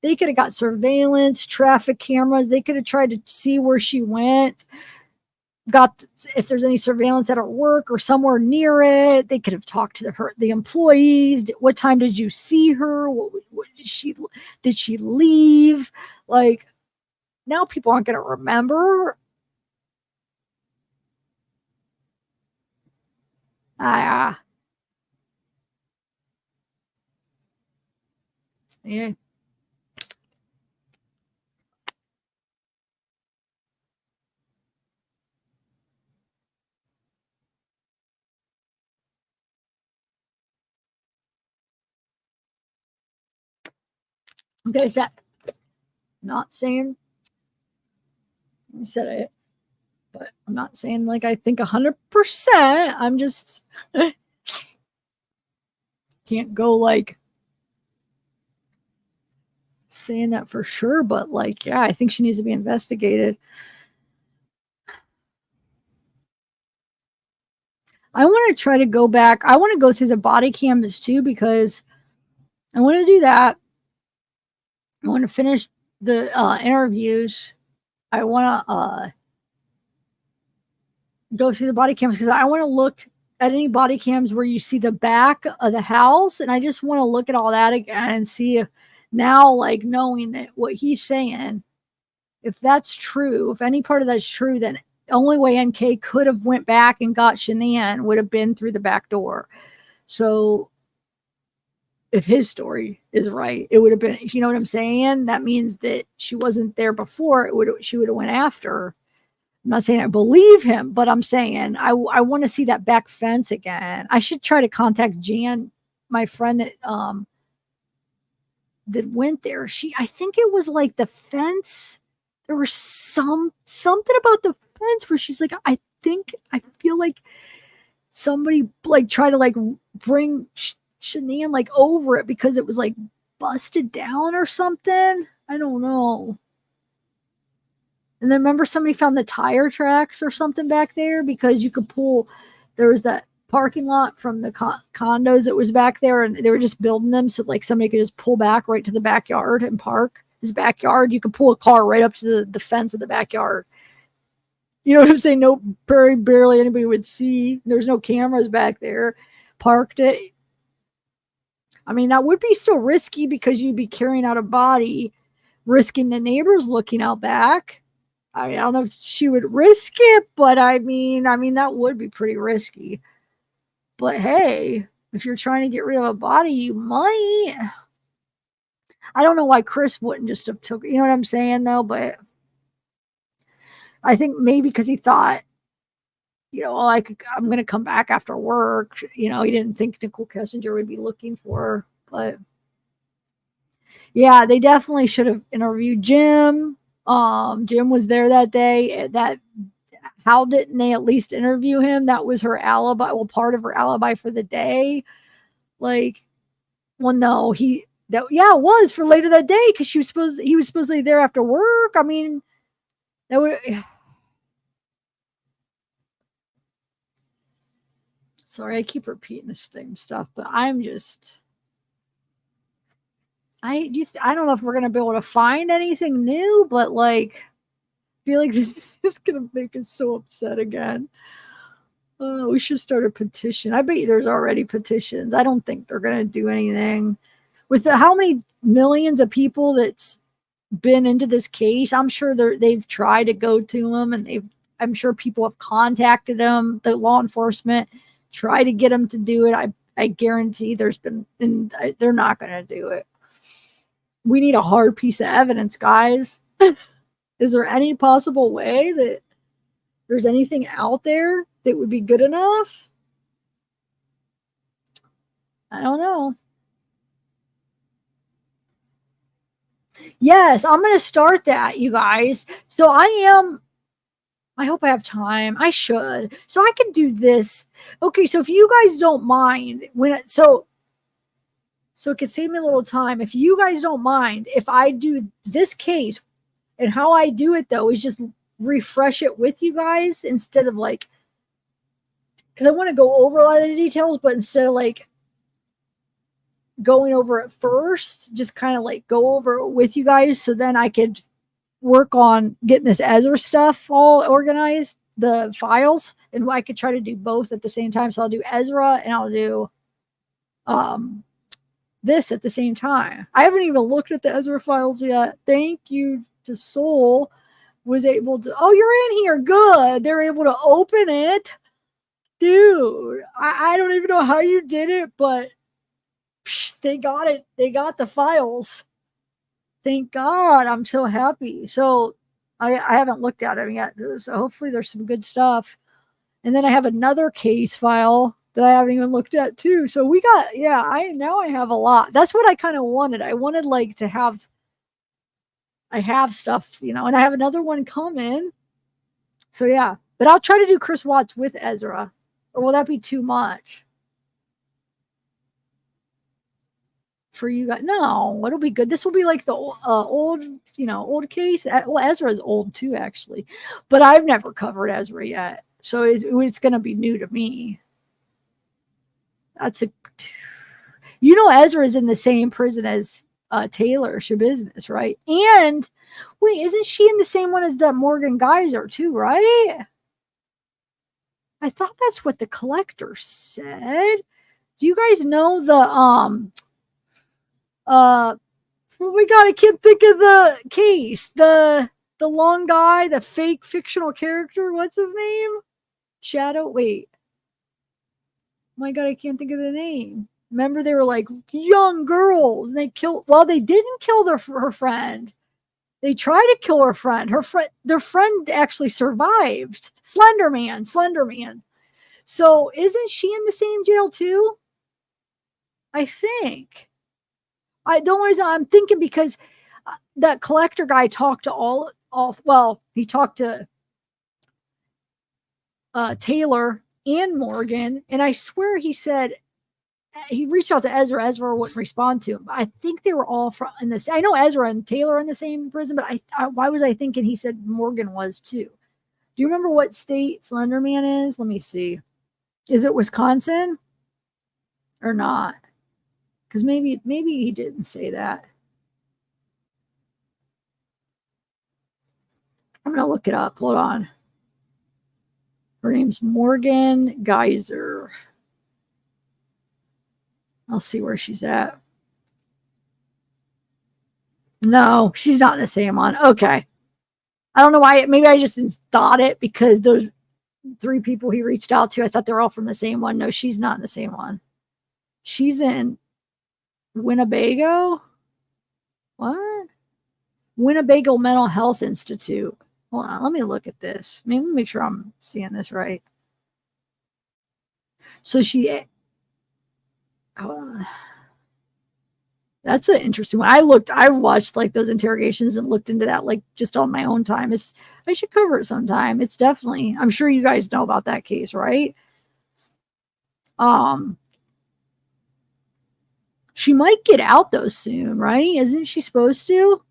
they could have got surveillance, traffic cameras. They could have tried to see where she went. Got if there's any surveillance at her work or somewhere near it. They could have talked to the employees. What time did you see her? What did she leave? Like now people aren't going to remember. Yeah. Okay, so not saying I said it, but I'm not saying like I think 100%. I'm just can't go like saying that for sure, but like, yeah, I think she needs to be investigated. I want to try to go back. I want to go through the body cameras too because I want to do that. I want to finish the interviews. I want to go through the body cams because I want to look at any body cams where you see the back of the house, and I just want to look at all that again and see if now, like knowing that what he's saying, if that's true, if any part of that's true, then the only way NK could have went back and got Shanann would have been through the back door. So if his story is right, it would have been, you know what I'm saying? That means that she wasn't there before. She would have went after her. I'm not saying I believe him, but I'm saying I want to see that back fence again. I should try to contact Jan, my friend that went there. I think it was like the fence. There was something about the fence where she's like, I feel like somebody like tried to like bring Shanann like over it because it was like busted down or something. I don't know. And then remember somebody found the tire tracks or something back there because you could pull, there was that parking lot from the condos that was back there and they were just building them. So like somebody could just pull back right to the backyard and park his backyard. You could pull a car right up to the fence of the backyard. You know what I'm saying? No, barely anybody would see. There's no cameras back there. Parked it. I mean, that would be still risky because you'd be carrying out a body, risking the neighbors looking out back. I mean, I don't know if she would risk it, but I mean, that would be pretty risky. But hey, if you're trying to get rid of a body, you might. I don't know why Chris wouldn't just have took, you know what I'm saying though, but I think maybe because he thought, you know, like I'm going to come back after work. You know, he didn't think Nicole Kessinger would be looking for her, but Yeah, they definitely should have interviewed Jim. Jim was there that day. How didn't they at least interview him? That was her alibi. Well, part of her alibi for the day. Like, well, no, it was for later that day because he was supposedly there after work. I mean, that would. Sorry, I keep repeating the same stuff, but I'm just. I don't know if we're gonna be able to find anything new, but like, I feel like this is gonna make us so upset again. We should start a petition. I bet you there's already petitions. I don't think they're gonna do anything with how many millions of people that's been into this case. I'm sure they've tried to go to them, and I'm sure people have contacted them. The law enforcement try to get them to do it. I guarantee they're not gonna do it. We need a hard piece of evidence, guys. Is there any possible way that there's anything out there that would be good enough? I don't know. Yes, I'm going to start that, you guys. So I hope I have time. I should. So I can do this. Okay, so if you guys don't mind, so it could save me a little time. If you guys don't mind, if I do this case, and how I do it though is just refresh it with you guys instead of like, because I want to go over a lot of the details, but instead of like going over it first, just kind of like go over it with you guys, so then I could work on getting this Ezra stuff all organized, the files, and I could try to do both at the same time. So I'll do Ezra and I'll do this at the same time. I haven't even looked at the Ezra files yet. Thank you to Soul was able to. Oh, you're in here. Good. They're able to open it. Dude, I don't even know how you did it, but they got it. They got the files. Thank God. I'm so happy. So I haven't looked at them yet. So hopefully there's some good stuff. And then I have another case file that I haven't even looked at too. So we got, now I have a lot. That's what I kind of wanted. I wanted like to have, I have stuff, and I have another one coming. So yeah, but I'll try to do Chris Watts with Ezra. Or will that be too much for you guys? No, it'll be good. This will be like the old case. Well, Ezra's old too, actually, but I've never covered Ezra yet. So it's going to be new to me. Ezra is in the same prison as Taylor Shabusiness, right? And wait, isn't she in the same one as that Morgan Geyser too, right? I thought that's what the collector said. Do you guys know the oh my God, I can't think of the case. The long guy, the fake fictional character, what's his name? Shadow, wait. Oh my God, I can't think of the name. Remember, they were like young girls, and they didn't kill her friend. They tried to kill her friend. Their friend actually survived. Slender Man. So isn't she in the same jail too? I think. I'm thinking because that collector guy talked to he talked to Taylor and Morgan, and I swear he said he reached out to Ezra. Ezra wouldn't respond to him. But I think they were all in this. I know Ezra and Taylor are in the same prison, but why was I thinking he said Morgan was too? Do you remember what state Slender Man is? Let me see. Is it Wisconsin or not? Because maybe he didn't say that. I'm gonna look it up. Hold on. Her name's Morgan Geyser. I'll see where she's at. No, she's not in the same one. Okay. I don't know why. Maybe I just thought it because those 3 people he reached out to, I thought they're all from the same one. No, she's not in the same one. She's in Winnebago. What? Winnebago Mental Health Institute. Hold on. Let me look at this. Maybe make sure I'm seeing this right. So hold on. That's an interesting one. I watched like those interrogations and looked into that like just on my own time. I should cover it sometime. It's definitely, I'm sure you guys know about that case, right? She might get out though soon, right? Isn't she supposed to?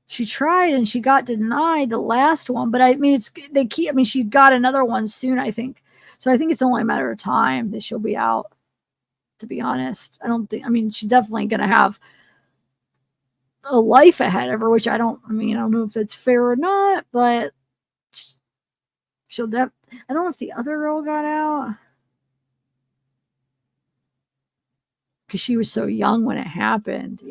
She tried and she got denied the last one, but I mean, she got another one soon, I think. So I think it's only a matter of time that she'll be out, to be honest. I mean, she's definitely going to have a life ahead of her, which I don't know if that's fair or not, but I don't know if the other girl got out because she was so young when it happened,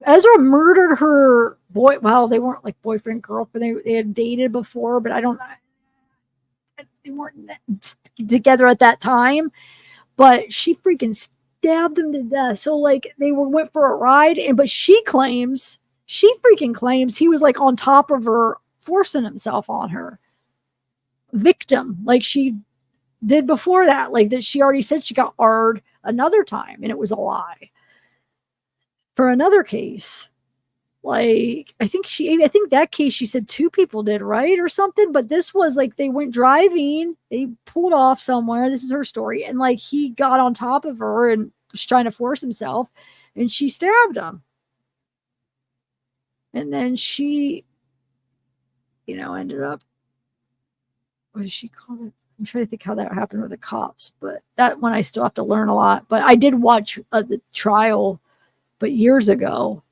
Ezra murdered her boy. Well, they weren't like boyfriend, girlfriend. They had dated before, but they weren't together at that time. But she freaking stabbed him to death. So like they went for a ride, but she freaking claims he was like on top of her, forcing himself on her. Victim, like she did before that, like that she already said she got R'd another time, and it was a lie. For another case, like I think that case she said 2 people did, right, or something, but this was like they went driving, they pulled off somewhere, this is her story, and like he got on top of her and was trying to force himself, and she stabbed him, and then she ended up, what did she call it? I'm trying to think how that happened with the cops, but that one I still have to learn a lot. But I did watch the trial, but years ago.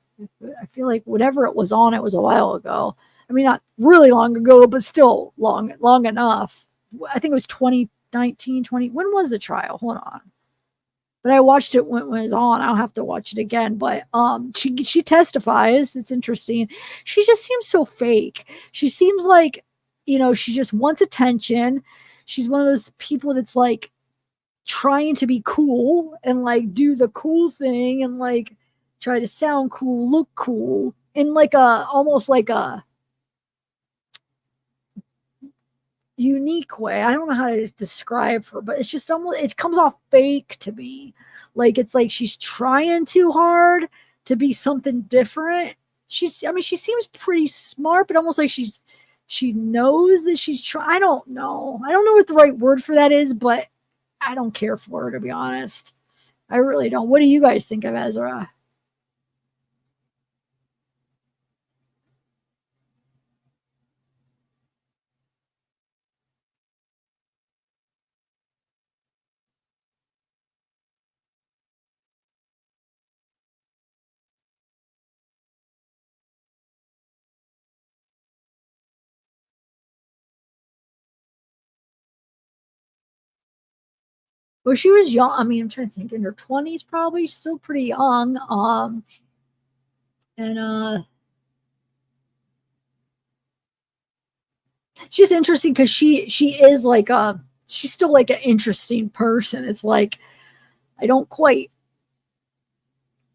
I feel like whatever it was on, it was a while ago. I mean, not really long ago, but still long enough. I think it was 2019, when was the trial? Hold on. But I watched it when it was on. I'll have to watch it again. But she testifies. It's interesting. She just seems so fake. She seems like, she just wants attention. She's one of those people that's like trying to be cool and like do the cool thing and like try to sound cool, look cool in like almost like a unique way. I don't know how to describe her, but it's just almost, it comes off fake to me. Like it's like she's trying too hard to be something different. She seems pretty smart, but almost like she knows that she's trying. I don't know what the right word for that is, but I don't care for her, to be honest. I really don't. What do you guys think of Ezra? Well, she was young. I mean, I'm trying to think, in her 20s, probably, still pretty young. And she's interesting because she is like she's still like an interesting person. It's like I don't quite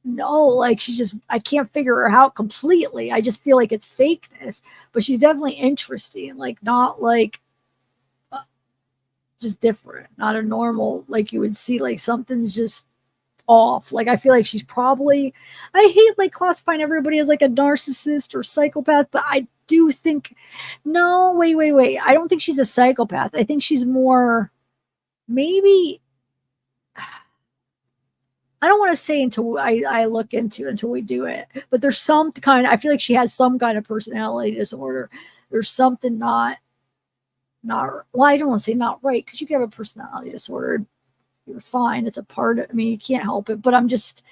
know, like I can't figure her out completely. I just feel like it's fakeness, but she's definitely interesting, like not like just different, not a normal, like you would see like something's just off. Like I feel like she's probably, I hate like classifying everybody as like a narcissist or psychopath, but I do think, no, wait. I don't think she's a psychopath. I think she's more, maybe, I don't want to say until I look into it, until we do it, but there's some kind, I feel like she has some kind of personality disorder. There's something not, well, I don't want to say not right, because you can have a personality disorder. You're fine. It's a part of, I mean, you can't help it, but I'm just,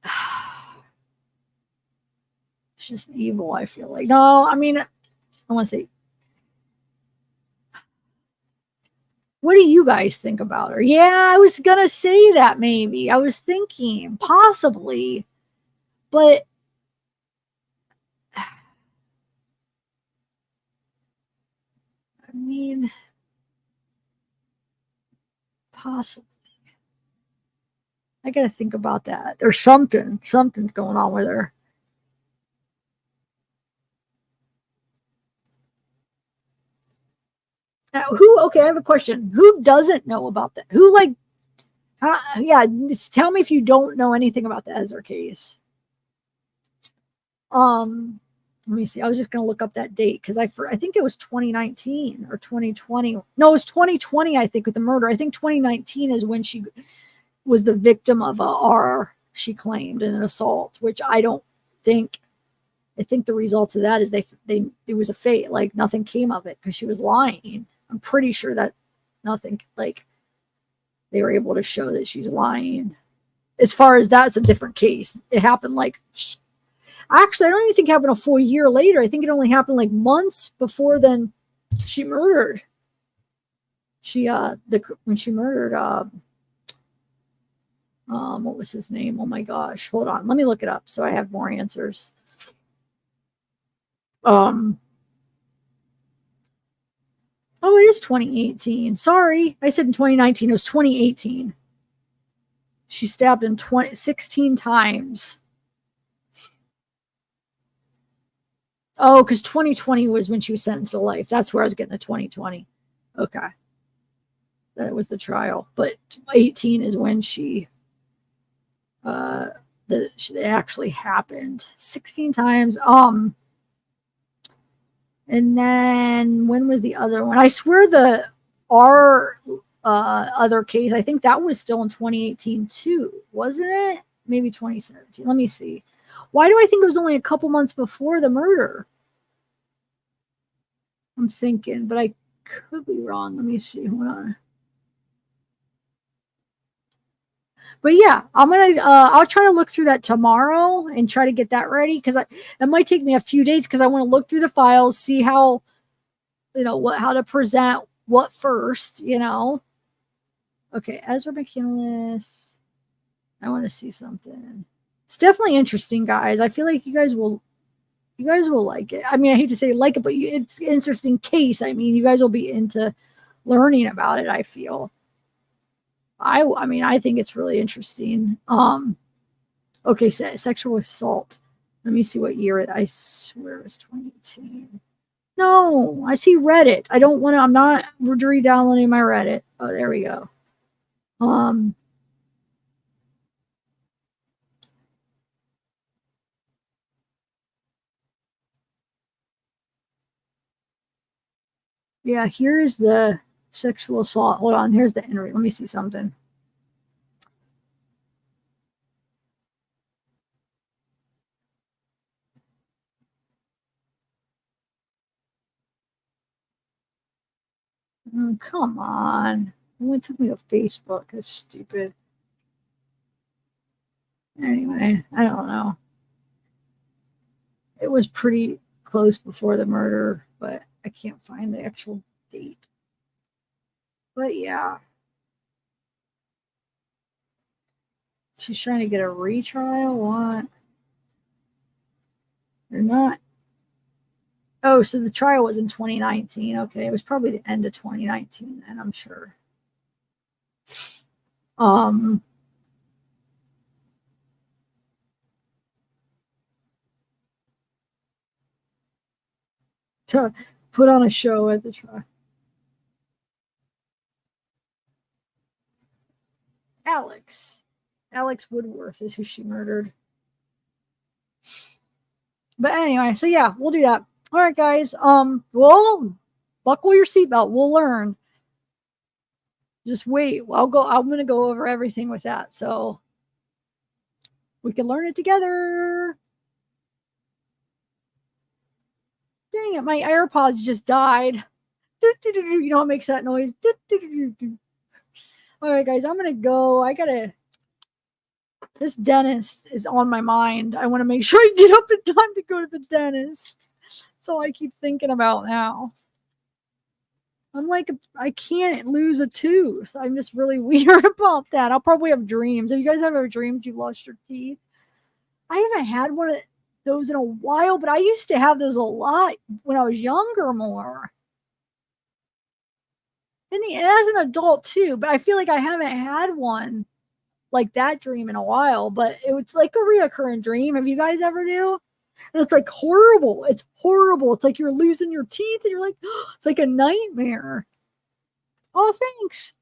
it's just evil, I feel like. No, I mean, I want to say, what do you guys think about her? Yeah, I was going to say that maybe. I was thinking possibly, but I mean, possibly. I got to think about that. There's something's going on with her. Okay, I have a question. Who doesn't know about that? Who like, yeah, tell me if you don't know anything about the Ezra case. Let me see. I was just gonna look up that date because I think it was 2019 or 2020. No, it was 2020. I think with the murder. I think 2019 is when she was the victim of a R. She claimed in an assault, which I don't think. I think the results of that is it was a fate. Like nothing came of it because she was lying. I'm pretty sure that nothing like they were able to show that she's lying. As far as that's a different case. It happened like. Actually, I don't even think it happened a full year later. I think it only happened like months before then she murdered. When she murdered what was his name? Oh my gosh. Hold on. Let me look it up so I have more answers. Oh, it is 2018. Sorry. I said in 2019. It was 2018. She stabbed him 16 times. Oh, because 2020 was when she was sentenced to life. That's where I was getting the 2020. Okay. That was the trial. But 18 is when it actually happened 16 times. And then when was the other one? I swear our other case, I think that was still in 2018 too, wasn't it? Maybe 2017. Let me see. Why do I think it was only a couple months before the murder? I'm thinking, but I could be wrong. Let me see. Hold on. But yeah, I'll try to look through that tomorrow and try to get that ready because it might take me a few days because I want to look through the files, see how, how to present what first, Okay, Ezra McKinless. I want to see something. It's definitely interesting, guys. I feel like you guys will like it. I mean, I hate to say like it, but it's an interesting case. I mean, you guys will be into learning about it, I feel. I mean, I think it's really interesting. Okay, so sexual assault. Let me see what year I swear it was 2018. No, I see Reddit. I'm not re-downloading my Reddit. Oh, there we go. Yeah, here's the sexual assault. Hold on, here's the entry. Let me see something. Oh, come on. It only took me to Facebook. That's stupid. Anyway, I don't know. It was pretty close before the murder, but I can't find the actual date. But yeah. She's trying to get a retrial? What? They're not. Oh, so the trial was in 2019. Okay, it was probably the end of 2019 then, I'm sure. To put on a show at the trial. Alex Woodworth is who she murdered. But anyway, so yeah, we'll do that. All right, guys. Well, buckle your seatbelt. We'll learn. Just wait. I'm gonna go over everything with that, so we can learn it together. Dang it, my AirPods just died. You know what makes that noise? All right, guys, I'm gonna go. This dentist is on my mind. I want to make sure I get up in time to go to the dentist. That's all I keep thinking about now. I'm like, I can't lose a tooth. I'm just really weird about that. I'll probably have dreams. Have you guys ever dreamed you lost your teeth? I haven't had one of those in a while, but I used to have those a lot when I was younger more. And as an adult too, but I feel like I haven't had one like that dream in a while, but it was like a reoccurring dream. Have you guys ever do? And it's like horrible. It's horrible. It's like you're losing your teeth and you're like, oh, it's like a nightmare. Oh, thanks.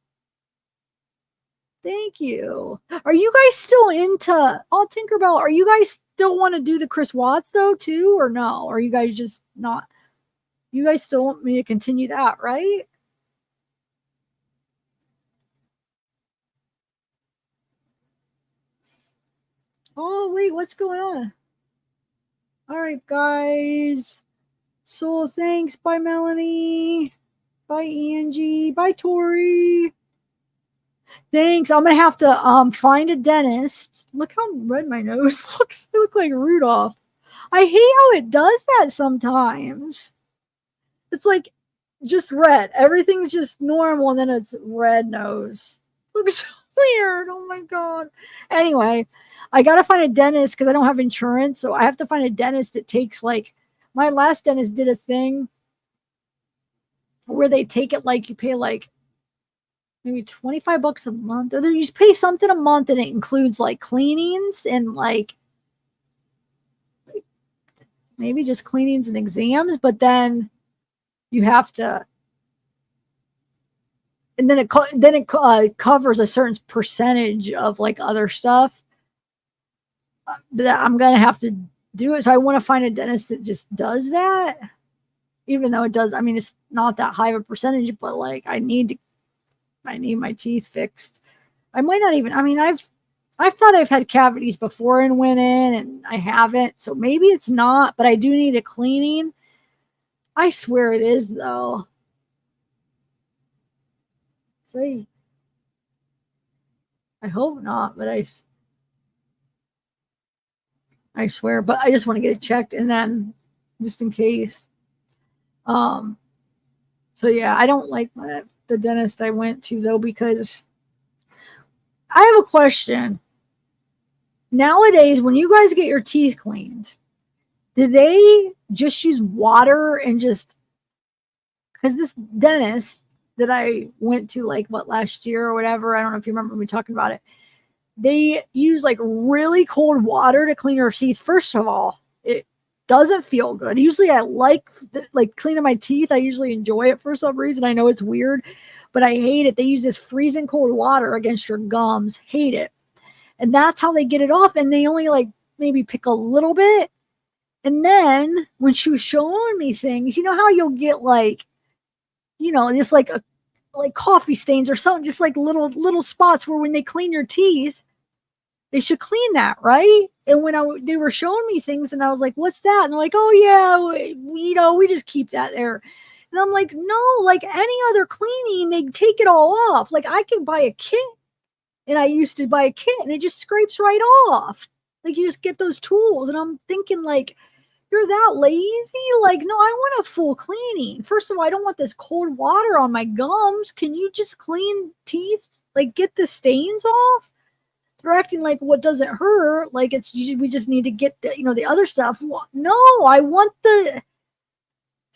Thank you. Are you guys still into Tinkerbell? Are you guys still want to do the Chris Watts though too, or no? Or are you guys just not? You guys still want me to continue that, right? Oh wait, what's going on? All right, guys. So thanks. Bye, Melanie. Bye, Angie. Bye, Tori. Thanks. I'm gonna have to find a dentist. Look how red my nose looks. I look like Rudolph. I hate how it does that sometimes. It's like just red. Everything's just normal, and then it's red nose. Looks so weird. Oh my god. Anyway, I gotta find a dentist because I don't have insurance, so I have to find a dentist that takes like my last dentist did a thing where they take it like you pay like maybe $25 a month, or you just pay something a month and it includes like cleanings and like maybe just cleanings and exams, but then you have to, and then it covers a certain percentage of like other stuff. But I'm gonna have to do it. So I want to find a dentist that just does that, even though it does. I mean, it's not that high of a percentage, but like I need my teeth fixed. I might not even. I mean, I've thought I've had cavities before and went in, and I haven't. So maybe it's not, but I do need a cleaning. I swear it is though. Sweet. I hope not, but I swear. But I just want to get it checked, and then just in case. So yeah, I don't like the dentist I went to though, because I have a question. Nowadays, when you guys get your teeth cleaned, do they just use water and just, because this dentist that I went to like last year or whatever, I don't know if you remember me talking about it, they use like really cold water to clean your teeth. First of all, it doesn't feel good. Usually I like cleaning my teeth. I usually enjoy it for some reason. I know it's weird, but I hate it. They use this freezing cold water against your gums. Hate it. And that's how they get it off. And they only like maybe pick a little bit. And then when she was showing me things, you know how you'll get like, just like coffee stains or something, just like little spots where when they clean your teeth, they should clean that, right? And when they were showing me things and I was like, what's that? And they're like, oh yeah, we just keep that there. And I'm like, no, like any other cleaning, they take it all off. Like I could buy a kit, and I used to buy a kit and it just scrapes right off. Like you just get those tools. And I'm thinking like, you're that lazy? Like, no, I want a full cleaning. First of all, I don't want this cold water on my gums. Can you just clean teeth? Like get the stains off? They're acting like what doesn't hurt. Like we just need to get the other stuff. No, I want it's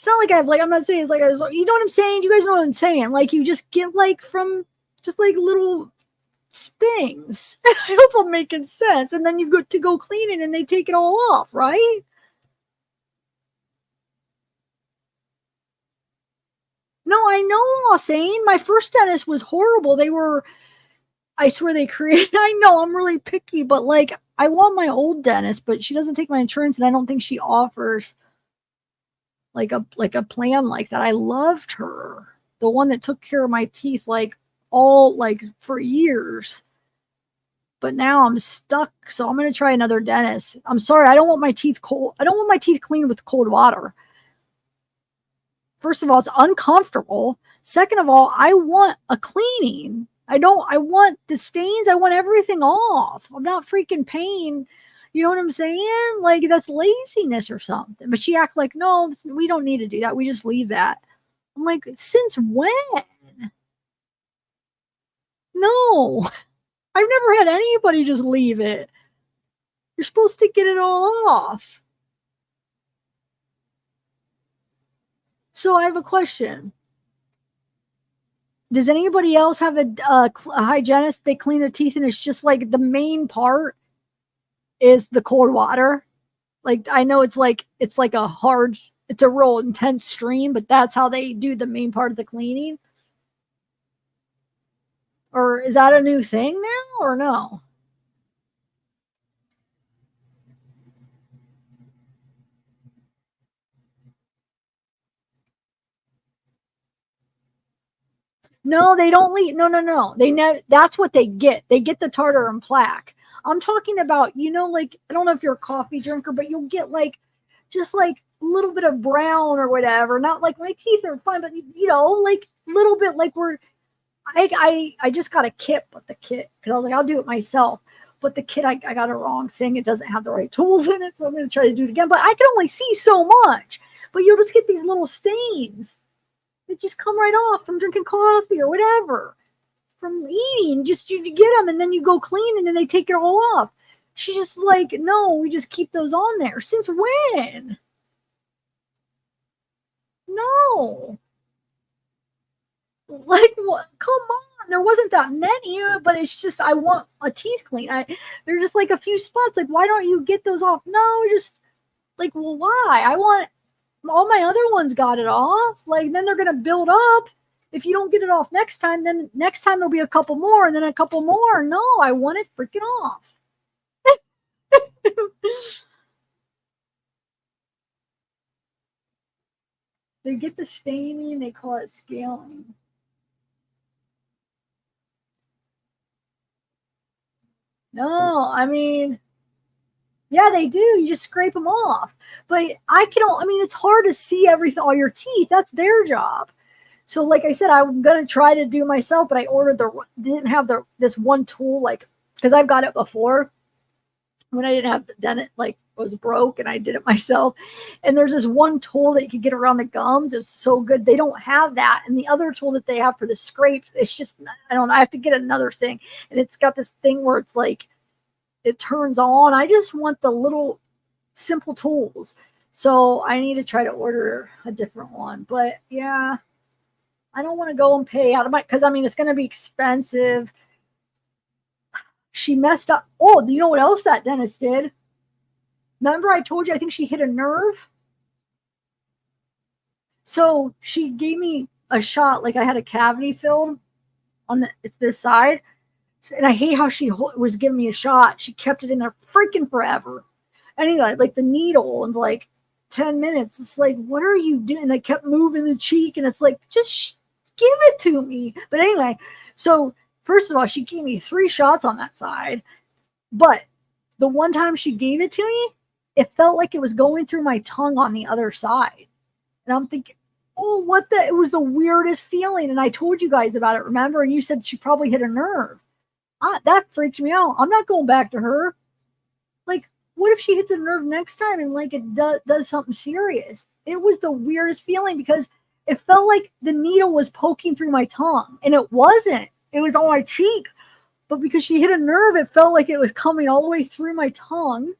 not like I'm not saying it's like, you know what I'm saying? You guys know what I'm saying? Like you just get like from just like little things. I hope I'm making sense. And then you go to go clean it and they take it all off, right? No, I know what I'm saying. My first dentist was horrible. I swear they created, I know I'm really picky, but like I want my old dentist, but she doesn't take my insurance and I don't think she offers like a plan like that. I loved her. The one that took care of my teeth like all like for years. But now I'm stuck, so I'm going to try another dentist. I'm sorry, I don't want my teeth cold. I don't want my teeth cleaned with cold water. First of all, it's uncomfortable. Second of all, I want a cleaning. I want the stains. I want everything off. I'm not freaking paying. You know what I'm saying? Like that's laziness or something. But she acts like, no, we don't need to do that. We just leave that. I'm like, since when? No, I've never had anybody just leave it. You're supposed to get it all off. So I have a question. Does anybody else have a hygienist? They clean their teeth and it's just like the main part is the cold water. Like I know it's like it's a real intense stream, but that's how they do the main part of the cleaning. Or is that a new thing now or no? No, they don't leave. No, no, no. They know that's what they get. They get the tartar and plaque. I'm talking about, like, I don't know if you're a coffee drinker, but you'll get like just like a little bit of brown or whatever. Not like my teeth are fine, but like a little bit like I just got a kit, but the kit, because I was like, I'll do it myself. But the kit, I got a wrong thing. It doesn't have the right tools in it, so I'm going to try to do it again. But I can only see so much. But you'll just get these little stains that just come right off from drinking coffee or whatever, from eating. Just you get them, and then you go clean, and then they take it all off. She's just like, no, we just keep those on there. Since when? No. Like, what? Come on, there wasn't that many, but it's just I want a teeth clean. They're just like a few spots. Like, why don't you get those off? No, just like, well, why? I want all my other ones got it off. Like, then they're gonna build up. If you don't get it off next time, then next time there'll be a couple more, and then a couple more. No, I want it freaking off. They get the staining, they call it scaling. No, I mean, yeah, they do. You just scrape them off. But it's hard to see everything, all your teeth. That's their job. So like I said, I'm going to try to do myself, but I ordered didn't have this one tool, like, because I've got it before when I didn't have done it, like, was broke, and I did it myself. And there's this one tool that you could get around the gums. It was so good. They don't have that. And the other tool that they have for the scrape, it's just, I don't know, I have to get another thing. And it's got this thing where it's like, it turns on. I just want the little simple tools. So I need to try to order a different one. But yeah, I don't want to go and pay out of because it's going to be expensive. She messed up. Oh, do you know what else that dentist did? Remember I told you, I think she hit a nerve. So she gave me a shot, like I had a cavity filled on this side. And I hate how she was giving me a shot. She kept it in there freaking forever. Anyway, like the needle, and like 10 minutes. It's like, what are you doing? I kept moving the cheek, and it's like, just give it to me. But anyway, so first of all, she gave me 3 shots on that side. But the one time she gave it to me, it felt like it was going through my tongue on the other side. And I'm thinking, oh, it was the weirdest feeling. And I told you guys about it, remember? And you said she probably hit a nerve. That freaked me out. I'm not going back to her. Like, what if she hits a nerve next time and like it does something serious? It was the weirdest feeling because it felt like the needle was poking through my tongue, and it wasn't. It was on my cheek. But because she hit a nerve, it felt like it was coming all the way through my tongue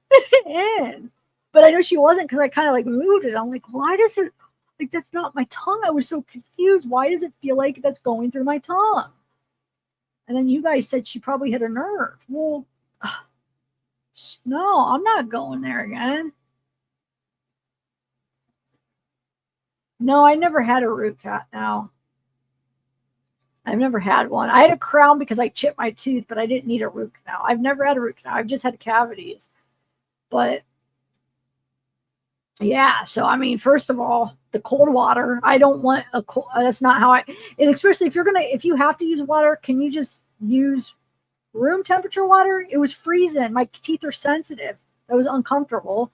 in. But I know she wasn't, because I kind of like moved it. I'm like, why does it, like, that's not my tongue. I was so confused. Why does it feel like that's going through my tongue? And then you guys said she probably hit a nerve. Well, no, I'm not going there again. No, I never had a root canal. I've never had one. I had a crown because I chipped my tooth, but I didn't need a root canal. I've never had a root canal. I've just had cavities. But yeah, so first of all, the cold water, I don't want a cold, that's not how and especially if you have to use water, can you just use room temperature water? It was freezing. My teeth are sensitive. It was uncomfortable.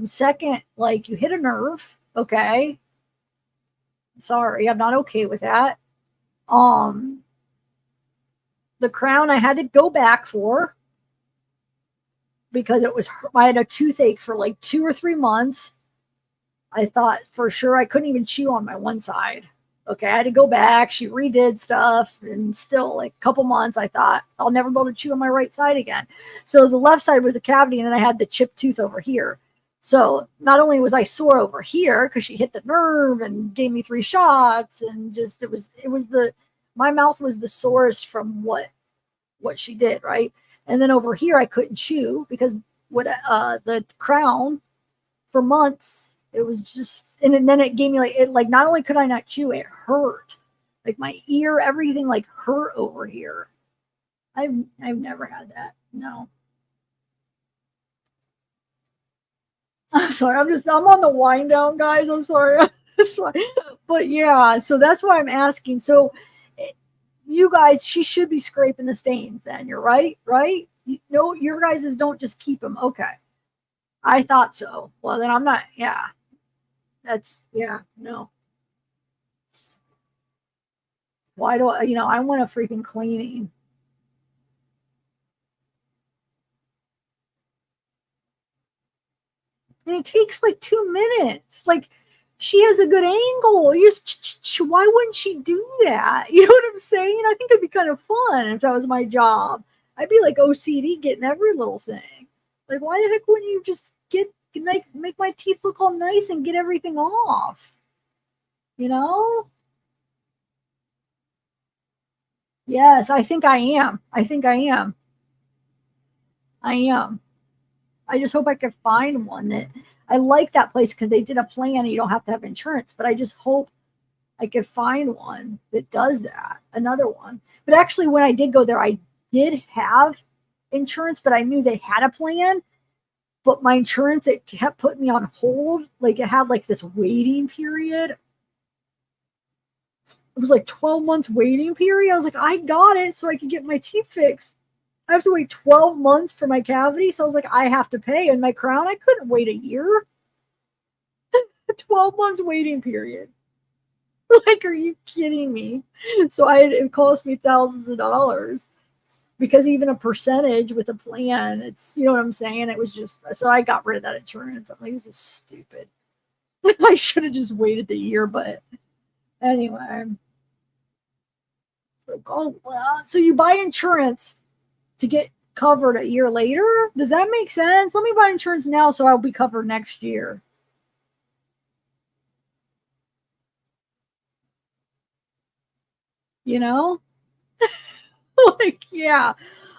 Second, like, you hit a nerve. Okay. Sorry, I'm not okay with that. The crown I had to go back for because I had a toothache for like 2 or 3 months. I thought for sure I couldn't even chew on my one side. Okay, I had to go back. She redid stuff, and still, like, a couple months, I thought I'll never be able to chew on my right side again. So the left side was a cavity, and then I had the chipped tooth over here. So not only was I sore over here because she hit the nerve and gave me 3 shots, and just my mouth was the sorest from what she did, right? And then over here I couldn't chew because the crown for months, it was just, and then it gave me like not only could I not chew, it hurt. Like my ear, everything like hurt over here. I've never had that. No. I'm sorry. I'm on the wind down, guys. I'm sorry. That's why. But yeah, so that's why I'm asking. So you guys, she should be scraping the stains then. You're right, right? No, your guys' don't just keep them. Okay. I thought so. Well, then I'm not. Yeah. Yeah, no. Why do I want a freaking cleaning. And it takes like 2 minutes. Like, she has a good angle. You just, why wouldn't she do that? You know what I'm saying? I think it'd be kind of fun if that was my job. I'd be like OCD getting every little thing. Like, why the heck wouldn't you just make my teeth look all nice and get everything off? You know? Yes, I think I am. I think I am. I am. I just hope I could find one that I like that place because they did a plan and you don't have to have insurance, but I just hope I could find one that does that. Another one. But actually, when I did go there, I did have insurance, but I knew they had a plan. But my insurance, it kept putting me on hold. Like, it had like this waiting period. It was like 12 months waiting period. I was like, I got it so I could get my teeth fixed. I have to wait 12 months for my cavity. So I was like, I have to pay. And my crown, I couldn't wait a year. 12 months waiting period. Like, are you kidding me? So it cost me thousands of dollars because even a percentage with a plan, it's, you know what I'm saying? It was just, so I got rid of that insurance. I'm like, this is stupid. I should have just waited the year, but anyway. So you buy insurance to get covered a year later? Does that make sense? Let me buy insurance now so I'll be covered next year. You know? Like, yeah,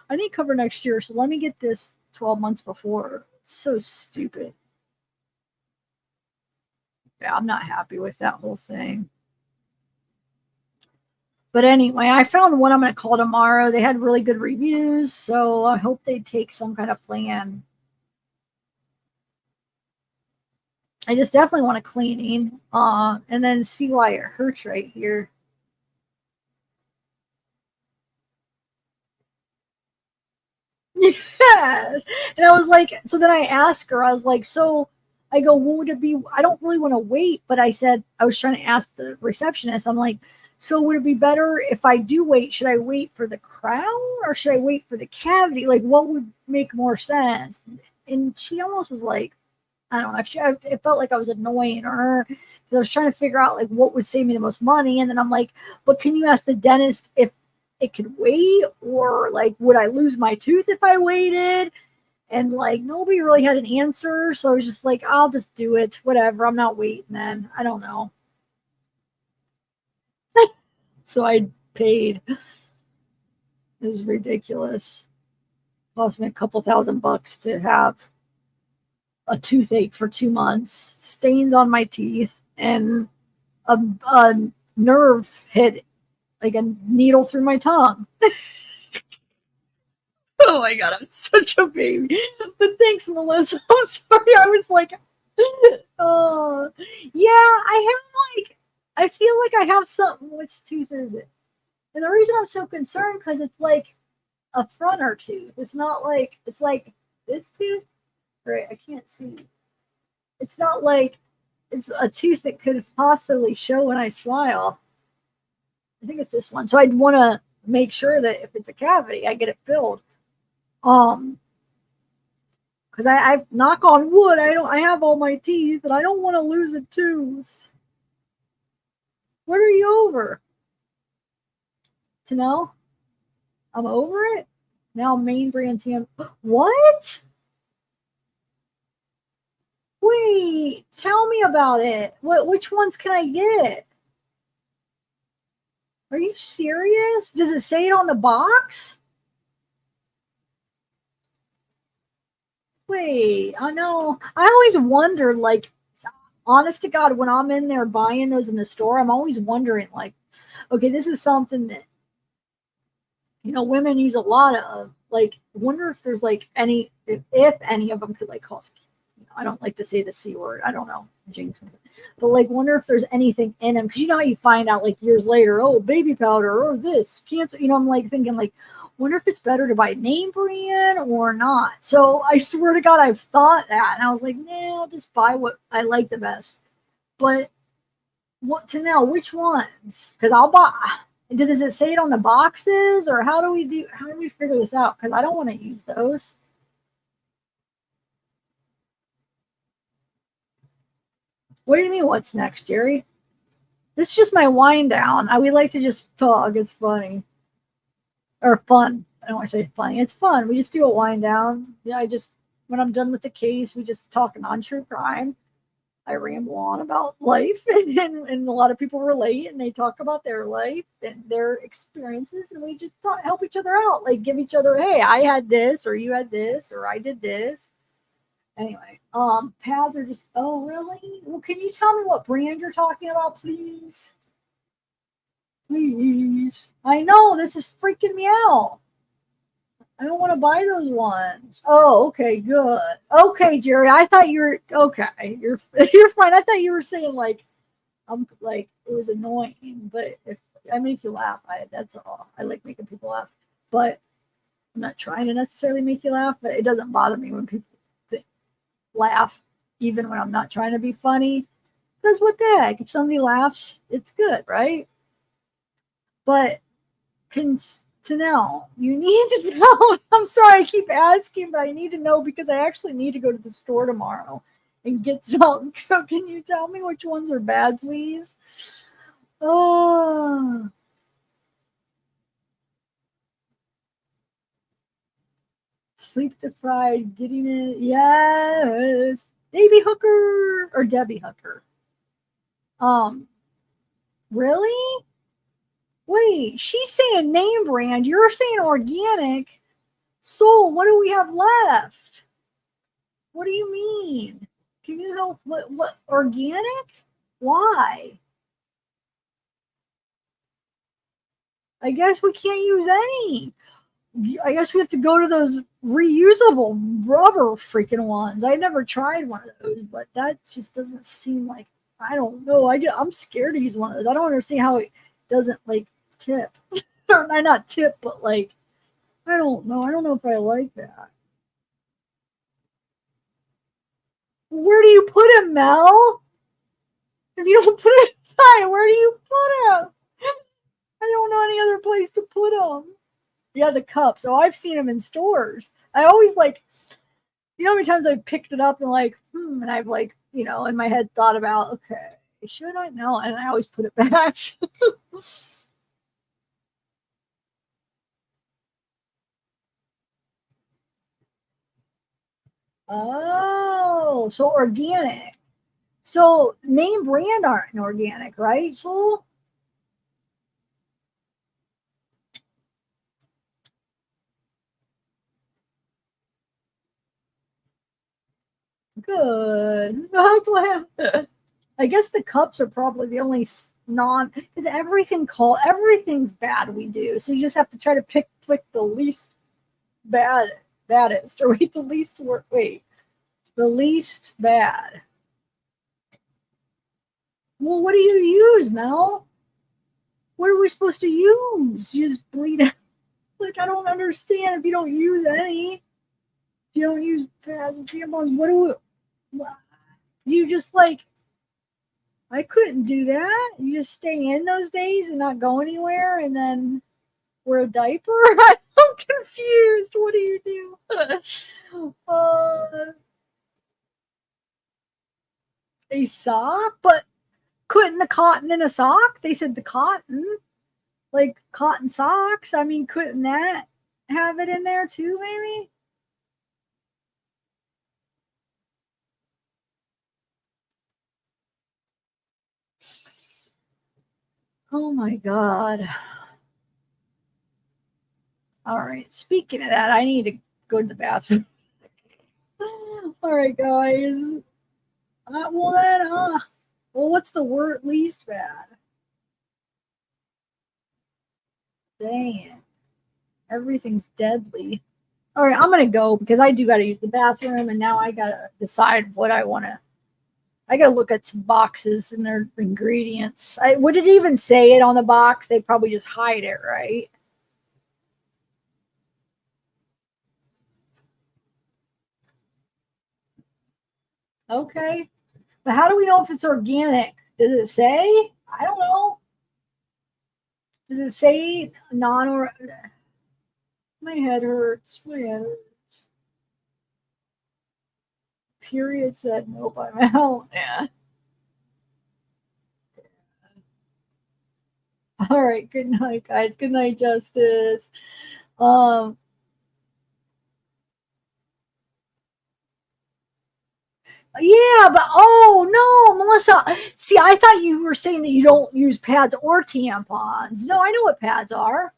I need cover next year, so let me get this 12 months before. It's so stupid. Yeah, I'm not happy with that whole thing. But anyway, I found one I'm going to call tomorrow. They had really good reviews, so I hope they take some kind of plan. I just definitely want a cleaning, and then see why it hurts right here. Yes. And I was like, so then I asked her, I was like, so I go, what would it be? I don't really want to wait, but I said, I was trying to ask the receptionist, I'm like, so would it be better if I do wait? Should I wait for the crown or should I wait for the cavity? Like, what would make more sense? And she almost was like, I don't know. It felt like I was annoying her because I was trying to figure out like what would save me the most money. And then I'm like, but can you ask the dentist if it could wait, or like would I lose my tooth if I waited? And like nobody really had an answer, so I was just like, I'll just do it, whatever, I'm not waiting then. I don't know. So I paid. It was ridiculous. Cost me a couple $1,000 to have a toothache for 2 months, stains on my teeth, and a nerve hit like a needle through my tongue. Oh my God, I'm such a baby. But thanks, Melissa. I'm sorry. I was like, oh, yeah, I feel like I have something. Which tooth is it? And the reason I'm so concerned, because it's like a fronter tooth. It's not like, it's like this tooth. Right, I can't see. It's not like it's a tooth that could possibly show when I smile. I think it's this one. So I'd want to make sure that if it's a cavity, I get it filled. Because I knock on wood, I have all my teeth, and I don't want to lose a tooth. What are you over? To know? I'm over it? Now main brand TM. What? Wait, tell me about it. Which ones can I get? Are you serious? Does it say it on the box? Wait, I know. I always wondered, like, honest to God, when I'm in there buying those in the store, I'm always wondering, like, Okay, this is something that, women use a lot of. Like, wonder if there's like if any of them could like cause, I don't like to say the C word. I don't know. Jinx. But like, wonder if there's anything in them. Because you know how you find out like years later, oh, baby powder or this cancer. I'm like thinking like, wonder if it's better to buy name brand or not. So I swear to God, I've thought that. And I was like, nah, I'll just buy what I like the best. But what to know? Which ones? Because I'll buy. Does it say it on the boxes, or how do we figure this out? Because I don't want to use those. What do you mean? What's next, Jerry? This is just my wind down. We like to just talk. It's funny or fun. I don't want to say funny. It's fun. We just do a wind down. Yeah, when I'm done with the case, we just talk non-true crime. I ramble on about life, and a lot of people relate, and they talk about their life and their experiences, and we just help each other out, like give each other, hey, I had this, or you had this, or I did this. Anyway, pads are just, oh, really? Well, can you tell me what brand you're talking about, please? Please. I know, this is freaking me out. I don't want to buy those ones. Oh, okay, good. Okay, Jerry, I thought you were okay. You're fine. I thought you were saying like, like it was annoying, but if I make you laugh, that's all. I like making people laugh, but I'm not trying to necessarily make you laugh. But it doesn't bother me when people laugh, even when I'm not trying to be funny. Because what the heck? If somebody laughs, it's good, right? But to know, you need to know. I'm sorry, I keep asking, but I need to know because I actually need to go to the store tomorrow and get some. So can you tell me which ones are bad, please? Oh. Sleep deprived, getting it. Yes. Baby Hooker or Debbie Hooker. Really? Wait, she's saying name brand. You're saying organic. Soul, what do we have left? What do you mean? Can you help? What organic? Why? I guess we can't use any. I guess we have to go to those reusable rubber freaking ones. I never tried one of those, but that just doesn't seem like, I don't know. I'm scared to use one of those. I don't understand how it doesn't like tip. Or not tip, but like, I don't know. I don't know if I like that. Where do you put him, Mel? If you don't put it inside, where do you put him? I don't know any other place to put him. Yeah, the cups. Oh, I've seen them in stores. I always like, how many times I've picked it up and like, and I've like, in my head thought about, okay, should I? No, and I always put it back. Oh, so organic. So name brand aren't organic, right? So good. I'm glad. I guess the cups are probably the only because everything's bad we do. So you just have to try to pick the least baddest, or the least bad. Well, what do you use, Mel? What are we supposed to use? You just bleed out. Like, I don't understand if you don't use any. If you don't use pads and tampons, do you just like, I couldn't do that. You just stay in those days and not go anywhere and then wear a diaper? I'm confused. What do you do? A sock? But couldn't the cotton in a sock? They said the cotton. Like cotton socks. I mean, couldn't that have it in there too, maybe? Oh my God. All right. Speaking of that, I need to go to the bathroom. All right, guys. Well, what's the word least bad? Dang it. Everything's deadly. All right, I'm going to go because I do got to use the bathroom, and now I got to decide what I want to. I got to look at some boxes and their ingredients. Would it even say it on the box? They probably just hide it, right? Okay. But how do we know if it's organic? Does it say? I don't know. Does it say non-or? My head hurts. My head hurts. Period said nope, I'm out. Yeah. All right. Good night, guys. Good night, Justice. Yeah, but oh no, Melissa. See, I thought you were saying that you don't use pads or tampons. No, I know what pads are.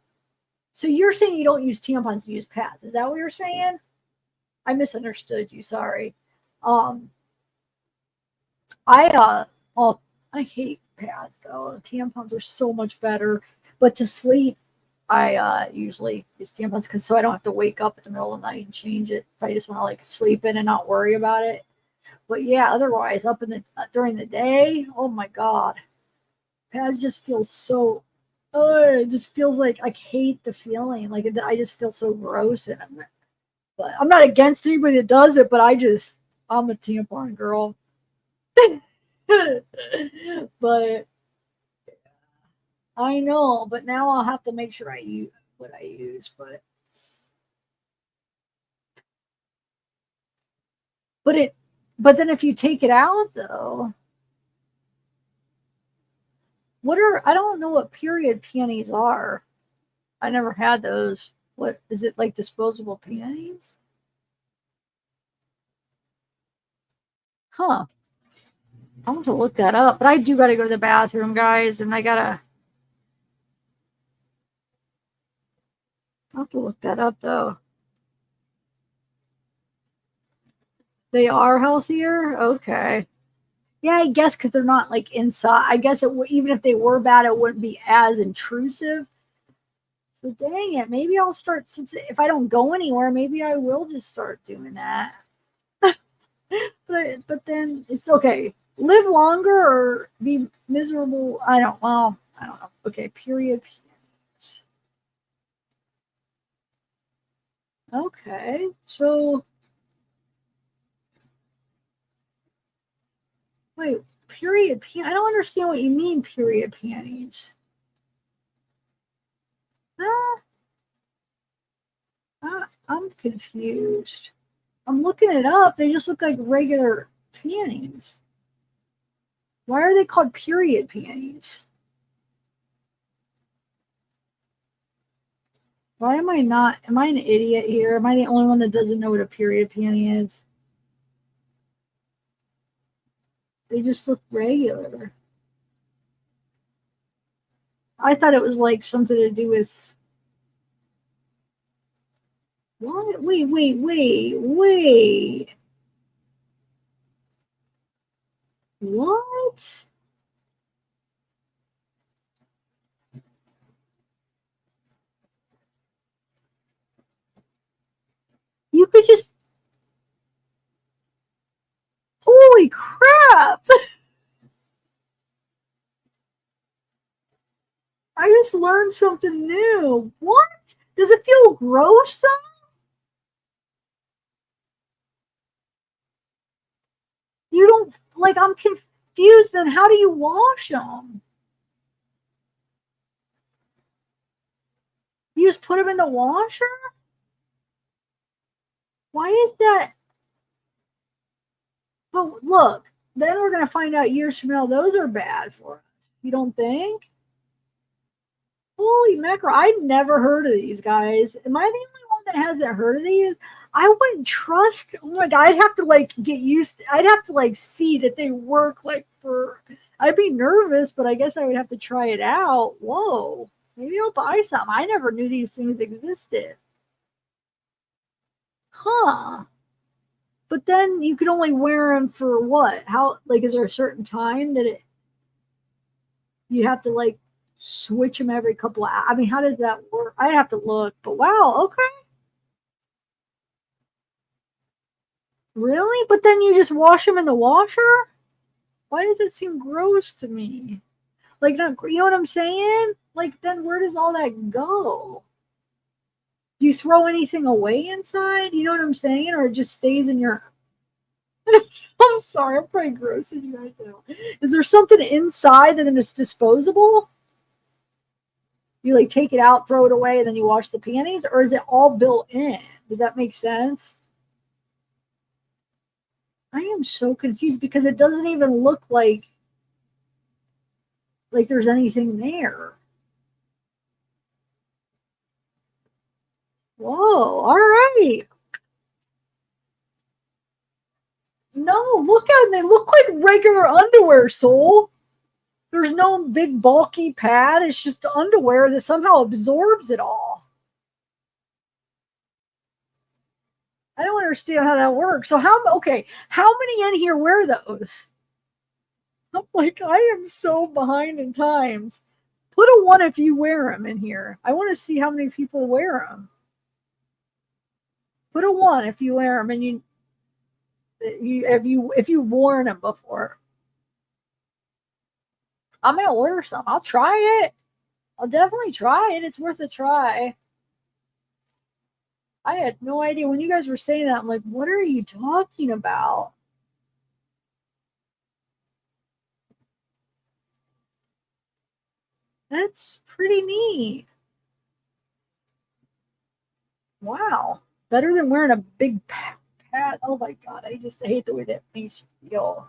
So you're saying you don't use tampons, you use pads. Is that what you're saying? I misunderstood you. Sorry. I hate pads though. Tampons are so much better. But to sleep, I usually use tampons because so I don't have to wake up in the middle of the night and change it. If I just want to like sleep in and not worry about it. But yeah, otherwise, up in the during the day, oh my god, pads just feel so. It just feels like I hate the feeling. Like I just feel so gross in them. But I'm not against anybody that does it. But I'm a tampon girl. But I know. But now I'll have to make sure I use what I use. But then if you take it out though, I don't know what period panties are. I never had those. What is it like disposable panties? Huh. I want to look that up, but I do got to go to the bathroom, guys, and I'll have to look that up though. They are healthier? Okay. Yeah, I guess because they're not like inside. I guess even if they were bad, it wouldn't be as intrusive. So dang it, maybe I'll start if I don't go anywhere, maybe I will just start doing that. but then it's okay. Live longer or be miserable. I don't know. Okay, period. Okay, so wait, period. I don't understand what you mean, period panties. I'm confused. I'm looking it up. They just look like regular panties. Why are they called period panties? Why am I not? Am I an idiot here? Am I the only one that doesn't know what a period panty is? They just look regular. I thought it was like something to do with. What? Wait. What? You could just. Holy crap! I just learned something new. What? Does it feel gross though? You don't like. I'm confused. Then how do you wash them? You just put them in the washer? Why is that? But look, then we're gonna find out years from now those are bad for us. You don't think? Holy mackerel! I've never heard of these guys. Am I the only one that hasn't heard of these? I wouldn't trust. Oh my god! I'd have to like get used. I'd have to like see that they work like for. I'd be nervous, but I guess I would have to try it out. Whoa! Maybe I'll buy some. I never knew these things existed. Huh? But then you could only wear them for what? How? Like, is there a certain time that you have to like switch them every couple of hours. I mean, how does that work? I'd have to look, but wow, okay. Really? But then you just wash them in the washer? Why does it seem gross to me? Like, not, you know what I'm saying? Like, then where does all that go? Do you throw anything away inside? You know what I'm saying? Or it just stays in your... I'm sorry, I'm probably grossing you guys out. Is there something inside that is disposable? You like take it out, throw it away, and then you wash the panties? Or is it all built in? Does that make sense? I am so confused because it doesn't even look like there's anything there. Whoa, all right. No, look at them. They look like regular underwear, Soul. There's no big bulky pad. It's just underwear that somehow absorbs it all. I don't understand how that works. So how many in here wear those? I'm like, I am so behind in times. Put a 1 if you wear them in here. I want to see how many people wear them. Put a 1 if you wear them, and if you've worn them before. I'm gonna order some. I'll try it. I'll definitely try it. It's worth a try. I had no idea when you guys were saying that. I'm like, what are you talking about? That's pretty neat. Wow. Better than wearing a big pad. Oh my God. I hate the way that makes you feel.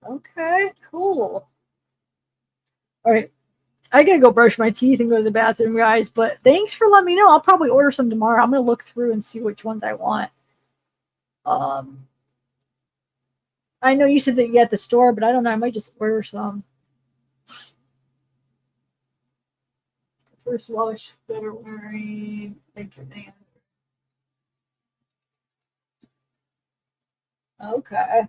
Okay, cool. All right. I gotta go brush my teeth and go to the bathroom, guys. But thanks for letting me know. I'll probably order some tomorrow. I'm gonna look through and see which ones I want. I know you said that you at the store, but I don't know. I might just order some. First wash better wearing. Thank you, man. Okay.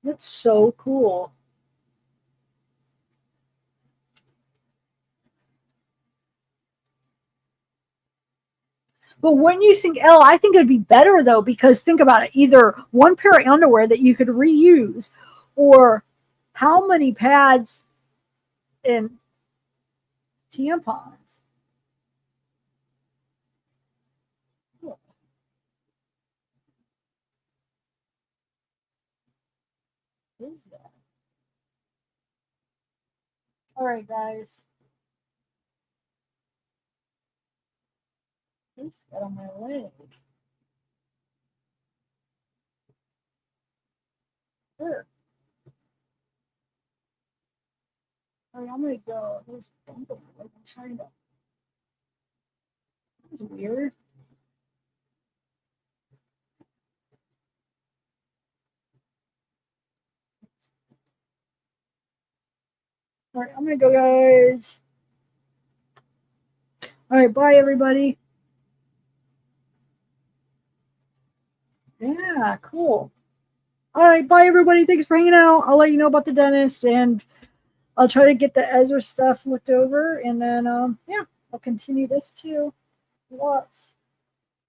That's so cool. But when you think, I think it'd be better though, because think about it, either one pair of underwear that you could reuse, or how many pads and tampons. What is that? All right, guys. This got on my leg. Sure. All right, I'm gonna go. There's bump on my leg. I'm trying to. That's weird. All right, I'm gonna go, guys. All right, bye, everybody. Yeah, cool. All right, bye, everybody. Thanks for hanging out. I'll let you know about the dentist, and I'll try to get the Ezra stuff looked over, and then, yeah, I'll continue this too. Lots.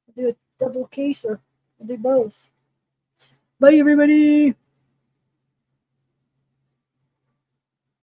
I'll do a double case, or I'll do both. Bye, everybody.